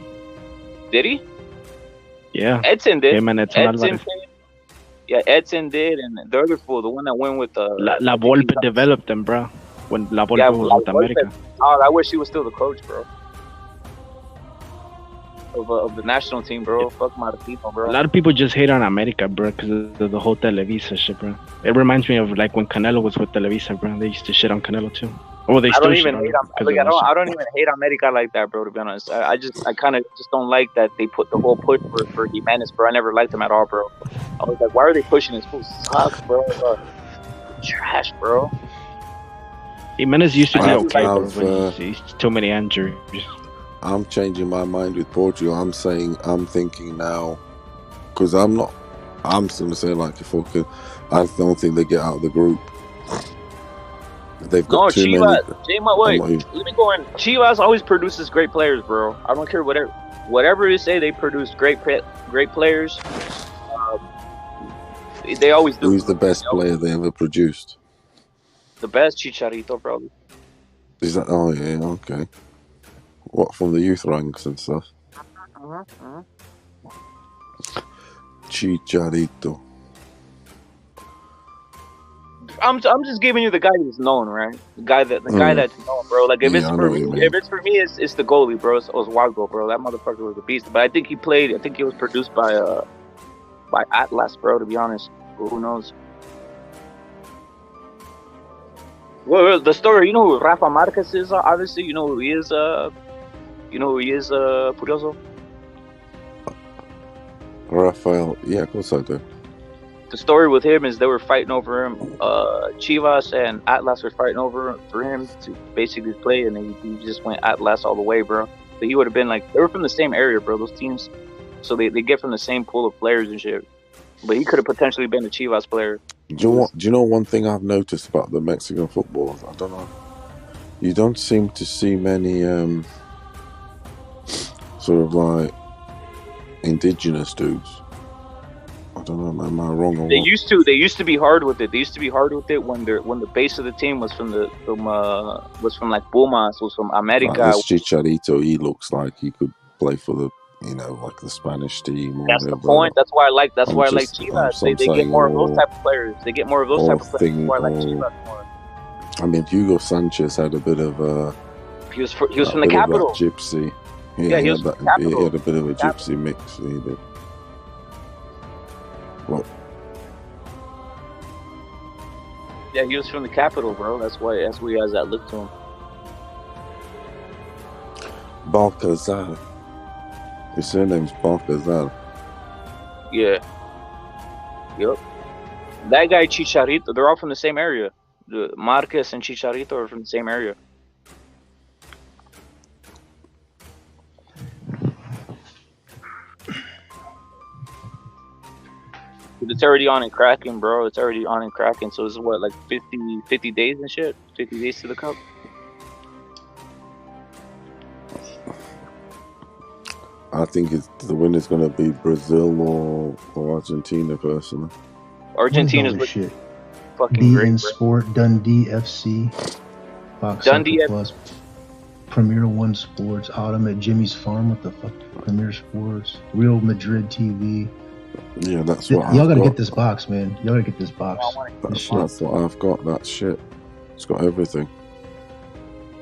Did he? Yeah. Edson did. Him and Edson Alvarez. Yeah, Edson did, and the other fool, the one that went with La Volpe developed them, bro. When La Volpe was with America. Oh, I wish he was still the coach, bro. Of the national team, bro. Fuck Martino, bro. A lot of people just hate on America, bro, because of the whole Televisa shit, bro. It reminds me of like when Canelo was with Televisa, bro. They used to shit on Canelo too. Well, they still shit on him. I don't even hate America like that, bro. To be honest, I kind of just don't like that they put the whole push for Jimenez, bro. I never liked him at all, bro. I was like, why are they pushing this fool? Sucks, bro. Trash, bro. Jimenez used to be okay, bro, but he's too many injuries. I'm changing my mind with Portugal. I'm thinking now, because I'm just going to say like fucking, I don't think they get out of the group. They've got too many. Wait, let me go in. Chivas always produces great players, bro. I don't care whatever you say, they produce great players. They always do. Who's the best player they ever produced? The best, Chicharito, probably. Is that? Oh yeah, okay. What, from the youth ranks and stuff? Chicharito. I'm just giving you the guy who's known, right? The guy that's known, bro. Like if it's for me, it's the goalie, bro. It's Oswaldo, bro. That motherfucker was a beast. But I think he was produced by Atlas, bro. To be honest, who knows? Well, the story, you know who Rafa Marquez is? Obviously, you know who he is. Furioso? Rafael, yeah, of course I do. The story with him is they were fighting over him. Chivas and Atlas were fighting for him to basically play, and he just went Atlas all the way, bro. But he would have been like, they were from the same area, bro, those teams. So they get from the same pool of players and shit. But he could have potentially been a Chivas player. Do you know one thing I've noticed about the Mexican footballers? I don't know. You don't seem to see many sort of like indigenous dudes. I don't know, am I wrong or They what? used to be hard with it. They used to be hard with it when the base of the team was from like Pumas, was from America. Like this Chicharito, he looks like he could play for the like the Spanish team. Or That's whatever. the point. That's why I like Chivas. They get more of those type of players. They get more of those type of players. That's why I like Chivas more. I mean, Hugo Sanchez had a bit of a. He was from the capital. Gypsy. Yeah, he was from the capital. He had a bit of a gypsy mix. He did. Well. Yeah, he was from the capital, bro. That's why he has that look to him. Balcazar. His surname's Balcazar. Yeah. Yep. That guy Chicharito, they're all from the same area. The Marquez and Chicharito are from the same area. It's already on and cracking, bro. It's already on and cracking. So this is what, like 50 days and shit? 50 days to the cup? I think the winner's going to be Brazil or Argentina, personally. Argentina's shit. Fucking great. Bein Sport, Dundee FC, Fox Dundee Plus, Premier One Sports, Autumn at Jimmy's Farm. What the fuck? Premier Sports, Real Madrid TV. Yeah, that's what y'all gotta get this box, man. Y'all gotta get this box. That's what I've got. That shit. It's got everything.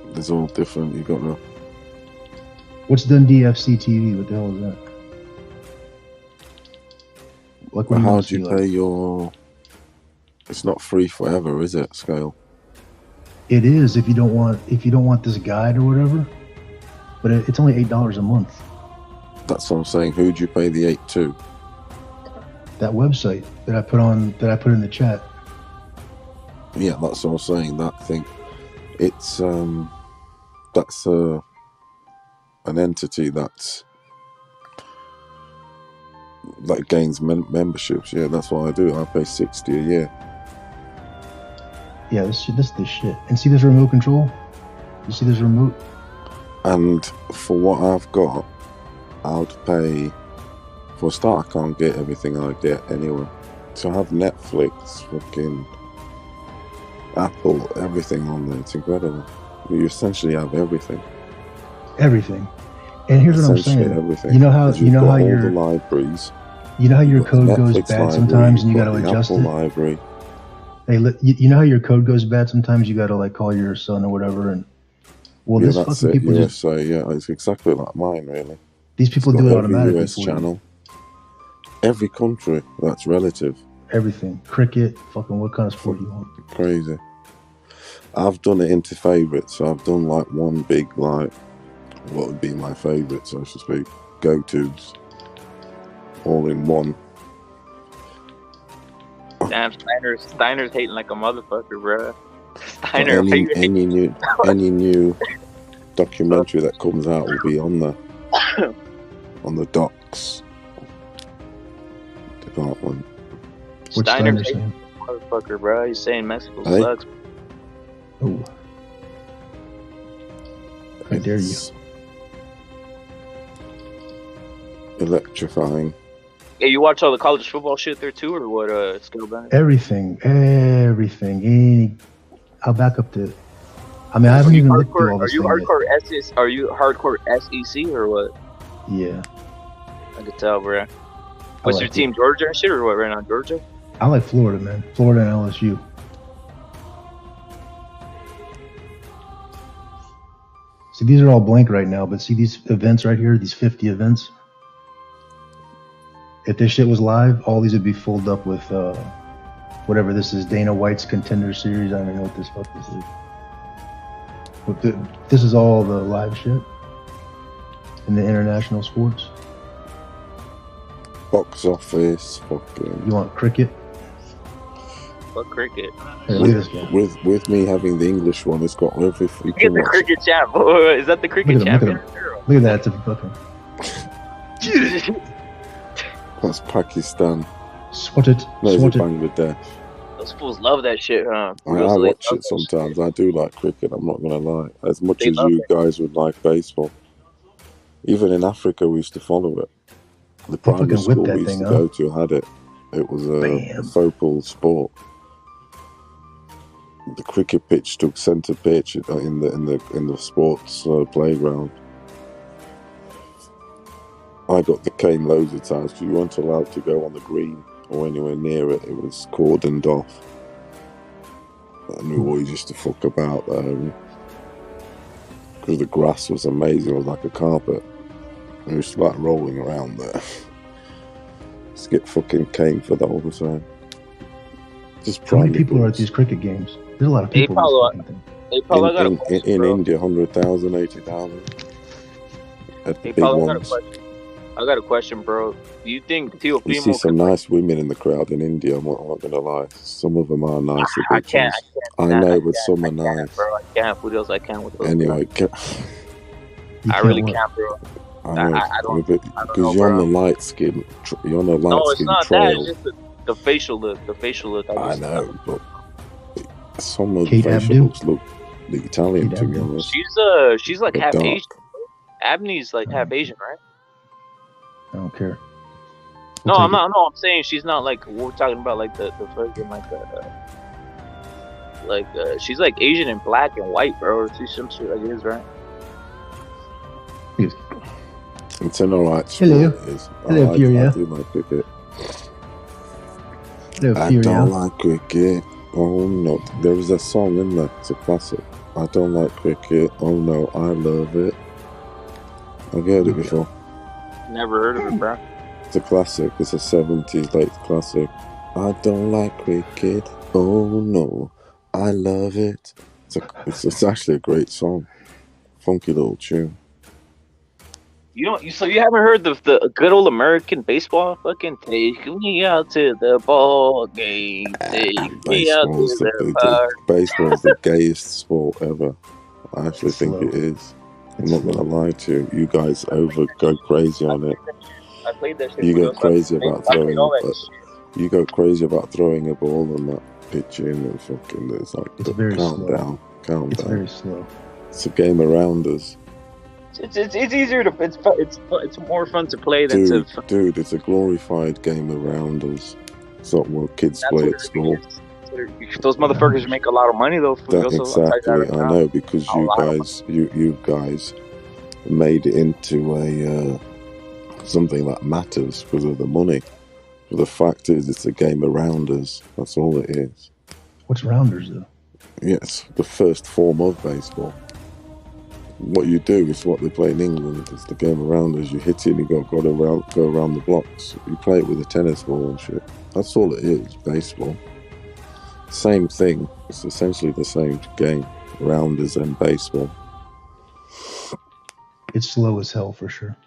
It's all different. You got to. What's Dundee FC TV? What the hell is that? Like, what how do you pay your? It's not free forever, is it, Scale? It is if you don't want this guide or whatever. But it's only $8 a month. That's what I'm saying. Who do you pay the 8 to? That website that I put in the chat. Yeah, that's what I'm saying. That thing, it's that's an entity that's that gains memberships. Yeah, that's what I do. I pay $60 a year. Yeah, this shit. And see this remote control? You see this remote? And for what I've got, I'd pay. For a start, I can't get everything I get anyway. So I have Netflix, fucking Apple, everything on there. It's incredible. You essentially have everything. Everything. And here's what I'm saying. Everything. You know how your the libraries. You know how your code goes Netflix bad library, sometimes, and you gotta adjust Apple it. Library. Hey, you know how your code goes bad sometimes? You gotta like call your son or whatever, and well, Yeah, this that's fucking it. people just USA, yeah, it's exactly like mine, really. these people It's do got it every automatically US for you. channel. Every country that's relative. Everything, cricket, fucking what kind of sport you want? Crazy. I've done it into favourites, so I've done like one big, like, what would be my favourites, so to speak, go-tos, all in one. Damn, Steiner's hating like a motherfucker, bro. Steiner, any new documentary that comes out will be on the docs department. Steiner's hating like a motherfucker, bro. He's saying Mexico sucks. Oh, how dare you! Electrifying. Yeah, you watch all the college football shit there too, or what? Skill Bennett? Everything. I'll back up to. I mean, I haven't even looked through all this. Are you hardcore SEC or what? Yeah. I could tell, bro. What's your team, Georgia and shit, or what? Right now, Georgia. I like Florida, man. Florida and LSU. See, these are all blank right now, but see these events right here, these 50 events. If this shit was live, all these would be filled up with whatever this is, Dana White's Contender Series. I don't know what this fuck this is. But this is all the live shit in the international sports. Box office, fucking. You want cricket? Fuck cricket. Hey, look at this guy. With me having the English one, it's got every. Look at the cricket champ. Is that the cricket champion? Look at that. It's a fucking. That's Pakistan. Swat it. No, it's Swat it. Bangladesh. Those fools love that shit, huh? I watch it sometimes. I do like cricket, I'm not going to lie. As much as you guys would like baseball. Even in Africa, we used to follow it. The primary school we used to go to had it. It was a focal sport. The cricket pitch took centre pitch in the sports playground. I got the cane loads of times because you weren't allowed to go on the green or anywhere near it. It was cordoned off. And we always used to fuck about there. Because the grass was amazing. It was like a carpet. And we used to like rolling around there. Just get fucking cane for that all the time. Just how many people are at these cricket games? There's a lot of people. In India, 100,000, 80,000. At the big ones. I got a question, bro. Do you think Teofimo? You see some nice women in the crowd in India. I'm not gonna lie. Some of them are nice. I can't. I know, but some are nice. Bro, I can't. Who else I can with those? Anyway, I really can't, bro. I don't. Because you're on the light skin. You're on the light skin No, it's not trail. that. It's just the facial look. The facial look. I know, but some of the facial looks look the Italian to be honest. She's like half Asian. Abney's like half Asian, right? I don't care. No, I'm not. No, I'm saying she's not like we're talking about like the fucking like she's like Asian and black and white, bro. She's some shit like this, right? Yes. It's an alright Hello. Hello, Furia. I do like cricket. Hello, I Furia. don't like cricket. Oh no, there is a song in there. It's a classic. I don't like cricket. Oh no, I love it. I've heard it before. Never heard of it, bro. It's a classic. It's a 70s late classic. I don't like cricket. Oh no, I love it. It's actually a great song. Funky little tune. So you haven't heard the good old American baseball fucking take me out to the ball game, take me out to the park. Baseball's the gayest sport ever. I actually think it is. I'm not gonna lie to you. You guys go crazy on it. played that shit. You But go crazy about I played all that shit. You go crazy about throwing a ball and that pitch in and fucking. It's like It's very calm slow. down. It's very slow. It's a game around us. It's easier to it's more fun to play than to. Dude, it's a glorified game around us. It's not what kids play at school. Those motherfuckers make a lot of money though. Exactly, I know, because you guys made it into a something that matters because of the money. But the fact is, it's a game around us. That's all it is. What's rounders though? Yes, the first form of baseball. What you do is what they play in England. It's the game around us. You hit it and you go around the blocks. You play it with a tennis ball and shit. That's all it is, baseball. Same thing. It's essentially the same game, rounders and baseball. It's slow as hell for sure.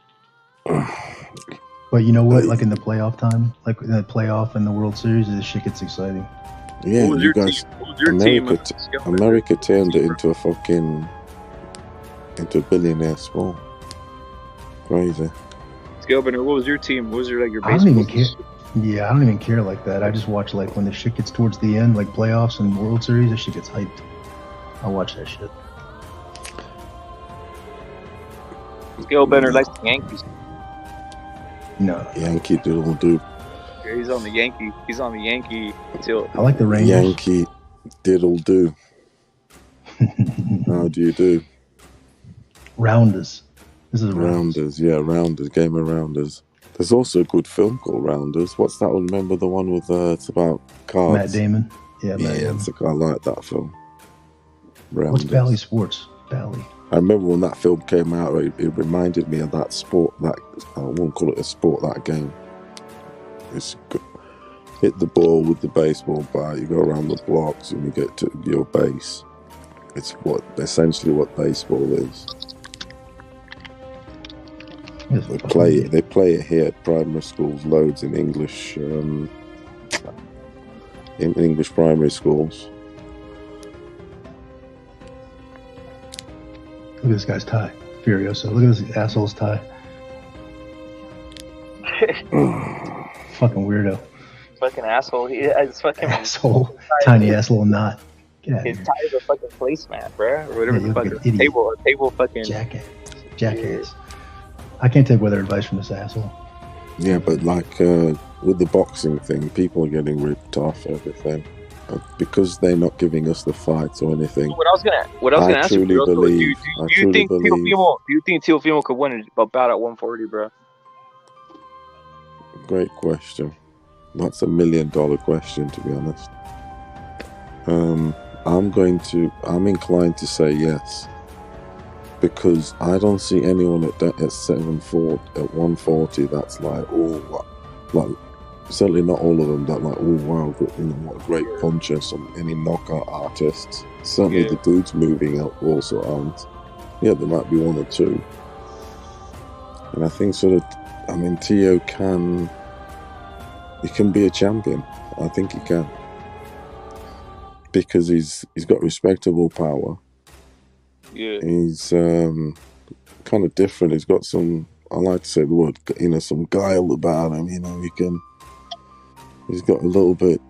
But you know what? Like in the playoff time, like in the playoff and the World Series, this shit gets exciting. Yeah, you guys. America turned it into a billionaire sport. Crazy. Gilbert, what was your team? What was your your baseball? I don't even care. Yeah, I don't even care like that. I just watch like when the shit gets towards the end, like playoffs and World Series, this shit gets hyped. I watch that shit. Gilbert likes the Yankees. No. Yankee doodle do. Yeah, he's on the Yankee. He's on the Yankee tilt. I like the Rangers. Yankee diddle do. How do you do? Rounders. This is Rounders. Yeah, Rounders. Game of Rounders. There's also a good film called Rounders. What's that one? Remember the one with it's about cards? Matt Damon. Yeah, Matt Damon. I like that film. Rounders. What's Bally Sports? Bally. I remember when that film came out, it reminded me of that sport. That I won't call it a sport. That game. It's good. Hit the ball with the baseball bat. You go around the blocks and you get to your base. It's essentially what baseball is. They play it here at primary schools, loads in English, in English primary schools. Look at this guy's tie, Furioso. Look at this asshole's tie. Fucking weirdo. Fucking asshole. It's fucking asshole. Tiny ass little knot. His tie is a fucking placemat, bro. Or whatever the fucking table fucking jackass. I can't take weather advice from this asshole. Yeah, but like with the boxing thing, people are getting ripped off everything because they're not giving us the fights or anything. What I was gonna ask you, bro, do you think Teofimo could win a bout at 140, bro? Great question. That's $1 million question, to be honest. I'm inclined to say yes. Because I don't see anyone at 140 that's like, certainly not all of them that like, oh wow, what a great puncher, any knockout artists. Certainly the dudes moving up also aren't. Yeah, there might be one or two. And I think Teo can be a champion. I think he can. Because he's got respectable power. Yeah. He's kind of different. He's got some, I like to say the word, some guile about him. He's got a little bit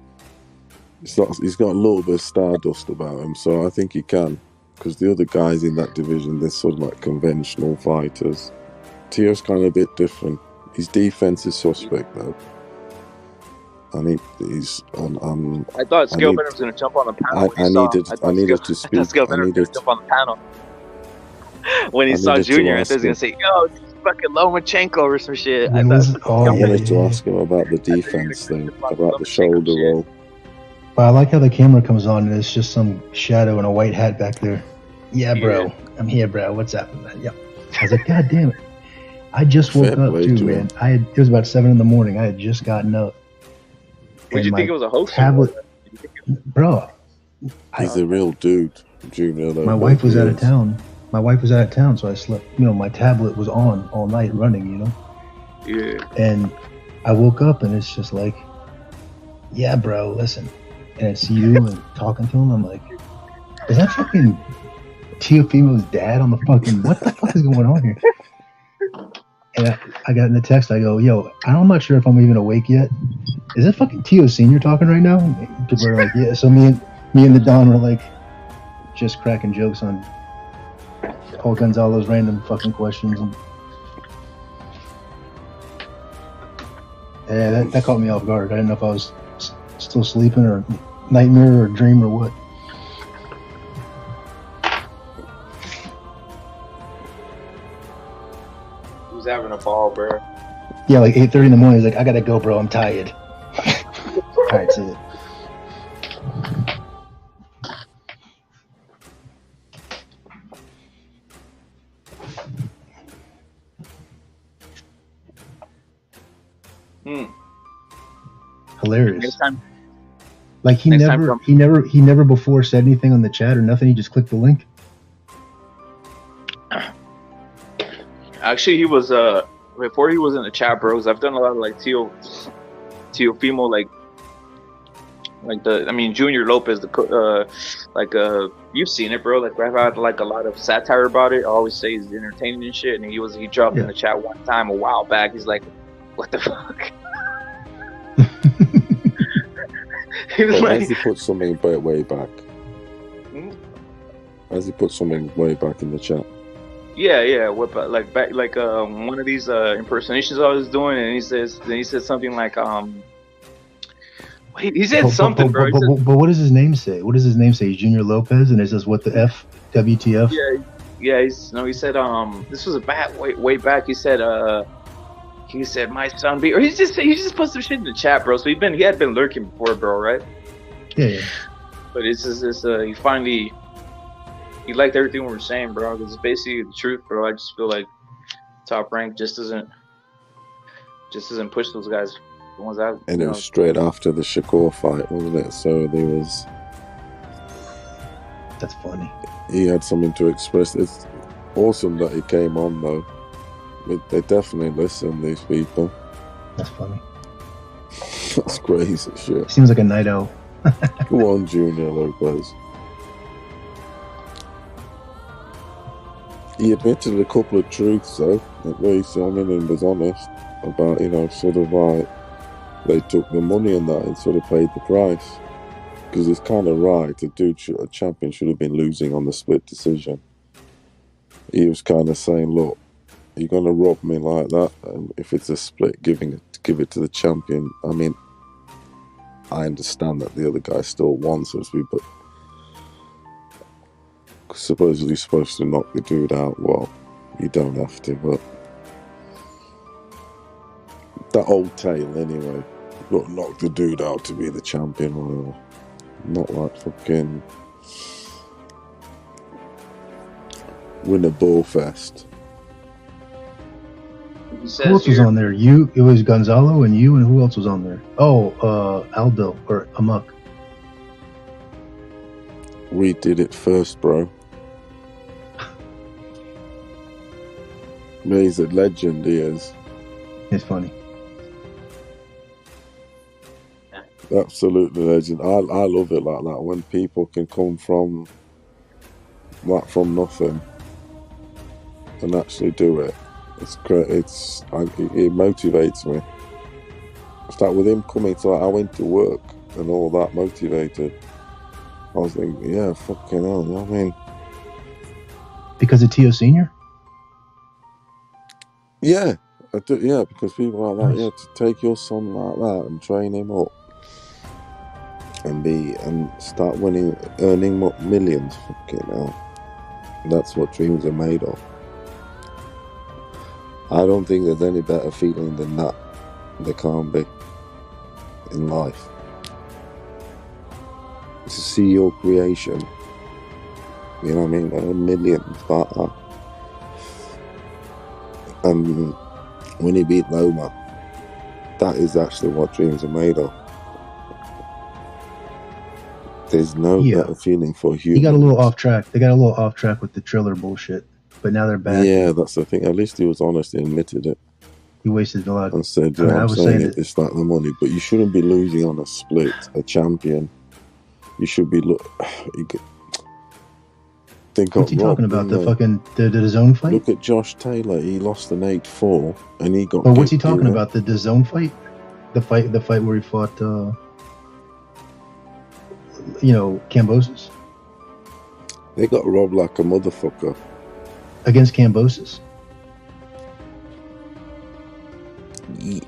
of stardust about him. So I think he can, because the other guys in that division, they're sort of like conventional fighters. Teo's kind of a bit different. His defense is suspect though. I thought Scale Bender was going to jump on the panel. I needed to speak. Scale Bender was going to jump on the panel. When he saw Junior, I thought he was going to say, yo, this is fucking Lomachenko or some shit. I wanted to ask him about the defense thing, about the shoulder roll. But I like how the camera comes on and it's just some shadow and a white hat back there. Yeah, bro. I'm here, bro. What's happening, man? Yep. I was like, God damn it. I just woke up too, man. It was about 7 a.m. I had just gotten up. Would you think it was a hoax? Bro. He's a real dude, Junior. My wife was out of town. So I slept. My tablet was on all night running, Yeah. And I woke up and it's just like, yeah, bro, listen. And I see you and talking to him. I'm like, is that fucking Teofimo's dad on the fucking, what the fuck is going on here? And I got in the text. I go, yo, I'm not sure if I'm even awake yet. Is it fucking Tio Senior talking right now? People are like, yeah. So me and the Don were like, just cracking jokes on Paul Gonzalo's random fucking questions. And yeah, that caught me off guard. I didn't know if I was still sleeping or nightmare or dream or what. Who's having a ball, bro? Yeah, like 8:30 in the morning. He's like, I gotta go, bro. I'm tired. All right, see it. Hilarious. Next time. Like he never before said anything on the chat or nothing. He just clicked the link. Actually, he was before he was in the chat, bros. I've done a lot of like Teofimo, Junior Lopez, you've seen it, bro. Like I've had like a lot of satire about it. I always say he's entertaining and shit. And he dropped in the chat one time a while back. He's like, what the fuck? He was like, as he put something way back. As he put something way back in the chat. Yeah. What like back like one of these impersonations I was doing, and he said something like he said something, bro. But what does his name say? What does his name say? Junior Lopez, and it says what the F? WTF? Yeah. He said this was way back. He said my son be, or he just put some shit in the chat, bro. So he had been lurking before, bro, right? Yeah. But it's just he liked everything we were saying, bro. Because it's basically the truth, bro. I just feel like Top Rank just doesn't push those guys. The ones that. And it was straight after the Shakur fight, wasn't it? So there was. That's funny. He had something to express. It's awesome that he came on, though. They definitely listen, these people. That's funny. That's crazy shit. Seems like a night owl. Go on, Junior Lopez. He admitted a couple of truths, though, at least. And was honest about, sort of like they took the money and that and sort of paid the price. Because it's kind of right. A champion should have been losing on the split decision. He was kind of saying, look, you're going to rob me like that, and if it's a split, give it to the champion. I mean, I understand that the other guy still won, so to speak, but supposedly supposed to knock the dude out. Well, you don't have to, but that old tale anyway. You've got to knock the dude out to be the champion or whatever. Not like fucking win a bull fest. Who else was on there? It was Gonzalo and you, and who else was on there? Oh, Aldo or Amok. We did it first, bro. He's a legend, he is. It's funny. Absolutely legend. I love it like that, when people can come from nothing and actually do it. It's great. It motivates me. Start with him coming to, I went to work and all that motivated. I was thinking, yeah, fucking hell, you know what I mean? Because of Tio Senior? Yeah, I do, yeah, because people like that, to take your son like that and train him up and start earning millions, fucking hell. That's what dreams are made of. I don't think there's any better feeling than that. There can't be in life. To see your creation, you know what I mean, millions like that. And when he beat Loma, that is actually what dreams are made of. There's no better feeling for humans. He got a little off track. They got a little off track with the Triller bullshit. But now they're back. Yeah, that's the thing. At least he was honest and admitted it. He wasted a lot. And said, I'm saying it's like the money. But you shouldn't be losing on a split, a champion. You should be... What's he talking about? The fucking the zone fight? Look at Josh Taylor. He lost an 8-4, and he got. But what's he talking about? The zone fight? The fight where he fought, Kambosos. They got robbed like a motherfucker against Kambosos.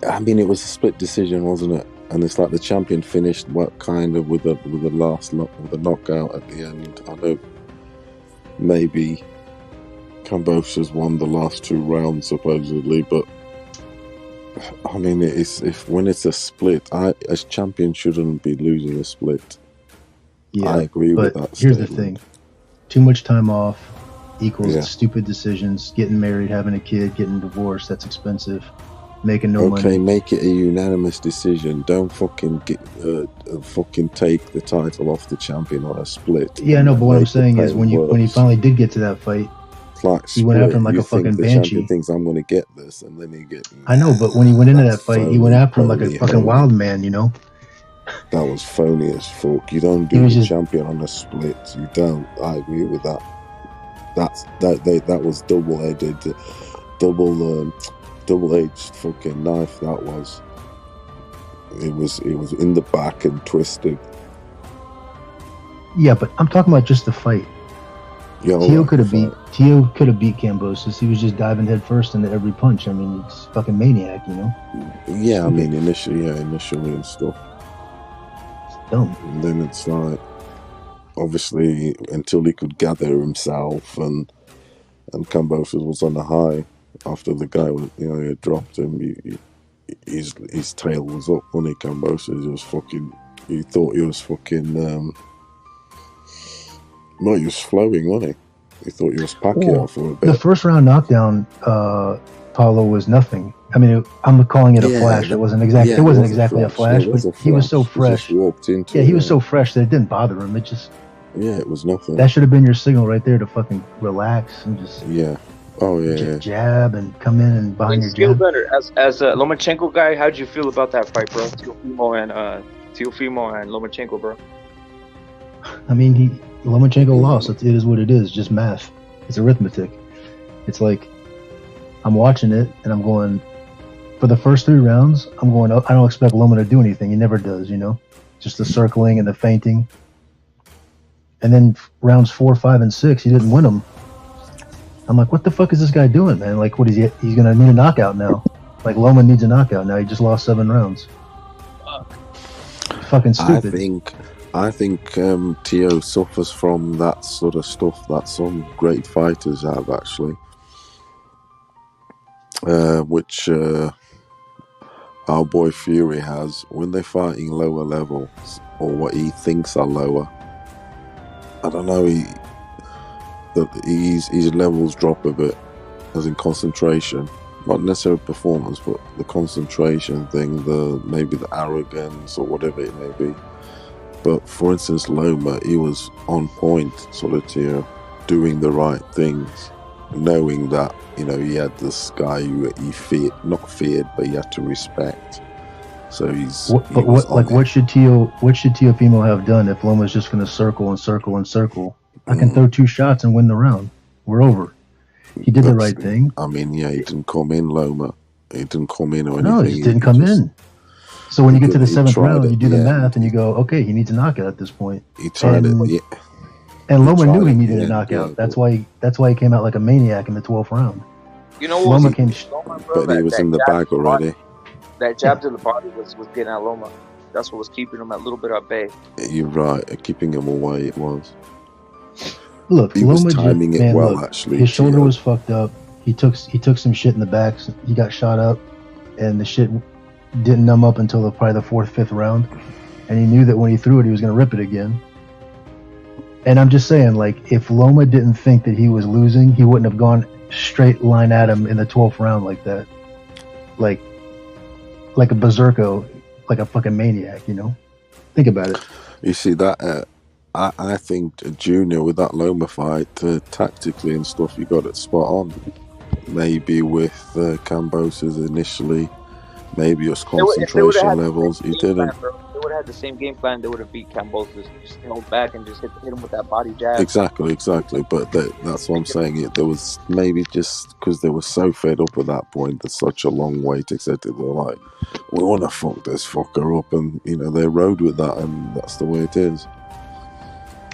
I mean, it was a split decision, wasn't it? And it's like the champion finished with a knockout at the end. I know maybe Kambosos won the last 2 rounds supposedly, but I mean, when it's a split, as champion shouldn't be losing a split. Yeah, I agree with that. Here's the thing: too much time off equals stupid decisions. Getting married, having a kid, getting divorced. That's expensive. Making no money. Okay, make it a unanimous decision. Don't fucking take the title off the champion on a split. Yeah, I know, but what I'm saying is when he finally did get to that fight, he went after him like a fucking banshee. The thinks I'm going to get this, and then he get. I know, but when he went into that fight, he went after him like a fucking wild man. You know. That was phony as fuck. You don't do the champion on a split. You don't. I agree with that. That was double-edged, double-edged fucking knife. That was. It was in the back and twisted. Yeah, but I'm talking about just the fight. Teo could have beat Kambosos. He was just diving head first into every punch. I mean, he's a fucking maniac, you know. Yeah, I mean initially and stuff. Dumb. And then it's like, obviously, until he could gather himself, and Kambosos was on a high after the guy, he had dropped him. His tail was up, wasn't he? Kambosos was fucking. He thought he was fucking. No, he was flowing, wasn't he? He thought he was Pacquiao for a bit. The first round knockdown, Paulo, was nothing. I mean, I'm calling it a flash. It wasn't exactly. It wasn't exactly a flash, but he was so fresh. He walked into he was so fresh that it didn't bother him. It just. Yeah, it was nothing. That should have been your signal right there to fucking relax and just. Yeah. Oh yeah. Just jab and come in and behind your feel jab. better as a Lomachenko guy. How'd you feel about that fight, bro? Teofimo and Lomachenko, bro. I mean, Lomachenko lost. It is what it is. Just math. It's arithmetic. It's like I'm watching it and I'm going. For the first 3 rounds, I'm going. I don't expect Loma to do anything. He never does. You know, just the circling and the feinting. And then rounds 4, 5, and 6, he didn't win them. I'm like, what the fuck is this guy doing, man? Like, what is he? He's gonna need a knockout now. Like Loma needs a knockout now. He just lost 7 rounds. Fucking stupid. I think Teo suffers from that sort of stuff that some great fighters have, actually. Which our boy Fury has when they're fighting lower levels, or what he thinks are lower. I don't know, his levels drop a bit, as in concentration. Not necessarily performance, but the concentration thing, maybe the arrogance or whatever it may be. But for instance, Loma, he was on point, sort of, doing the right things, knowing that, he had this guy who he not feared, but he had to respect. So what should Teofimo have done if Loma's just going to circle and circle and circle? I can throw 2 shots and win the round. We're over. He did the right thing. I mean, he didn't come in, Loma. He didn't come in or anything. No, he didn't come in. So when you get to the 7th round, you do the math and you go, okay, he needs a knockout at this point. He tried it. Yeah. And Loma knew he needed a knockout. Yeah, that's why he came out like a maniac in the 12th round. You know what? But he was in the bag already. That jab to the body was getting at Loma. That's what was keeping him a little bit at bay. You're right. Keeping him away, it was. Look, he was timing it well, actually. His shoulder was fucked up. He took some shit in the back. He got shot up, and the shit didn't numb up until probably the 4th, 5th round. And he knew that when he threw it, he was going to rip it again. And I'm just saying, like, if Loma didn't think that he was losing, he wouldn't have gone straight line at him in the 12th round like that. Like a berserko, like a fucking maniac, Think about it. You see that? I think Junior with that Loma fight, tactically and stuff, you got it spot on. Maybe with Kambosos initially, maybe just concentration levels. He didn't. would have had the same game plan, they would have beat Cambosos. Just held back and just hit him with that body jab. Exactly. But that's what I'm saying. There was maybe just because they were so fed up at that point. There's such a long wait, etc. They're like, we want to fuck this fucker up, and they rode with that, and that's the way it is.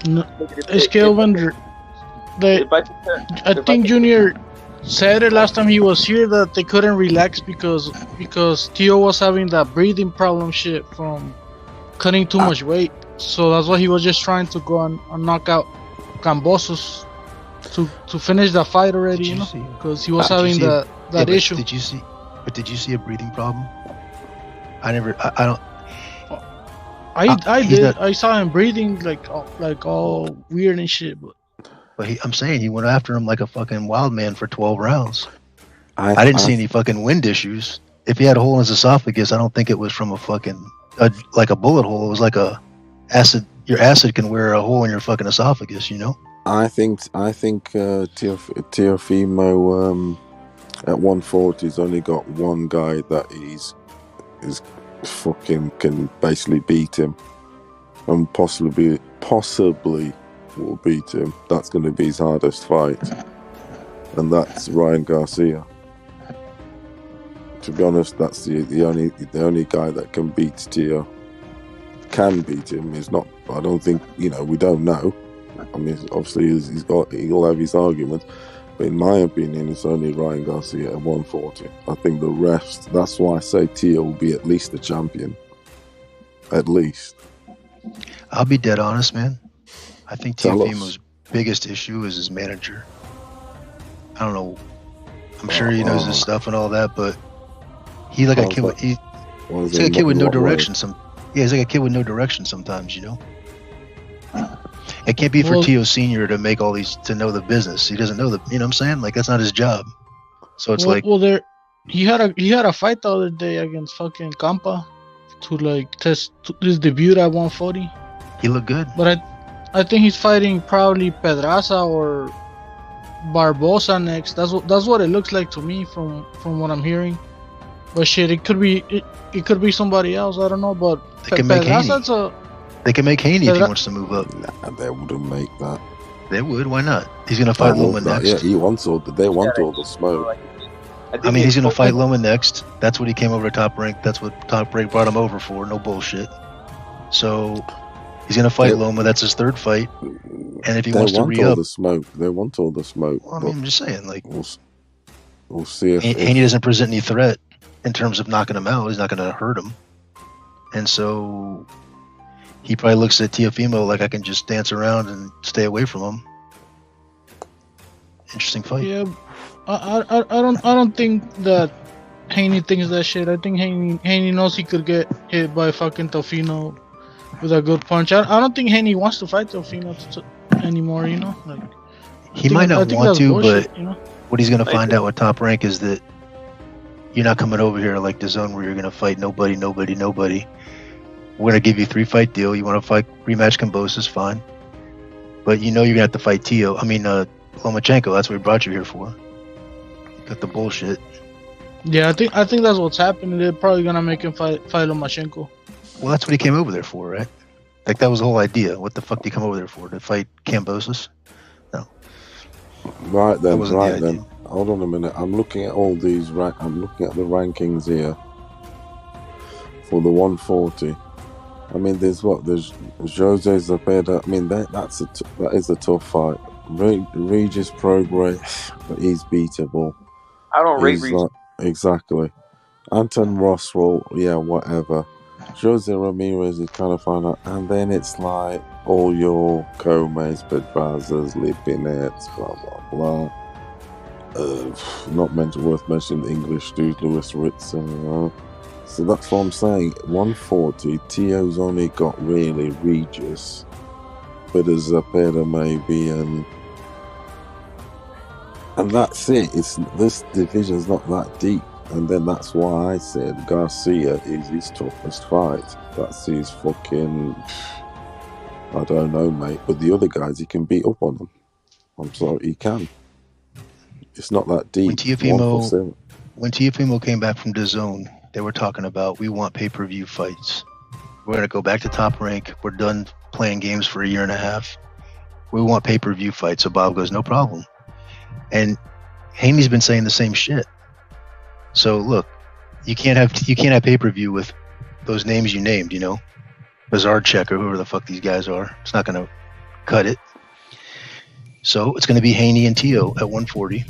No, it's Kelvin. I think Junior said it last time he was here that they couldn't relax because Tio was having that breathing problem shit from cutting too much weight. So that's why he was just trying to go and knock out Cambosos to finish the fight already, because he was having that issue. Did you see a breathing problem? I don't. I did. I saw him breathing like all weird and shit, but I'm saying he went after him like a fucking wild man for 12 rounds. I didn't see any fucking wind issues. If he had a hole in his esophagus, I don't think it was from a fucking like a bullet hole. It was like a acid. Your acid can wear a hole in your fucking esophagus, I think Teofimo at 140's only got one guy that is fucking can basically beat him, and possibly will beat him. That's going to be his hardest fight, and that's Ryan Garcia. To be honest, that's the only guy that can beat Tio. Can beat him is not. I don't think we don't know. I mean, obviously he'll have his arguments, but in my opinion, it's only Ryan Garcia at 140. I think the rest. That's why I say Tio will be at least the champion. At least. I'll be dead honest, man. I think Teofimo's biggest issue is his manager. I don't know. I'm sure he knows his stuff and all that, but he's like a kid with he's like a kid with no direction. He's like a kid with no direction sometimes, It can't be for Tio Senior to make all these to know the business. He doesn't know what I'm saying? Like that's not his job. So it's he had a fight the other day against fucking Campa to test his debut at 140. He looked good. But I think he's fighting probably Pedraza or Barbosa next. That's what it looks like to me from what I'm hearing. But shit, it could be somebody else. I don't know. But they can make Haney. They can make Haney if he wants to move up. Nah, they wouldn't make that. They would. Why not? He's gonna fight Loma next. Yeah, they want all the smoke. I mean, he's gonna fight Loma next. That's what he came over to Top Rank. That's what Top Rank brought him over for. No bullshit. So he's gonna fight Loma. That's his third fight. And if he wants to re-up, they want all the smoke. Well, I mean, I'm just saying, we'll see if Haney doesn't present any threat in terms of knocking him out. He's not gonna hurt him, and so he probably looks at Teofimo like I can just dance around and stay away from him. Interesting fight. Yeah, I don't think that Haney thinks that shit. I think Haney knows he could get hit by fucking Teofimo with a good punch. I don't think Haney wants to fight Teofimo anymore. He might not want to, bullshit, but what he's gonna find out with Top Rank is that you're not coming over here like the zone where you're gonna fight nobody. We're gonna give you a 3-fight deal. You want to fight rematch Cambosos, fine. But you're gonna have to fight Lomachenko. That's what we brought you here for. Got the bullshit. Yeah, I think that's what's happening. They're probably gonna make him fight Lomachenko. Well, that's what he came over there for, right? Like that was the whole idea. What the fuck did he come over there for? To fight Cambosos? No. Right then. Hold on a minute. I'm looking at all these. I'm looking at the rankings here for the 140. I mean, there's Jose Zepeda. I mean, that is a tough fight. Regis Progress, but he's beatable. I don't rate Regis. Exactly. Anton Rosswell, yeah, whatever. Jose Ramirez is kind of fine, and then it's like all your Comes, Pedrazas, Lipinets, blah blah blah. Not worth mentioning the English dude, Louis Ritson. So that's what I'm saying. 140, Tio's only got really Regis, but as Zepeda maybe, and that's it. This division's not that deep, and then that's why I said Garcia is his toughest fight. That's his fucking. I don't know, mate. But the other guys, he can beat up on them. I'm sorry, he can. It's not that deep. When Teofimo came back from DAZN, they were talking about we want pay-per-view fights. We're going to go back to Top Rank. We're done playing games for a year and a half. We want pay-per-view fights. So Bob goes, no problem. And Haney's been saying the same shit. So look, you can't have pay-per-view with those names you named, you know, Bizarre Check or whoever the fuck these guys are. It's not going to cut it. So it's going to be Haney and Tio at 140.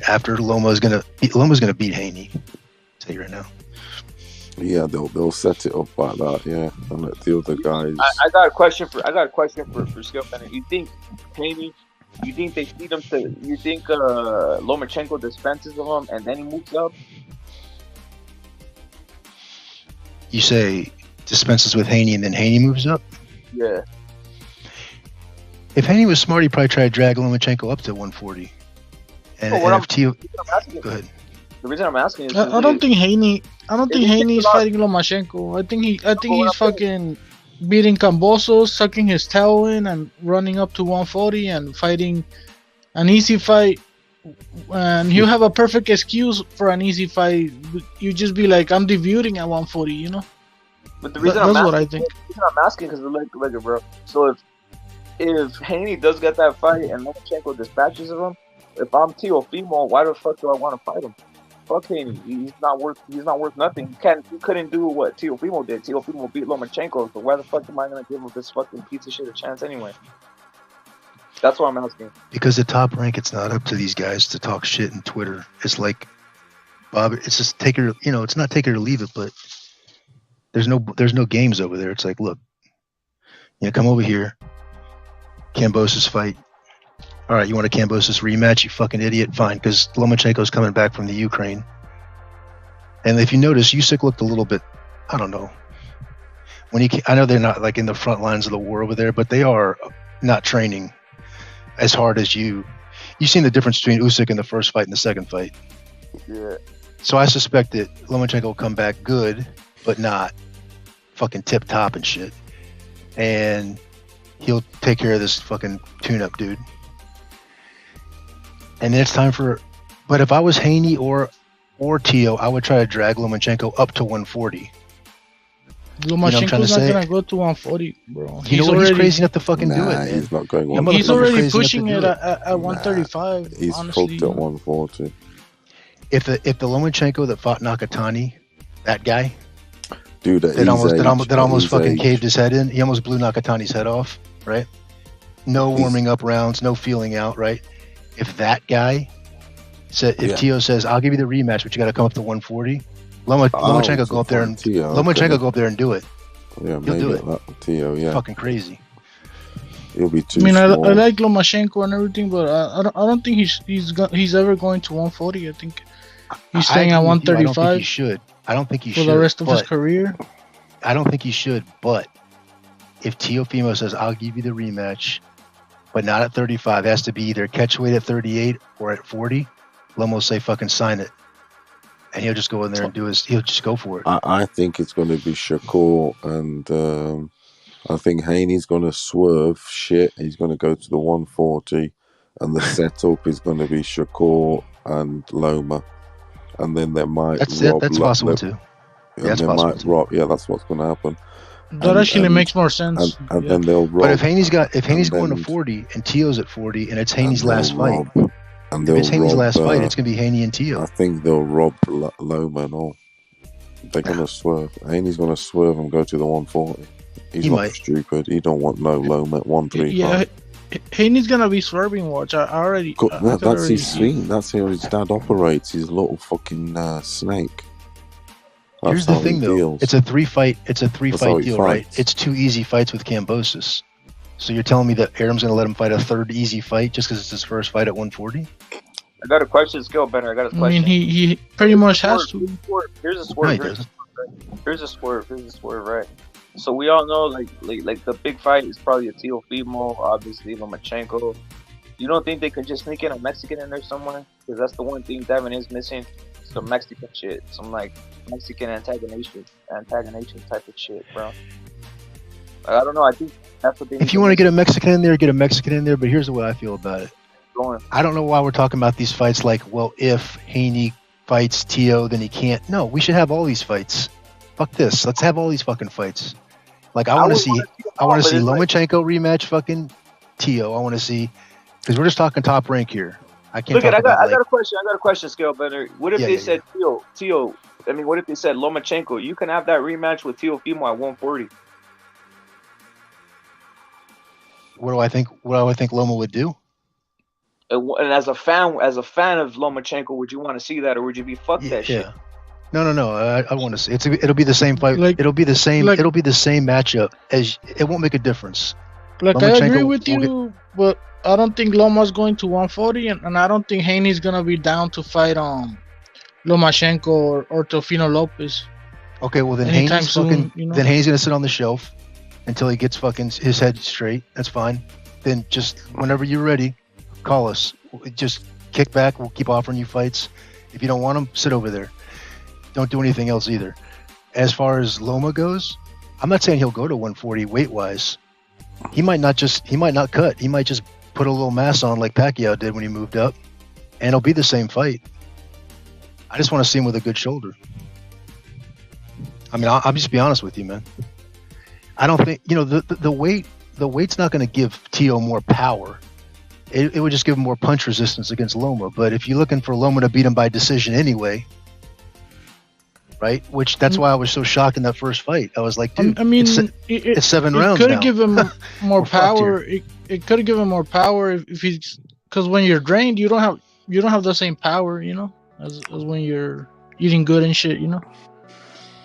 After Loma's going to beat Haney. I'll tell you right now. Yeah, they'll set it up like that. Yeah, and let the other guys. I got a question for Skill Bennett. You think Haney? You think they feed him to? You think Lomachenko dispenses of him and then he moves up? You say dispenses with Haney and then Haney moves up? Yeah. If Haney was smart, he'd probably try to drag Lomachenko up to 140. And if Tio, go ahead. The reason I'm asking is I don't think Haney is fighting Lomachenko. I think he's fucking beating Cambosos, sucking his tail in, and running up to 140 and fighting an easy fight. And you have a perfect excuse for an easy fight. You just be like, I'm debuting at 140, you know. But the reason that's what I think. The reason I'm asking because look, bro. So if Haney does get that fight and Lomachenko dispatches of him, if I'm Teofimo, why the fuck do I want to fight him? Fuck Haney. He's not worth nothing. He couldn't do what Teofimo did. Teofimo beat Lomachenko, so why the fuck am I gonna give him this fucking piece of shit a chance anyway? That's what I'm asking. Because at Top Rank, it's not up to these guys to talk shit in Twitter. It's like, Bob, it's just take it, you know, it's not take it or leave it, but there's no games over there. It's like, look, you know, come over here, Cambosos fight. All right, you want a Cambosos rematch, you fucking idiot? Fine, because Lomachenko's coming back from the Ukraine. And if you notice, Usyk looked a little bit, I don't know. I know they're not like in the front lines of the war over there, but they are not training as hard as you've seen the difference between Usyk in the first fight and the second fight. Yeah. So I suspect that Lomachenko will come back good, but not fucking tip top and shit. And he'll take care of this fucking tune-up dude. And then it's time for. But if I was Haney or Tio, I would try to drag Lomachenko up to 140. Lomachenko's not gonna go to 140, bro. He's crazy enough to fucking do it, man. He's not going. He's already pushing it at 135. He's honestly. cooked at 140. If the Lomachenko that fought Nakatani, that guy, dude, that almost fucking caved his head in. He almost blew Nakatani's head off, right? No warming up rounds, no feeling out, right? If that guy said, Tio says, "I'll give you the rematch, but you got to come up to 140," Lomachenko go up there and go up there and do it. Yeah, he'll do it. Tio, yeah, fucking crazy. He'll be too. I mean, I small. like Lomachenko and everything, but I don't think he's ever going to 140. I think he's staying at 135. I don't think he should. I don't think he should for the rest of his career. I don't think he should. But if Teofimo says, "I'll give you the rematch," but not at 35. It has to be either catch weight at 38 or at 40. Lomo say fucking sign it. And he'll just go in there and he'll just go for it. I think it's going to be Shakur, and I think Haney's going to swerve shit. He's going to go to the 140, and the setup is going to be Shakur and Loma. And then they might That's possible too. Yeah, that's possible too. Yeah, that's what's going to happen. That actually makes more sense. And then they'll rob. But if Haney's going to 40 and Tio's at 40 and it's Haney's last fight, if it's Haney's last fight, it's going to be Haney and Tio. I think they'll rob Loma and all. They're going to swerve. Haney's going to swerve and go to the 140. He's not stupid. He don't want no Loma at 135. Yeah, Haney's going to be swerving, watch. That's his thing. That's how his dad operates. He's a little fucking snake. Here's the thing, though. It's a three-fight deal, right? It's 2 easy fights with Cambosos. So you're telling me that Aram's going to let him fight a third easy fight just because it's his first fight at 140? I got a question, Skill Bender. I got a question. I mean, he pretty much has to. Here's a swerve. No, Here's a swerve, right? So we all know, like the big fight is probably a Teofimo, obviously Lomachenko. You don't think they could just sneak in a Mexican in there somewhere? Because that's the one thing Devin is missing. Some Mexican shit, some like Mexican antagonization type of shit, bro. I don't know. I think that's what they. If you want to get a Mexican in there, get a Mexican in there. But here's the way I feel about it. I don't know why we're talking about these fights like, well, if Haney fights Tio, then he can't. No, we should have all these fights. Fuck this. Let's have all these fucking fights. Like I want to see Lomachenko rematch fucking Tio. I want to see, because we're just talking top rank here. I can't. Look, I got a question. I got a question, Scale Bender. What if they said Tio? I mean, what if they said Lomachenko? You can have that rematch with Tio Fimo at 140. What do I think? What do I think Loma would do? And as a fan of Lomachenko, would you want to see that, or would you be that shit? No. I want to see. It'll be the same fight. It'll be the same. It'll be the same matchup. As it won't make a difference. Like I agree with you, but I don't think Loma's going to 140, and I don't think Haney's gonna be down to fight Lomachenko or Teofimo Lopez. Okay, well then Haney's then Haney's gonna sit on the shelf until he gets fucking his head straight. That's fine. Then just whenever you're ready, call us. Just kick back. We'll keep offering you fights. If you don't want them, sit over there. Don't do anything else either. As far as Loma goes, I'm not saying he'll go to 140 weight wise. He might not cut. He might just put a little mass on like Pacquiao did when he moved up, and it'll be the same fight. I just want to see him with a good shoulder. I mean, I'll just be honest with you, man. I don't think the weight's not going to give Tio more power. It would just give him more punch resistance against Loma. But if you're looking for Loma to beat him by decision anyway, right? Which that's why I was so shocked in that first fight. I was like, dude, I mean, it's 7 rounds. It could have given him more power. It could have given him more power if he's, because when you're drained, you don't have the same power, as when you're eating good and shit,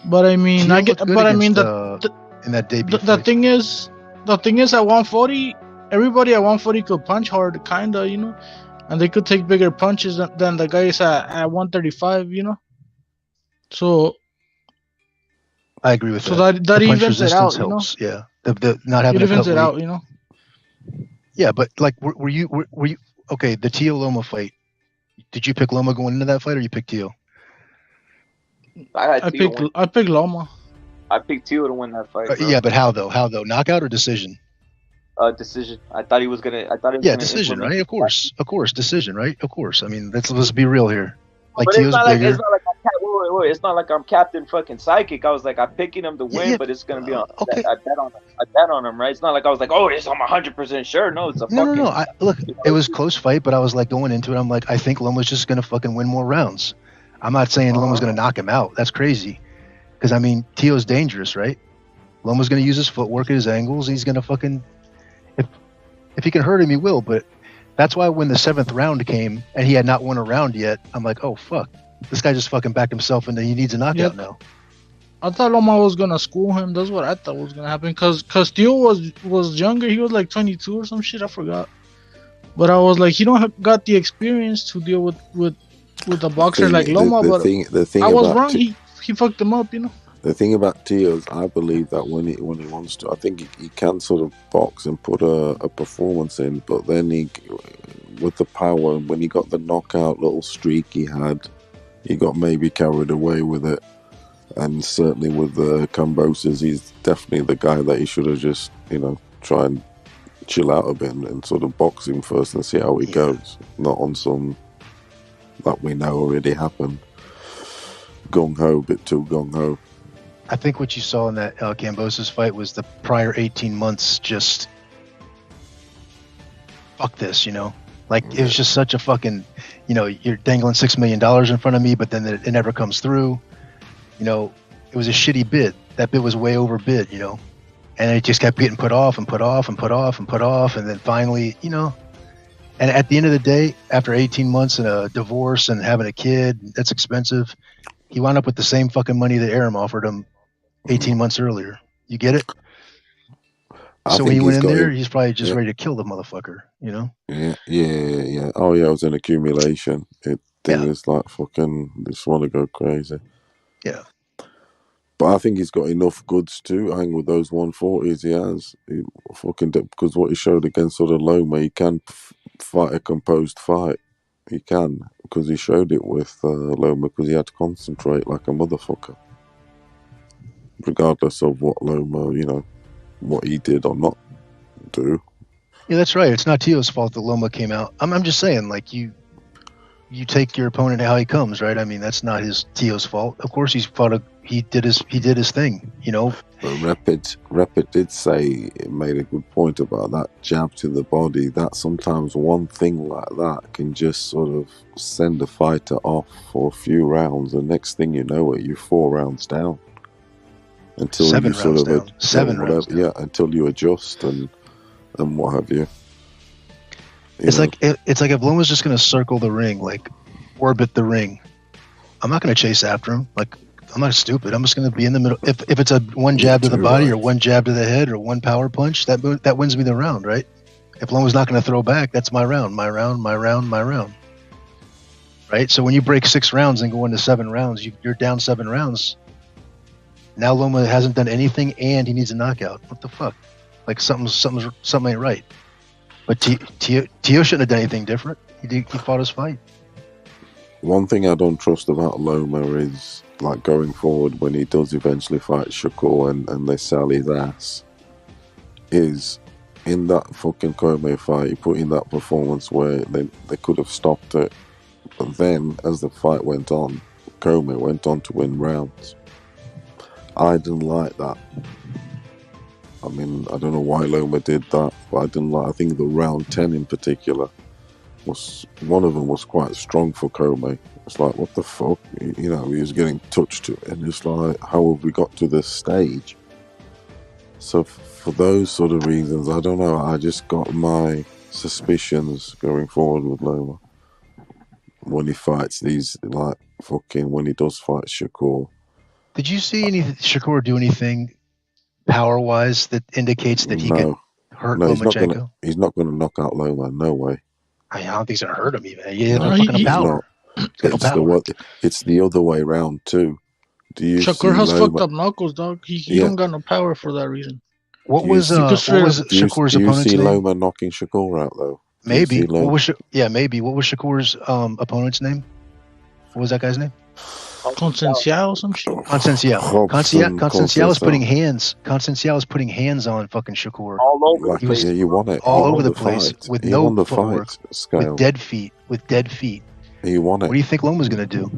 But I mean, in that debut. The thing is, at 140, everybody at 140 could punch hard, kinda, and they could take bigger punches than the guys at 135, So I agree with that. So that evens it out, helps. Yeah, the not having it evens it out, Yeah, but like, were you okay? The Tio Loma fight. Did you pick Loma going into that fight, or you picked Tio? I picked Loma. I picked Tio to win that fight. Yeah, but how though? Knockout or decision? Decision. I thought he was gonna. Decision, right? Of course, decision, right? Of course. I mean, let's be real here. Like but Tio's bigger. It's not like I'm Captain fucking Psychic. I was like, I'm picking him to win, but it's gonna be on. Okay. I bet on him, right? It's not like I was like, oh, I'm 100% sure. No, it's a fucking. No. Look, it was close fight, but I was like going into it. I'm like, I think Loma's just gonna fucking win more rounds. I'm not saying Loma's gonna knock him out. That's crazy. Because I mean, Tio's dangerous, right? Loma's gonna use his footwork at his angles. He's gonna fucking, if he can hurt him, he will. But that's why when the 7th round came and he had not won a round yet, I'm like, oh fuck, this guy just fucking backed himself into he needs a knockout now. I thought Loma was gonna school him. That's what I thought was gonna happen. Cause Tio was younger. He was like 22 or some shit. I forgot. But I was like, he don't got the experience to deal with a boxer like Loma. I was wrong. He fucked him up, The thing about Tio is, I believe that when he wants to, I think he can sort of box and put a performance in, but then with the power, when he got the knockout little streak he had, he got maybe carried away with it. And certainly with the Cambosis, he's definitely the guy that he should have just, try and chill out a bit and sort of box him first and see how he goes. Not on some that we know already happened. Gung-ho, a bit too gung-ho. I think what you saw in that Cambosis fight was the prior 18 months just fuck this, Like, it was just such a fucking, you're dangling $6 million in front of me, but then it never comes through. It was a shitty bid. That bid was way overbid, and it just kept getting put off and put off and put off and put off. And then finally, and at the end of the day, after 18 months and a divorce and having a kid, that's expensive. He wound up with the same fucking money that Aram offered him 18 months earlier. You get it? So when he went in there, he's probably just ready to kill the motherfucker, Yeah. Oh yeah, it was an accumulation. It's like fucking just want to go crazy. Yeah. But I think he's got enough goods to hang with those 140s he has. Because what he showed against sort of Loma, he can fight a composed fight. He can, because he showed it with Loma, because he had to concentrate like a motherfucker. Regardless of what Loma, what he did or not do. Yeah, that's right. It's not Tio's fault that Loma came out. I'm just saying, like, you take your opponent how he comes, right? I mean, that's not Tio's fault. Of course, he's fought a he did his thing, you know. But Rapid did say, it made a good point about that jab to the body, that sometimes one thing like that can just sort of send a fighter off for a few rounds. The next thing you know, you're 4 rounds down. Until Seven you sort rounds of down. Seven rounds down. Yeah, until you adjust and what have you. It's like if Loma's just gonna circle the ring, like orbit the ring. I'm not gonna chase after him. Like, I'm not stupid. I'm just gonna be in the middle. If it's a one jab to the body or one jab to the head or one power punch, that wins me the round, right? If Loma's not gonna throw back, that's my round. Right? So when you break 6 rounds and go into 7 rounds, you're down 7 rounds. Now Loma hasn't done anything and he needs a knockout. What the fuck? Like something ain't right. But Tio shouldn't have done anything different. He fought his fight. One thing I don't trust about Loma is, like, going forward when he does eventually fight Shakur and they sell his ass, is in that fucking Kome fight, he put in that performance where they could have stopped it. But then, as the fight went on, Kome went on to win rounds. I didn't like that. I mean, I don't know why Loma did that, but I didn't like. I think the round 10 in particular one of them was quite strong for Kome. It's like, what the fuck? You know, he was getting touched, and it's like, how have we got to this stage? So for those sort of reasons, I don't know. I just got my suspicions going forward with Loma when he fights these, like, when he does fight Shakur. Did you see Shakur do anything power-wise that indicates that he can hurt Lomachenko? He's not going to knock out Loma. No way. I don't think he's going to hurt him even. He has no fucking power. It's the other way around too. Shakur has fucked up knuckles, dog. He don't got no power for that reason. What was Shakur's opponent's name? Do you see Loma knocking Shakur out though? Maybe. Maybe. What was Shakur's opponent's name? What was that guy's name? Concenciao or some shit. Concenciao is putting hands. Concenciao is putting hands on fucking Shakur. All over. You won it. All over the place with no footwork, with dead feet. He won it. What do you think Loma's gonna do?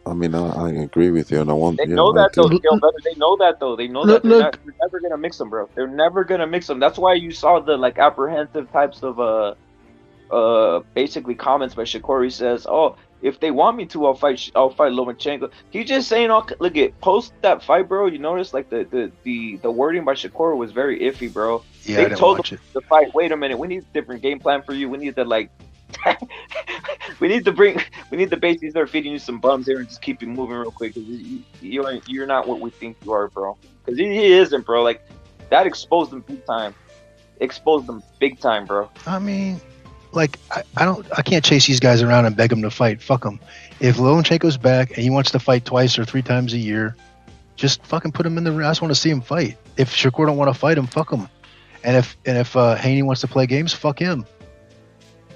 I mean, I agree with you, and I want. They know that though. They know that though. They know that they're never gonna mix them, bro. They're never gonna mix them. That's why you saw the like apprehensive types of basically comments by Shakur. He says, "Oh, if they want me to, I'll fight Lomachenko." He's just saying, look at post that fight, bro. You notice like the wording by Shakur was very iffy, bro. Yeah, they told him to fight. Wait a minute, we need a different game plan for you. We need to like. we need to basically start feeding you some bums here and just keep you moving real quick, because you're not what we think you are, bro. Because he isn't, bro. Like, that exposed him big time. Bro. I mean, like, I can't chase these guys around and beg them to fight. Fuck them. If Lomachenko's back and he wants to fight 2 or 3 times a year, just fucking put him in the ring. I just want to see him fight. If Shakur don't want to fight him, fuck him. And if Haney wants to play games, fuck him.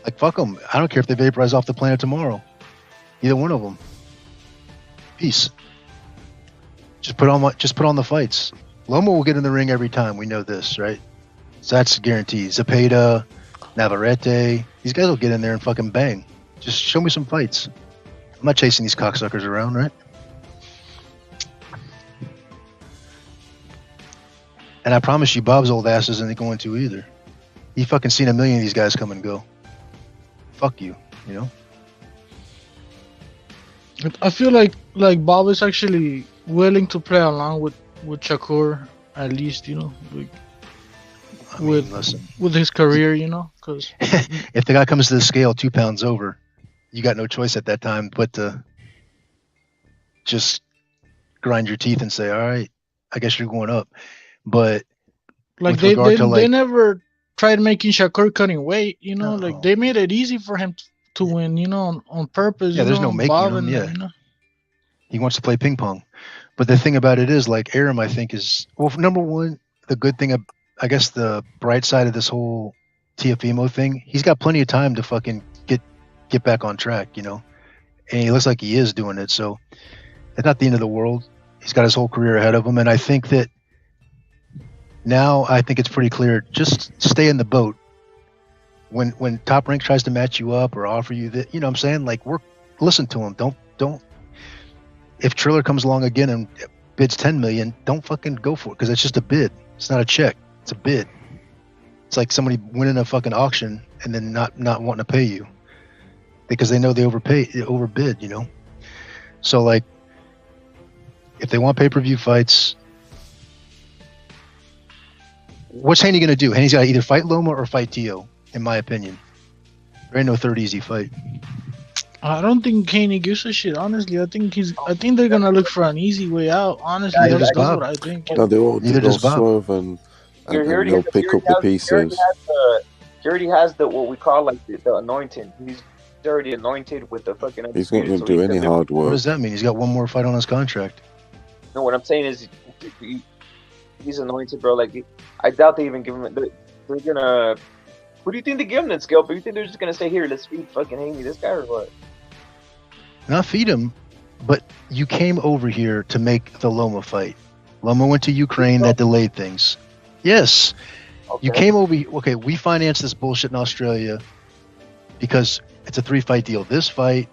Like, fuck them. I don't care if they vaporize off the planet tomorrow. Either one of them. Peace. Just put on the fights. Loma will get in the ring every time. We know this, right? So that's guaranteed. Zepeda, Navarrete. These guys will get in there and fucking bang. Just show me some fights. I'm not chasing these cocksuckers around, right? And I promise you, Bob's old ass isn't going to either. He fucking seen a million of these guys come and go. Fuck you, you know? I feel like Bob is actually willing to play along with Shakur, at least, you know, like, with his career, you know, because if the guy comes to the scale 2 pounds over, you got no choice at that time but to just grind your teeth and say, all right, I guess you're going up. But like they never tried making Shakur cutting weight, you know, like they made it easy for him to win, you know, on purpose. Yeah, there's no making him. Yeah, you know? He wants to play ping pong. But the thing about it is, like, Aram, I think, is, well, number one, the good thing, I guess the bright side of this whole Teofimo thing, he's got plenty of time to fucking get back on track, you know, and he looks like he is doing it. So it's not the end of the world. He's got his whole career ahead of him, and I think that now I think it's pretty clear. Just stay in the boat. When Top Rank tries to match you up or offer you that, you know what I'm saying? Like, listen to him. Don't. If Triller comes along again and bids 10 million, don't fucking go for it because it's just a bid. It's not a check. It's a bid. It's like somebody winning a fucking auction and then not wanting to pay you because they know they overbid, you know. So like, if they want pay-per-view fights, what's Haney gonna do? Haney's got to either fight Loma or fight Tio, in my opinion. There ain't no third easy fight. I don't think Haney gives a shit. Honestly, I think they're gonna look for an easy way out. Honestly, that's what I think. No, they'll swerve and they'll pick up the pieces. He already has the what we call like the anointing. He's already anointed with the fucking. He's not going to do any hard work. What does that mean? He's got one more fight on his contract. No, what I'm saying is he's anointed, bro. Like I doubt they even give him. They're gonna. Who do you think they give him that skill? But you think they're just gonna say, "Here, let's feed fucking Haney this guy," or what? Not feed him, but you came over here to make the Loma fight. Loma went to Ukraine, that delayed things. Yes. Okay. You came over, okay, we financed this bullshit in Australia because it's a 3-fight deal. This fight,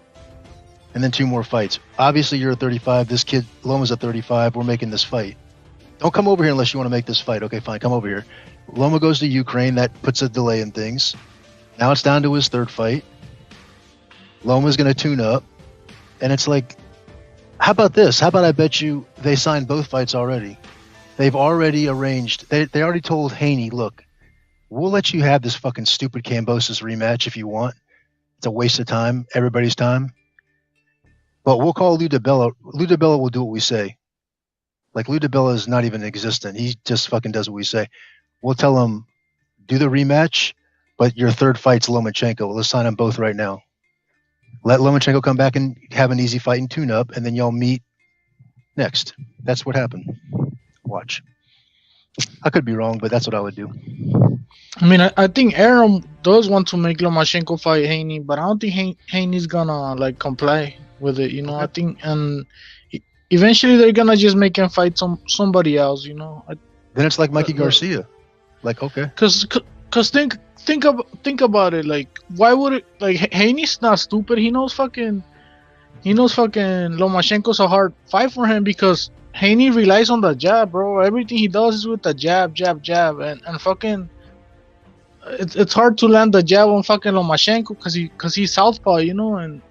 and then 2 more fights. Obviously, you're a 35. This kid, Loma's a 35. We're making this fight. Don't come over here unless you want to make this fight. Okay, fine, come over here. Loma goes to Ukraine. That puts a delay in things. Now it's down to his 3rd fight. Loma's going to tune up. And it's like, how about this? How about I bet you they signed both fights already? They've already arranged. They already told Haney, look, we'll let you have this fucking stupid Kambosos rematch if you want. It's a waste of time, everybody's time. But we'll call Lou DiBella. Lou DiBella will do what we say. Like, Lou DiBella is not even existent. He just fucking does what we say. We'll tell him, do the rematch, but your 3rd fight's Lomachenko. Let's sign them both right now. Let Lomachenko come back and have an easy fight and tune up, and then y'all meet next. That's what happened. Watch. I could be wrong, but that's what I would do. I mean, I think Arum does want to make Lomachenko fight Haney, but I don't think Haney's gonna like comply with it. You know, I think, and eventually they're gonna just make him fight somebody else. You know. Then it's like Mikey Garcia. Like, okay. Cause think about it. Like, why would it? Like, Haney's not stupid. He knows fucking Lomachenko's a hard fight for him because Haney relies on the jab, bro. Everything he does is with the jab, and fucking. It's hard to land the jab on fucking Lomachenko because he's southpaw, you know, and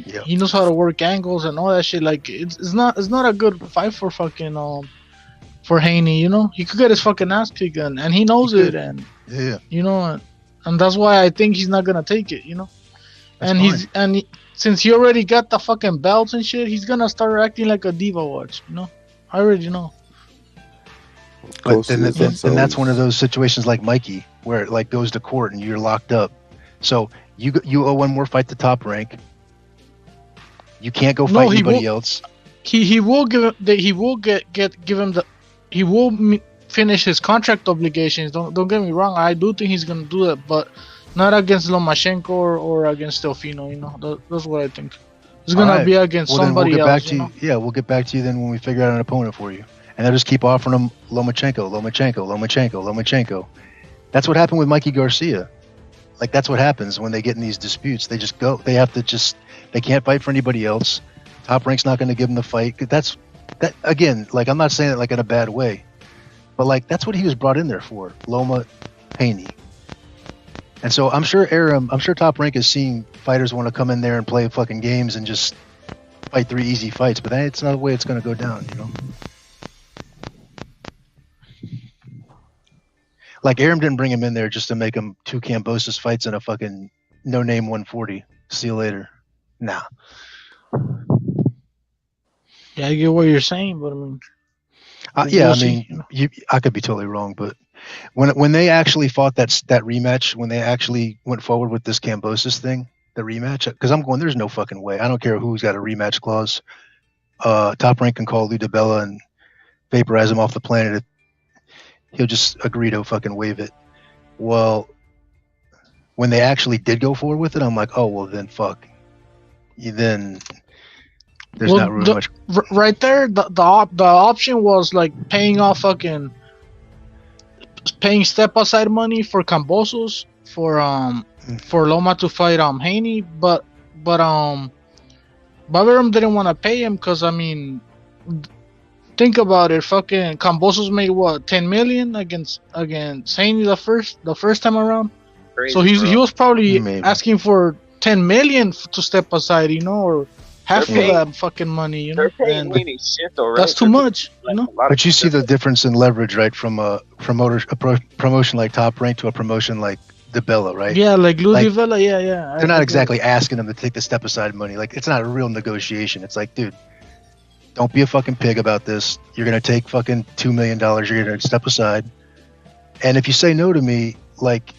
he knows how to work angles and all that shit. Like, it's not a good fight for fucking for Haney, you know. He could get his fucking ass kicked, and he knows it, and you know, and that's why I think he's not gonna take it, you know. That's and since he already got the fucking belts and shit, he's gonna start acting like a diva watch, you know. I already know. But then that's one of those situations like Mikey, where it like goes to court and you're locked up. So you owe one more fight to Top Rank. You can't go fight anybody else. He will give him he will finish his contract obligations. Don't get me wrong. I do think he's gonna do that, but not against Lomachenko or against Delfino. You know, that's what I think. It's gonna be against somebody else. Yeah, we'll get back to you then when we figure out an opponent for you. And they'll just keep offering him Lomachenko. That's what happened with Mikey Garcia. Like, that's what happens when they get in these disputes. They just go. They can't fight for anybody else. Top Rank's not going to give them the fight. That again. Like, I'm not saying it like in a bad way, but like that's what he was brought in there for. Loma, Haney. And so I'm sure Top Rank is seeing fighters want to come in there and play fucking games and just fight 3 easy fights, but that's not the way it's going to go down, you know. Like, Arum didn't bring him in there just to make him 2 Kambosos fights in a fucking no-name 140. See you later. Nah. Yeah, I get what you're saying, but I mean... I could be totally wrong, but when they actually fought that rematch, when they actually went forward with this Kambosos thing, the rematch, because I'm going, there's no fucking way. I don't care who's got a rematch clause. Top Rank can call Lou DiBella and vaporize him off the planet. He'll just agree to fucking waive it. Well, when they actually did go forward with it, I'm like, oh, well, then fuck. Then there's not really much. Right there, the option was like paying step aside money for Kambosos for Loma to fight Haney, but Bavarum didn't want to pay him because, I mean, think about it. Fucking Cambosos made what 10 million against Haney the first time around. Crazy, So he bro. was probably Maybe. asking for 10 million to step aside, or half of paying- that fucking money, They're paying and Haney shit though, right? that's too They're much, paying, like, a lot But of you see the difference in leverage, right? From a promotion like Top Rank to a promotion like DeBella, right? Yeah, like Ludivella, yeah. They're not exactly asking them to take the step aside money. Like, it's not a real negotiation. It's like, dude, don't be a fucking pig about this. You're gonna take fucking $2 million. You're gonna step aside, and if you say no to me, like,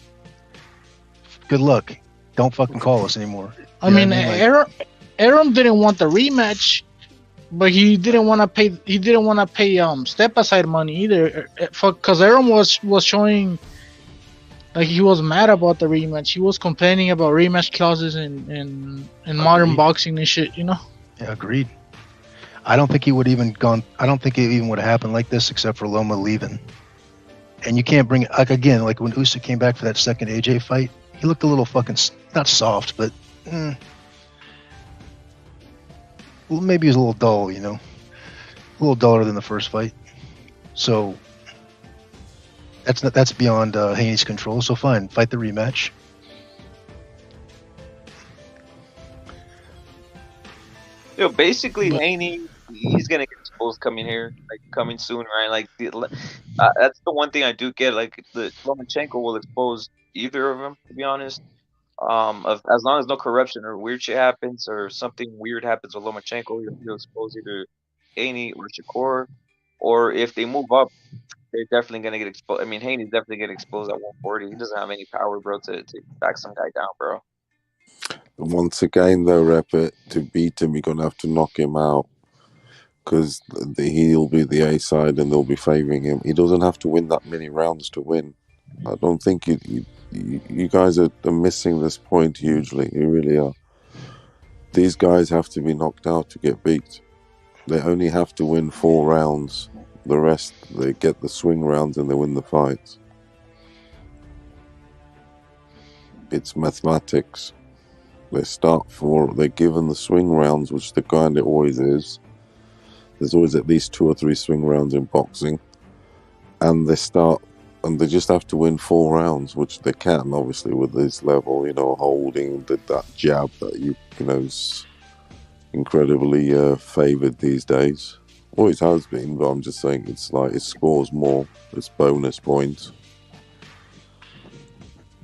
good luck. Don't fucking call us anymore. I mean, Aram didn't want the rematch, but he didn't want to pay. He didn't want to pay step aside money either, because Aram was showing like he was mad about the rematch. He was complaining about rematch clauses in modern boxing and shit. Yeah, agreed. I don't think he would even gone. I don't think it even would have happened like this except for Loma leaving. And you can't bring it like again, like when Usyk came back for that second AJ fight, he looked a little fucking not soft, but maybe he was a little dull, a little duller than the first fight. So that's beyond Haney's control. So fine, fight the rematch. Basically, Haney, he's gonna get exposed coming soon, right? Like, that's the one thing I do get. Like, the Lomachenko will expose either of them, to be honest. As long as no corruption or weird shit happens or something weird happens with Lomachenko, he'll expose either Haney or Shakur. Or if they move up, they're definitely gonna get exposed. I mean, Haney's definitely getting exposed at 140. He doesn't have any power, bro, to back some guy down, bro. Once again, though, Repet, to beat him, you're going to have to knock him out because he'll be the A side and they'll be favouring him. He doesn't have to win that many rounds to win. I don't think you guys are missing this point hugely. You really are. These guys have to be knocked out to get beat. They only have to win 4 rounds. The rest, they get the swing rounds and they win the fights. It's mathematics. They're given the swing rounds, which the kind it always is. There's always at least 2 or 3 swing rounds in boxing. And they just have to win 4 rounds, which they can, obviously, with this level, holding that jab that is incredibly favoured these days. Always has been, but I'm just saying it's like it scores more. It's bonus points.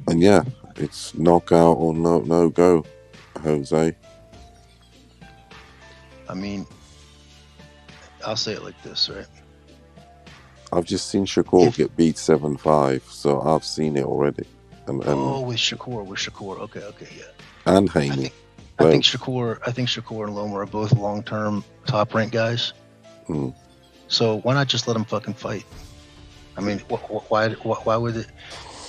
And yeah, it's knockout or no go, Jose. I mean, I'll say it like this, right? I've just seen Shakur get beat 7-5, so I've seen it already. And with Shakur. Okay, yeah. And Haney. I think Shakur and Loma are both long-term top-ranked guys. So why not just let them fucking fight? I mean, why would it?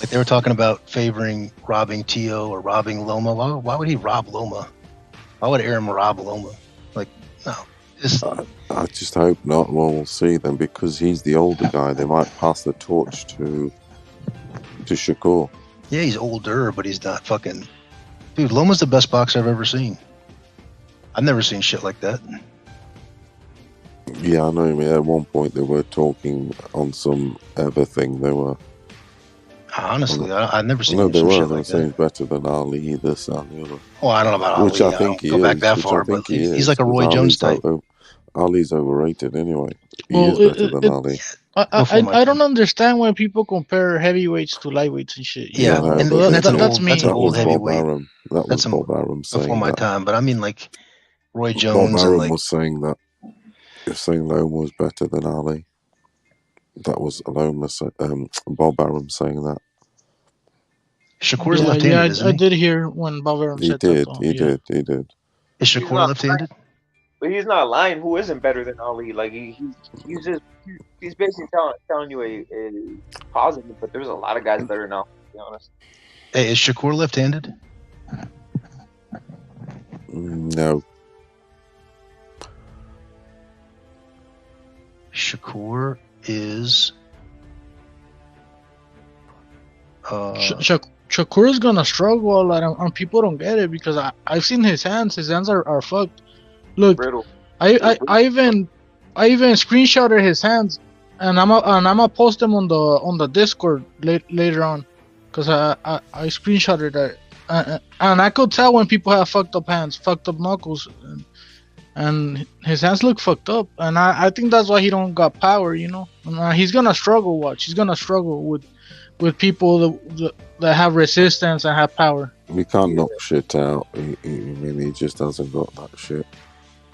Like they were talking about favoring robbing Tio or robbing Loma. Why would he rob Loma? Why would Aaron rob Loma? Like, no. I just hope not. Well, we'll see then, because he's the older guy. They might pass the torch to Shakur. Yeah, he's older, but he's not fucking. Dude, Loma's the best boxer I've ever seen. I've never seen shit like that. Yeah, I know. I mean, at one point they were talking on some other thing. They were. Honestly, I've never seen. No, they were. Shit They were like saying that. better than Ali, this and the other. Oh, I don't know about Ali. Which I think he go is. back that Which far, I think but he is. he's like a Roy Jones type. Ali's overrated anyway. He is better than Ali. I don't understand when people compare heavyweights to lightweights and shit. Yeah, and that's me. That's an old heavyweight. That was Bob Arum saying before my that. time. But I mean, like Roy Jones. Bob Arum and was saying that. You're saying Loma was better than Ali. That was Loma. Bob Arum saying that. Shakur's left-handed, isn't he? I did hear when Bob Arum said that. He did. Is Shakur left-handed? But he's not lying. Who isn't better than Ali? Like he's basically telling you a positive. But there's a lot of guys better now, to be honest. Hey, is Shakur left-handed? No. Shakur is. Shakur's gonna struggle a lot, and people don't get it because I've seen his hands. His hands are fucked. Look, Brittle. I I even screenshotted his hands, and I'm gonna post them on the Discord later on, cause I screenshotted it, and I could tell when people have fucked up hands, fucked up knuckles, and his hands look fucked up, and I think that's why he don't got power, you know. And, he's gonna struggle. He's gonna struggle with people that have resistance and have power. We can't knock shit out. He just hasn't got that shit.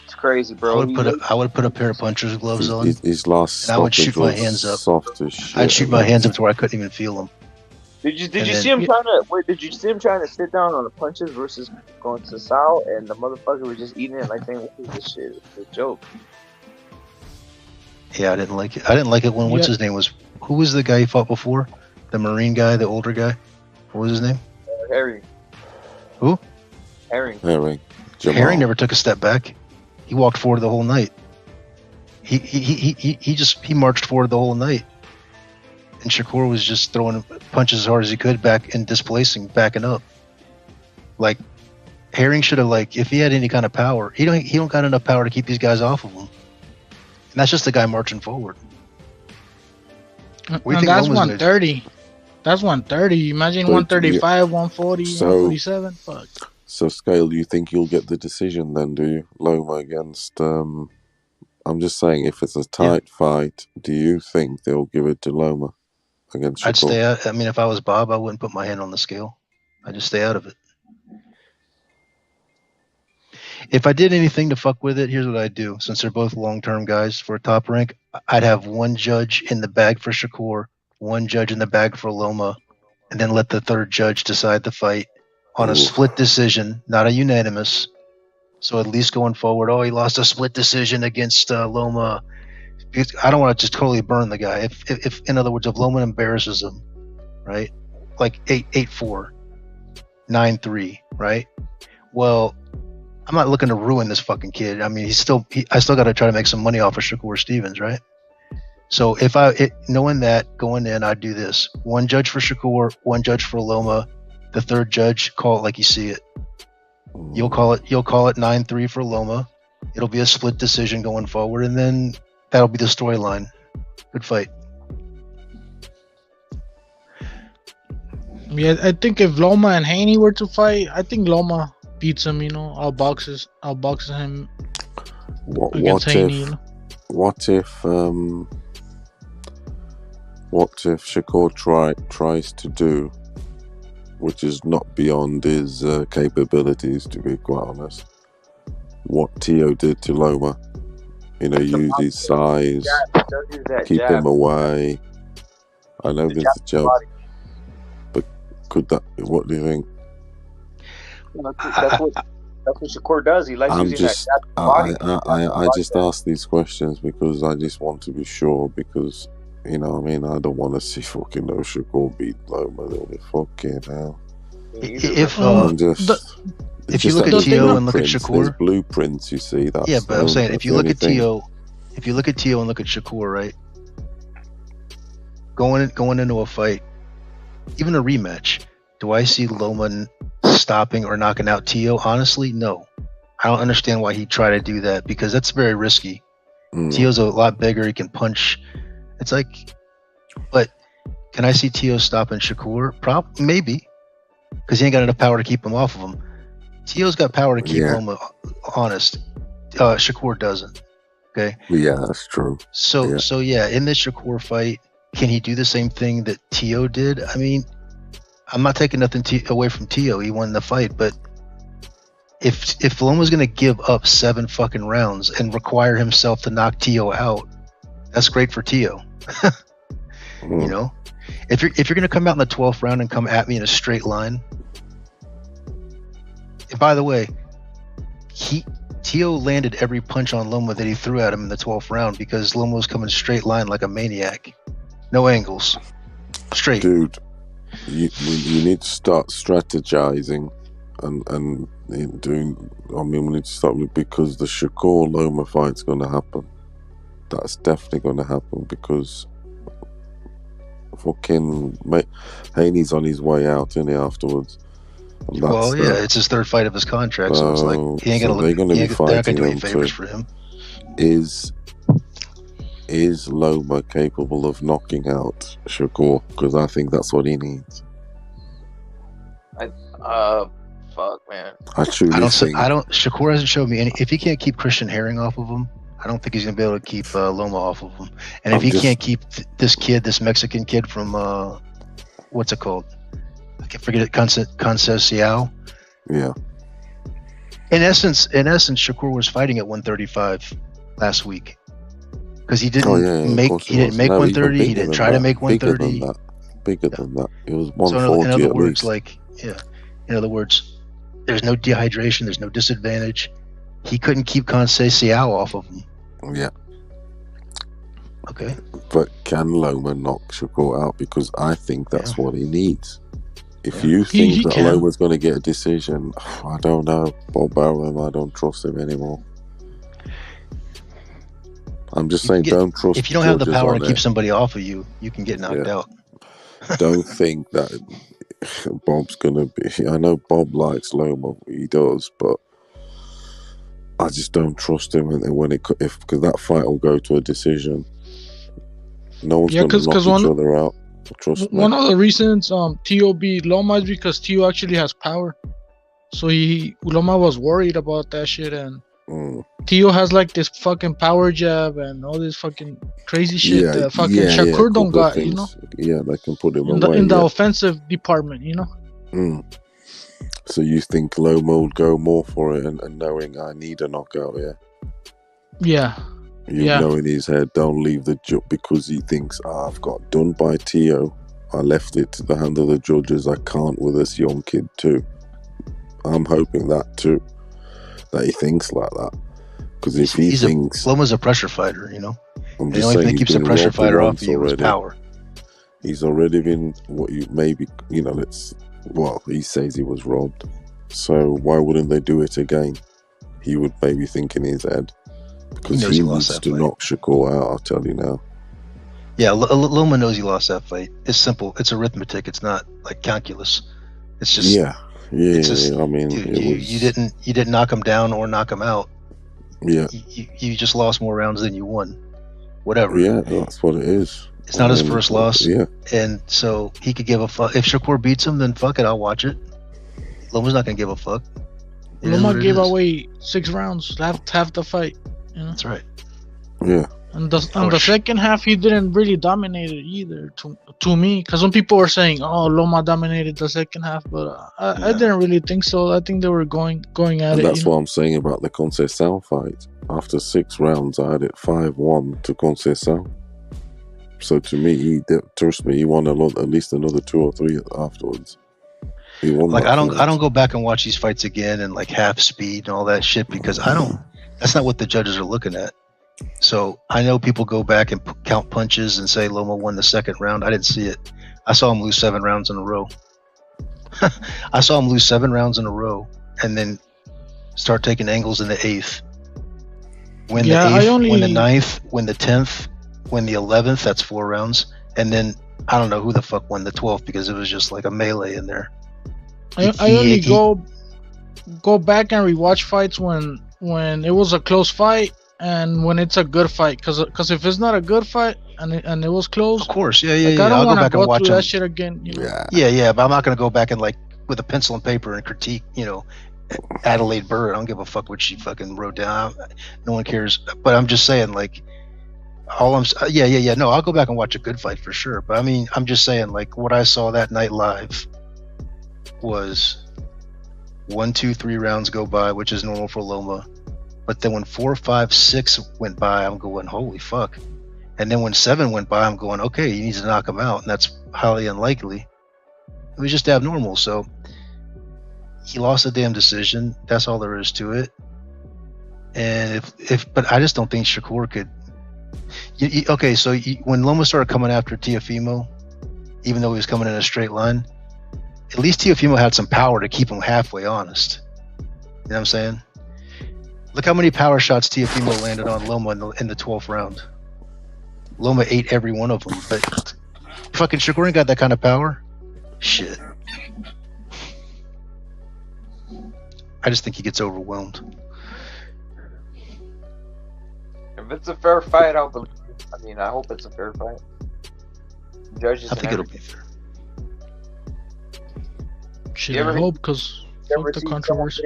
It's crazy, bro. I would put a pair of puncher's gloves on. His last and I would shoot my hands up. Soft as shit. I'd shoot my hands up to where I couldn't even feel them. Did you see him trying to Did you see him trying to sit down on the punches versus going to Sal, and the motherfucker was just eating it like, "Dang, what is this shit? It's a joke." Yeah, I didn't like it. I didn't like it when what's his name was. Who was the guy he fought before? The Marine guy, the older guy. What was his name? Herring. Who? Herring. Herring never took a step back. He walked forward the whole night. He marched forward the whole night. And Shakur was just throwing punches as hard as he could back and displacing, backing up. Like Herring should have, like, if he had any kind of power, he don't got enough power to keep these guys off of him. And that's just the guy marching forward. And that's 130. That's 130. Imagine 135, 140, 147. Fuck. So, Scale, you think you'll get the decision then, do you? Loma against... I'm just saying, if it's a tight fight, do you think they'll give it to Loma against Shakur? I'd stay out. I mean, if I was Bob, I wouldn't put my hand on the scale. I'd just stay out of it. If I did anything to fuck with it, here's what I'd do. Since they're both long-term guys for a top rank, I'd have one judge in the bag for Shakur, one judge in the bag for Loma, and then let the third judge decide the fight on a split decision, not a unanimous. So at least going forward, he lost a split decision against Loma. I don't want to just totally burn the guy. If in other words, if Loma embarrasses him, right? Like 8-4, 9-3, right? Well, I'm not looking to ruin this fucking kid. I mean, I still got to try to make some money off of Shakur Stevens, right? So knowing that going in, I'd do this: one judge for Shakur, one judge for Loma, the third judge call it like you see it. You'll call it 9-3 for Loma. It'll be a split decision going forward, and then that'll be the storyline. Good fight. Yeah, I think if Loma and Haney were to fight, I think Loma beats him. You know, outboxes him against Haney. You know? What if Shakur tries to do, which is not beyond his capabilities, to be quite honest, what Tio did to Loma? You know, use his size, keep him away. I know there's a joke, but could that? What do you think? That's what Shakur does. He likes using that body. I just ask these questions because I just want to be sure, because, you know what I mean, I don't want to see fucking no Shakur beat Loma. Fucking hell. If you look at Tio and look at Shakur, there's blueprints, you see. That's, yeah, but I'm saying if you look at Tio and look at Shakur, right? Going into a fight, even a rematch, do I see Loma stopping or knocking out Tio? Honestly, no. I don't understand why he'd try to do that, because that's very risky. Tio's a lot bigger. He can punch. It's like, but can I see Tio stopping Shakur? Maybe, because he ain't got enough power to keep him off of him. Tio's got power to keep Loma honest. Shakur doesn't. Okay. Yeah, that's true. So in this Shakur fight, can he do the same thing that Tio did? I mean, I'm not taking nothing away from Tio. He won the fight, but if Loma's gonna give up 7 fucking rounds and require himself to knock Tio out, that's great for Tio. You know, if you're gonna come out in the 12th round and come at me in a straight line. And by the way, Tio landed every punch on Loma that he threw at him in the 12th round, because Loma was coming straight line like a maniac, no angles, straight. Dude, you need to start strategizing and doing. I mean, we need to start with, because the Shakur Loma fight's going to happen. That's definitely going to happen, because fucking Haney's on his way out, isn't he, afterwards? Well, yeah, it's his 3rd fight of his contract, so it's like he ain't gonna look. They're not gonna do any favors for him. Is is Loma capable of knocking out Shakur? Because I think that's what he needs. Fuck, man. I truly think. Shakur hasn't showed me any. If he can't keep Christian Herring off of him, I don't think he's gonna be able to keep Loma off of him. And if he can't keep this Mexican kid from what's it called? I can't forget it. Conceição. Yeah. In essence, Shakur was fighting at 135 last week because he didn't make 130. He didn't try to make 130. Bigger than that. It was 140 in other at words, least. in other words, there's no dehydration. There's no disadvantage. He couldn't keep Conceição off of him. Yeah. Okay. But can Loma knock Shakur out? Because I think that's what he needs. If you think that Loma's going to get a decision, I don't know. Bob Arum, I don't trust him anymore. I'm just saying, don't trust. If you don't have the power to keep somebody off of you, you can get knocked out. Don't think that Bob's going to be. I know Bob likes Loma, he does, but I just don't trust him. And because that fight will go to a decision, no one's going to knock each other out. Trust me. One of the reasons Tio beat Loma is because Tio actually has power. So Loma was worried about that shit, and Tio has like this fucking power jab and all this fucking crazy shit that fucking Shakur don't got, you know? Yeah, they can put him in the offensive department, you know? So you think Loma will go more for it and knowing I need a knockout, Yeah. You know in his head, don't leave the judge because he thinks, I've got done by Tio. I left it to the hand of the judges. I can't with this young kid too. I'm hoping that too. That he thinks like that. Because if he thinks... Loma's a pressure fighter, you know? I'm the just only saying thing that keeps a pressure fighter off of you is power. He's already been what you maybe, you know, he says he was robbed. So why wouldn't they do it again? He would maybe think in his head. Because he needs to knock Shakur out, I'll tell you now. Yeah, Loma knows he lost that fight. It's simple. It's arithmetic. It's not like calculus. It's just I mean, dude, you didn't knock him down or knock him out. Yeah, you just lost more rounds than you won. Whatever. Yeah, that's what it is. It's not his first loss. Yeah, and so he could give a fuck. If Shakur beats him, then fuck it, I'll watch it. Loma's not gonna give a fuck. Loma gave away 6 rounds, half the fight. You know? That's right. Yeah. And the second half, he didn't really dominate it either. To me, because some people were saying, "Oh, Loma dominated the second half," but I didn't really think so. I think they were going at it. That's what I'm saying about the Conceição fight. After 6 rounds, I had it 5-1 to Conceição. So to me, trust me, he won at least another 2 or 3 afterwards. He won. Like I don't go back and watch these fights again and like half speed and all that shit because that's not what the judges are looking at. So I know people go back and count punches and say Loma won the second round. I didn't see it. I saw him lose 7 rounds in a row. I saw him lose 7 rounds in a row and then start taking angles in the 8th. Win the 8th, win the 9th, win the 10th, win the 11th. That's 4 rounds. And then I don't know who the fuck won the 12th because it was just like a melee in there. I only go back and rewatch fights when it was a close fight and when it's a good fight, because if it's not a good fight and it was close, of course, I don't want to go through that shit again. You know? Yeah, but I'm not gonna go back and like with a pencil and paper and critique, you know, Adelaide Bird. I don't give a fuck what she fucking wrote down. No one cares. But I'm just saying, like, no, I'll go back and watch a good fight for sure. But I mean, I'm just saying, like, what I saw that night live was 1, 2, 3 rounds go by, which is normal for Loma. But then when 4, 5, 6 went by, I'm going, holy fuck. And then when 7 went by, I'm going, okay, he needs to knock him out, and that's highly unlikely. It was just abnormal. So he lost a damn decision. That's all there is to it. And but I just don't think Shakur could. Okay, so when Loma started coming after Teofimo, even though he was coming in a straight line, at least Teofimo had some power to keep him halfway honest. You know what I'm saying? Look how many power shots Teofimo landed on Loma in the 12th round. Loma ate every one of them, but fucking Shakur ain't got that kind of power. Shit. I just think he gets overwhelmed. If it's a fair fight, I'll believe it. I mean, I hope it's a fair fight. Judges. I think it'll be fair. Shit, I hope, because fuck the controversy.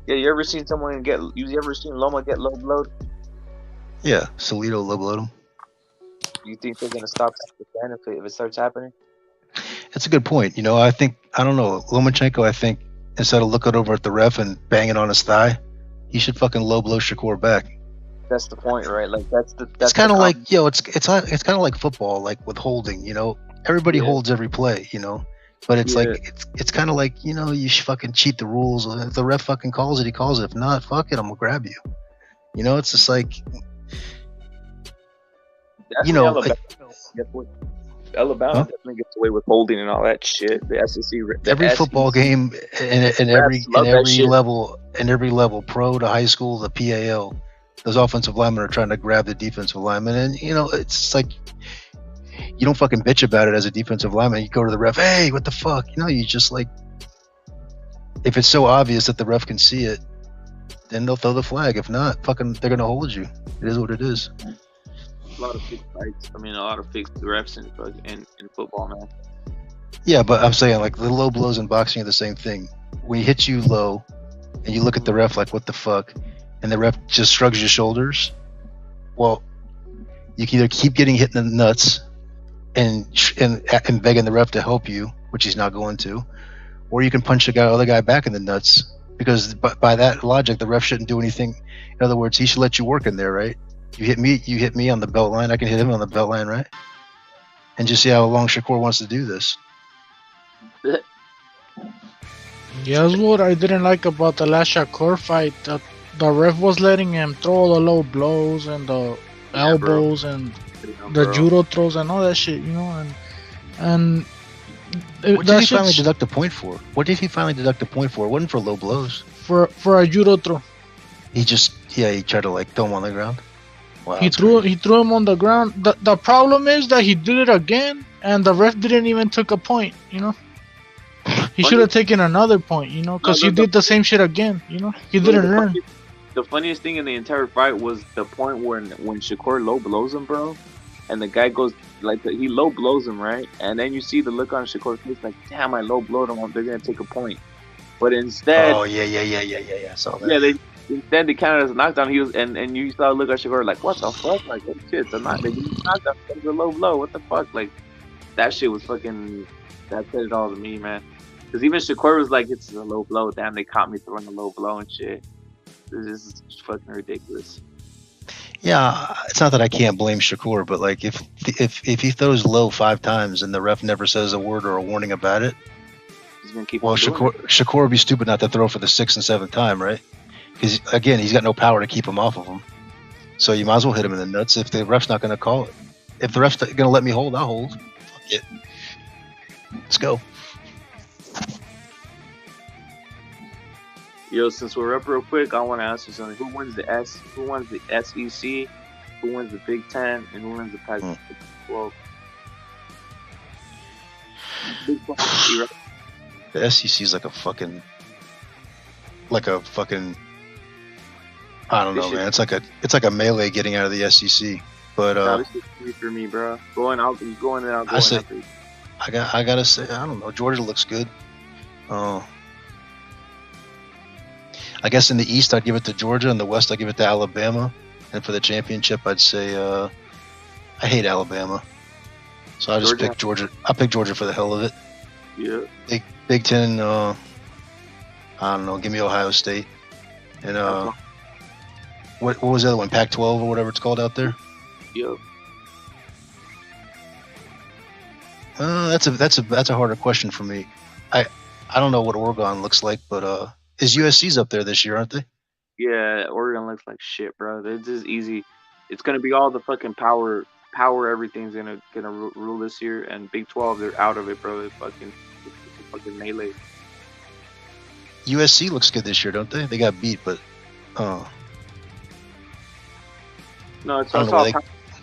You ever seen someone get? You ever seen Loma get low blowed? Yeah, Salido low blowed him. You think they're gonna stop that if it starts happening? That's a good point. You know, I don't know, Lomachenko, I think instead of looking over at the ref and banging on his thigh, he should fucking low blow Shakur back. That's the point, right? Like that's it's kind of like, it's kind of like football, like with holding. You know, everybody holds every play. You know, but it's like it's kind of like, you know, you should fucking cheat the rules. If the ref fucking calls it, he calls it. If not, fuck it, I'm gonna grab you. You know, it's just like, you know, Alabama definitely gets away with holding and all that shit. The SEC, every football game in every level, pro to high school, the PAL, those offensive linemen are trying to grab the defensive lineman, and you know, it's like, you don't fucking bitch about it as a defensive lineman. You go to the ref, hey, what the fuck? You know, you just like, if it's so obvious that the ref can see it, then they'll throw the flag. If not, fucking, they're gonna hold you. It is what it is. A lot of fixed fights. I mean, a lot of fixed refs in football, man. Yeah, but I'm saying, like, the low blows in boxing are the same thing. When he hits you low, and you look at the ref like, what the fuck, and the ref just shrugs your shoulders, well, you can either keep getting hit in the nuts and begging the ref to help you, which he's not going to, or you can punch the other guy back in the nuts, because by that logic, the ref shouldn't do anything. In other words, he should let you work in there, right? You hit me on the belt line, I can hit him on the belt line, right? And just see how long Shakur wants to do this. Yeah, that's what I didn't like about the last Shakur fight. That the ref was letting him throw the low blows and the elbows and the judo throws and all that shit, you know, and what did he finally deduct a point for? What did he finally deduct a point for? It wasn't for low blows. For a judo throw. He tried to like throw him on the ground. Wow, he threw him on the ground. The problem is that he did it again, and the ref didn't even took a point. You know, he should have taken another point. You know, because he did the same shit again. You know, he didn't learn. The funniest thing in the entire fight was the point when Shakur low blows him, bro, and the guy goes like he low blows him, right, and then you see the look on Shakur's face like, damn, I low blowed him. They're gonna take a point, but instead, oh yeah, I saw that. Yeah, instead they counted as a knockdown. He was and you saw look at Shakur like, what the fuck? Like, oh shit, they knockdown. It was a low blow. What the fuck? Like, that shit was fucking. That said it all to me, man. Because even Shakur was like, it's a low blow. Damn, they caught me throwing a low blow and shit. This is fucking ridiculous. Yeah, it's not that I can't blame Shakur, but like if he throws low 5 times and the ref never says a word or a warning about it, he's gonna keep. Well, Shakur would be stupid not to throw for the 6th and 7th time, right? Because again, he's got no power to keep him off of him. So you might as well hit him in the nuts if the ref's not going to call it. If the ref's going to let me hold, I'll hold. Fuck it. Let's go. Yo, since we're up real quick, I want to ask you something. Who wins the SEC? Who wins the Big Ten? And who wins the Pac-12? The SEC is like a fucking. I don't know, man. It's like a melee getting out of the SEC. But this is free for me, bro. I'll go in and I'll go in. I gotta say, I don't know. Georgia looks good. I guess in the East I'd give it to Georgia, in the West I'd give it to Alabama, and for the championship I'd say I hate Alabama, so I'll just pick Georgia. I'll pick Georgia for the hell of it. Yeah. Big Ten. I don't know. Give me Ohio State, and what was the other one? Pac-12 or whatever it's called out there. Yep. That's a harder question for me. I don't know what Oregon looks like, but is USC's up there this year, aren't they? Yeah, Oregon looks like shit, bro. It's just easy. It's gonna be all the fucking power. Everything's gonna rule this year, and Big 12, they're out of it, bro. It's fucking melee. USC looks good this year, don't they? They got beat, but no, it's all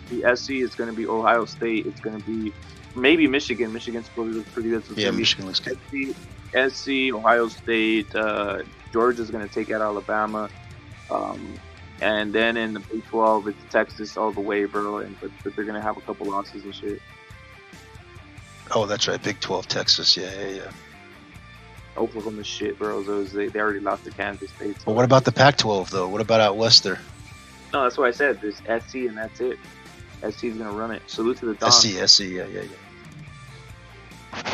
the SC is going to be Ohio State. It's going to be maybe Michigan. Michigan's probably looks pretty good. So yeah, Michigan looks good. SC, Ohio State, Georgia's going to take out Alabama. And then in the Big 12, it's Texas all the way, bro. But they're gonna have a couple losses and shit. Oh, that's right, Big 12, Texas. Yeah. Oklahoma shit, bro. They already lost to Kansas State. So. Well, what about the Pac-12 though? What about out west there? No, that's what I said. There's SC and that's it. SC's gonna run it. Salute to the Don. SC, yeah.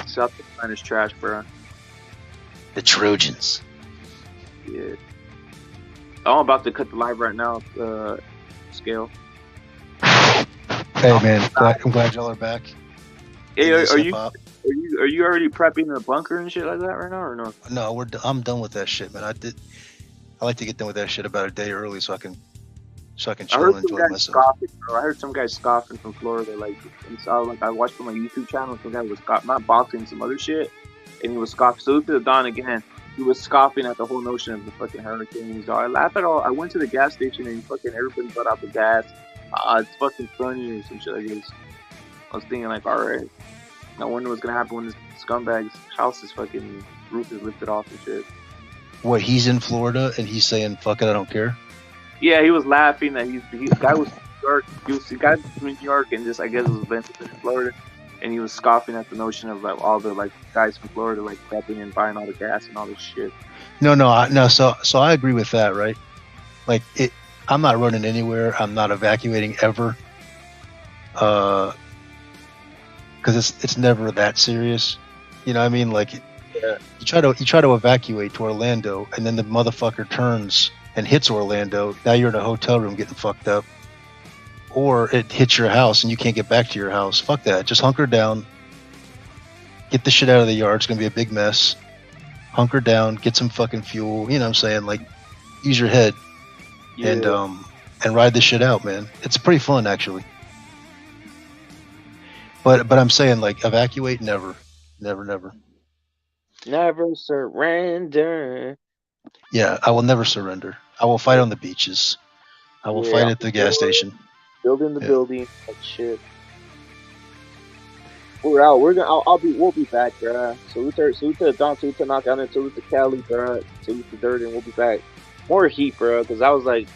South Carolina's trash, bro. The Trojans. Yeah. I'm about to cut the live right now. Scale. Hey man, I'm glad y'all are back. Hey, are you already prepping in the bunker and shit like that right now, or no? No, I'm done with that shit, man. I like to get done with that shit about a day early so I can chill and enjoy myself. Scoffing, bro. I heard some guy scoffing from Florida. I watched on my YouTube channel. Some guy was not boxing, some other shit, and he was scoffing. Salute to the Don again. He was scoffing at the whole notion of the fucking hurricane. He's all, I laugh at all. I went to the gas station and fucking everybody got out the gas. It's fucking funny or some shit like this. I was thinking like, all right, I wonder what's gonna happen when this scumbag's house's fucking roof is lifted off and shit. What, he's in Florida and he's saying, fuck it, I don't care? Yeah, he was laughing that the guy was from New York. The guy from New York and just, I guess, was invented in Florida. And he was scoffing at the notion of like all the like guys from Florida like prepping and buying all the gas and all this shit. No. So I agree with that, right? Like I'm not running anywhere. I'm not evacuating ever. Because it's never that serious. You know what I mean? Like you try to evacuate to Orlando, and then the motherfucker turns and hits Orlando. Now you're in a hotel room getting fucked up. Or it hits your house and you can't get back to your house. Fuck that. Just hunker down. Get the shit out of the yard. It's going to be a big mess. Hunker down. Get some fucking fuel. You know what I'm saying? Like, use your head. Yeah. And ride this shit out, man. It's pretty fun, actually. But I'm saying, like, evacuate, never. Never surrender. Yeah, I will never surrender. I will fight on the beaches. I will fight at the gas station. Building the building, like shit. We're out. We'll be back, bruh. Salute to Don, salute to Knockout, and salute to Cali, bruh. Salute to Dirt, and we'll be back. More heat, bruh, because I was like,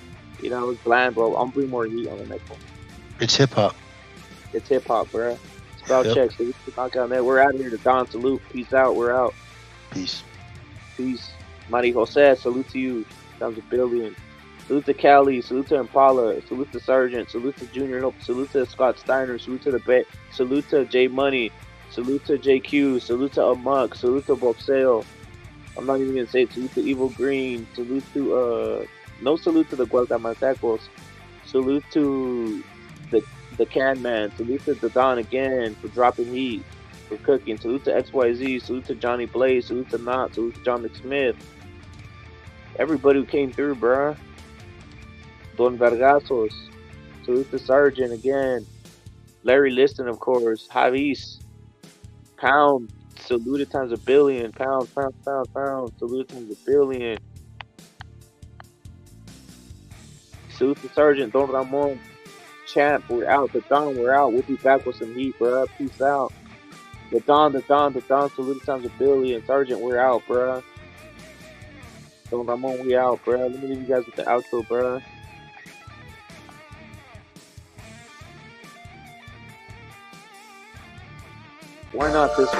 it was bland, bro. I'm bringing more heat on the next one. It's hip hop. It's hip hop, bruh. Spell check. Salute to Knockout, and we're out of here. To Don, salute. Peace out. We're out. Peace. Mari Jose, salute to you. Times a billion. Salute to Cali, salute to Impala, salute to Sergeant, salute to Junior Hope, salute to Scott Steiner, salute to the Bet, salute to J Money, salute to JQ, salute to Amok, salute to Boxeo. I'm not even gonna say it. Salute to Evil Green, salute to no salute to the Guatemaltecos, salute to the Can Man, salute to the Don again for dropping heat, for cooking, salute to XYZ, salute to Johnny Blaze, salute to Knot, salute to John McSmith. Everybody who came through, bruh. Don Vergasos, salute to Sergeant again, Larry Liston, of course, Javis, Pound, saluted times a billion, pound, saluted times a billion. Salute to Sergeant, Don Ramon, Champ, we're out, the Don, we're out, we'll be back with some heat, bruh, peace out. The Don, saluted times a billion, Sergeant, we're out, bruh. Don Ramon, we out, bruh. Let me leave you guys with the outro, bruh. Why not this one?